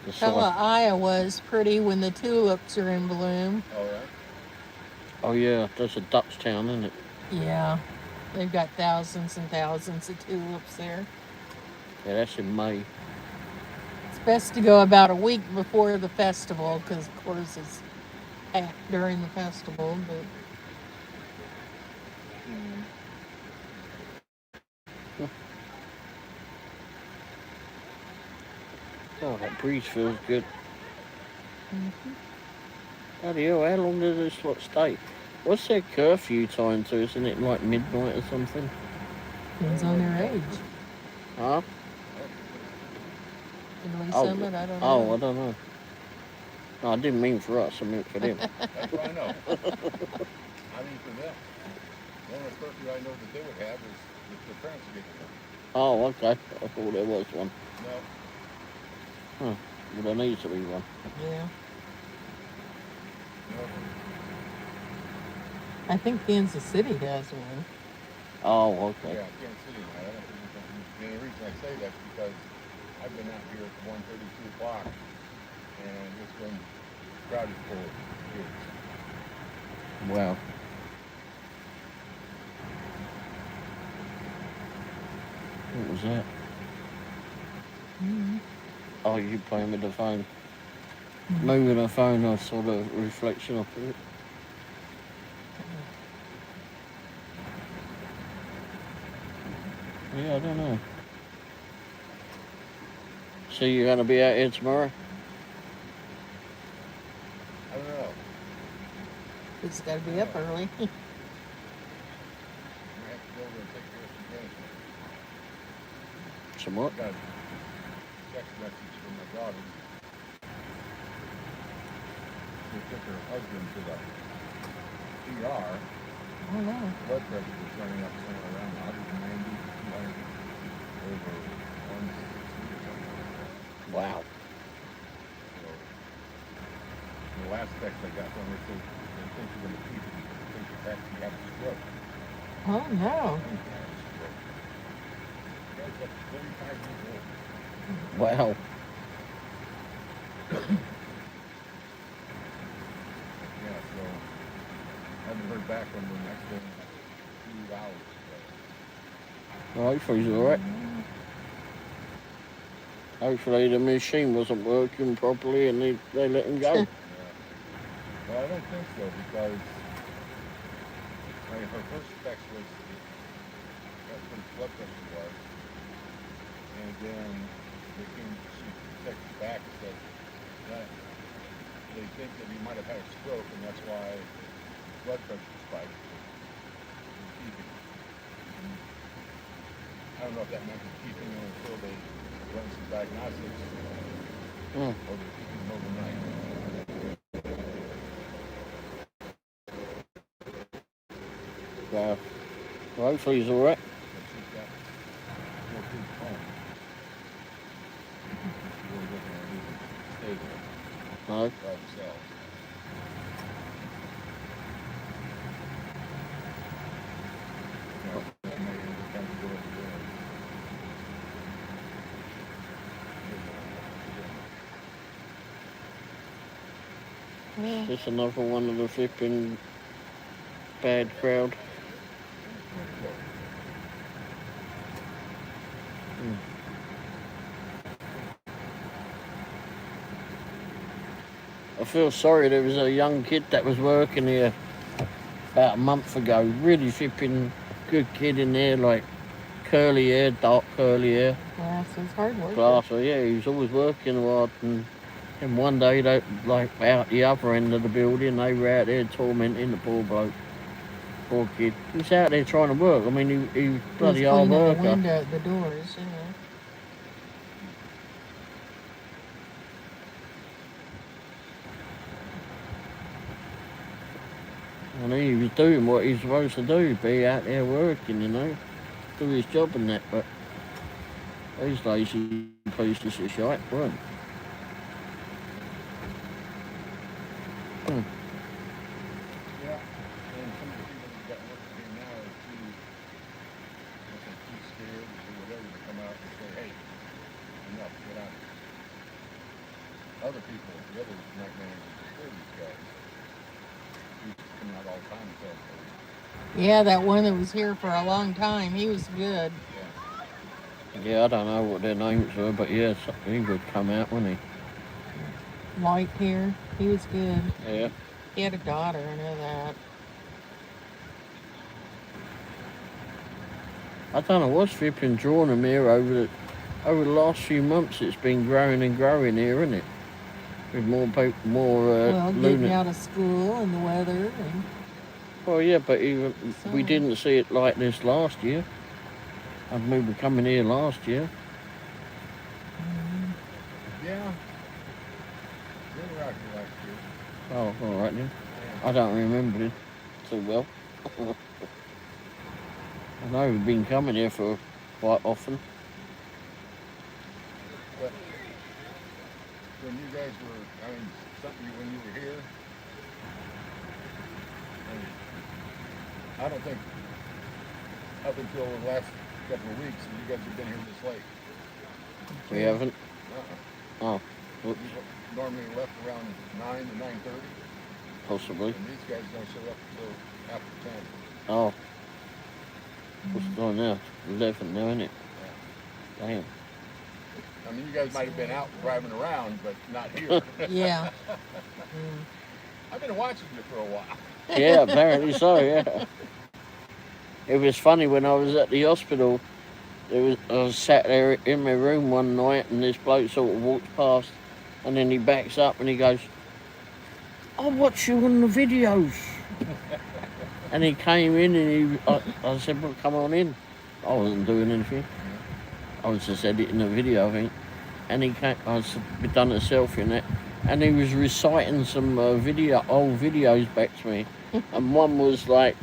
The Pella, side. Iowa's pretty when the tulips are in bloom. All right. Oh yeah, that's a Dutch town, isn't it? Yeah, they've got thousands and thousands of tulips there. Yeah, that's in May. It's best to go about a week before the festival because, of course, it's packed during the festival. But Oh, that breeze feels good. Mhm. Bloody hell, how long does this lot stay? What's their curfew time to? Isn't it like midnight or something? Depends on their age. Huh? Italy Oh, Summit, I don't oh, know. I don't know. No, I didn't mean for us, I meant for them. That's what I know. I mean, for them, the only curfew I know that they would have is if their parents are getting them. Oh, okay. I thought there was one. No. Huh. Well, there needs to be one. Yeah. No. I think Kansas City has one. Oh, okay. Yeah, Kansas City, man. I don't think it's something. And the reason I say that is because I've been out here at 1:30, 2 o'clock, and it's been crowded full of kids. Wow. What was that? Mm-hmm. Oh, you playing with the phone. Moving the phone, I saw the reflection of it. Yeah, I don't know. So you're going to be out here tomorrow? I don't know. It's got to be up early. I have to go over and take care of some business. Some what? I got a text message from my daughter. She took her husband to the ER. Oh, no. Blood pressure was running up somewhere around 190, 200 over 160 or something like that. Wow. So, the last text I got from her said they think you're going to keep it because they think you've actually had a stroke. Oh, no. I think you had a stroke. Guy's up to 35 years old. Wow. Yeah, so I haven't heard back from them. That's been 2 hours ago. Well, hopefully he's alright. Hopefully the machine wasn't working properly and they let him go. Yeah. Well, I don't think so because her first text was that's what his blood pressure was, and then she texted back and said that they think that he might have had a stroke and that's why his blood pressure spiked. I don't know if that meant they're keeping him until they run some diagnostics or they're keeping him overnight. Wow. Well, hopefully he's alright. But she's got 4 kids at home. She's really looking at leaving to stay there No. by themselves. You know, that may end up having to go over there. Yeah. Just another one of the flipping bad crowd. I feel sorry, there was a young kid that was working here about a month ago. Really flipping good kid in there, like curly hair, dark curly hair. Yeah, so it's hard work. Glasser, yeah, he was always working hard. And one day, they, like out the other end of the building, they were out there tormenting the poor bloke. Poor kid. He was out there trying to work. I mean, he was bloody hard cleaning worker. the window, the doors, you know. And he was doing what he's supposed to do, be out there working, you know, do his job and that. But these lazy pieces of shite weren't. Yeah, and some of the people that got working here now are too, I say, too scared or whatever to come out and say, hey, enough, get out of here. Other people, the other night managers, are scared of these guys. He's coming out all the time and telling them. Yeah, that one that was here for a long time, he was good. Yeah, I don't know what their names were, but yeah, he would come out, wouldn't Light hair, he was good. he? Yeah. He had a daughter, I know that. I don't know what's flipping drawing them here over the last few months. It's been growing and growing here, isn't it? with more people, more Well, getting lunar. out of school and the weather and Well, yeah, but even we so. didn't see it like this last year. I remember coming here last year. Yeah. They were out here last year. Oh, all right then. Yeah. I don't remember it too well. I know we've been coming here for quite often. But when you guys were, I mean, when you were here, and I don't think up until the last couple of weeks you guys have been here this late. We haven't. Oh, You normally left around 9 to 9:30, possibly. and these guys don't show up until after 10. Oh, what's it on now? 11 now, isn't it? Yeah. Damn. I mean, you guys might have been out driving around, but not here. Yeah. I've been watching you for a while. Yeah, apparently so. Yeah. It was funny when I was at the hospital. I was sat there in my room one night, and this bloke sort of walks past, and then he backs up and he goes, "I watch you on the videos." And he came in and I said, "Well, come on in." I wasn't doing anything. I was just editing a video, I think. And he came. We'd done a selfie and that, and he was reciting some old videos back to me. And one was like,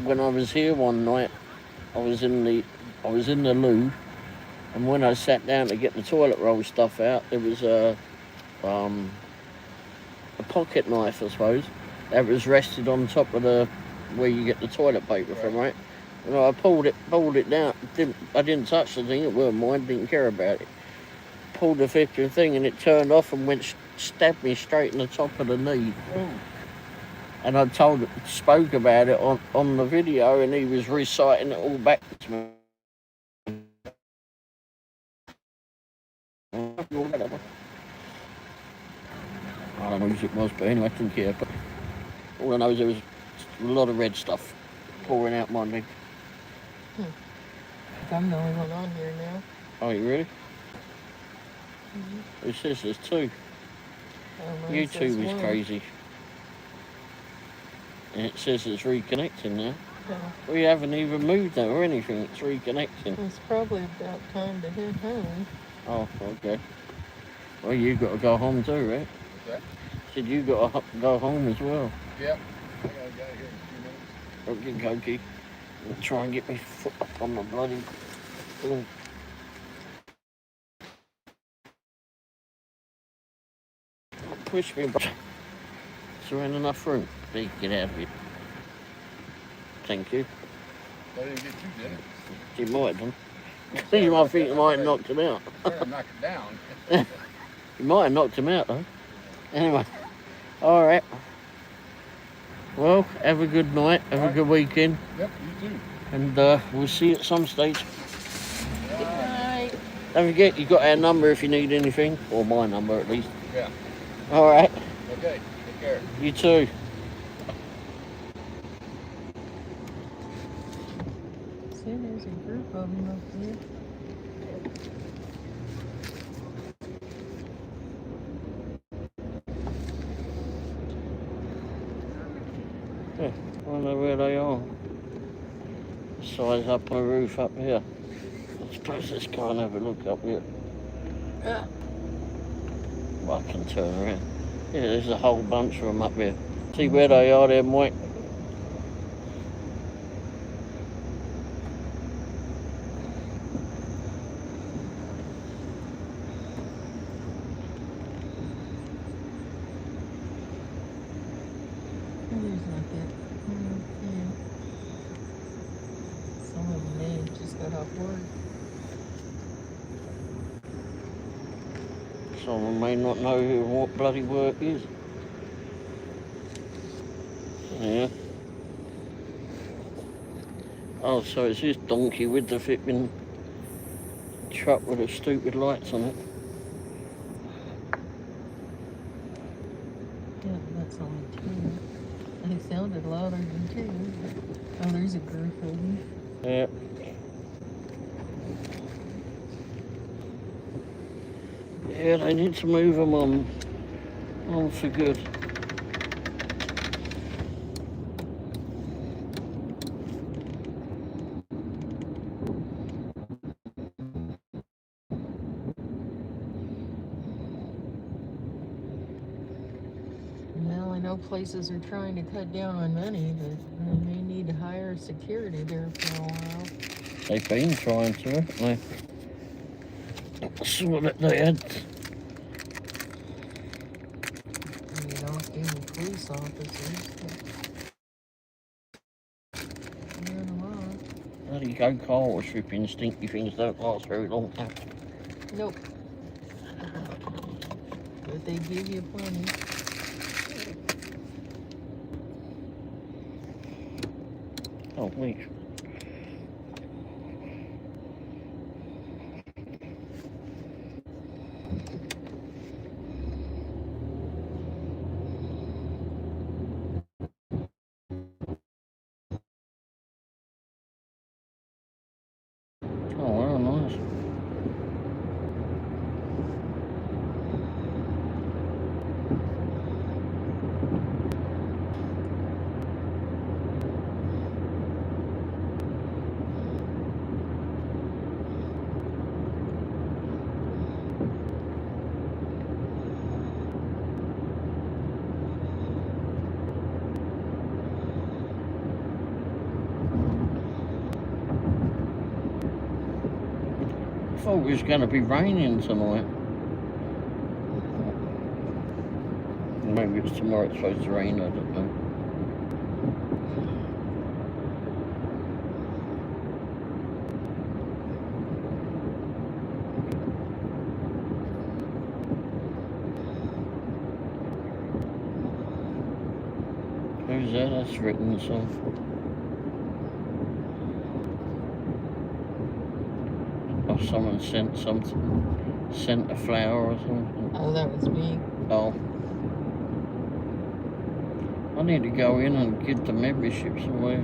when I was here one night, I was in the loo, and when I sat down to get the toilet roll stuff out, there was a pocket knife, I suppose, that was rested on top of the where you get the toilet paper from, right? And I pulled it down. I didn't touch the thing. It weren't mine. Didn't care about it. Pulled the flipping thing, and it turned off and stabbed me straight in the top of the knee. Oh. And I spoke about it on the video, and he was reciting it all back to me. I don't know who it was, but anyway, I didn't care. But all I know is there was a lot of red stuff pouring out my leg. I'm the only one on here now. Oh, you really? It says there's two. YouTube is crazy. And it says it's reconnecting now. Yeah. We haven't even moved that or anything. It's reconnecting. It's probably about time to head home. Oh, okay. Well, you got to go home too, right? What's that? Said you got to go home as well. Yep. I gotta get out of here in a few minutes. Okay. I'll try and get my foot up on the bloody thing. Push me, bro. Is there ain't enough room? They get out of it. Thank you. I didn't get you, did it? You might have done. You might think you might have knocked him out. Sorry, I knocked it down. You might have knocked him out though. Anyway, alright. Well, have a good night, have a good weekend. Yep, you too. And we'll see you at some stage. Good night. Don't forget, you got our number if you need anything. Or my number at least. Yeah. Alright. Okay, take care. You too. See, there's a group of them up there. Yeah, I wonder where they are. Size up on the roof up here. I suppose let's go and have a look up here. Well, I can turn around. Yeah, there's a whole bunch of them up here. See where they are there, Mike? There's like that. Yeah. Some of them may have just got off work. Someone may not know who what bloody work is. Yeah. Oh, so it's this donkey with the flipping truck with the stupid lights on it. Yeah, that's only two. They sounded louder than two. Oh, there's a group of them. Yeah. Yeah, they need to move them on. All for good. Well, I know places are trying to cut down on money, but they may need to hire security there for a while. They've been trying to, haven't they? Saw that they had. You don't even police officers. Bloody go car wash ripping stinky things don't last very long. Nope. But they give you plenty. Oh, wait. Oh, wow, nice. I thought it was going to be raining tonight. Maybe it's tomorrow it's supposed to rain, I don't know. Who's that? That's written the song. Oh, someone sent something. Sent a flower or something. Oh, that was me. Oh. I need to go in and get the memberships away.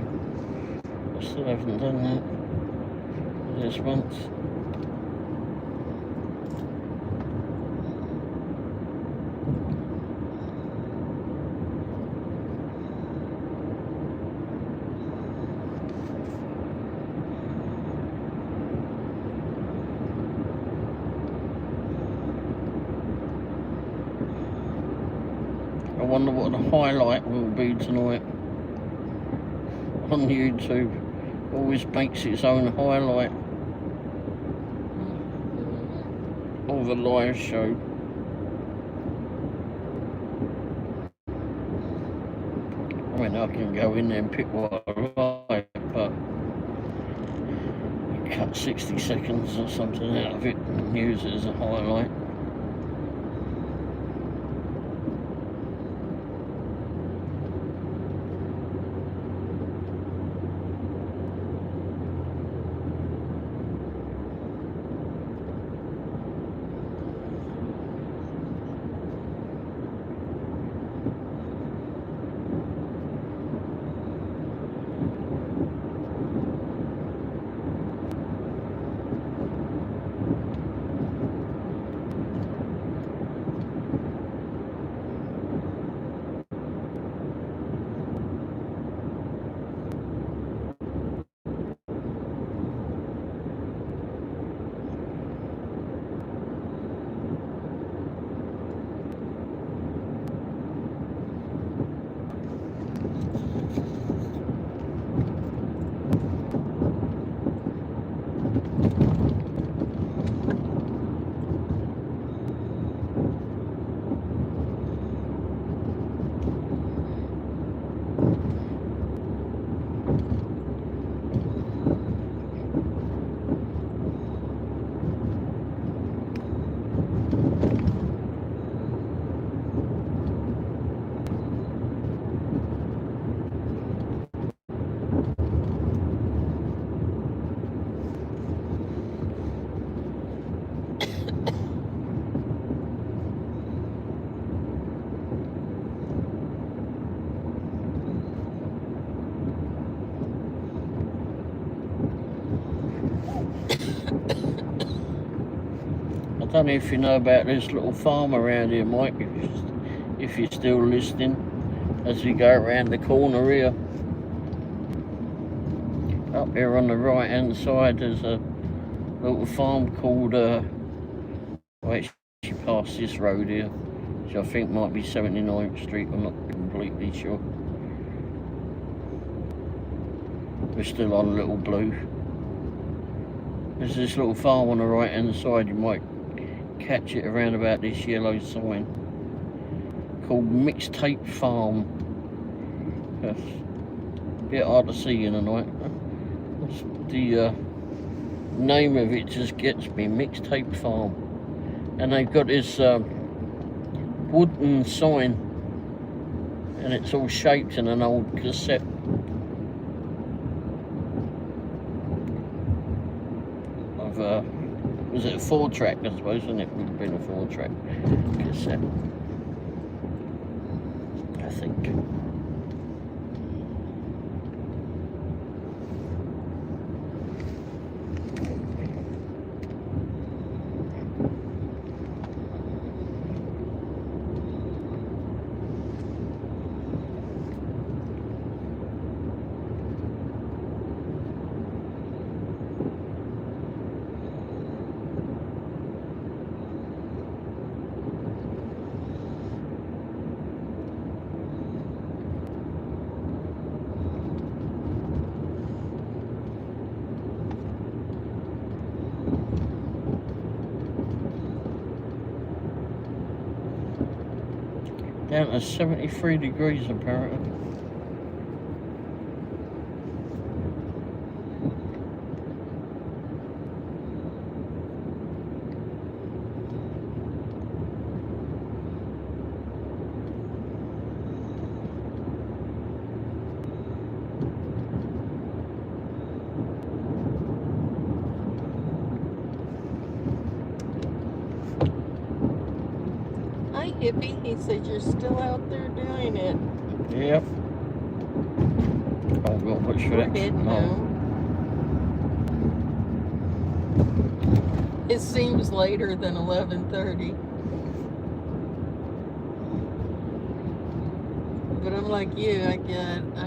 I still haven't done that this month. I wonder what the highlight will be tonight on YouTube. Always makes its own highlight of the live show. I mean, I can go in there and pick what I like, but cut 60 seconds or something out of it and use it as a highlight. I don't know if you know about this little farm around here, Mike. if you're still listening, as we go around the corner here. Up here on the right hand side there's a little farm called, well, actually past this road here, which I think might be 79th Street, I'm not completely sure. We're still on Little Blue. There's this little farm on the right hand side, you might catch it around about this yellow sign called Mixtape Farm. That's a bit hard to see in the night. The name of it just gets me, Mixtape Farm. And they've got this wooden sign, and it's all shaped in an old cassette. Of was it a 4-track, I suppose, and it would have been a 4-track cassette, I think. Down to 73 degrees apparently. Hi, hippie. He said you're still out there doing it. Yep. Oh, well, what should We're heading home. It seems later than 11:30. But I'm like you, I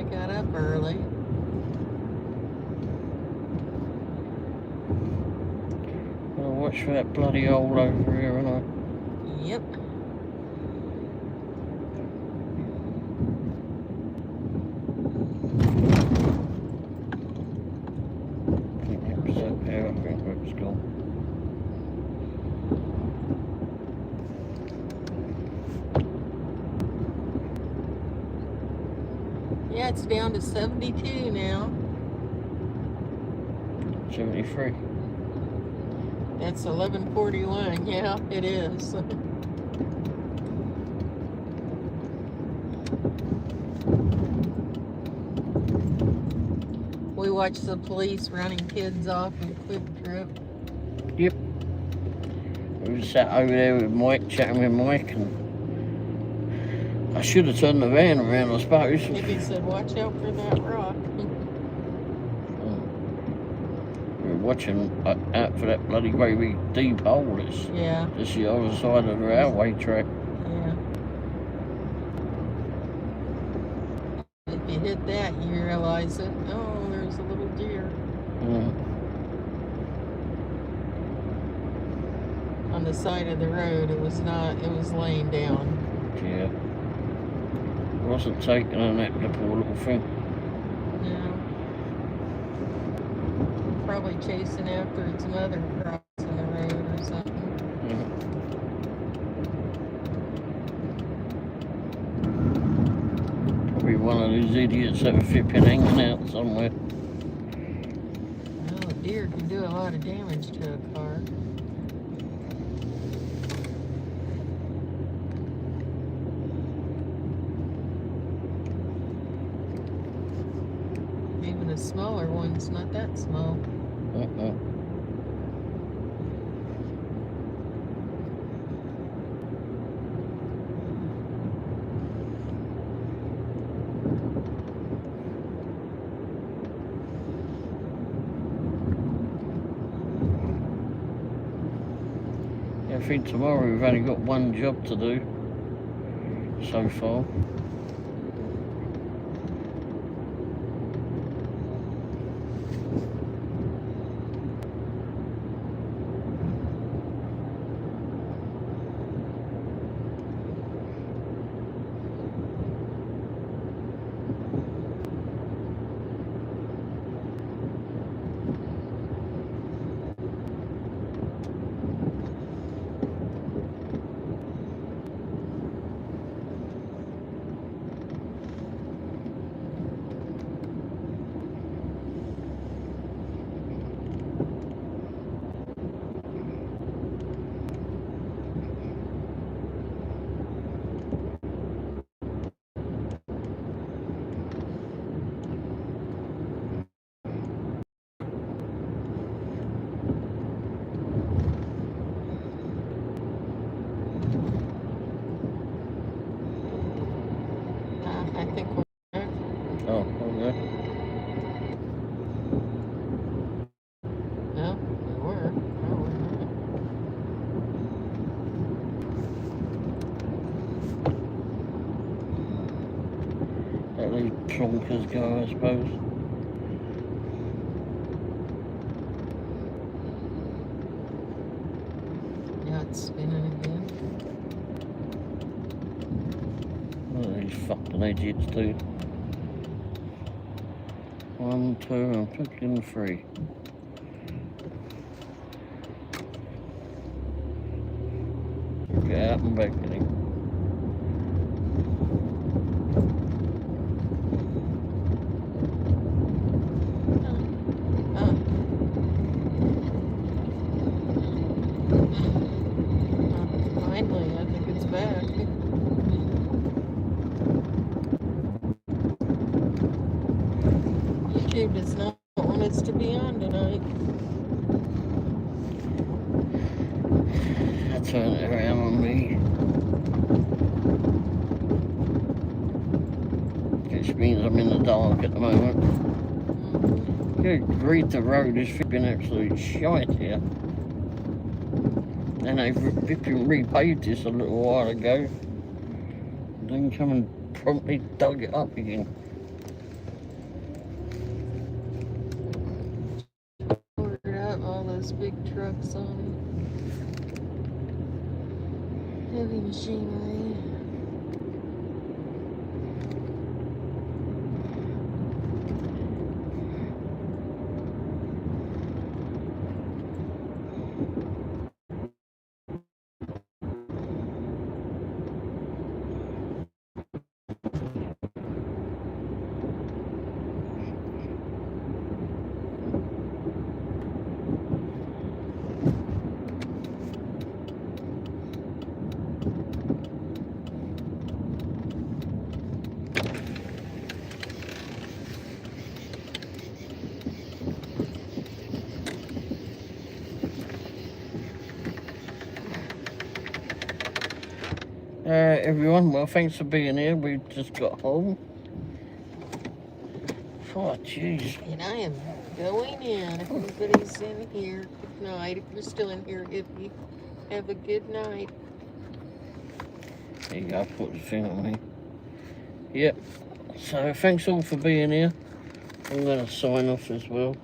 got up early. Well, watch for that bloody hole over here, and Yep. Yeah, it's down to 72 now. 73. That's 11:41. Yeah, it is. We watched the police running kids off in Quick Trip. Yep. We were sat over there with Mike, chatting with Mike, and I should have turned the van around, I suppose. Hippie said, watch out for that rock. We were watching out for that bloody great big deep hole. It's Yeah, just the other side of the railway track. yeah. If you hit that, you realize that, oh, there's a little deer on the side of the road. It was laying down. Yeah. Wasn't taking a nap, the poor little thing. Yeah. Probably chasing after its mother crossing the road or something. Probably one of those idiots that were flipping hanging out somewhere. Well, a deer can do a lot of damage to a car. Even a smaller one's not that small. I think tomorrow we've only got one job to do. so far. I think we're back. Oh, okay. No, we were. No, we're not. Let these plonkers go, I suppose. Yeah, it's spinning again. What are these fucking idiots do? 1, 2, I'm picking 3. Get out and back in it. Finally, I think it's back. YouTube does not want us to be on tonight. I turn it around on me. Which means I'm in the dark at the moment. Good grief, the road has been absolute shite here. And they've repaved this a little while ago. Then come and promptly dug it up again. Ordered up all those big trucks on it. Heavy machinery. Everyone, well, thanks for being here. We just got home. Oh, jeez. And I am going in. If anybody's in here, good night. If you're still in here, Hippie, have a good night. There you go, put the thing on me. Yep. So, thanks all for being here. I'm going to sign off as well.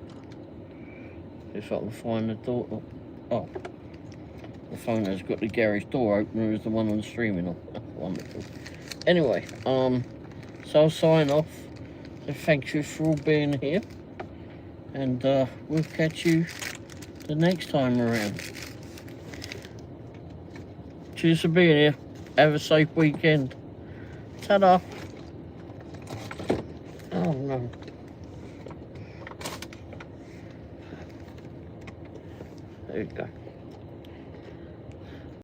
If I can find the door. Oh. The phone has got the garage door opener is the one on streaming on. Wonderful. Anyway, so I'll sign off. So thank you for all being here. And we'll catch you the next time around. Cheers for being here. Have a safe weekend. Ta-da. Oh no. There you go.